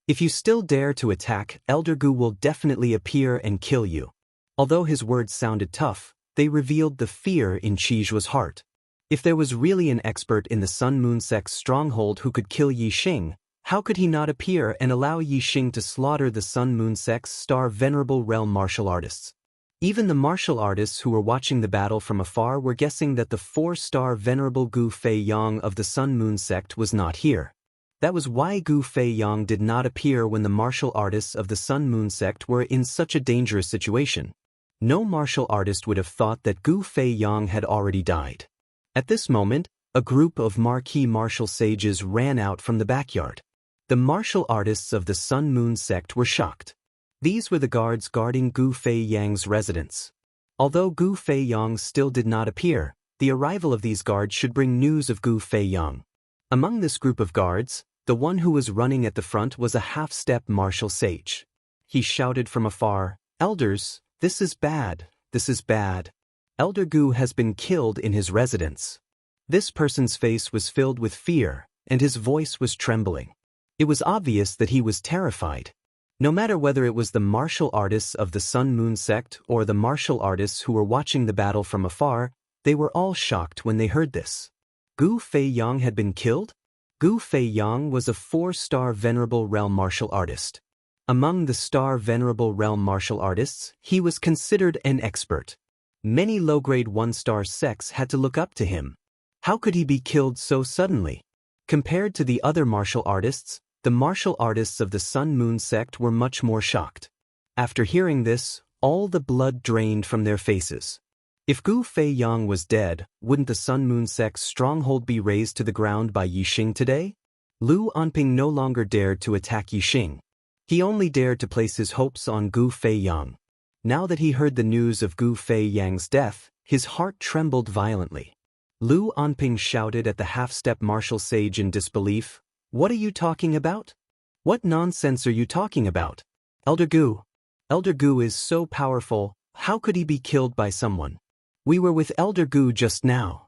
If you still dare to attack, Elder Gu will definitely appear and kill you." Although his words sounded tough, they revealed the fear in Qi Zhua's heart. If there was really an expert in the Sun-Moon sect's stronghold who could kill Yi Xing, how could he not appear and allow Yi Xing to slaughter the Sun-Moon sect's star venerable realm martial artists? Even the martial artists who were watching the battle from afar were guessing that the 4-star venerable Gu Fei Yang of the Sun-Moon sect was not here. That was why Gu Fei Yang did not appear when the martial artists of the Sun-Moon sect were in such a dangerous situation. No martial artist would have thought that Gu Fei Yang had already died. At this moment, a group of marquee martial sages ran out from the backyard. The martial artists of the Sun-Moon sect were shocked. These were the guards guarding Gu Fei Yang's residence. Although Gu Fei Yang still did not appear, the arrival of these guards should bring news of Gu Fei Yang. Among this group of guards, the one who was running at the front was a half-step martial sage. He shouted from afar, "Elders, this is bad, this is bad. Elder Gu has been killed in his residence." This person's face was filled with fear, and his voice was trembling. It was obvious that he was terrified. No matter whether it was the martial artists of the Sun-Moon sect or the martial artists who were watching the battle from afar, they were all shocked when they heard this. Gu Fei Yang had been killed? Gu Fei Yang was a 4-star venerable realm martial artist. Among the star venerable realm martial artists, he was considered an expert. Many low-grade 1-star sects had to look up to him. How could he be killed so suddenly? Compared to the other martial artists, the martial artists of the Sun-Moon sect were much more shocked. After hearing this, all the blood drained from their faces. If Gu Fei Yang was dead, wouldn't the Sun-Moon sect's stronghold be razed to the ground by Yi Xing today? Lu Anping no longer dared to attack Yi Xing. He only dared to place his hopes on Gu Fei Yang. Now that he heard the news of Gu Fei Yang's death, his heart trembled violently. Lu Anping shouted at the half-step martial sage in disbelief, "What are you talking about? What nonsense are you talking about? Elder Gu is so powerful, how could he be killed by someone?" We were with Elder Gu just now.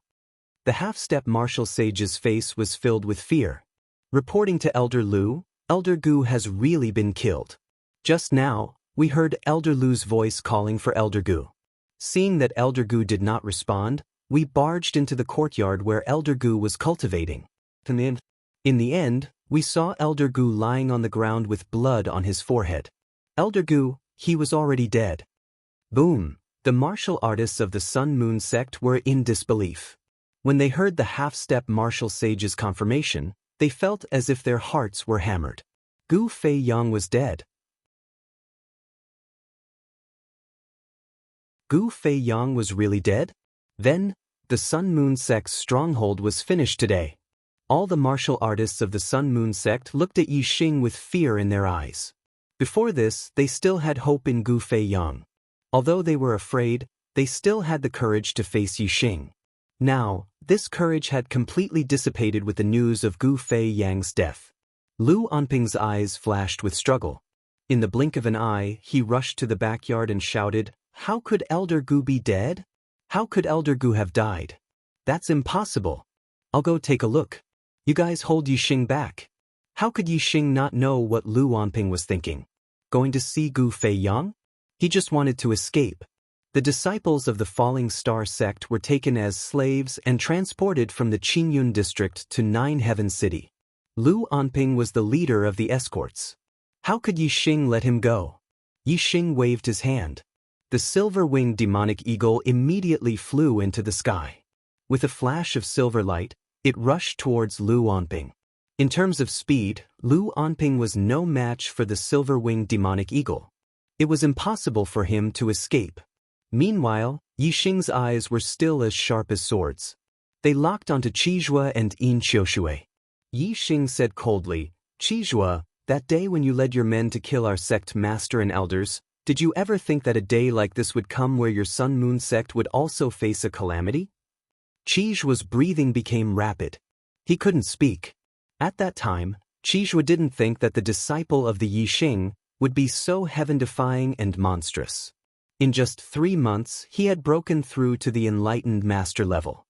The half-step martial sage's face was filled with fear. Reporting to Elder Lu, Elder Gu has really been killed. Just now, we heard Elder Lu's voice calling for Elder Gu. Seeing that Elder Gu did not respond, we barged into the courtyard where Elder Gu was cultivating. In the end, we saw Elder Gu lying on the ground with blood on his forehead. Elder Gu, he was already dead. Boom! The martial artists of the Sun Moon sect were in disbelief. When they heard the half-step martial sage's confirmation, they felt as if their hearts were hammered. Gu Fei Yang was dead. Gu Fei Yang was really dead? Then, the Sun Moon sect's stronghold was finished today. All the martial artists of the Sun Moon sect looked at Yi Xing with fear in their eyes. Before this, they still had hope in Gu Fei Yang. Although they were afraid, they still had the courage to face Yi Xing. Now, this courage had completely dissipated with the news of Gu Fei Yang's death. Lu Anping's eyes flashed with struggle. In the blink of an eye, he rushed to the backyard and shouted, "How could Elder Gu be dead? How could Elder Gu have died? That's impossible. I'll go take a look. You guys hold Yi Xing back." How could Yi Xing not know what Lu Anping was thinking? Going to see Gu Fei Yang? He just wanted to escape. The disciples of the Falling Star sect were taken as slaves and transported from the Qingyun district to Nine Heaven City. Lu Anping was the leader of the escorts. How could Yi Xing let him go? Yi Xing waved his hand. The silver-winged demonic eagle immediately flew into the sky. With a flash of silver light, it rushed towards Lu Anping. In terms of speed, Lu Anping was no match for the silver-winged demonic eagle. It was impossible for him to escape. Meanwhile, Yi Xing's eyes were still as sharp as swords. They locked onto Qizhua and Yin Qiushui. Yi Xing said coldly, "Qizhua, that day when you led your men to kill our sect master and elders, did you ever think that a day like this would come where your Sun Moon sect would also face a calamity?" Qizhua's breathing became rapid. He couldn't speak. At that time, Qizhua didn't think that the disciple of the Yi Xing would be so heaven-defying and monstrous. In just 3 months, he had broken through to the enlightened master level.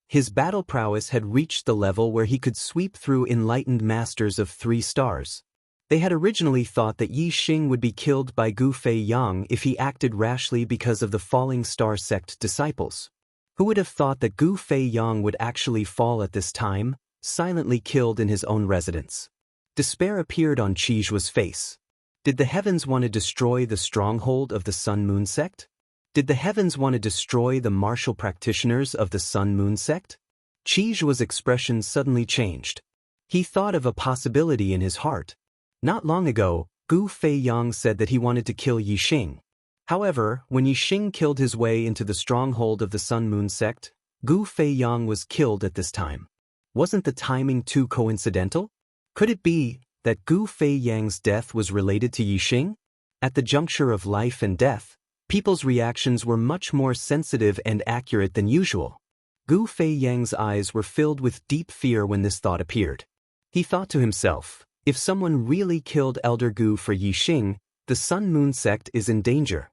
His battle prowess had reached the level where he could sweep through enlightened masters of 3 stars. They had originally thought that Yi Xing would be killed by Gu Fei Yang if he acted rashly because of the Falling Star sect disciples. Who would have thought that Gu Fei Yang would actually fall at this time, silently killed in his own residence? Despair appeared on Qizhua's face. Did the heavens want to destroy the stronghold of the Sun Moon sect? Did the heavens want to destroy the martial practitioners of the Sun Moon sect? Qizhua's expression suddenly changed. He thought of a possibility in his heart. Not long ago, Gu Fei Yang said that he wanted to kill Yi Xing. However, when Yi Xing killed his way into the stronghold of the Sun Moon sect, Gu Fei Yang was killed at this time. Wasn't the timing too coincidental? Could it be that Gu Fei Yang's death was related to Yi Xing? At the juncture of life and death, people's reactions were much more sensitive and accurate than usual. Gu Fei Yang's eyes were filled with deep fear when this thought appeared. He thought to himself, if someone really killed Elder Gu for Yi Xing, the Sun Moon sect is in danger.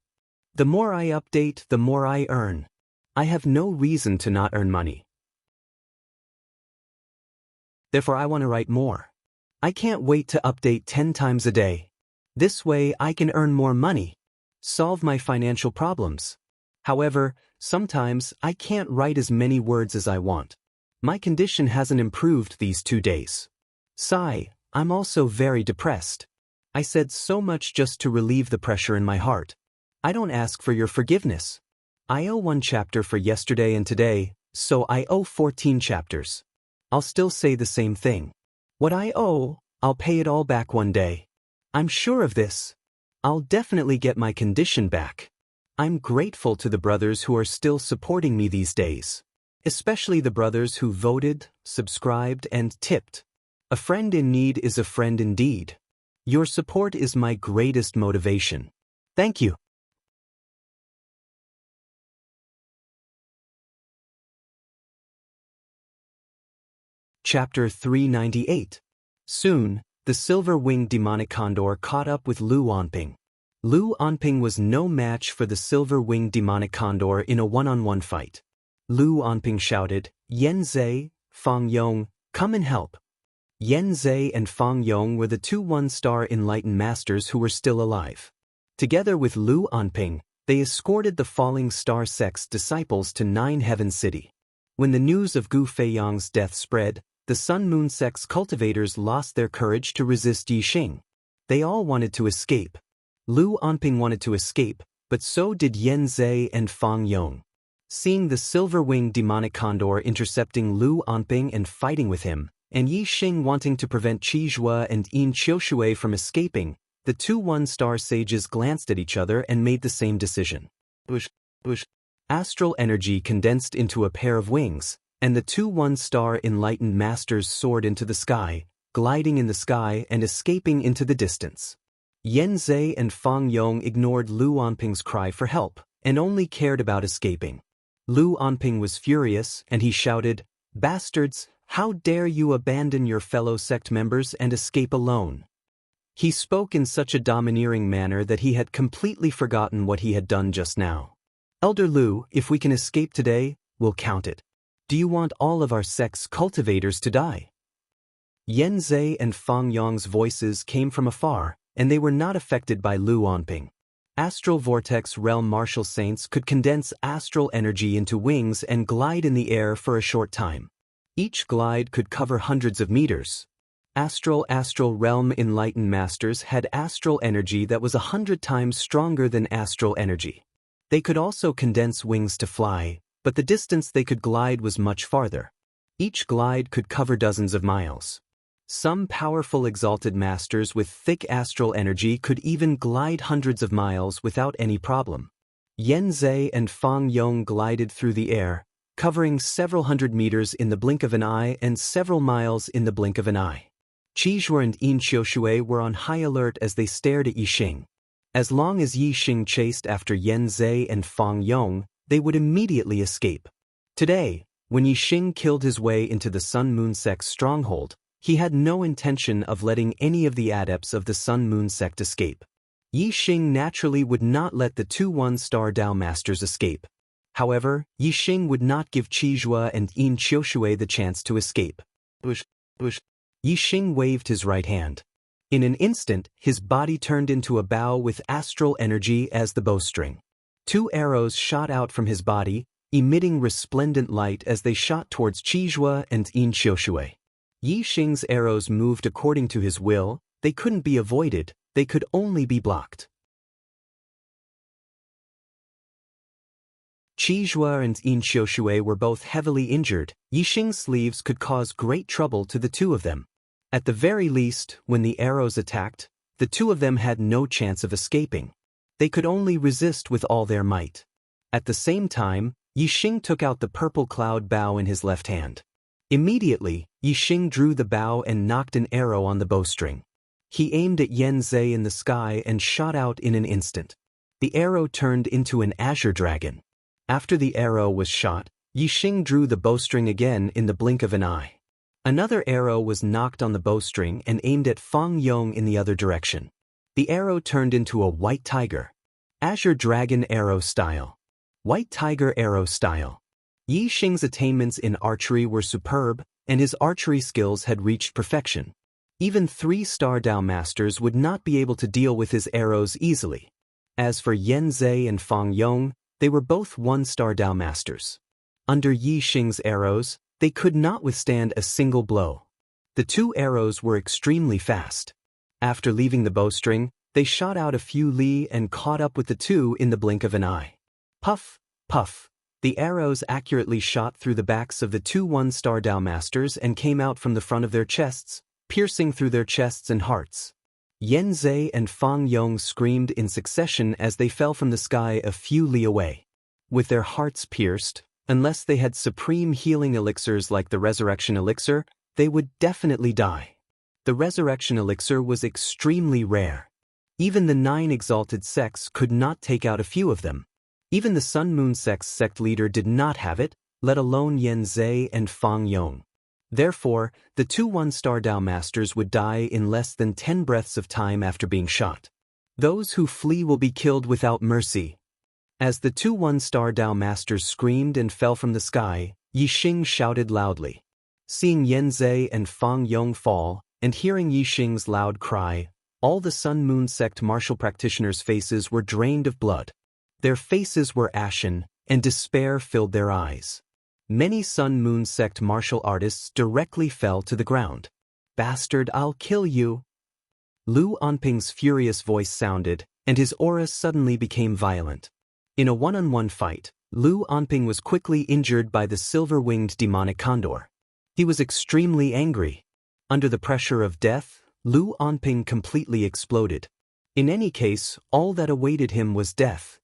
The more I update, the more I earn. I have no reason to not earn money. Therefore I want to write more. I can't wait to update 10 times a day. This way I can earn more money, solve my financial problems. However, sometimes I can't write as many words as I want. My condition hasn't improved these 2 days. Sigh, I'm also very depressed. I said so much just to relieve the pressure in my heart. I don't ask for your forgiveness. I owe 1 chapter for yesterday and today, so I owe 14 chapters. I'll still say the same thing. What I owe, I'll pay it all back one day. I'm sure of this. I'll definitely get my condition back. I'm grateful to the brothers who are still supporting me these days. Especially the brothers who voted, subscribed, and tipped. A friend in need is a friend indeed. Your support is my greatest motivation. Thank you. Chapter 398. Soon, the silver-winged demonic condor caught up with Lu Anping. Lu Onping was no match for the silver-winged demonic condor in a one-on-one fight. Lu Onping shouted, "Yan Zhe, Fang Yong, come and help." Yan Zhe and Fang Yong were the two one-star enlightened masters who were still alive. Together with Lu Onping, they escorted the falling star sect's disciples to Nine Heaven City. When the news of Gu Feiyang's death spread, the Sun Moon sect's cultivators lost their courage to resist Yixing. They all wanted to escape. Lu Onping wanted to escape, but so did Yan Zhe and Fang Yong. Seeing the silver-winged demonic condor intercepting Lu Onping and fighting with him, and Yixing wanting to prevent Qizhua and Yin Qiushui from escaping, the two one-star sages glanced at each other and made the same decision. Astral energy condensed into a pair of wings, and the two one-star enlightened masters soared into the sky, gliding in the sky and escaping into the distance. Yan Zhe and Fang Yong ignored Lu Onping's cry for help, and only cared about escaping. Lu Onping was furious, and he shouted, "Bastards, how dare you abandon your fellow sect members and escape alone?" He spoke in such a domineering manner that he had completely forgotten what he had done just now. "Elder Lu, if we can escape today, we'll count it. Do you want all of our sect's cultivators to die?" Yan Zhe and Fang Yong's voices came from afar, and they were not affected by Lu Onping. Astral Vortex Realm Martial Saints could condense astral energy into wings and glide in the air for a short time. Each glide could cover hundreds of meters. Astral Realm Enlightened Masters had astral energy that was 100 times stronger than astral energy. They could also condense wings to fly, but the distance they could glide was much farther. Each glide could cover dozens of miles. Some powerful exalted masters with thick astral energy could even glide hundreds of miles without any problem. Yan Zhe and Fang Yong glided through the air, covering several hundred meters in the blink of an eye and several miles in the blink of an eye. Qizhua and Yin Qiushui were on high alert as they stared at Yixing. As long as Yixing chased after Yan Zhe and Fang Yong, they would immediately escape. Today, when Yixing killed his way into the Sun Moon sect's stronghold, he had no intention of letting any of the adepts of the Sun Moon sect escape. Yixing naturally would not let the two one-star Dao masters escape. However, Yixing would not give Qizhua and Yin Qiushui the chance to escape. Yixing waved his right hand. In an instant, his body turned into a bow with astral energy as the bowstring. Two arrows shot out from his body, emitting resplendent light as they shot towards Qizhua and Yin Qiushui. Yixing's arrows moved according to his will. They couldn't be avoided, they could only be blocked. Qizhua and Yin Qiushui were both heavily injured. Yixing's sleeves could cause great trouble to the two of them. At the very least, when the arrows attacked, the two of them had no chance of escaping. They could only resist with all their might. At the same time, Yixing took out the purple cloud bow in his left hand. Immediately, Yixing drew the bow and knocked an arrow on the bowstring. He aimed at Yan Zhe in the sky and shot out in an instant. The arrow turned into an azure dragon. After the arrow was shot, Yixing drew the bowstring again in the blink of an eye. Another arrow was knocked on the bowstring and aimed at Fang Yong in the other direction. The arrow turned into a white tiger. Azure dragon arrow style. White tiger arrow style. Yixing's attainments in archery were superb, and his archery skills had reached perfection. Even 3-star Dao masters would not be able to deal with his arrows easily. As for Yan Zhe and Fang Yong, they were both 1-star Dao masters. Under Yixing's arrows, they could not withstand a single blow. The two arrows were extremely fast. After leaving the bowstring, they shot out a few li and caught up with the two in the blink of an eye. Puff, puff. The arrows accurately shot through the backs of the two 1-star Dao masters and came out from the front of their chests, piercing through their chests and hearts. Yan Zhe and Fang Yong screamed in succession as they fell from the sky a few li away. With their hearts pierced, unless they had supreme healing elixirs like the Resurrection Elixir, they would definitely die. The Resurrection Elixir was extremely rare. Even the 9 exalted sects could not take out a few of them. Even the Sun Moon sect's sect leader did not have it, let alone Yan Zhe and Fang Yong. Therefore, the two 1-star Dao masters would die in less than 10 breaths of time after being shot. Those who flee will be killed without mercy. As the two one-star Dao masters screamed and fell from the sky, Yixing shouted loudly. Seeing Yanzhe and Fang Yong fall, and hearing Yixing's loud cry, all the Sun-Moon sect martial practitioners' faces were drained of blood. Their faces were ashen, and despair filled their eyes. Many Sun-Moon sect martial artists directly fell to the ground. "Bastard, I'll kill you!" Lu Anping's furious voice sounded, and his aura suddenly became violent. In a one-on-one fight, Lu Anping was quickly injured by the silver-winged demonic condor. He was extremely angry. Under the pressure of death, Lu Anping completely exploded. In any case, all that awaited him was death.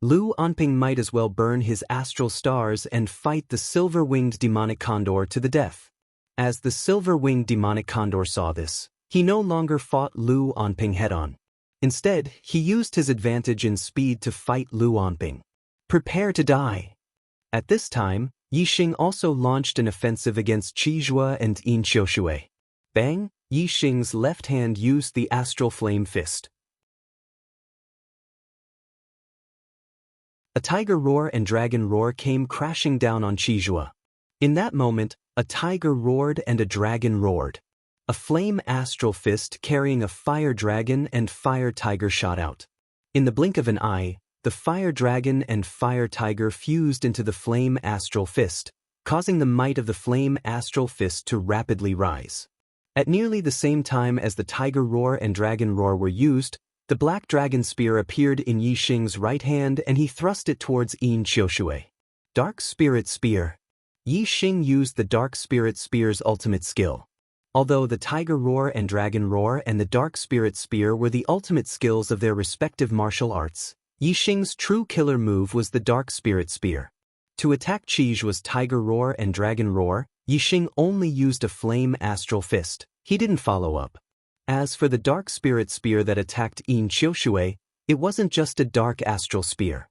Lu Anping might as well burn his astral stars and fight the silver-winged demonic condor to the death. As the silver-winged demonic condor saw this, he no longer fought Lu Anping head-on. Instead, he used his advantage in speed to fight Lu Anping. Prepare to die. At this time, Yixing also launched an offensive against Qizhua and Yin Qiushui. Bang! Yixing's left hand used the astral flame fist. A tiger roar and dragon roar came crashing down on Qizhua. In that moment, a tiger roared and a dragon roared. A flame astral fist carrying a fire dragon and fire tiger shot out. In the blink of an eye, the fire dragon and fire tiger fused into the flame astral fist, causing the might of the flame astral fist to rapidly rise. At nearly the same time as the tiger roar and dragon roar were used, the black dragon spear appeared in Yixing's right hand and he thrust it towards Yin Qiushui. Dark Spirit Spear. Yixing used the Dark Spirit Spear's ultimate skill. Although the Tiger Roar and Dragon Roar and the Dark Spirit Spear were the ultimate skills of their respective martial arts, Yixing's true killer move was the Dark Spirit Spear. To attack Qijua's Tiger Roar and Dragon Roar, Yixing only used a flame astral fist. He didn't follow up. As for the Dark Spirit Spear that attacked Yin Qiushui, it wasn't just a dark astral spear.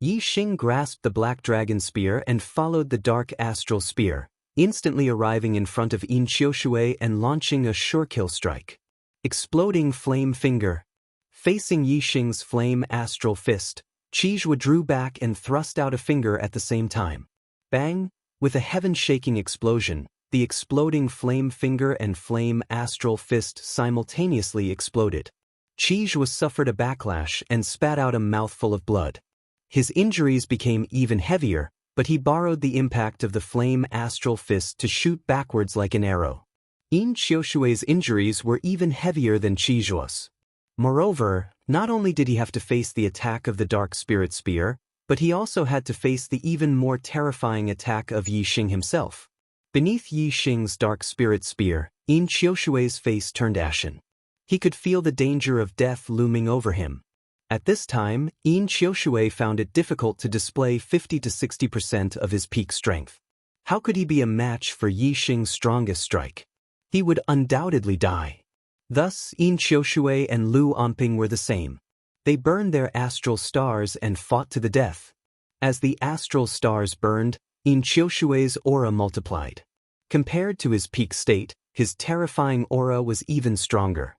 Yixing grasped the Black Dragon Spear and followed the Dark Astral Spear, instantly arriving in front of Yin Qiushui and launching a sure-kill strike. Exploding Flame Finger. Facing Yixing's Flame Astral Fist, Qizhua drew back and thrust out a finger at the same time. Bang! With a heaven-shaking explosion, the exploding Flame Finger and Flame Astral Fist simultaneously exploded. Qizhua suffered a backlash and spat out a mouthful of blood. His injuries became even heavier, but he borrowed the impact of the Flame Astral Fist to shoot backwards like an arrow. Yin Qiushui's injuries were even heavier than Qijua's. Moreover, not only did he have to face the attack of the Dark Spirit Spear, but he also had to face the even more terrifying attack of Yixing himself. Beneath Yixing's Dark Spirit Spear, Yin Qiushui's face turned ashen. He could feel the danger of death looming over him. At this time, Yin Qiushui found it difficult to display 50 to 60% of his peak strength. How could he be a match for Yixing's strongest strike? He would undoubtedly die. Thus, Yin Qiushui and Lu Anping were the same. They burned their astral stars and fought to the death. As the astral stars burned, Yin Qiushui's aura multiplied. Compared to his peak state, his terrifying aura was even stronger.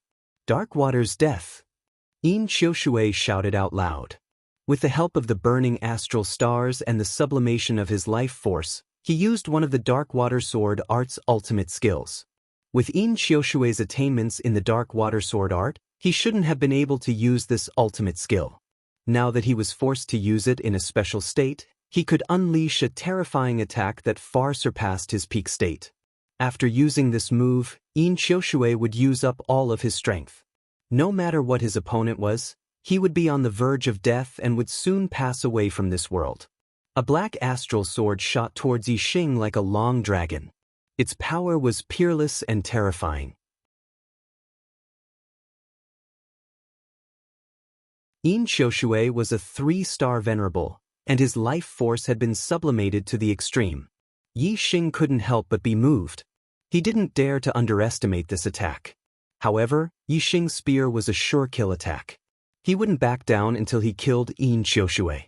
Darkwater's death. Yin Qiushui shouted out loud. With the help of the burning astral stars and the sublimation of his life force, he used one of the Darkwater Sword Art's ultimate skills. With Yin Qiushui's attainments in the Darkwater Sword Art, he shouldn't have been able to use this ultimate skill. Now that he was forced to use it in a special state, he could unleash a terrifying attack that far surpassed his peak state. After using this move, Yin Qiushui would use up all of his strength. No matter what his opponent was, he would be on the verge of death and would soon pass away from this world. A black astral sword shot towards Yixing like a long dragon. Its power was peerless and terrifying. Yin Qiushui was a 3-star venerable, and his life force had been sublimated to the extreme. Yixing couldn't help but be moved. He didn't dare to underestimate this attack. However, Yixing's spear was a sure-kill attack. He wouldn't back down until he killed Yin Qiushui.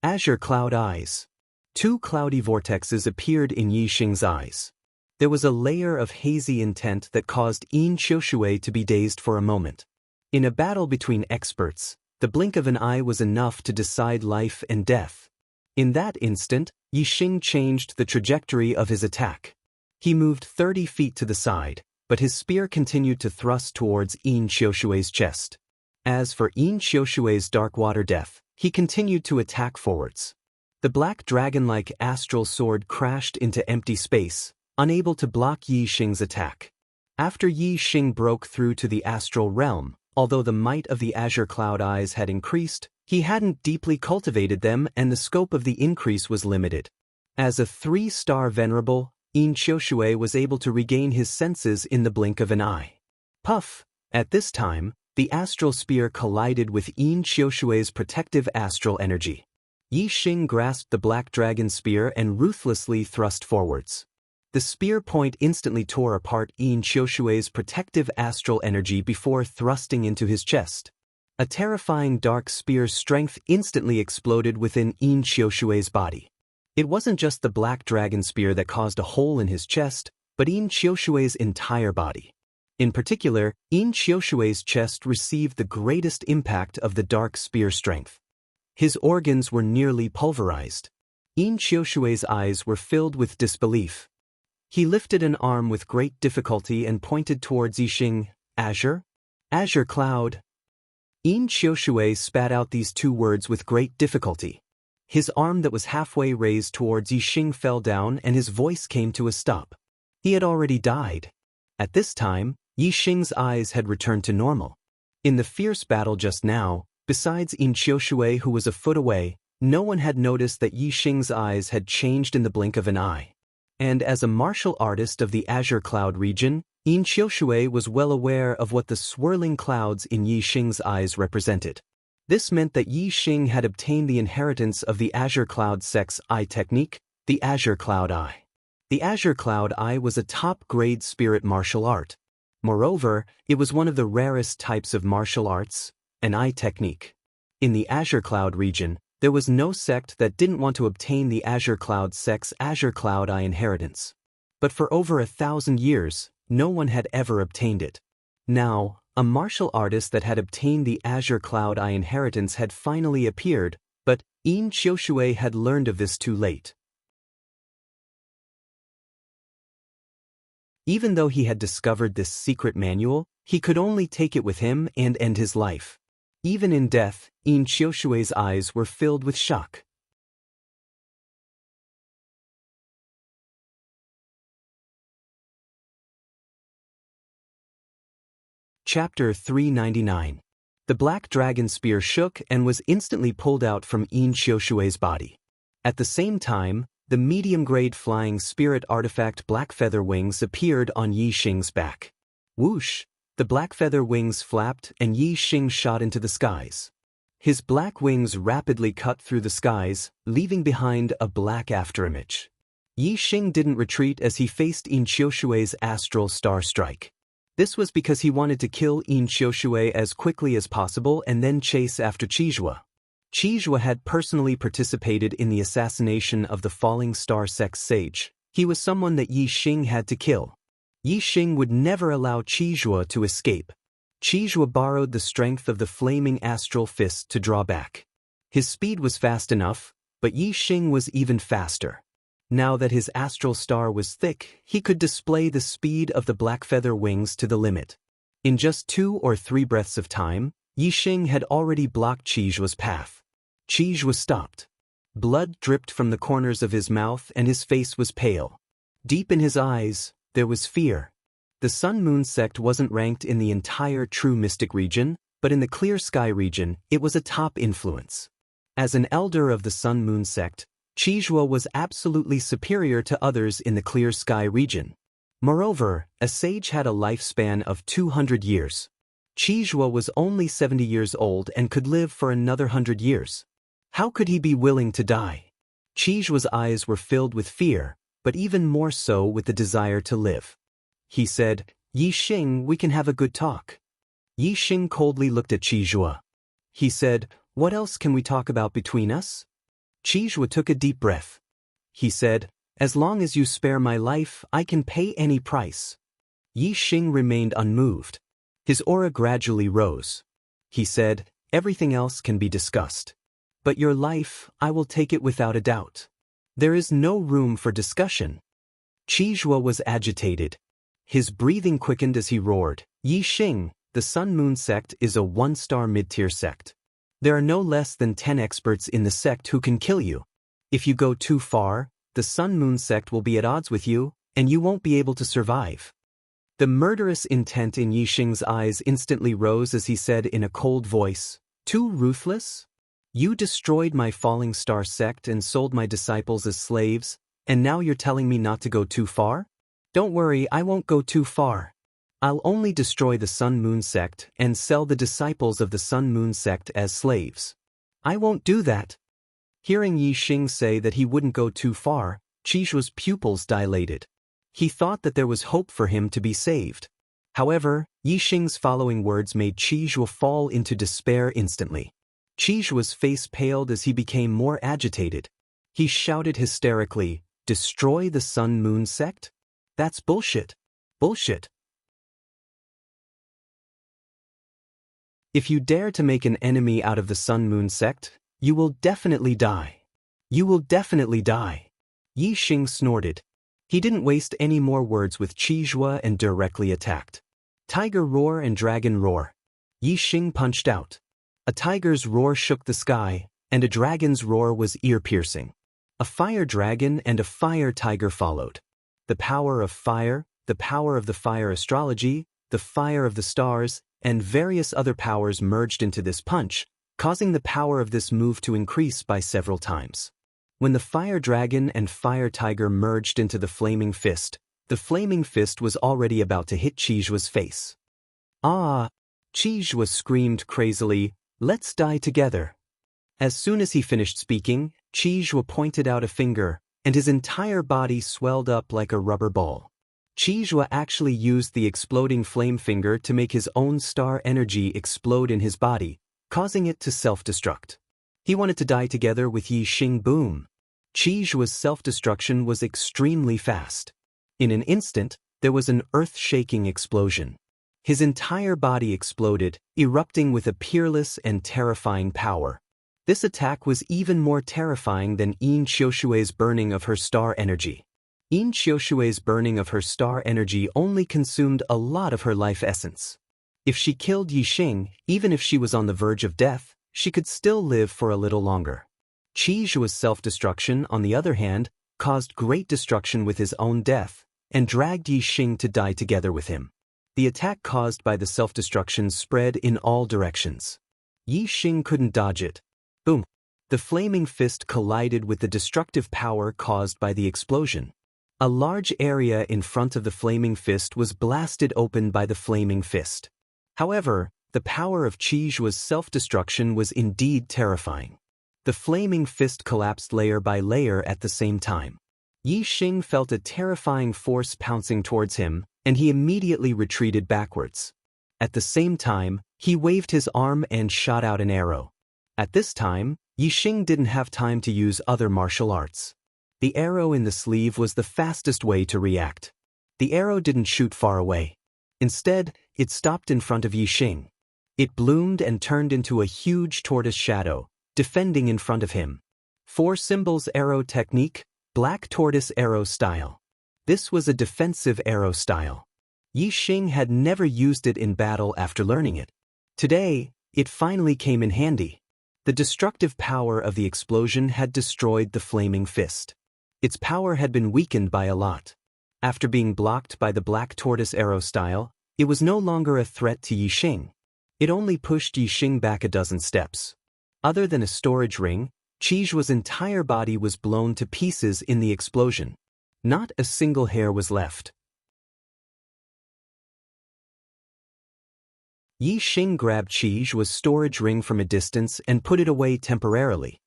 Azure Cloud Eyes. 2 cloudy vortexes appeared in Yixing's eyes. There was a layer of hazy intent that caused Yin Qiushui to be dazed for a moment. In a battle between experts, the blink of an eye was enough to decide life and death. In that instant, Yi Xing changed the trajectory of his attack. He moved 30 feet to the side, but his spear continued to thrust towards Yin Qiushui's chest. As for Yin Qiushui's dark water death, he continued to attack forwards. The black dragon-like astral sword crashed into empty space, unable to block Yi Xing's attack. After Yi Xing broke through to the astral realm, although the might of the azure cloud eyes had increased, he hadn't deeply cultivated them and the scope of the increase was limited. As a 3-star venerable, Yin Qiushui was able to regain his senses in the blink of an eye. Puff! At this time, the astral spear collided with Yin Qiushui's protective astral energy. Yi Xing grasped the black dragon spear and ruthlessly thrust forwards. The spear point instantly tore apart Yin Qiushui's protective astral energy before thrusting into his chest. A terrifying dark spear's strength instantly exploded within Yin Qiushui's body. It wasn't just the black dragon spear that caused a hole in his chest, but Yin Qiushui's entire body. In particular, Yin Qiushui's chest received the greatest impact of the dark spear strength. His organs were nearly pulverized. Yin Qiushui's eyes were filled with disbelief. He lifted an arm with great difficulty and pointed towards Yi Xing. Azure? Azure cloud. Yin Qiushui spat out these 2 words with great difficulty. His arm that was halfway raised towards Yi Xing fell down and his voice came to a stop. He had already died. At this time, Yi Xing's eyes had returned to normal. In the fierce battle just now, besides Yin Qiushui who was a foot away, no one had noticed that Yi Xing's eyes had changed in the blink of an eye. And as a martial artist of the Azure Cloud region, Yin Qiushui was well aware of what the swirling clouds in Yi Xing's eyes represented. This meant that Yi Xing had obtained the inheritance of the Azure Cloud Sect's eye technique, the Azure Cloud Eye. The Azure Cloud Eye was a top-grade spirit martial art. Moreover, it was one of the rarest types of martial arts, an eye technique. In the Azure Cloud region, there was no sect that didn't want to obtain the Azure Cloud Sect's Azure Cloud Eye inheritance. But for over 1,000 years, no one had ever obtained it. Now, a martial artist that had obtained the Azure Cloud Eye inheritance had finally appeared, but Yin Qiushui had learned of this too late. Even though he had discovered this secret manual, he could only take it with him and end his life. Even in death, Yin Qiushui's eyes were filled with shock. Chapter 399. The black dragon spear shook and was instantly pulled out from Yin Qiushui's body. At the same time, the medium-grade flying spirit artifact black feather wings appeared on Yi Xing's back. Whoosh! The black feather wings flapped and Yi Xing shot into the skies. His black wings rapidly cut through the skies, leaving behind a black afterimage. Yi Xing didn't retreat as he faced Yin Qiushui's astral star strike. This was because he wanted to kill Yin Qiushui as quickly as possible and then chase after Qizhua. Qizhua had personally participated in the assassination of the Falling Star Sect's sage. He was someone that Yi Xing had to kill. Yi Xing would never allow Qizhua to escape. Qizhua borrowed the strength of the flaming astral fist to draw back. His speed was fast enough, but Yi Xing was even faster. Now that his astral star was thick, he could display the speed of the black feather wings to the limit. In just 2 or 3 breaths of time, Yi Xing had already blocked Qizhua's path. Qizhua stopped. Blood dripped from the corners of his mouth and his face was pale. Deep in his eyes, there was fear. The Sun Moon sect wasn't ranked in the entire True Mystic region, but in the Clear Sky region, it was a top influence. As an elder of the Sun Moon sect, Qizhua was absolutely superior to others in the Clear Sky region. Moreover, a sage had a lifespan of 200 years. Qizhua was only 70 years old and could live for another 100 years. How could he be willing to die? Qizhua's eyes were filled with fear, but even more so with the desire to live. He said, "Yi Xing, we can have a good talk." Yi Xing coldly looked at Qizhua. He said, "What else can we talk about between us?" Qizhua took a deep breath. He said, "As long as you spare my life, I can pay any price." Yi Xing remained unmoved. His aura gradually rose. He said, "Everything else can be discussed. But your life, I will take it without a doubt. There is no room for discussion." Qizhua was agitated. His breathing quickened as he roared, "Yi Xing, the Sun Moon sect is a one-star mid-tier sect. There are no less than 10 experts in the sect who can kill you. If you go too far, the Sun Moon sect will be at odds with you, and you won't be able to survive." The murderous intent in Yi Xing's eyes instantly rose as he said in a cold voice, "Too ruthless? You destroyed my falling star sect and sold my disciples as slaves, and now you're telling me not to go too far? Don't worry, I won't go too far. I'll only destroy the Sun Moon sect and sell the disciples of the Sun Moon sect as slaves. I won't do that." Hearing Yi Xing say that he wouldn't go too far, Qizhua's pupils dilated. He thought that there was hope for him to be saved. However, Yi Xing's following words made Qizhua fall into despair instantly. Qizhua's face paled as he became more agitated. He shouted hysterically, "Destroy the Sun Moon sect? That's bullshit. Bullshit. If you dare to make an enemy out of the Sun Moon sect, you will definitely die. You will definitely die." Yi Xing snorted. He didn't waste any more words with Qizhua and directly attacked. Tiger roar and dragon roar. Yi Xing punched out. A tiger's roar shook the sky, and a dragon's roar was ear-piercing. A fire dragon and a fire tiger followed. The power of fire, the power of the fire astrology, the fire of the stars, and various other powers merged into this punch, causing the power of this move to increase by several times. When the fire dragon and fire tiger merged into the flaming fist was already about to hit Qizhua's face. "Ah!" Qizhua screamed crazily, "Let's die together." As soon as he finished speaking, Qizhua pointed out a finger, and his entire body swelled up like a rubber ball. Qizhua actually used the exploding flame finger to make his own star energy explode in his body, causing it to self-destruct. He wanted to die together with Yi Xing. Boom! Qizhua's self-destruction was extremely fast. In an instant, there was an earth-shaking explosion. His entire body exploded, erupting with a peerless and terrifying power. This attack was even more terrifying than Yin Qiushui's burning of her star energy. Yin Qiushui's burning of her star energy only consumed a lot of her life essence. If she killed Yi Xing, even if she was on the verge of death, she could still live for a little longer. Qizhua's self-destruction, on the other hand, caused great destruction with his own death, and dragged Yi Xing to die together with him. The attack caused by the self-destruction spread in all directions. Yi Xing couldn't dodge it. Boom! The flaming fist collided with the destructive power caused by the explosion. A large area in front of the flaming fist was blasted open by the flaming fist. However, the power of Qizhua's self-destruction was indeed terrifying. The flaming fist collapsed layer by layer at the same time. Yi Xing felt a terrifying force pouncing towards him, and he immediately retreated backwards. At the same time, he waved his arm and shot out an arrow. At this time, Yi Xing didn't have time to use other martial arts. The arrow in the sleeve was the fastest way to react. The arrow didn't shoot far away. Instead, it stopped in front of Yi Xing. It bloomed and turned into a huge tortoise shadow, defending in front of him. 4 symbols arrow technique, black tortoise arrow style. This was a defensive arrow style. Yi Xing had never used it in battle after learning it. Today, it finally came in handy. The destructive power of the explosion had destroyed the flaming fist. Its power had been weakened by a lot. After being blocked by the black tortoise arrow style, it was no longer a threat to Yi Xing. It only pushed Yi Xing back a dozen steps. Other than a storage ring, Qizhua's entire body was blown to pieces in the explosion. Not a single hair was left. Yi Xing grabbed Qizhua's storage ring from a distance and put it away temporarily.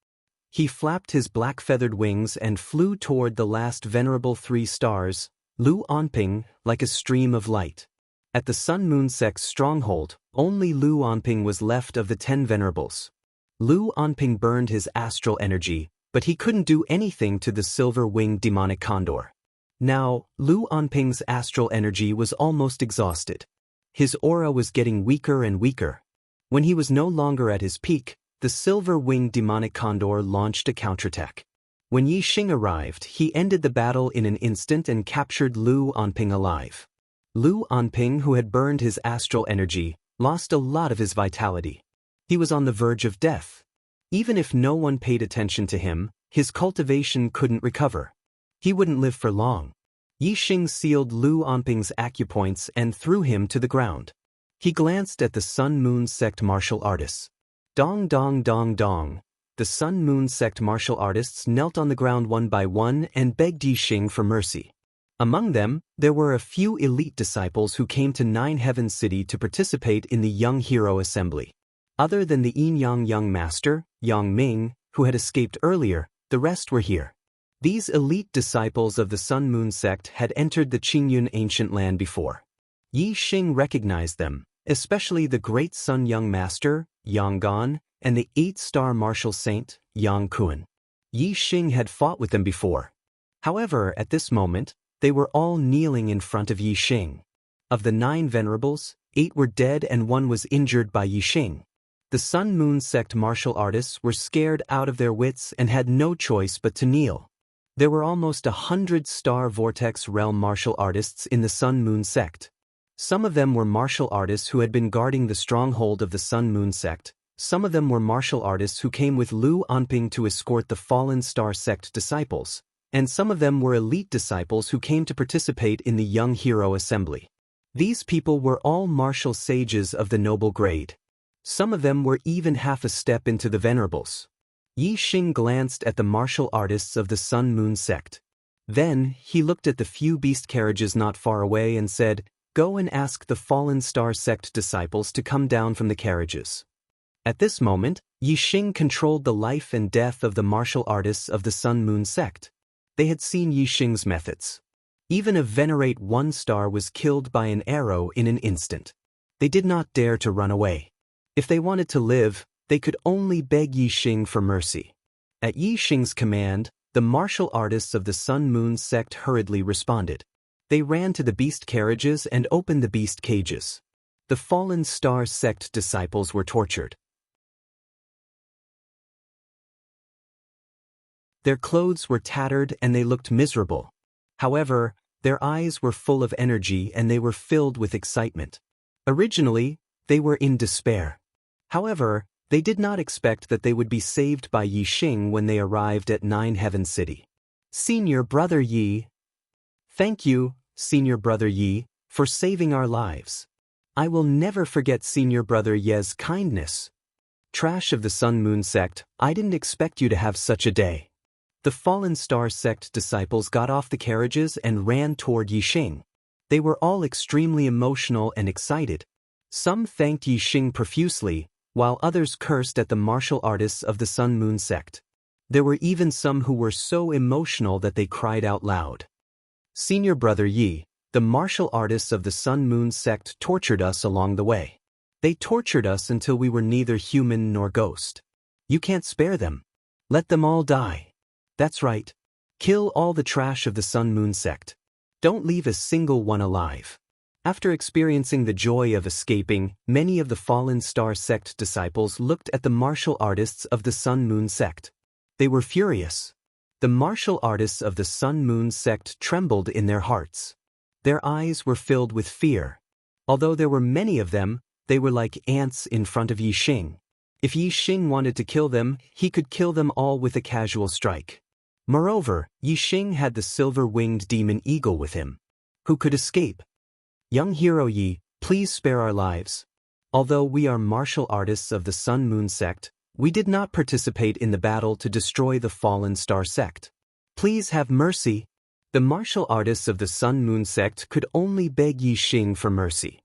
He flapped his black-feathered wings and flew toward the last venerable 3 stars, Lu Anping, like a stream of light. At the Sun Moon sect's stronghold, only Lu Anping was left of the 10 venerables. Lu Anping burned his astral energy, but he couldn't do anything to the silver-winged demonic condor. Now, Lu Anping's astral energy was almost exhausted. His aura was getting weaker and weaker. When he was no longer at his peak, the silver-winged demonic condor launched a counterattack. When Yi Xing arrived, he ended the battle in an instant and captured Lu Anping alive. Lu Anping, who had burned his astral energy, lost a lot of his vitality. He was on the verge of death. Even if no one paid attention to him, his cultivation couldn't recover. He wouldn't live for long. Yi Xing sealed Lu Anping's acupoints and threw him to the ground. He glanced at the Sun Moon sect martial artists. Dong dong dong dong. The Sun Moon sect martial artists knelt on the ground one by one and begged Yi Xing for mercy. Among them, there were a few elite disciples who came to Nine Heavens City to participate in the Young Hero Assembly. Other than the Yin Yang Young Master, Yang Ming, who had escaped earlier, the rest were here. These elite disciples of the Sun Moon sect had entered the Qingyun ancient land before. Yi Xing recognized them, especially the great Sun Young Master, Yang Gan, and the 8-star martial saint, Yang Kuan. Yi Xing had fought with them before. However, at this moment, they were all kneeling in front of Yi Xing. Of the 9 venerables, 8 were dead and 1 was injured by Yi Xing. The Sun Moon sect martial artists were scared out of their wits and had no choice but to kneel. There were almost 100-star Vortex Realm martial artists in the Sun Moon sect. Some of them were martial artists who had been guarding the stronghold of the Sun Moon sect. Some of them were martial artists who came with Lu Anping to escort the Fallen Star sect disciples, and some of them were elite disciples who came to participate in the Young Hero Assembly. These people were all martial sages of the noble grade. Some of them were even half a step into the venerables. Yi Xing glanced at the martial artists of the Sun Moon sect. Then, he looked at the few beast carriages not far away and said, "Go and ask the Fallen Star sect disciples to come down from the carriages." At this moment, Yi Xing controlled the life and death of the martial artists of the Sun Moon sect. They had seen Yi Xing's methods. Even a Venerate 1-star was killed by an arrow in an instant. They did not dare to run away. If they wanted to live, they could only beg Yi Xing for mercy. At Yi Xing's command, the martial artists of the Sun Moon sect hurriedly responded. They ran to the beast carriages and opened the beast cages. The Fallen Star sect disciples were tortured. Their clothes were tattered and they looked miserable. However, their eyes were full of energy and they were filled with excitement. Originally, they were in despair. However, they did not expect that they would be saved by Yi Xing when they arrived at Nine Heaven City. "Senior Brother Yi." "Thank you, Senior Brother Yi, for saving our lives. I will never forget Senior Brother Ye's kindness." "Trash of the Sun Moon sect, I didn't expect you to have such a day." The Fallen Star sect disciples got off the carriages and ran toward Yi Xing. They were all extremely emotional and excited. Some thanked Yi Xing profusely, while others cursed at the martial artists of the Sun Moon sect. There were even some who were so emotional that they cried out loud. "Senior Brother Yi, the martial artists of the Sun Moon sect tortured us along the way. They tortured us until we were neither human nor ghost. You can't spare them. Let them all die. That's right. Kill all the trash of the Sun Moon sect. Don't leave a single one alive." After experiencing the joy of escaping, many of the Fallen Star sect disciples looked at the martial artists of the Sun Moon sect. They were furious. The martial artists of the Sun Moon sect trembled in their hearts. Their eyes were filled with fear. Although there were many of them, they were like ants in front of Yi Xing. If Yi Xing wanted to kill them, he could kill them all with a casual strike. Moreover, Yi Xing had the silver-winged demon eagle with him. Who could escape? "Young Hero Yi, please spare our lives. Although we are martial artists of the Sun Moon sect, we did not participate in the battle to destroy the Fallen Star sect. Please have mercy." The martial artists of the Sun Moon sect could only beg Yi Xing for mercy.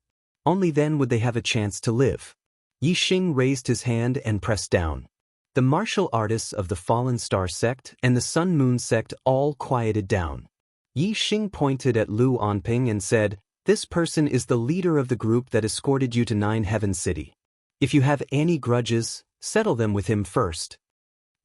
Only then would they have a chance to live. Yi Xing raised his hand and pressed down. The martial artists of the Fallen Star sect and the Sun Moon sect all quieted down. Yi Xing pointed at Lu Anping and said, "This person is the leader of the group that escorted you to Nine Heaven City. If you have any grudges, settle them with him first."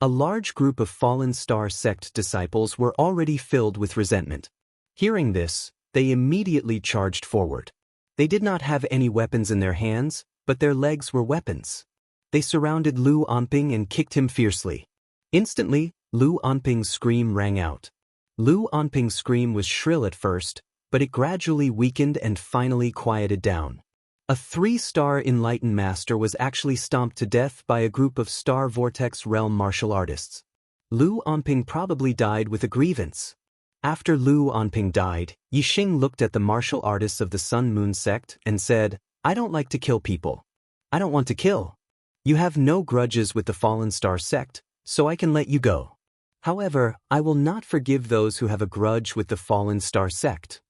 A large group of Fallen Star sect disciples were already filled with resentment. Hearing this, they immediately charged forward. They did not have any weapons in their hands, but their legs were weapons. They surrounded Lu Onping and kicked him fiercely. Instantly, Lu Onping's scream rang out. Lu Onping's scream was shrill at first, but it gradually weakened and finally quieted down. A 3-star enlightened master was actually stomped to death by a group of Star Vortex realm martial artists. Lu Onping probably died with a grievance. After Lu Onping died, Yixing looked at the martial artists of the Sun Moon sect and said, "I don't like to kill people. I don't want to kill. You have no grudges with the Fallen Star sect, so I can let you go. However, I will not forgive those who have a grudge with the Fallen Star sect."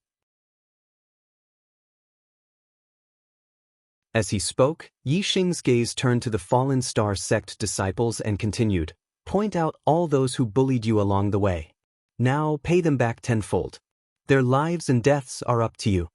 As he spoke, Yixing's gaze turned to the Fallen Star sect disciples and continued, "Point out all those who bullied you along the way. Now pay them back tenfold. Their lives and deaths are up to you.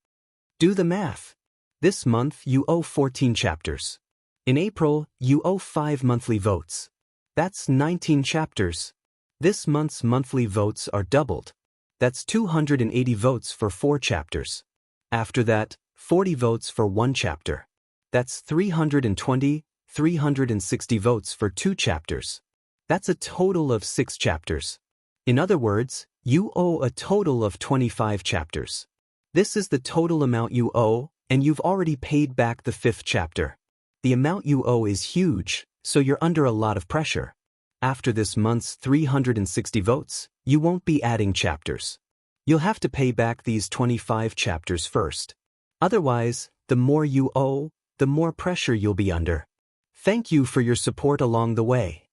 Do the math. This month you owe 14 chapters. In April, you owe 5 monthly votes. That's 19 chapters. This month's monthly votes are doubled. That's 280 votes for 4 chapters. After that, 40 votes for 1 chapter. That's 360 votes for 2 chapters. That's a total of 6 chapters. In other words, you owe a total of 25 chapters. This is the total amount you owe, and you've already paid back the 5th chapter. The amount you owe is huge, so you're under a lot of pressure. After this month's 360 votes, you won't be adding chapters. You'll have to pay back these 25 chapters first. Otherwise, the more you owe, the more pressure you'll be under. Thank you for your support along the way.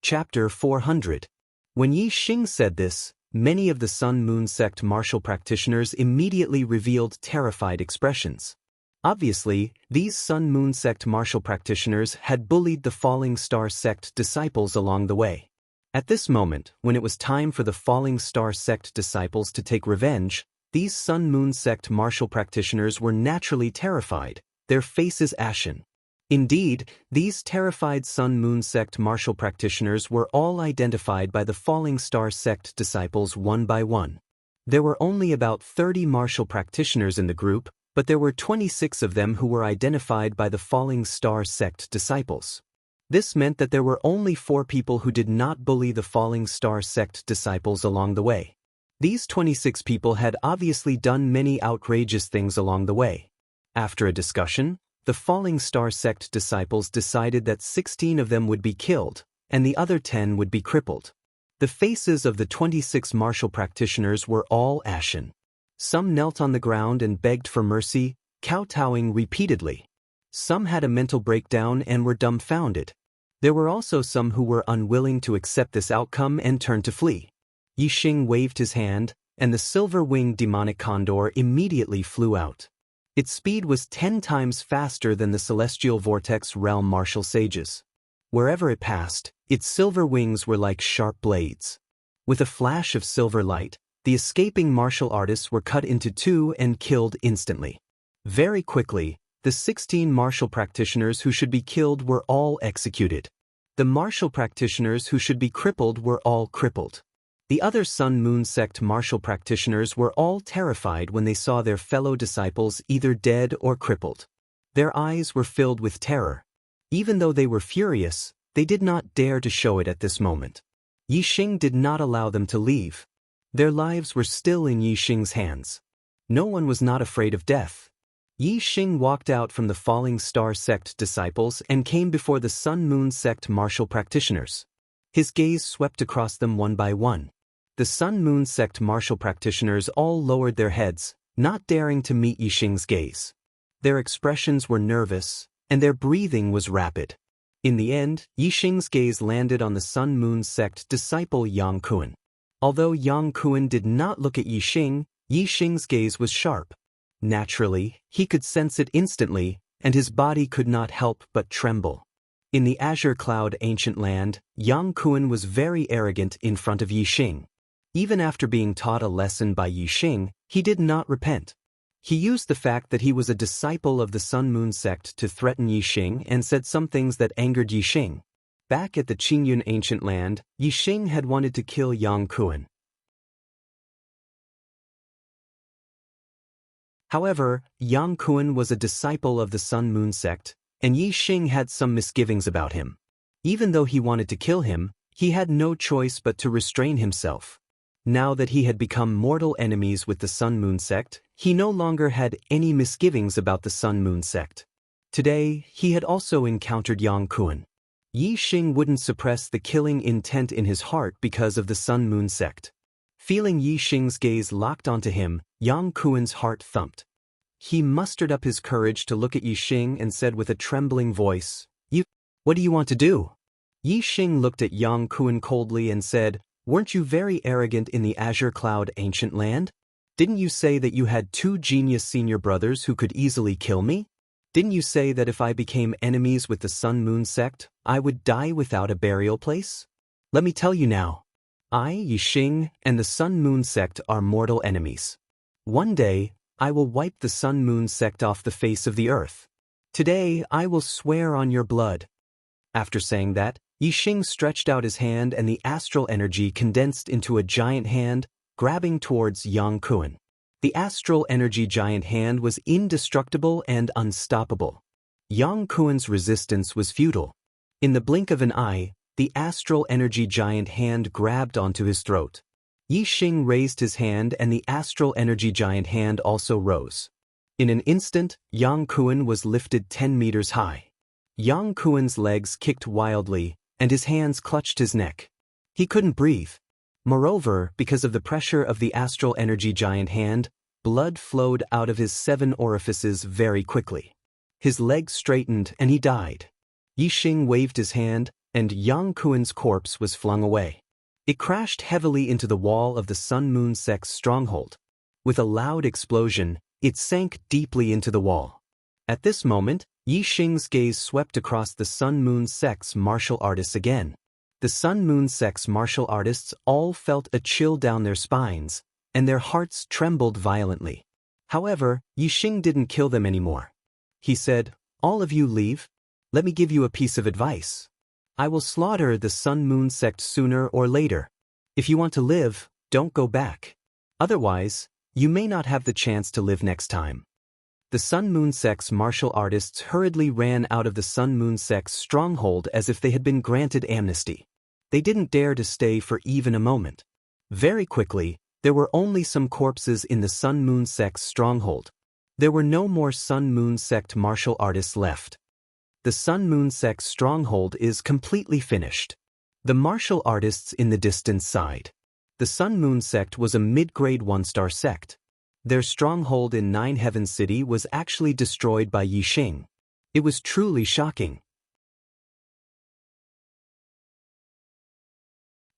Chapter 400. When Yixing said this, many of the Sun Moon sect martial practitioners immediately revealed terrified expressions. Obviously, these Sun Moon sect martial practitioners had bullied the Falling Star sect disciples along the way. At this moment, when it was time for the Falling Star sect disciples to take revenge, these Sun Moon sect martial practitioners were naturally terrified, their faces ashen. Indeed, these terrified Sun Moon sect martial practitioners were all identified by the Falling Star sect disciples one by one. There were only about 30 martial practitioners in the group, but there were 26 of them who were identified by the Falling Star sect disciples. This meant that there were only 4 people who did not bully the Falling Star sect disciples along the way. These 26 people had obviously done many outrageous things along the way. After a discussion, the Falling Star sect disciples decided that 16 of them would be killed, and the other 10 would be crippled. The faces of the 26 martial practitioners were all ashen. Some knelt on the ground and begged for mercy, kowtowing repeatedly. Some had a mental breakdown and were dumbfounded. There were also some who were unwilling to accept this outcome and turned to flee. Yixing waved his hand, and the silver-winged demonic condor immediately flew out. Its speed was 10 times faster than the celestial vortex realm martial sages. Wherever it passed, its silver wings were like sharp blades. With a flash of silver light, the escaping martial artists were cut into 2 and killed instantly. Very quickly, the 16 martial practitioners who should be killed were all executed. The martial practitioners who should be crippled were all crippled. The other Sun Moon sect martial practitioners were all terrified when they saw their fellow disciples either dead or crippled. Their eyes were filled with terror. Even though they were furious, they did not dare to show it at this moment. Yixing did not allow them to leave. Their lives were still in Yixing's hands. No one was not afraid of death. Yixing walked out from the Falling Star sect disciples and came before the Sun Moon sect martial practitioners. His gaze swept across them one by one. The Sun Moon sect martial practitioners all lowered their heads, not daring to meet Yixing's gaze. Their expressions were nervous, and their breathing was rapid. In the end, Yixing's gaze landed on the Sun Moon sect disciple Yang Kuan. Although Yang Kuan did not look at Yixing, Yixing's gaze was sharp. Naturally, he could sense it instantly, and his body could not help but tremble. In the Azure Cloud ancient land, Yang Kuan was very arrogant in front of Yixing. Even after being taught a lesson by Yixing, he did not repent. He used the fact that he was a disciple of the Sun Moon sect to threaten Yixing and said some things that angered Yixing. Back at the Qingyun ancient land, Yixing had wanted to kill Yang Kuan. However, Yang Kuan was a disciple of the Sun Moon sect, and Yixing had some misgivings about him. Even though he wanted to kill him, he had no choice but to restrain himself. Now that he had become mortal enemies with the Sun Moon sect, he no longer had any misgivings about the Sun Moon sect. Today, he had also encountered Yang Kuan. Yixing wouldn't suppress the killing intent in his heart because of the Sun Moon sect. Feeling Yixing's gaze locked onto him, Yang Kuan's heart thumped. He mustered up his courage to look at Yixing and said with a trembling voice, "What do you want to do?" Yixing looked at Yang Kuan coldly and said, "Weren't you very arrogant in the Azure Cloud ancient land? Didn't you say that you had 2 genius senior brothers who could easily kill me? Didn't you say that if I became enemies with the Sun Moon sect, I would die without a burial place? Let me tell you now. I, Yixing, and the Sun Moon sect are mortal enemies. One day, I will wipe the Sun Moon sect off the face of the earth. Today, I will swear on your blood." After saying that, Yixing stretched out his hand and the astral energy condensed into a giant hand, grabbing towards Yang Kuan. The astral energy giant hand was indestructible and unstoppable. Yang Kuan's resistance was futile. In the blink of an eye, the astral energy giant hand grabbed onto his throat. Yixing raised his hand and the astral energy giant hand also rose. In an instant, Yang Kuan was lifted 10 meters high. Yang Kuan's legs kicked wildly, and his hands clutched his neck. He couldn't breathe. Moreover, because of the pressure of the astral energy giant hand, blood flowed out of his 7 orifices very quickly. His legs straightened and he died. Yixing waved his hand, and Yang Kuan's corpse was flung away. It crashed heavily into the wall of the Sun Moon sect's stronghold. With a loud explosion, it sank deeply into the wall. At this moment, Yixing's gaze swept across the Sun Moon sect's martial artists again. The Sun Moon sect's martial artists all felt a chill down their spines, and their hearts trembled violently. However, Yixing didn't kill them anymore. He said, "All of you leave. Let me give you a piece of advice. I will slaughter the Sun Moon sect sooner or later. If you want to live, don't go back. Otherwise, you may not have the chance to live next time." The Sun Moon sect's martial artists hurriedly ran out of the Sun Moon sect's stronghold as if they had been granted amnesty. They didn't dare to stay for even a moment. Very quickly, there were only some corpses in the Sun Moon sect's stronghold. There were no more Sun Moon sect martial artists left. The Sun Moon sect's stronghold is completely finished. The martial artists in the distance sighed. The Sun Moon sect was a mid-grade 1-star sect. Their stronghold in Nine Heaven City was actually destroyed by Yixing. It was truly shocking.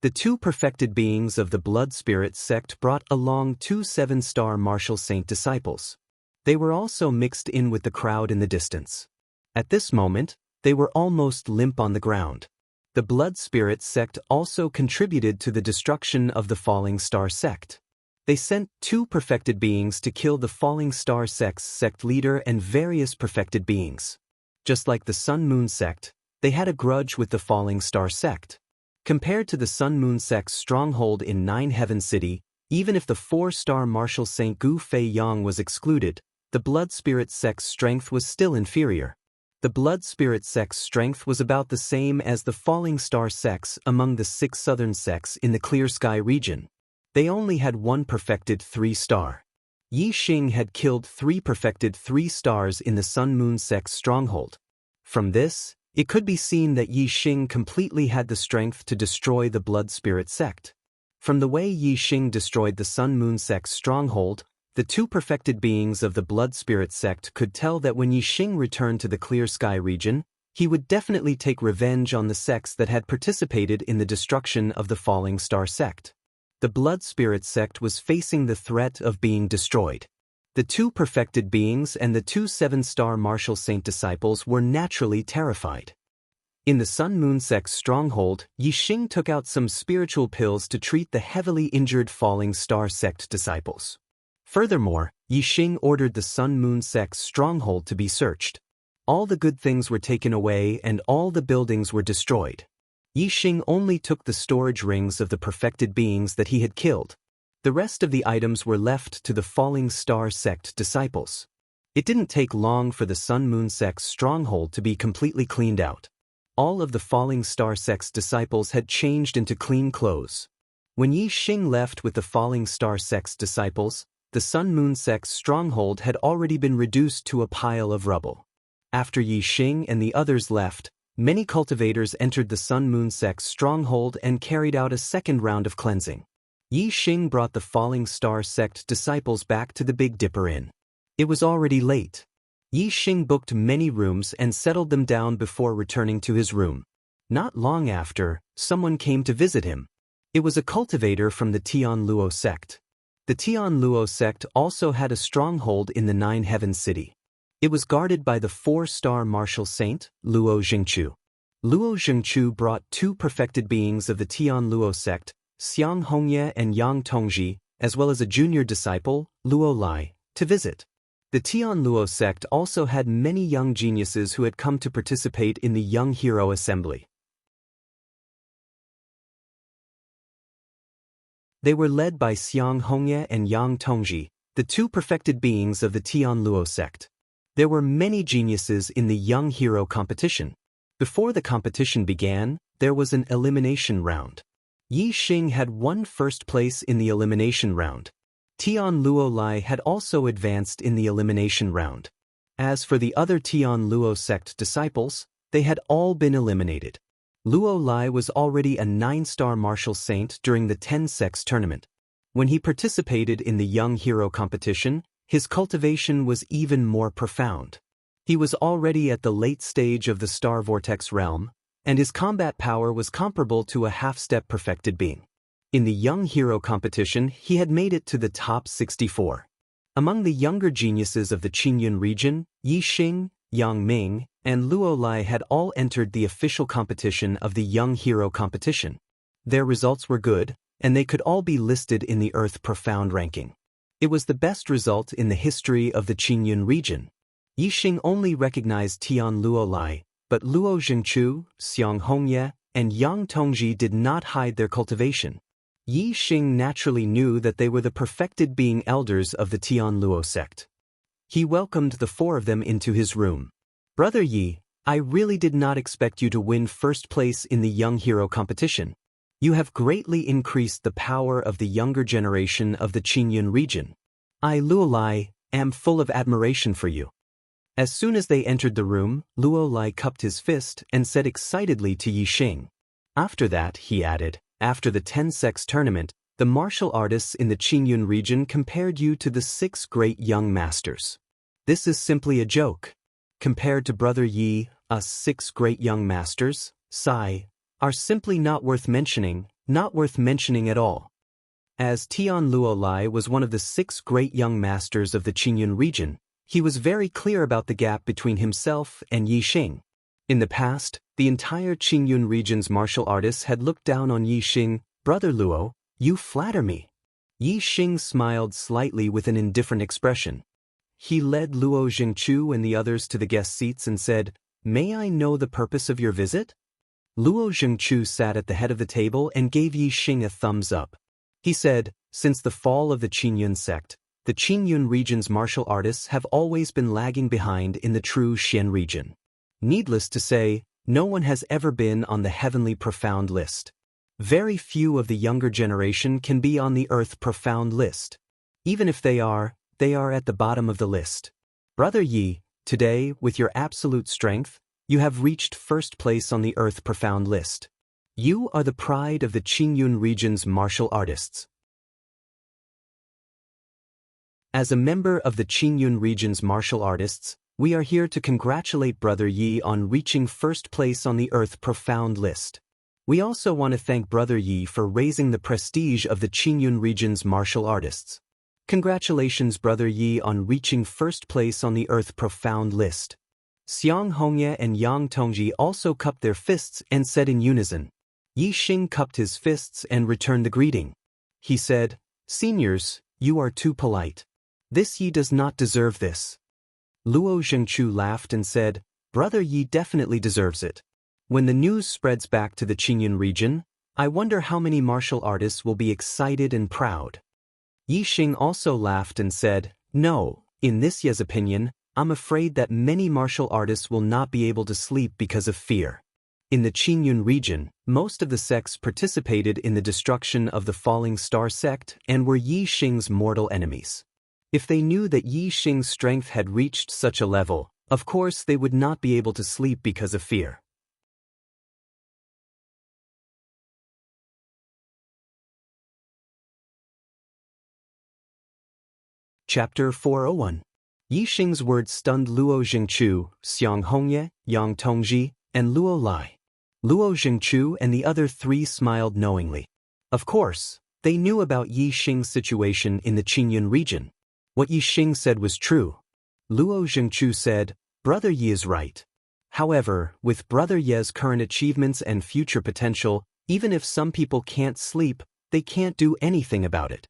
The 2 perfected beings of the Blood Spirit sect brought along 2 7-star martial saint disciples. They were also mixed in with the crowd in the distance. At this moment, they were almost limp on the ground. The Blood Spirit sect also contributed to the destruction of the Falling Star sect. They sent 2 perfected beings to kill the Falling Star sect's sect leader and various perfected beings. Just like the Sun Moon sect, they had a grudge with the Falling Star sect. Compared to the Sun Moon sect's stronghold in Nine Heaven City, even if the 4-star martial saint Gu Fei Yang was excluded, the Blood Spirit sect's strength was still inferior. The Blood Spirit sect's strength was about the same as the Falling Star sects among the 6 southern sects in the Clear Sky region. They only had 1 perfected 3-star. Yixing had killed 3 perfected 3 stars in the Sun Moon sect's stronghold. From this, it could be seen that Yixing completely had the strength to destroy the Blood Spirit sect. From the way Yixing destroyed the Sun Moon sect's stronghold, the 2 perfected beings of the Blood Spirit sect could tell that when Yixing returned to the Clear Sky region, he would definitely take revenge on the sects that had participated in the destruction of the Falling Star sect. The Blood Spirit sect was facing the threat of being destroyed. The 2 perfected beings and the 2 7-star martial saint disciples were naturally terrified. In the Sun Moon sect's stronghold, Yixing took out some spiritual pills to treat the heavily injured Falling Star sect disciples. Furthermore, Yixing ordered the Sun Moon sect's stronghold to be searched. All the good things were taken away and all the buildings were destroyed. Yi Xing only took the storage rings of the perfected beings that he had killed. The rest of the items were left to the Falling Star sect disciples. It didn't take long for the Sun Moon sect's stronghold to be completely cleaned out. All of the Falling Star sect's disciples had changed into clean clothes. When Yi Xing left with the Falling Star sect's disciples, the Sun Moon sect's stronghold had already been reduced to a pile of rubble. After Yi Xing and the others left, many cultivators entered the Sun Moon sect's stronghold and carried out a second round of cleansing. Yi Xing brought the Falling Star sect disciples back to the Big Dipper Inn. It was already late. Yi Xing booked many rooms and settled them down before returning to his room. Not long after, someone came to visit him. It was a cultivator from the Tianluo sect. The Tianluo sect also had a stronghold in the Nine Heavens city. It was guarded by the 4-star martial saint, Luo Jingchu. Luo Jingchu brought 2 perfected beings of the Tianluo sect, Xiang Hongye and Yang Tongji, as well as a junior disciple, Luo Lai, to visit. The Tianluo sect also had many young geniuses who had come to participate in the Young Hero Assembly. They were led by Xiang Hongye and Yang Tongji, the 2 perfected beings of the Tianluo sect. There were many geniuses in the Young Hero competition. Before the competition began, there was an elimination round. Yi Xing had won first place in the elimination round. Tianluo Lai had also advanced in the elimination round. As for the other Tianluo sect disciples, they had all been eliminated. Luo Lai was already a 9-star martial saint during the 10 sects tournament. When he participated in the Young Hero competition, his cultivation was even more profound. He was already at the late stage of the Star Vortex realm, and his combat power was comparable to a half-step perfected being. In the Young Hero competition, he had made it to the top 64. Among the younger geniuses of the Qingyun region, Yi Xing, Yang Ming, and Luo Lai had all entered the official competition of the Young Hero competition. Their results were good, and they could all be listed in the Earth Profound ranking. It was the best result in the history of the Qingyun region. Yi Xing only recognized Tianluo Lai, but Luo Jingchu, Xiang Hongye, and Yang Tongji did not hide their cultivation. Yi Xing naturally knew that they were the perfected being elders of the Tianluo sect. He welcomed the 4 of them into his room. "Brother Yi, I really did not expect you to win first place in the Young Hero competition. You have greatly increased the power of the younger generation of the Qingyun region. I, Luo Lai, am full of admiration for you." As soon as they entered the room, Luo Lai cupped his fist and said excitedly to Yi Xing. After that, he added, after the 10 sects tournament, the martial artists in the Qingyun region compared you to the 6 great young masters. This is simply a joke. Compared to Brother Yi, us 6 great young masters, Sai, are simply not worth mentioning at all. As Tianluo Lai was one of the 6 great young masters of the Qingyun region, he was very clear about the gap between himself and Yi Xing. In the past, the entire Qingyun region's martial artists had looked down on Yi Xing. "Brother Luo, you flatter me." Yi Xing smiled slightly with an indifferent expression. He led Luo Jingchu and the others to the guest seats and said, "May I know the purpose of your visit?" Luo Jingchu sat at the head of the table and gave Yi Xing a thumbs up. He said, "Since the fall of the Qingyun sect, the Qingyun region's martial artists have always been lagging behind in the true Xian region. Needless to say, no one has ever been on the Heavenly Profound list. Very few of the younger generation can be on the Earth Profound list. Even if they are at the bottom of the list. Brother Yi, today, with your absolute strength, you have reached first place on the Earth Profound list. You are the pride of the Qingyun region's martial artists." As a member of the Qingyun region's martial artists, we are here to congratulate Brother Yi on reaching first place on the Earth Profound list. We also want to thank Brother Yi for raising the prestige of the Qingyun region's martial artists. Congratulations, Brother Yi, on reaching first place on the Earth Profound list. Xiang Hongye and Yang Tongji also cupped their fists and said in unison. Yi Xing cupped his fists and returned the greeting. He said, "Seniors, you are too polite. This Yi does not deserve this." Luo Zhengchu laughed and said, "Brother Yi definitely deserves it." When the news spreads back to the Qingyun region, I wonder how many martial artists will be excited and proud. Yi Xing also laughed and said, "No, in this Ye's opinion, I'm afraid that many martial artists will not be able to sleep because of fear." In the Qingyun region, most of the sects participated in the destruction of the Falling Star sect and were Yi Xing's mortal enemies. If they knew that Yi Xing's strength had reached such a level, of course they would not be able to sleep because of fear. Chapter 401. Yi Xing's words stunned Luo Jingchu, Xiang Hongye, Yang Tongji, and Luo Lai. Luo Jingchu and the other three smiled knowingly. Of course, they knew about Yi Xing's situation in the Qingyun region. What Yi Xing said was true. Luo Jingchu said, "Brother Yi is right. However, with Brother Ye's current achievements and future potential, even if some people can't sleep, they can't do anything about it."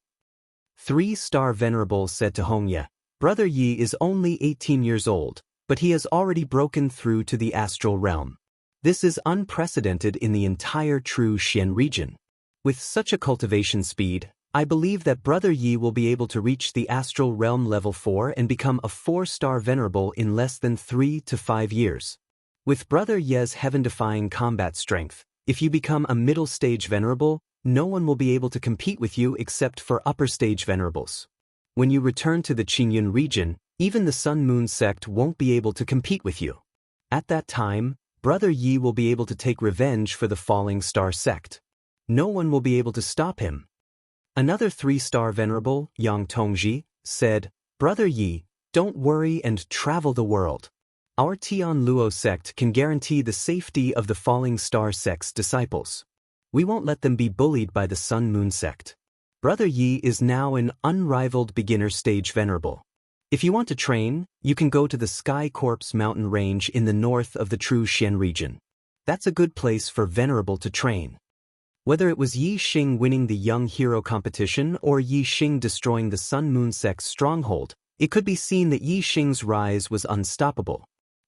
3-star Venerable said to Hongye, "Brother Yi is only 18 years old, but he has already broken through to the astral realm. This is unprecedented in the entire True Xian region. With such a cultivation speed, I believe that Brother Yi will be able to reach the astral realm level 4 and become a 4-star Venerable in less than 3 to 5 years. With Brother Ye's heaven-defying combat strength, if you become a middle-stage Venerable, no one will be able to compete with you except for upper-stage Venerables. When you return to the Qingyun region, even the Sun Moon sect won't be able to compete with you. At that time, Brother Yi will be able to take revenge for the Falling Star sect. No one will be able to stop him." Another 3-star Venerable, Yang Tongji, said, "Brother Yi, don't worry and travel the world. Our Tian Luo sect can guarantee the safety of the Falling Star sect's disciples. We won't let them be bullied by the Sun Moon sect. Brother Yi is now an unrivaled beginner stage Venerable. If you want to train, you can go to the Sky Corpse mountain range in the north of the True Xian region. That's a good place for Venerable to train." Whether it was Yi Xing winning the Young Hero competition or Yi Xing destroying the Sun Moon sect's stronghold, it could be seen that Yi Xing's rise was unstoppable.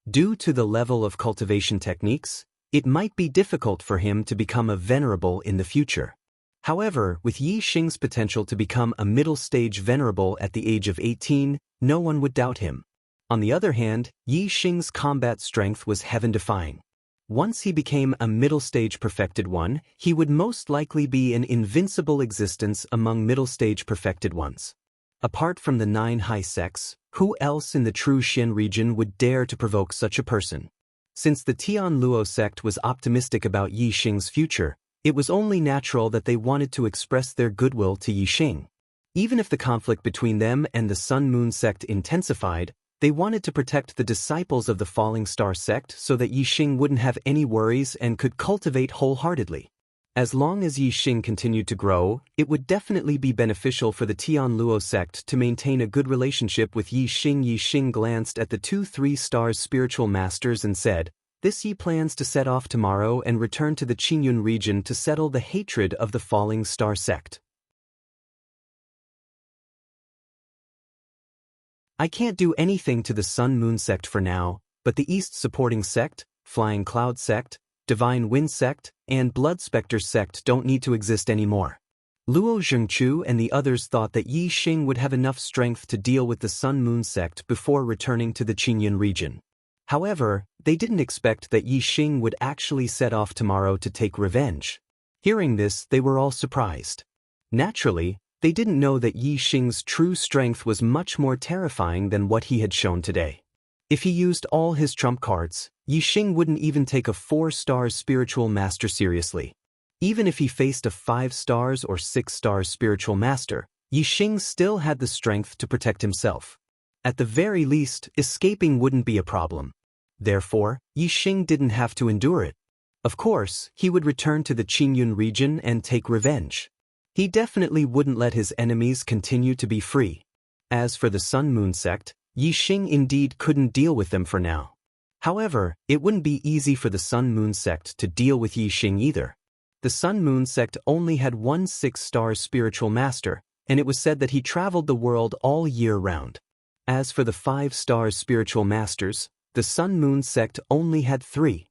Due to the level of cultivation techniques, it might be difficult for him to become a Venerable in the future. However, with Yi Xing's potential to become a middle-stage Venerable at the age of 18, no one would doubt him. On the other hand, Yi Xing's combat strength was heaven-defying. Once he became a middle-stage perfected one, he would most likely be an invincible existence among middle-stage perfected ones. Apart from the 9 high sects, who else in the True Xian region would dare to provoke such a person? Since the Tian Luo sect was optimistic about Yi Xing's future, it was only natural that they wanted to express their goodwill to Yi Xing. Even if the conflict between them and the Sun Moon sect intensified, they wanted to protect the disciples of the Falling Star sect so that Yi Xing wouldn't have any worries and could cultivate wholeheartedly. As long as Yi Xing continued to grow, it would definitely be beneficial for the Tian Luo sect to maintain a good relationship with Yi Xing. Yi Xing glanced at the 2 3-star spiritual masters and said, "This Yi plans to set off tomorrow and return to the Qingyun region to settle the hatred of the Falling Star sect. I can't do anything to the Sun Moon sect for now, but the East Supporting sect, Flying Cloud sect, Divine Wind sect, and Blood Spectre sect don't need to exist anymore." Luo Zhengchu and the others thought that Yi Xing would have enough strength to deal with the Sun Moon sect before returning to the Qingyun region. However, they didn't expect that Yi Xing would actually set off tomorrow to take revenge. Hearing this, they were all surprised. Naturally, they didn't know that Yi Xing's true strength was much more terrifying than what he had shown today. If he used all his trump cards, Yi Xing wouldn't even take a 4-star spiritual master seriously. Even if he faced a 5 stars or 6-star spiritual master, Yi Xing still had the strength to protect himself. At the very least, escaping wouldn't be a problem. Therefore, Yi Xing didn't have to endure it. Of course, he would return to the Qingyun region and take revenge. He definitely wouldn't let his enemies continue to be free. As for the Sun Moon sect, Yi Xing indeed couldn't deal with them for now. However, it wouldn't be easy for the Sun Moon sect to deal with Yi Xing either. The Sun Moon sect only had 1 6-star spiritual master, and it was said that he traveled the world all year round. As for the 5-star spiritual masters, the Sun Moon sect only had 3.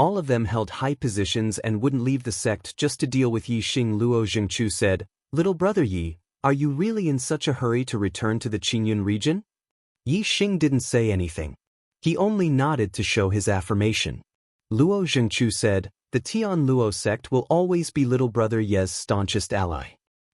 All of them held high positions and wouldn't leave the sect just to deal with Yi Xing. Luo Zhengchu said, "Little brother Yi, are you really in such a hurry to return to the Qingyun region?" Yi Xing didn't say anything. He only nodded to show his affirmation. Luo Zhengchu said, "The Tian Luo sect will always be little brother Ye's staunchest ally.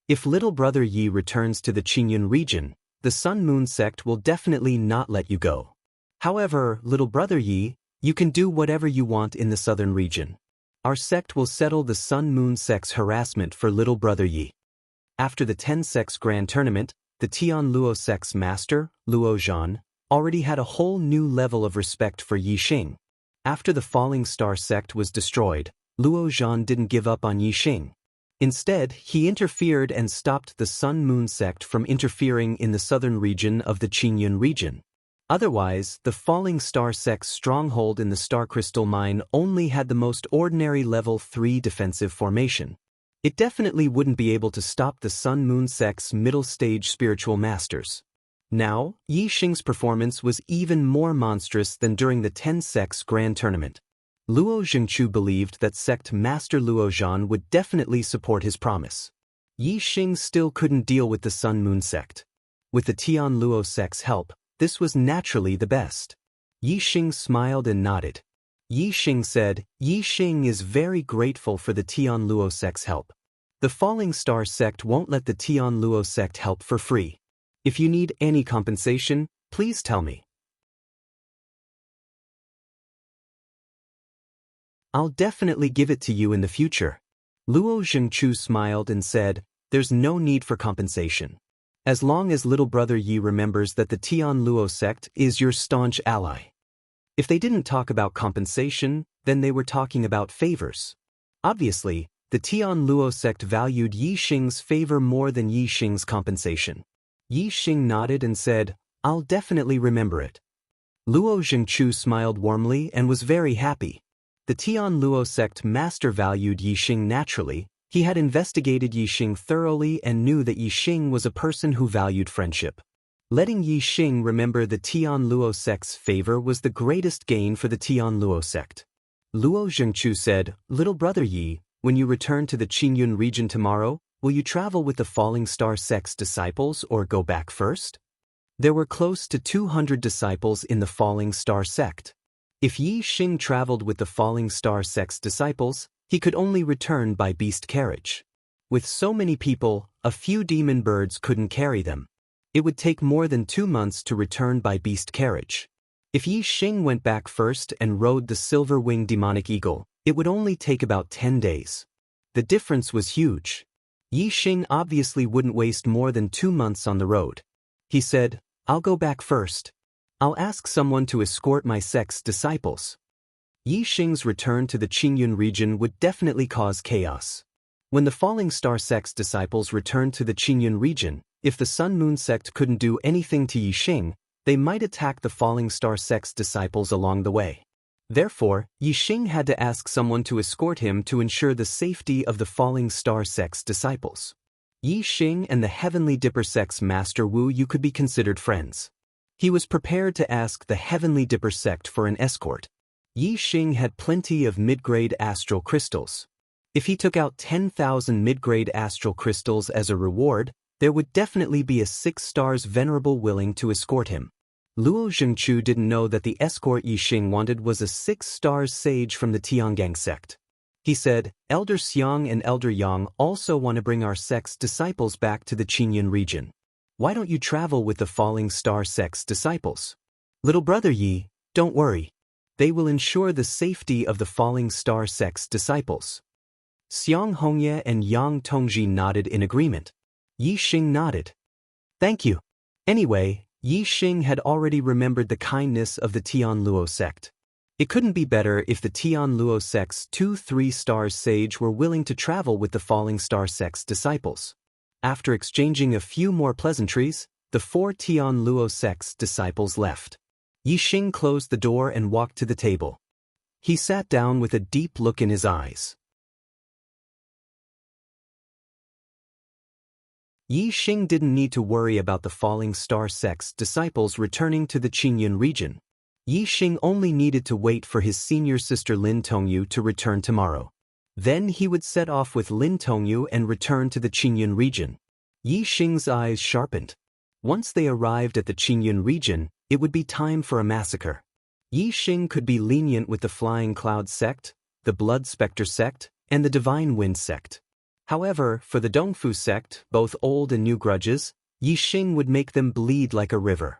If little brother Yi returns to the Qingyun region, the Sun Moon sect will definitely not let you go. However, little brother Yi, you can do whatever you want in the southern region. Our sect will settle the Sun Moon sect's harassment for little brother Yi." After the 10 sects grand tournament, the Tian Luo sect's master, Luo Zhan, already had a whole new level of respect for Yi Xing. After the Falling Star sect was destroyed, Luo Zhan didn't give up on Yi Xing. Instead, he interfered and stopped the Sun Moon sect from interfering in the southern region of the Qingyun region. Otherwise, the Falling Star sect's stronghold in the Star Crystal Mine only had the most ordinary level 3 defensive formation. It definitely wouldn't be able to stop the Sun Moon sect's middle-stage spiritual masters. Now, Yi Xing's performance was even more monstrous than during the 10 sects grand tournament. Luo Zhengchu believed that sect master Luo Zhan would definitely support his promise. Yi Xing still couldn't deal with the Sun Moon sect. With the Tian Luo sect's help, this was naturally the best. Yi Xing smiled and nodded. Yi Xing said, "Yi Xing is very grateful for the Tian Luo sect's help. The Falling Star sect won't let the Tian Luo sect help for free. If you need any compensation, please tell me. I'll definitely give it to you in the future." Luo Zhengchu smiled and said, "There's no need for compensation. As long as little brother Yi remembers that the Tian Luo sect is your staunch ally." If they didn't talk about compensation, then they were talking about favors. Obviously, the Tian Luo sect valued Yi Xing's favor more than Yi Xing's compensation. Yi Xing nodded and said, "I'll definitely remember it." Luo Zhengchu smiled warmly and was very happy. The Tian Luo sect master valued Yi Xing naturally. He had investigated Yi Xing thoroughly and knew that Yi Xing was a person who valued friendship. Letting Yi Xing remember the Tian Luo sect's favor was the greatest gain for the Tian Luo sect. Luo Zhengchu said, "Little brother Yi, when you return to the Qingyun region tomorrow, will you travel with the Falling Star sect's disciples or go back first?" There were close to 200 disciples in the Falling Star sect. If Yi Xing traveled with the Falling Star sect's disciples, he could only return by beast carriage. With so many people, a few demon birds couldn't carry them. It would take more than 2 months to return by beast carriage. If Yi Xing went back first and rode the silver-winged demonic eagle, it would only take about 10 days. The difference was huge. Yi Xing obviously wouldn't waste more than 2 months on the road. He said, "I'll go back first. I'll ask someone to escort my sect's disciples." Yi Xing's return to the Qingyun region would definitely cause chaos. When the Falling Star sect's disciples returned to the Qingyun region, if the Sun Moon sect couldn't do anything to Yi Xing, they might attack the Falling Star sect's disciples along the way. Therefore, Yi Xing had to ask someone to escort him to ensure the safety of the Falling Star sect's disciples. Yi Xing and the Heavenly Dipper sect's master Wu Yu could be considered friends. He was prepared to ask the Heavenly Dipper sect for an escort. Yi Xing had plenty of mid-grade astral crystals. If he took out 10,000 mid-grade astral crystals as a reward, there would definitely be a 6 stars venerable willing to escort him. Luo Zhengchu didn't know that the escort Yi Xing wanted was a 6 stars sage from the Tiangang sect. He said, "Elder Xiang and Elder Yang also want to bring our sect's disciples back to the Qingyun region. Why don't you travel with the Falling Star sect's disciples? Little brother Yi, don't worry. They will ensure the safety of the Falling Star sect's disciples." Xiang Hongye and Yang Tongji nodded in agreement. Yi Xing nodded. "Thank you." Anyway, Yi Xing had already remembered the kindness of the Tian Luo sect. It couldn't be better if the Tian Luo sect's 2 3-star sage were willing to travel with the Falling Star sect's disciples. After exchanging a few more pleasantries, the 4 Tian Luo sect's disciples left. Yi Xing closed the door and walked to the table. He sat down with a deep look in his eyes. Yi Xing didn't need to worry about the Falling Star sect's disciples returning to the Qingyun region. Yi Xing only needed to wait for his senior sister Lin Tongyu to return tomorrow. Then he would set off with Lin Tongyu and return to the Qingyun region. Yi Xing's eyes sharpened. Once they arrived at the Qingyun region, it would be time for a massacre. Yi Xing could be lenient with the Flying Cloud sect, the Blood Spectre sect, and the Divine Wind sect. However, for the Dongfu sect, both old and new grudges, Yi Xing would make them bleed like a river.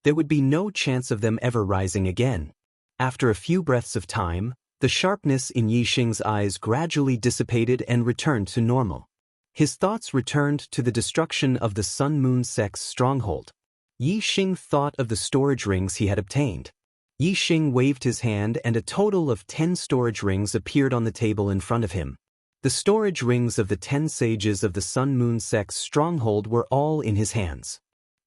There would be no chance of them ever rising again. After a few breaths of time, the sharpness in Yi Xing's eyes gradually dissipated and returned to normal. His thoughts returned to the destruction of the Sun-Moon sect's stronghold. Yi Xing thought of the storage rings he had obtained. Yi Xing waved his hand and a total of 10 storage rings appeared on the table in front of him. The storage rings of the 10 sages of the Sun-Moon sect's stronghold were all in his hands.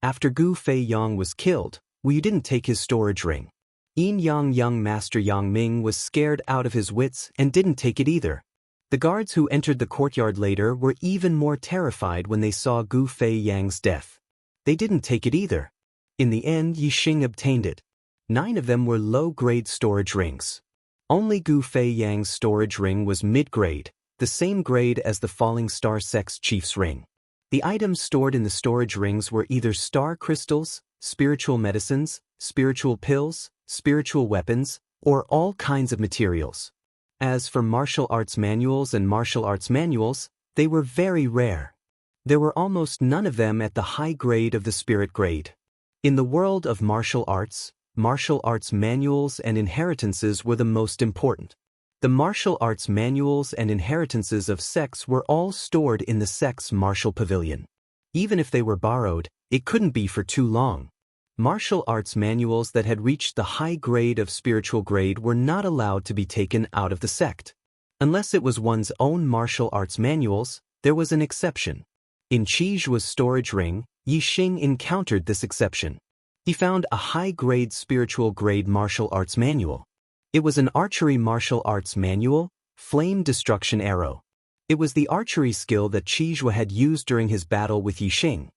After Gu Fei Yang was killed, Wu didn't take his storage ring. Yin Yang young Master Yang Ming was scared out of his wits and didn't take it either. The guards who entered the courtyard later were even more terrified when they saw Gu Fei Yang's death. They didn't take it either. In the end, Yi Xing obtained it. 9 of them were low-grade storage rings. Only Gu Fei Yang's storage ring was mid-grade, the same grade as the Falling Star sect's chief's ring. The items stored in the storage rings were either star crystals, spiritual medicines, spiritual pills, spiritual weapons, or all kinds of materials. As for martial arts manuals and martial arts manuals, they were very rare. There were almost none of them at the high grade of the spirit grade. In the world of martial arts manuals and inheritances were the most important. The martial arts manuals and inheritances of sects were all stored in the sect's martial pavilion. Even if they were borrowed, it couldn't be for too long. Martial arts manuals that had reached the high grade of spiritual grade were not allowed to be taken out of the sect. Unless it was one's own martial arts manuals, there was an exception. In Qijua's storage ring, Yi Xing encountered this exception. He found a high-grade spiritual grade martial arts manual. It was an archery martial arts manual, Flame Destruction Arrow. It was the archery skill that Qijua had used during his battle with Yi Xing.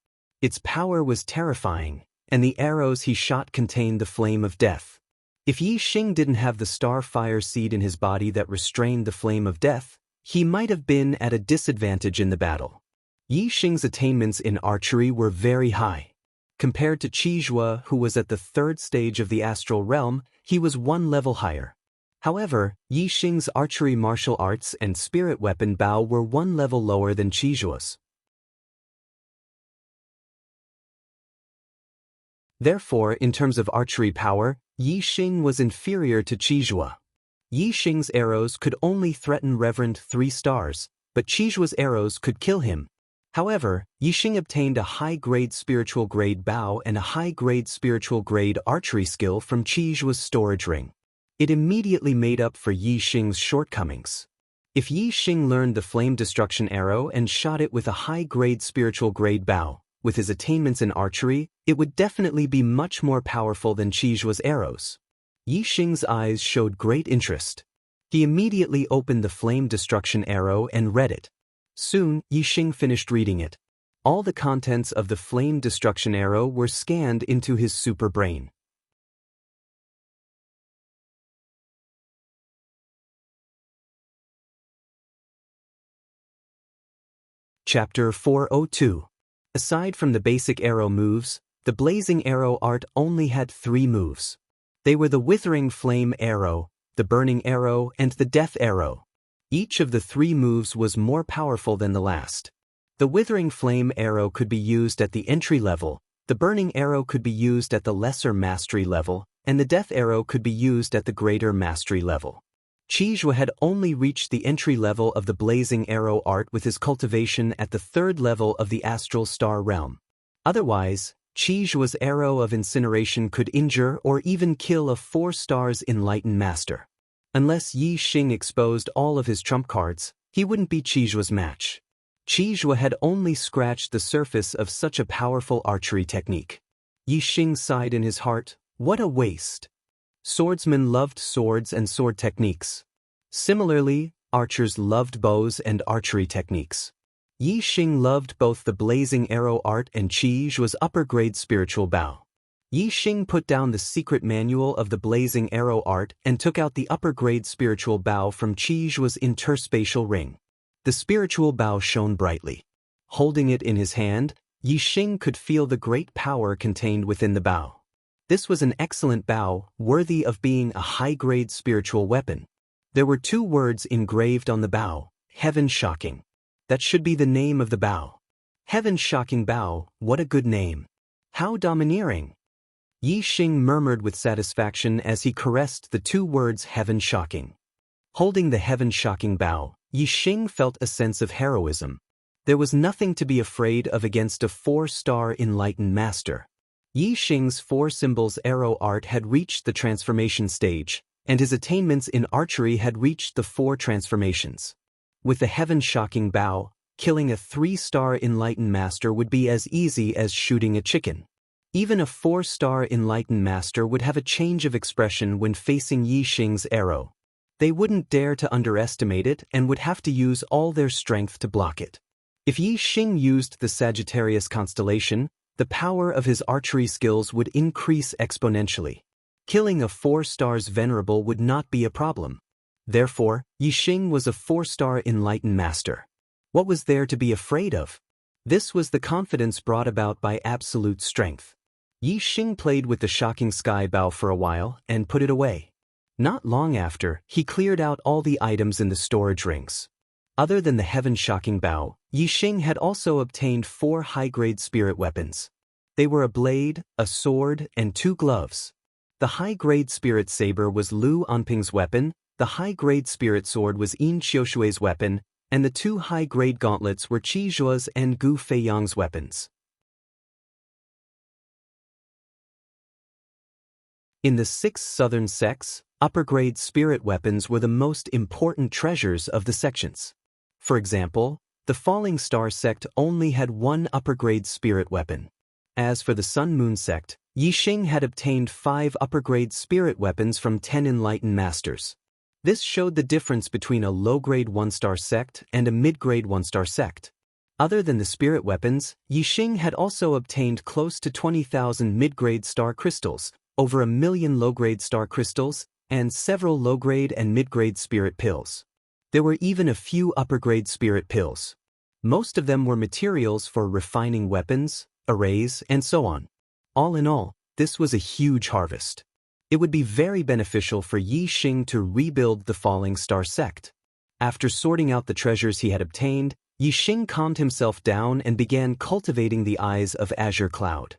Its power was terrifying, and the arrows he shot contained the flame of death. If Yi Xing didn't have the star fire seed in his body that restrained the flame of death, he might have been at a disadvantage in the battle. Yi Xing's attainments in archery were very high. Compared to Qijua, who was at the 3rd stage of the astral realm, he was 1 level higher. However, Yi Xing's archery martial arts and spirit weapon Bao were 1 level lower than Qijua's. Therefore, in terms of archery power, Yi Xing was inferior to Qijua. Yi Xing's arrows could only threaten Reverend 3 stars, but Qijua's arrows could kill him. However, Yi Xing obtained a high-grade spiritual grade Bao and a high-grade spiritual grade archery skill from Qijua's storage ring. It immediately made up for Yi Xing's shortcomings. If Yi Xing learned the Flame Destruction Arrow and shot it with a high-grade spiritual grade Bao, with his attainments in archery, it would definitely be much more powerful than Qijua's arrows. Yi Xing's eyes showed great interest. He immediately opened the Flame Destruction Arrow and read it. Soon, Yi Xing finished reading it. All the contents of the Flame Destruction Arrow were scanned into his super brain. Chapter 402. Aside from the basic arrow moves, the Blazing Arrow art only had 3 moves. They were the Withering Flame Arrow, the Burning Arrow, and the Death Arrow. Each of the 3 moves was more powerful than the last. The Withering Flame Arrow could be used at the entry level, the Burning Arrow could be used at the lesser mastery level, and the Death Arrow could be used at the greater mastery level. Qijua had only reached the entry level of the Blazing Arrow art with his cultivation at the 3rd level of the Astral Star Realm. Otherwise, Qijua's Arrow of Incineration could injure or even kill a 4 stars enlightened master. Unless Yi Xing exposed all of his trump cards, he wouldn't be Qijua's match. Qijua had only scratched the surface of such a powerful archery technique. Yi Xing sighed in his heart, what a waste. Swordsmen loved swords and sword techniques. Similarly, archers loved bows and archery techniques. Yi Xing loved both the Blazing Arrow art and Qijua's upper-grade spiritual Bao. Yi Xing put down the secret manual of the blazing arrow art and took out the upper-grade spiritual bow from Qi Zhuo's interspatial ring. The spiritual bow shone brightly. Holding it in his hand, Yi Xing could feel the great power contained within the bow. This was an excellent bow, worthy of being a high-grade spiritual weapon. There were 2 words engraved on the bow: heaven-shocking. That should be the name of the bow. Heaven-shocking bow, what a good name. How domineering. Yi Xing murmured with satisfaction as he caressed the 2 words heaven-shocking. Holding the heaven-shocking bow, Yi Xing felt a sense of heroism. There was nothing to be afraid of against a 4-star enlightened master. Yi Xing's 4 symbols arrow art had reached the transformation stage, and his attainments in archery had reached the 4 transformations. With the heaven-shocking bow, killing a 3-star enlightened master would be as easy as shooting a chicken. Even a 4-star enlightened master would have a change of expression when facing Yi Xing's arrow. They wouldn't dare to underestimate it and would have to use all their strength to block it. If Yi Xing used the Sagittarius constellation, the power of his archery skills would increase exponentially. Killing a 4-star's venerable would not be a problem. Therefore, Yi Xing was a 4-star enlightened master. What was there to be afraid of? This was the confidence brought about by absolute strength. Yi Xing played with the shocking sky bow for a while and put it away. Not long after, he cleared out all the items in the storage rings. Other than the heaven-shocking bow, Yi Xing had also obtained 4 high-grade spirit weapons. They were a blade, a sword, and 2 gloves. The high-grade spirit saber was Lu Anping's weapon, the high-grade spirit sword was Yin Qiushui's weapon, and the 2 high-grade gauntlets were Qi Zhuo's and Gu Feiyang's weapons. In the 6 southern sects, upper-grade spirit weapons were the most important treasures of the sections. For example, the Falling Star sect only had 1 upper-grade spirit weapon. As for the Sun Moon sect, Yi Xing had obtained 5 upper-grade spirit weapons from 10 enlightened masters. This showed the difference between a low-grade 1-star sect and a mid-grade 1-star sect. Other than the spirit weapons, Yi Xing had also obtained close to 20,000 mid-grade star crystals, over 1 million low-grade star crystals, and several low-grade and mid-grade spirit pills. There were even a few upper-grade spirit pills. Most of them were materials for refining weapons, arrays, and so on. All in all, this was a huge harvest. It would be very beneficial for Yi Xing to rebuild the Falling Star sect. After sorting out the treasures he had obtained, Yi Xing calmed himself down and began cultivating the Eyes of Azure Cloud.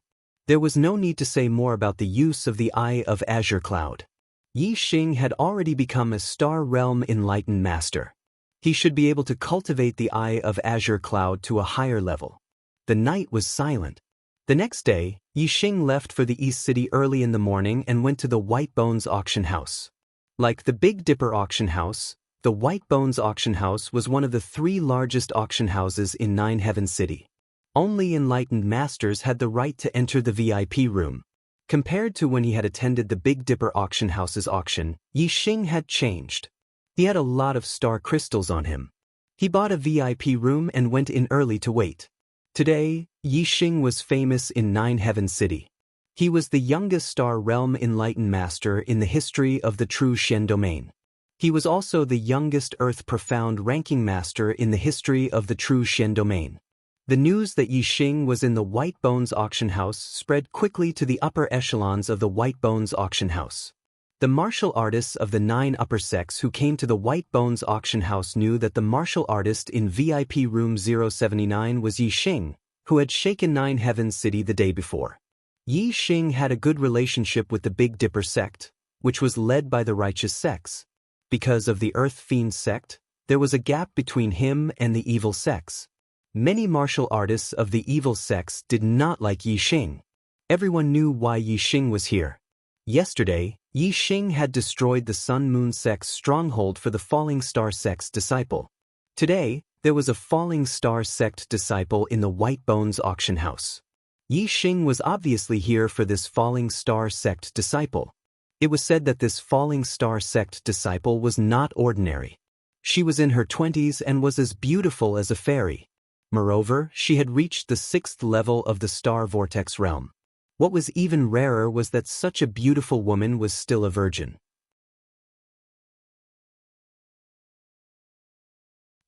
There was no need to say more about the use of the Eye of Azure Cloud. Yi Xing had already become a Star Realm enlightened master. He should be able to cultivate the Eye of Azure Cloud to a higher level. The night was silent. The next day, Yi Xing left for the East City early in the morning and went to the White Bones auction house. Like the Big Dipper auction house, the White Bones auction house was one of the 3 largest auction houses in Nine Heaven City. Only enlightened masters had the right to enter the VIP room. Compared to when he had attended the Big Dipper auction house's auction, Yi Xing had changed. He had a lot of star crystals on him. He bought a VIP room and went in early to wait. Today, Yi Xing was famous in Nine Heaven City. He was the youngest Star Realm enlightened master in the history of the True Shen domain. He was also the youngest Earth Profound ranking master in the history of the True Shen domain. The news that Yi Xing was in the White Bones auction house spread quickly to the upper echelons of the White Bones auction house. The martial artists of the 9 upper sects who came to the White Bones auction house knew that the martial artist in VIP room 079 was Yi Xing, who had shaken Nine Heaven City the day before. Yi Xing had a good relationship with the Big Dipper sect, which was led by the righteous sects. Because of the Earth Fiend sect, there was a gap between him and the evil sects. Many martial artists of the evil sects did not like Yi Xing. Everyone knew why Yi Xing was here. Yesterday, Yi Xing had destroyed the Sun Moon sect's stronghold for the Falling Star sect's disciple. Today, there was a Falling Star sect disciple in the White Bones auction house. Yi Xing was obviously here for this Falling Star sect disciple. It was said that this Falling Star sect disciple was not ordinary. She was in her 20s and was as beautiful as a fairy. Moreover, she had reached the 6th level of the Star Vortex realm. What was even rarer was that such a beautiful woman was still a virgin.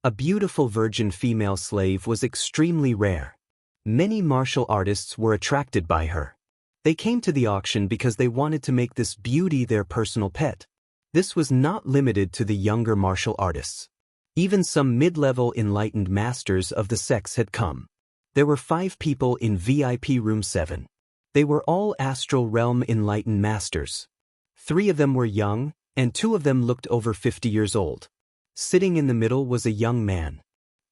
A beautiful virgin female slave was extremely rare. Many martial artists were attracted by her. They came to the auction because they wanted to make this beauty their personal pet. This was not limited to the younger martial artists. Even some mid-level enlightened masters of the sex had come. There were 5 people in VIP room 7. They were all astral realm enlightened masters. 3 of them were young, and 2 of them looked over 50 years old. Sitting in the middle was a young man.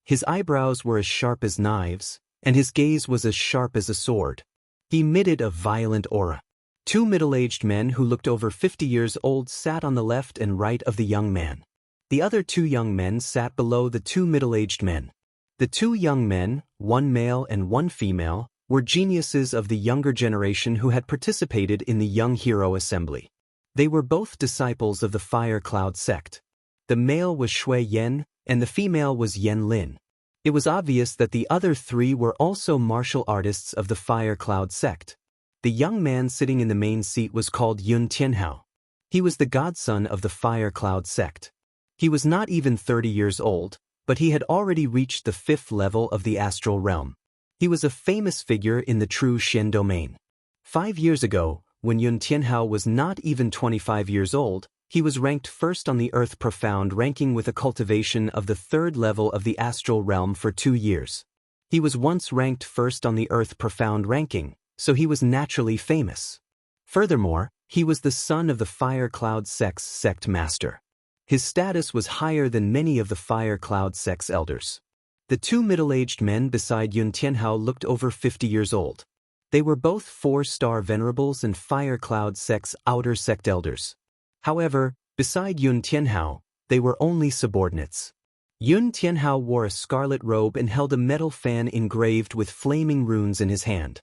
His eyebrows were as sharp as knives, and his gaze was as sharp as a sword. He emitted a violent aura. 2 middle-aged men who looked over 50 years old sat on the left and right of the young man. The other 2 young men sat below the 2 middle-aged men. The 2 young men, 1 male and 1 female, were geniuses of the younger generation who had participated in the Young Hero Assembly. They were both disciples of the Fire Cloud sect. The male was Shui Yen, and the female was Yen Lin. It was obvious that the other 3 were also martial artists of the Fire Cloud sect. The young man sitting in the main seat was called Yun Tianhao. He was the godson of the Fire Cloud sect. He was not even 30 years old, but he had already reached the 5th level of the astral realm. He was a famous figure in the true Shen domain. 5 years ago, when Yun Tianhao was not even 25 years old, he was ranked first on the Earth Profound ranking with a cultivation of the 3rd level of the astral realm for 2 years. He was once ranked first on the Earth Profound ranking, so he was naturally famous. Furthermore, he was the son of the Fire Cloud Sect's sect master. His status was higher than many of the Fire Cloud sect's elders. The 2 middle-aged men beside Yun Tianhao looked over 50 years old. They were both 4-star venerables and Fire Cloud sect's outer sect elders. However, beside Yun Tianhao, they were only subordinates. Yun Tianhao wore a scarlet robe and held a metal fan engraved with flaming runes in his hand.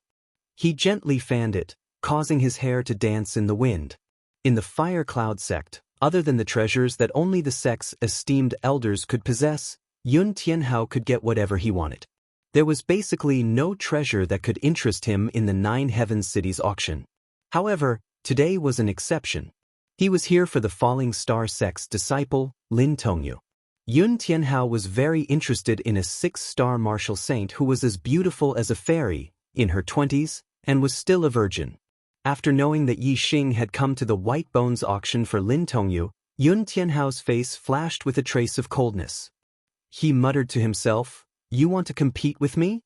He gently fanned it, causing his hair to dance in the wind. In the Fire Cloud sect, other than the treasures that only the sect's esteemed elders could possess, Yun Tianhao could get whatever he wanted. There was basically no treasure that could interest him in the 9 Heaven Cities auction. However, today was an exception. He was here for the Falling Star sect's disciple, Lin Tongyu. Yun Tianhao was very interested in a 6-star martial saint who was as beautiful as a fairy, in her 20s, and was still a virgin. After knowing that Yi Xing had come to the White Bones auction for Lin Tongyu, Yun Tianhao's face flashed with a trace of coldness. He muttered to himself, "You want to compete with me?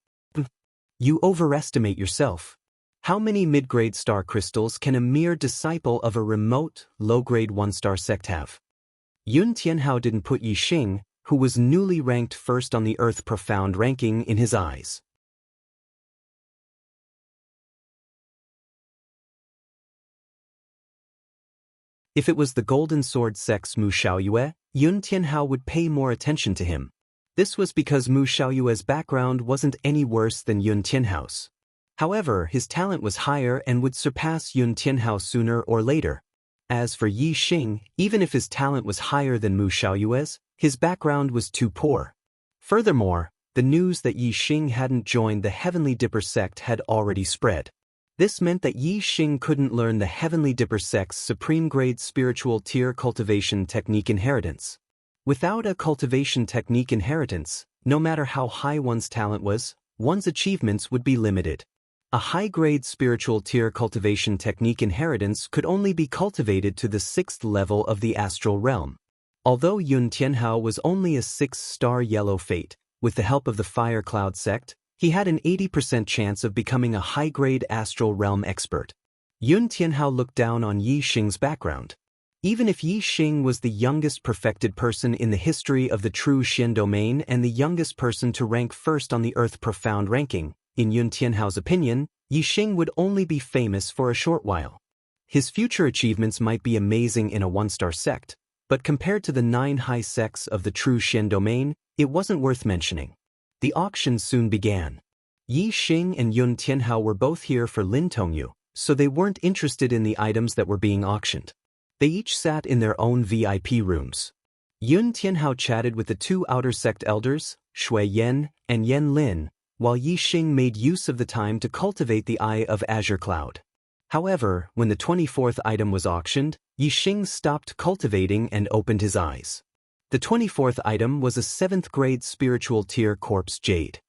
You overestimate yourself. How many mid-grade star crystals can a mere disciple of a remote, low-grade 1-star sect have?" Yun Tianhao didn't put Yi Xing, who was newly ranked first on the Earth Profound ranking, in his eyes. If it was the Golden Sword sect's Mu Xiaoyue, Yun Tianhao would pay more attention to him. This was because Mu Xiaoyue's background wasn't any worse than Yun Tianhao's. However, his talent was higher and would surpass Yun Tianhao sooner or later. As for Yi Xing, even if his talent was higher than Mu Xiaoyue's, his background was too poor. Furthermore, the news that Yi Xing hadn't joined the Heavenly Dipper sect had already spread. This meant that Yi Xing couldn't learn the Heavenly Dipper sect's supreme-grade spiritual tier cultivation technique inheritance. Without a cultivation technique inheritance, no matter how high one's talent was, one's achievements would be limited. A high-grade spiritual tier cultivation technique inheritance could only be cultivated to the 6th level of the astral realm. Although Yun Tianhao was only a 6-star yellow fate, with the help of the Fire Cloud sect, he had an 80% chance of becoming a high-grade astral realm expert. Yun Tianhao looked down on Yi Xing's background. Even if Yi Xing was the youngest perfected person in the history of the true Shen domain and the youngest person to rank first on the Earth Profound ranking, in Yun Tianhao's opinion, Yi Xing would only be famous for a short while. His future achievements might be amazing in a 1-star sect, but compared to the 9 high sects of the true Shen domain, it wasn't worth mentioning. The auction soon began. Yi Xing and Yun Tianhao were both here for Lin Tongyu, so they weren't interested in the items that were being auctioned. They each sat in their own VIP rooms. Yun Tianhao chatted with the 2 outer sect elders, Shui Yen and Yen Lin, while Yi Xing made use of the time to cultivate the Eye of Azure Cloud. However, when the 24th item was auctioned, Yi Xing stopped cultivating and opened his eyes. The 24th item was a 7th grade spiritual tier Corpse Jade.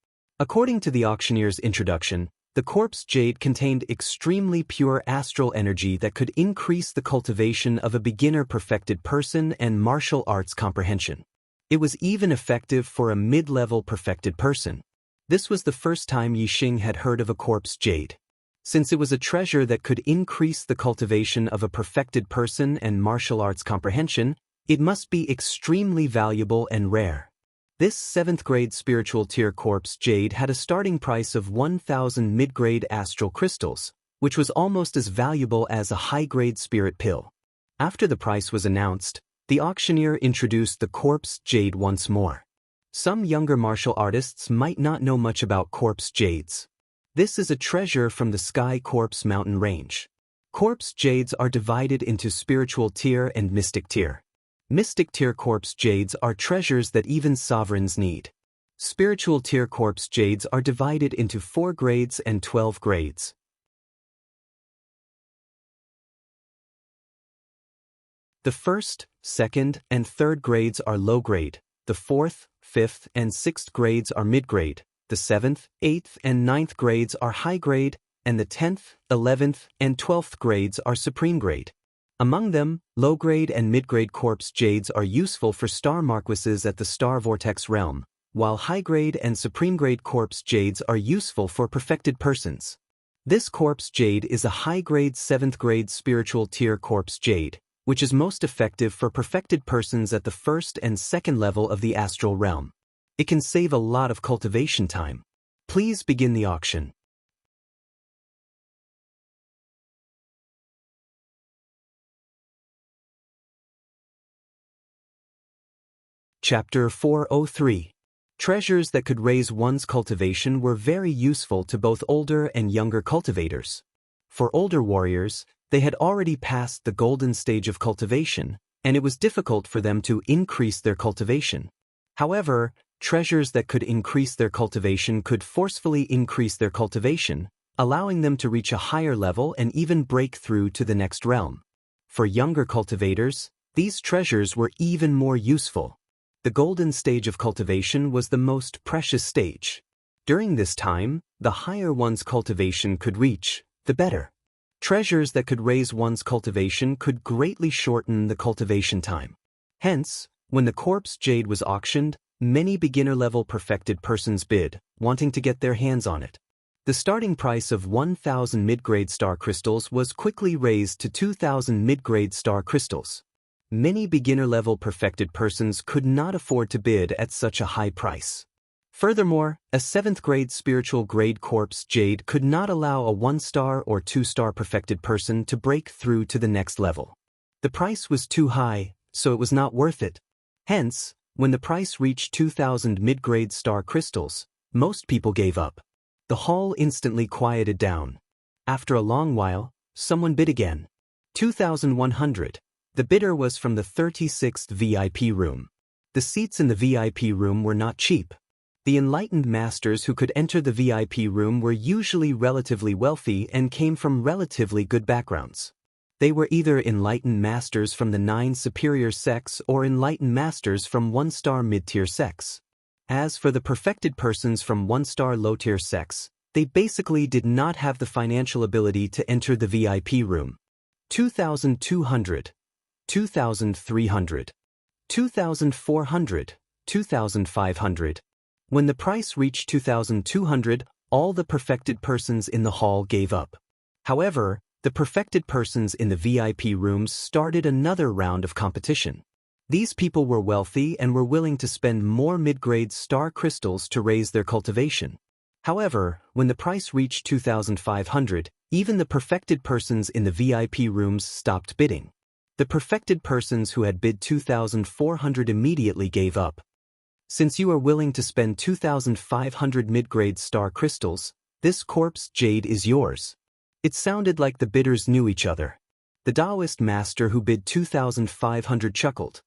According to the auctioneer's introduction, the Corpse Jade contained extremely pure astral energy that could increase the cultivation of a beginner perfected person and martial arts comprehension. It was even effective for a mid-level perfected person. This was the first time Yi Xing had heard of a Corpse Jade. Since it was a treasure that could increase the cultivation of a perfected person and martial arts comprehension, it must be extremely valuable and rare. This 7th grade spiritual tier Corpse Jade had a starting price of 1,000 mid-grade astral crystals, which was almost as valuable as a high-grade spirit pill. After the price was announced, the auctioneer introduced the Corpse Jade once more. Some younger martial artists might not know much about Corpse Jades. This is a treasure from the Sky Corpse mountain range. Corpse Jades are divided into spiritual tier and mystic tier. Mystic tier Corpse Jades are treasures that even sovereigns need. Spiritual tier Corpse Jades are divided into 4 grades and 12 grades. The 1st, 2nd, and 3rd grades are low grade. The 4th, 5th, and 6th grades are mid grade. The 7th, 8th, and 9th grades are high grade, and the 10th, 11th, and 12th grades are supreme grade. Among them, low-grade and mid-grade Corpse Jades are useful for star marquises at the Star Vortex realm, while high-grade and supreme-grade Corpse Jades are useful for perfected persons. This Corpse Jade is a high-grade 7th-grade spiritual tier Corpse Jade, which is most effective for perfected persons at the 1st and 2nd level of the astral realm. It can save a lot of cultivation time. Please begin the auction. Chapter 403. Treasures that could raise one's cultivation were very useful to both older and younger cultivators. For older warriors, they had already passed the golden stage of cultivation, and it was difficult for them to increase their cultivation. However, treasures that could increase their cultivation could forcefully increase their cultivation, allowing them to reach a higher level and even break through to the next realm. For younger cultivators, these treasures were even more useful. The golden stage of cultivation was the most precious stage. During this time, the higher one's cultivation could reach, the better. Treasures that could raise one's cultivation could greatly shorten the cultivation time. Hence, when the Corpse Jade was auctioned, many beginner-level perfected persons bid, wanting to get their hands on it. The starting price of 1,000 mid-grade star crystals was quickly raised to 2,000 mid-grade star crystals. Many beginner-level perfected persons could not afford to bid at such a high price. Furthermore, a 7th grade spiritual grade Corpse Jade could not allow a 1-star or 2-star perfected person to break through to the next level. The price was too high, so it was not worth it. Hence, when the price reached 2,000 mid-grade star crystals, most people gave up. The hall instantly quieted down. After a long while, someone bid again. 2,100. The bidder was from the 36th VIP room. The seats in the VIP room were not cheap. The enlightened masters who could enter the VIP room were usually relatively wealthy and came from relatively good backgrounds. They were either enlightened masters from the 9 superior sects or enlightened masters from 1-star mid-tier sects. As for the perfected persons from 1-star low-tier sects, they basically did not have the financial ability to enter the VIP room. 2,200. 2,300, 2,400, 2,500. When the price reached 2,200, all the perfected persons in the hall gave up. However, the perfected persons in the VIP rooms started another round of competition. These people were wealthy and were willing to spend more mid-grade star crystals to raise their cultivation. However, when the price reached 2,500, even the perfected persons in the VIP rooms stopped bidding. The perfected persons who had bid 2,400 immediately gave up. Since you are willing to spend 2,500 mid-grade star crystals, this Corpse Jade is yours. It sounded like the bidders knew each other. The Taoist master who bid 2,500 chuckled.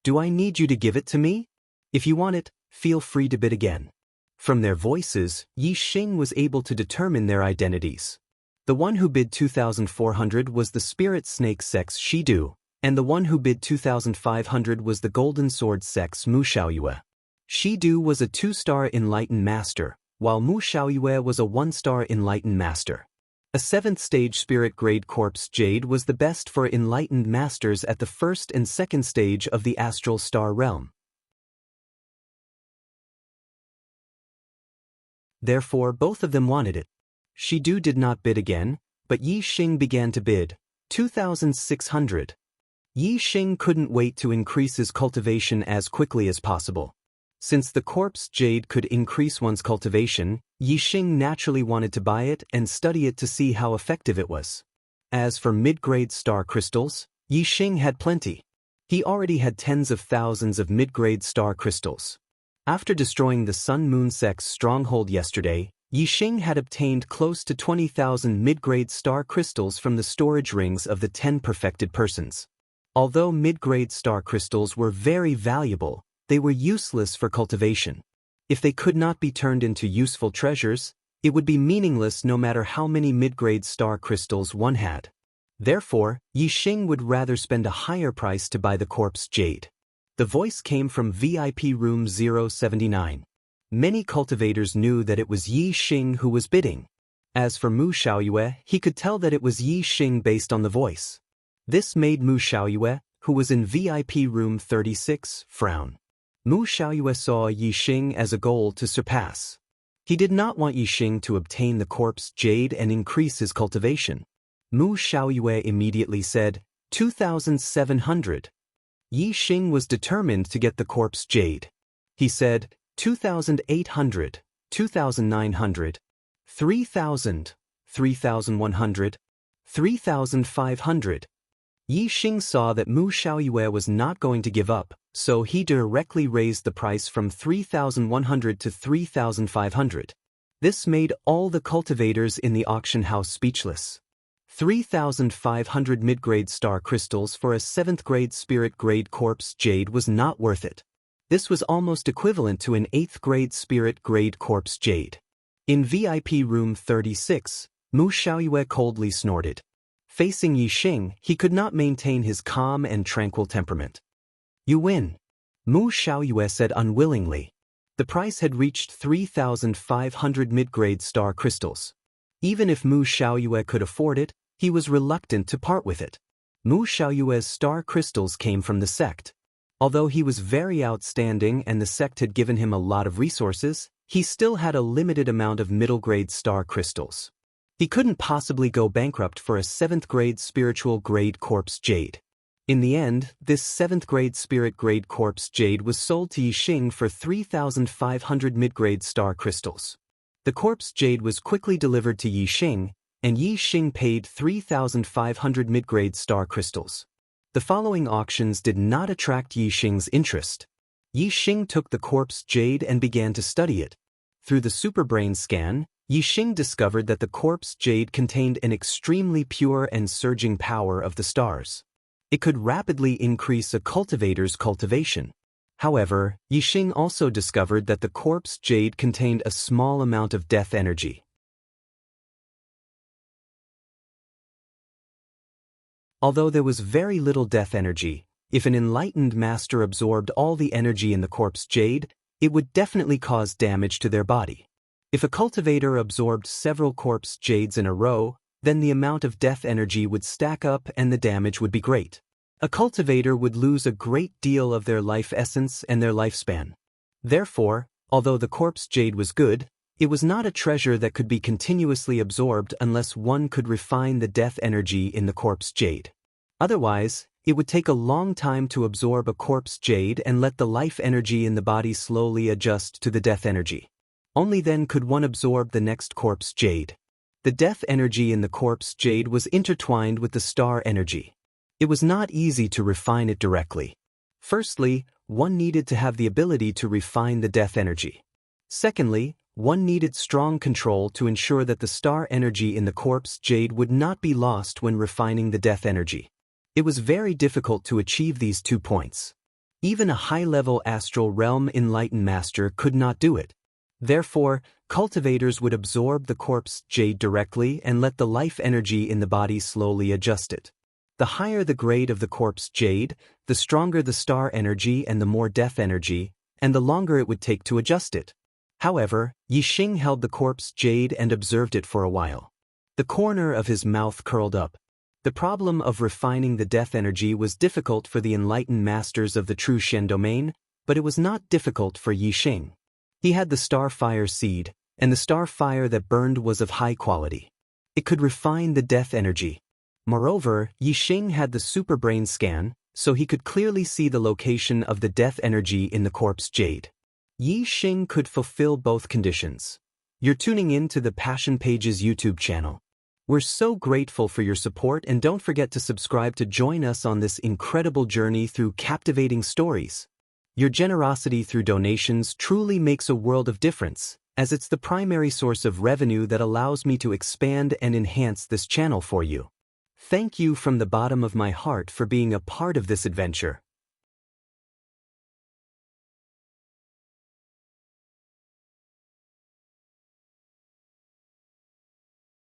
Do I need you to give it to me? If you want it, feel free to bid again. From their voices, Yi Xing was able to determine their identities. The one who bid 2,400 was the spirit snake sex Shidu, and the one who bid 2,500 was the golden sword sex Mu Xiaoyue. Shidu was a 2-star enlightened master, while Mu Xiaoyue was a 1-star enlightened master. A 7th stage spirit grade corpse jade was the best for enlightened masters at the 1st and 2nd stage of the astral star realm. Therefore, both of them wanted it. Shidu did not bid again, but Yi Xing began to bid 2,600. Yi Xing couldn't wait to increase his cultivation as quickly as possible. Since the corpse jade could increase one's cultivation, Yi Xing naturally wanted to buy it and study it to see how effective it was. As for mid-grade star crystals, Yi Xing had plenty. He already had tens of thousands of mid-grade star crystals. After destroying the Sun-Moon Sect's stronghold yesterday, Yi Xing had obtained close to 20,000 mid-grade star crystals from the storage rings of the 10 perfected persons. Although mid-grade star crystals were very valuable, they were useless for cultivation. If they could not be turned into useful treasures, it would be meaningless no matter how many mid-grade star crystals one had. Therefore, Yi Xing would rather spend a higher price to buy the corpse jade. The voice came from VIP room 079. Many cultivators knew that it was Yi Xing who was bidding. As for Mu Xiaoyue, he could tell that it was Yi Xing based on the voice. This made Mu Xiaoyue, who was in VIP room 36, frown. Mu Xiaoyue saw Yi Xing as a goal to surpass. He did not want Yi Xing to obtain the corpse jade and increase his cultivation. Mu Xiaoyue immediately said, 2,700. Yi Xing was determined to get the corpse jade. He said, 2,800, 2,900, 3,000, 3,100, 3,500. Yi Xing saw that Mu Xiaoyue was not going to give up, so he directly raised the price from 3,100 to 3,500. This made all the cultivators in the auction house speechless. 3,500 mid-grade star crystals for a 7th grade spirit grade corpse jade was not worth it. This was almost equivalent to an 8th grade spirit grade corpse jade. In VIP room 36, Mu Xiaoyue coldly snorted. Facing Yi Xing, he could not maintain his calm and tranquil temperament. You win, Mu Xiaoyue said unwillingly. The price had reached 3,500 mid-grade star crystals. Even if Mu Xiaoyue could afford it, he was reluctant to part with it. Mu Xiaoyue's star crystals came from the sect. Although he was very outstanding and the sect had given him a lot of resources, he still had a limited amount of middle-grade star crystals. He couldn't possibly go bankrupt for a 7th grade spiritual grade corpse jade. In the end, this 7th grade spirit grade corpse jade was sold to Yi Xing for 3,500 mid-grade star crystals. The corpse jade was quickly delivered to Yi Xing, and Yi Xing paid 3,500 mid-grade star crystals. The following auctions did not attract Yi Xing's interest. Yi Xing took the corpse jade and began to study it. Through the superbrain scan, Yi Xing discovered that the corpse jade contained an extremely pure and surging power of the stars. It could rapidly increase a cultivator's cultivation. However, Yi Xing also discovered that the corpse jade contained a small amount of death energy. Although there was very little death energy, if an enlightened master absorbed all the energy in the corpse jade, it would definitely cause damage to their body. If a cultivator absorbed several corpse jades in a row, then the amount of death energy would stack up and the damage would be great. A cultivator would lose a great deal of their life essence and their lifespan. Therefore, although the corpse jade was good, it was not a treasure that could be continuously absorbed unless one could refine the death energy in the corpse jade. Otherwise, it would take a long time to absorb a corpse jade and let the life energy in the body slowly adjust to the death energy. Only then could one absorb the next corpse jade. The death energy in the corpse jade was intertwined with the star energy. It was not easy to refine it directly. Firstly, one needed to have the ability to refine the death energy. Secondly, one needed strong control to ensure that the star energy in the corpse jade would not be lost when refining the death energy. It was very difficult to achieve these 2 points. Even a high-level astral realm enlightened master could not do it. Therefore, cultivators would absorb the corpse jade directly and let the life energy in the body slowly adjust it. The higher the grade of the corpse jade, the stronger the star energy and the more death energy, and the longer it would take to adjust it. However, Yixing held the corpse jade and observed it for a while. The corner of his mouth curled up. The problem of refining the death energy was difficult for the enlightened masters of the true Shen domain, but it was not difficult for Yixing. He had the star fire seed, and the star fire that burned was of high quality. It could refine the death energy. Moreover, Yixing had the super brain scan, so he could clearly see the location of the death energy in the corpse jade. Yixing could fulfill both conditions. You're tuning in to the Passion Pages YouTube channel. We're so grateful for your support, and don't forget to subscribe to join us on this incredible journey through captivating stories. Your generosity through donations truly makes a world of difference, as it's the primary source of revenue that allows me to expand and enhance this channel for you. Thank you from the bottom of my heart for being a part of this adventure.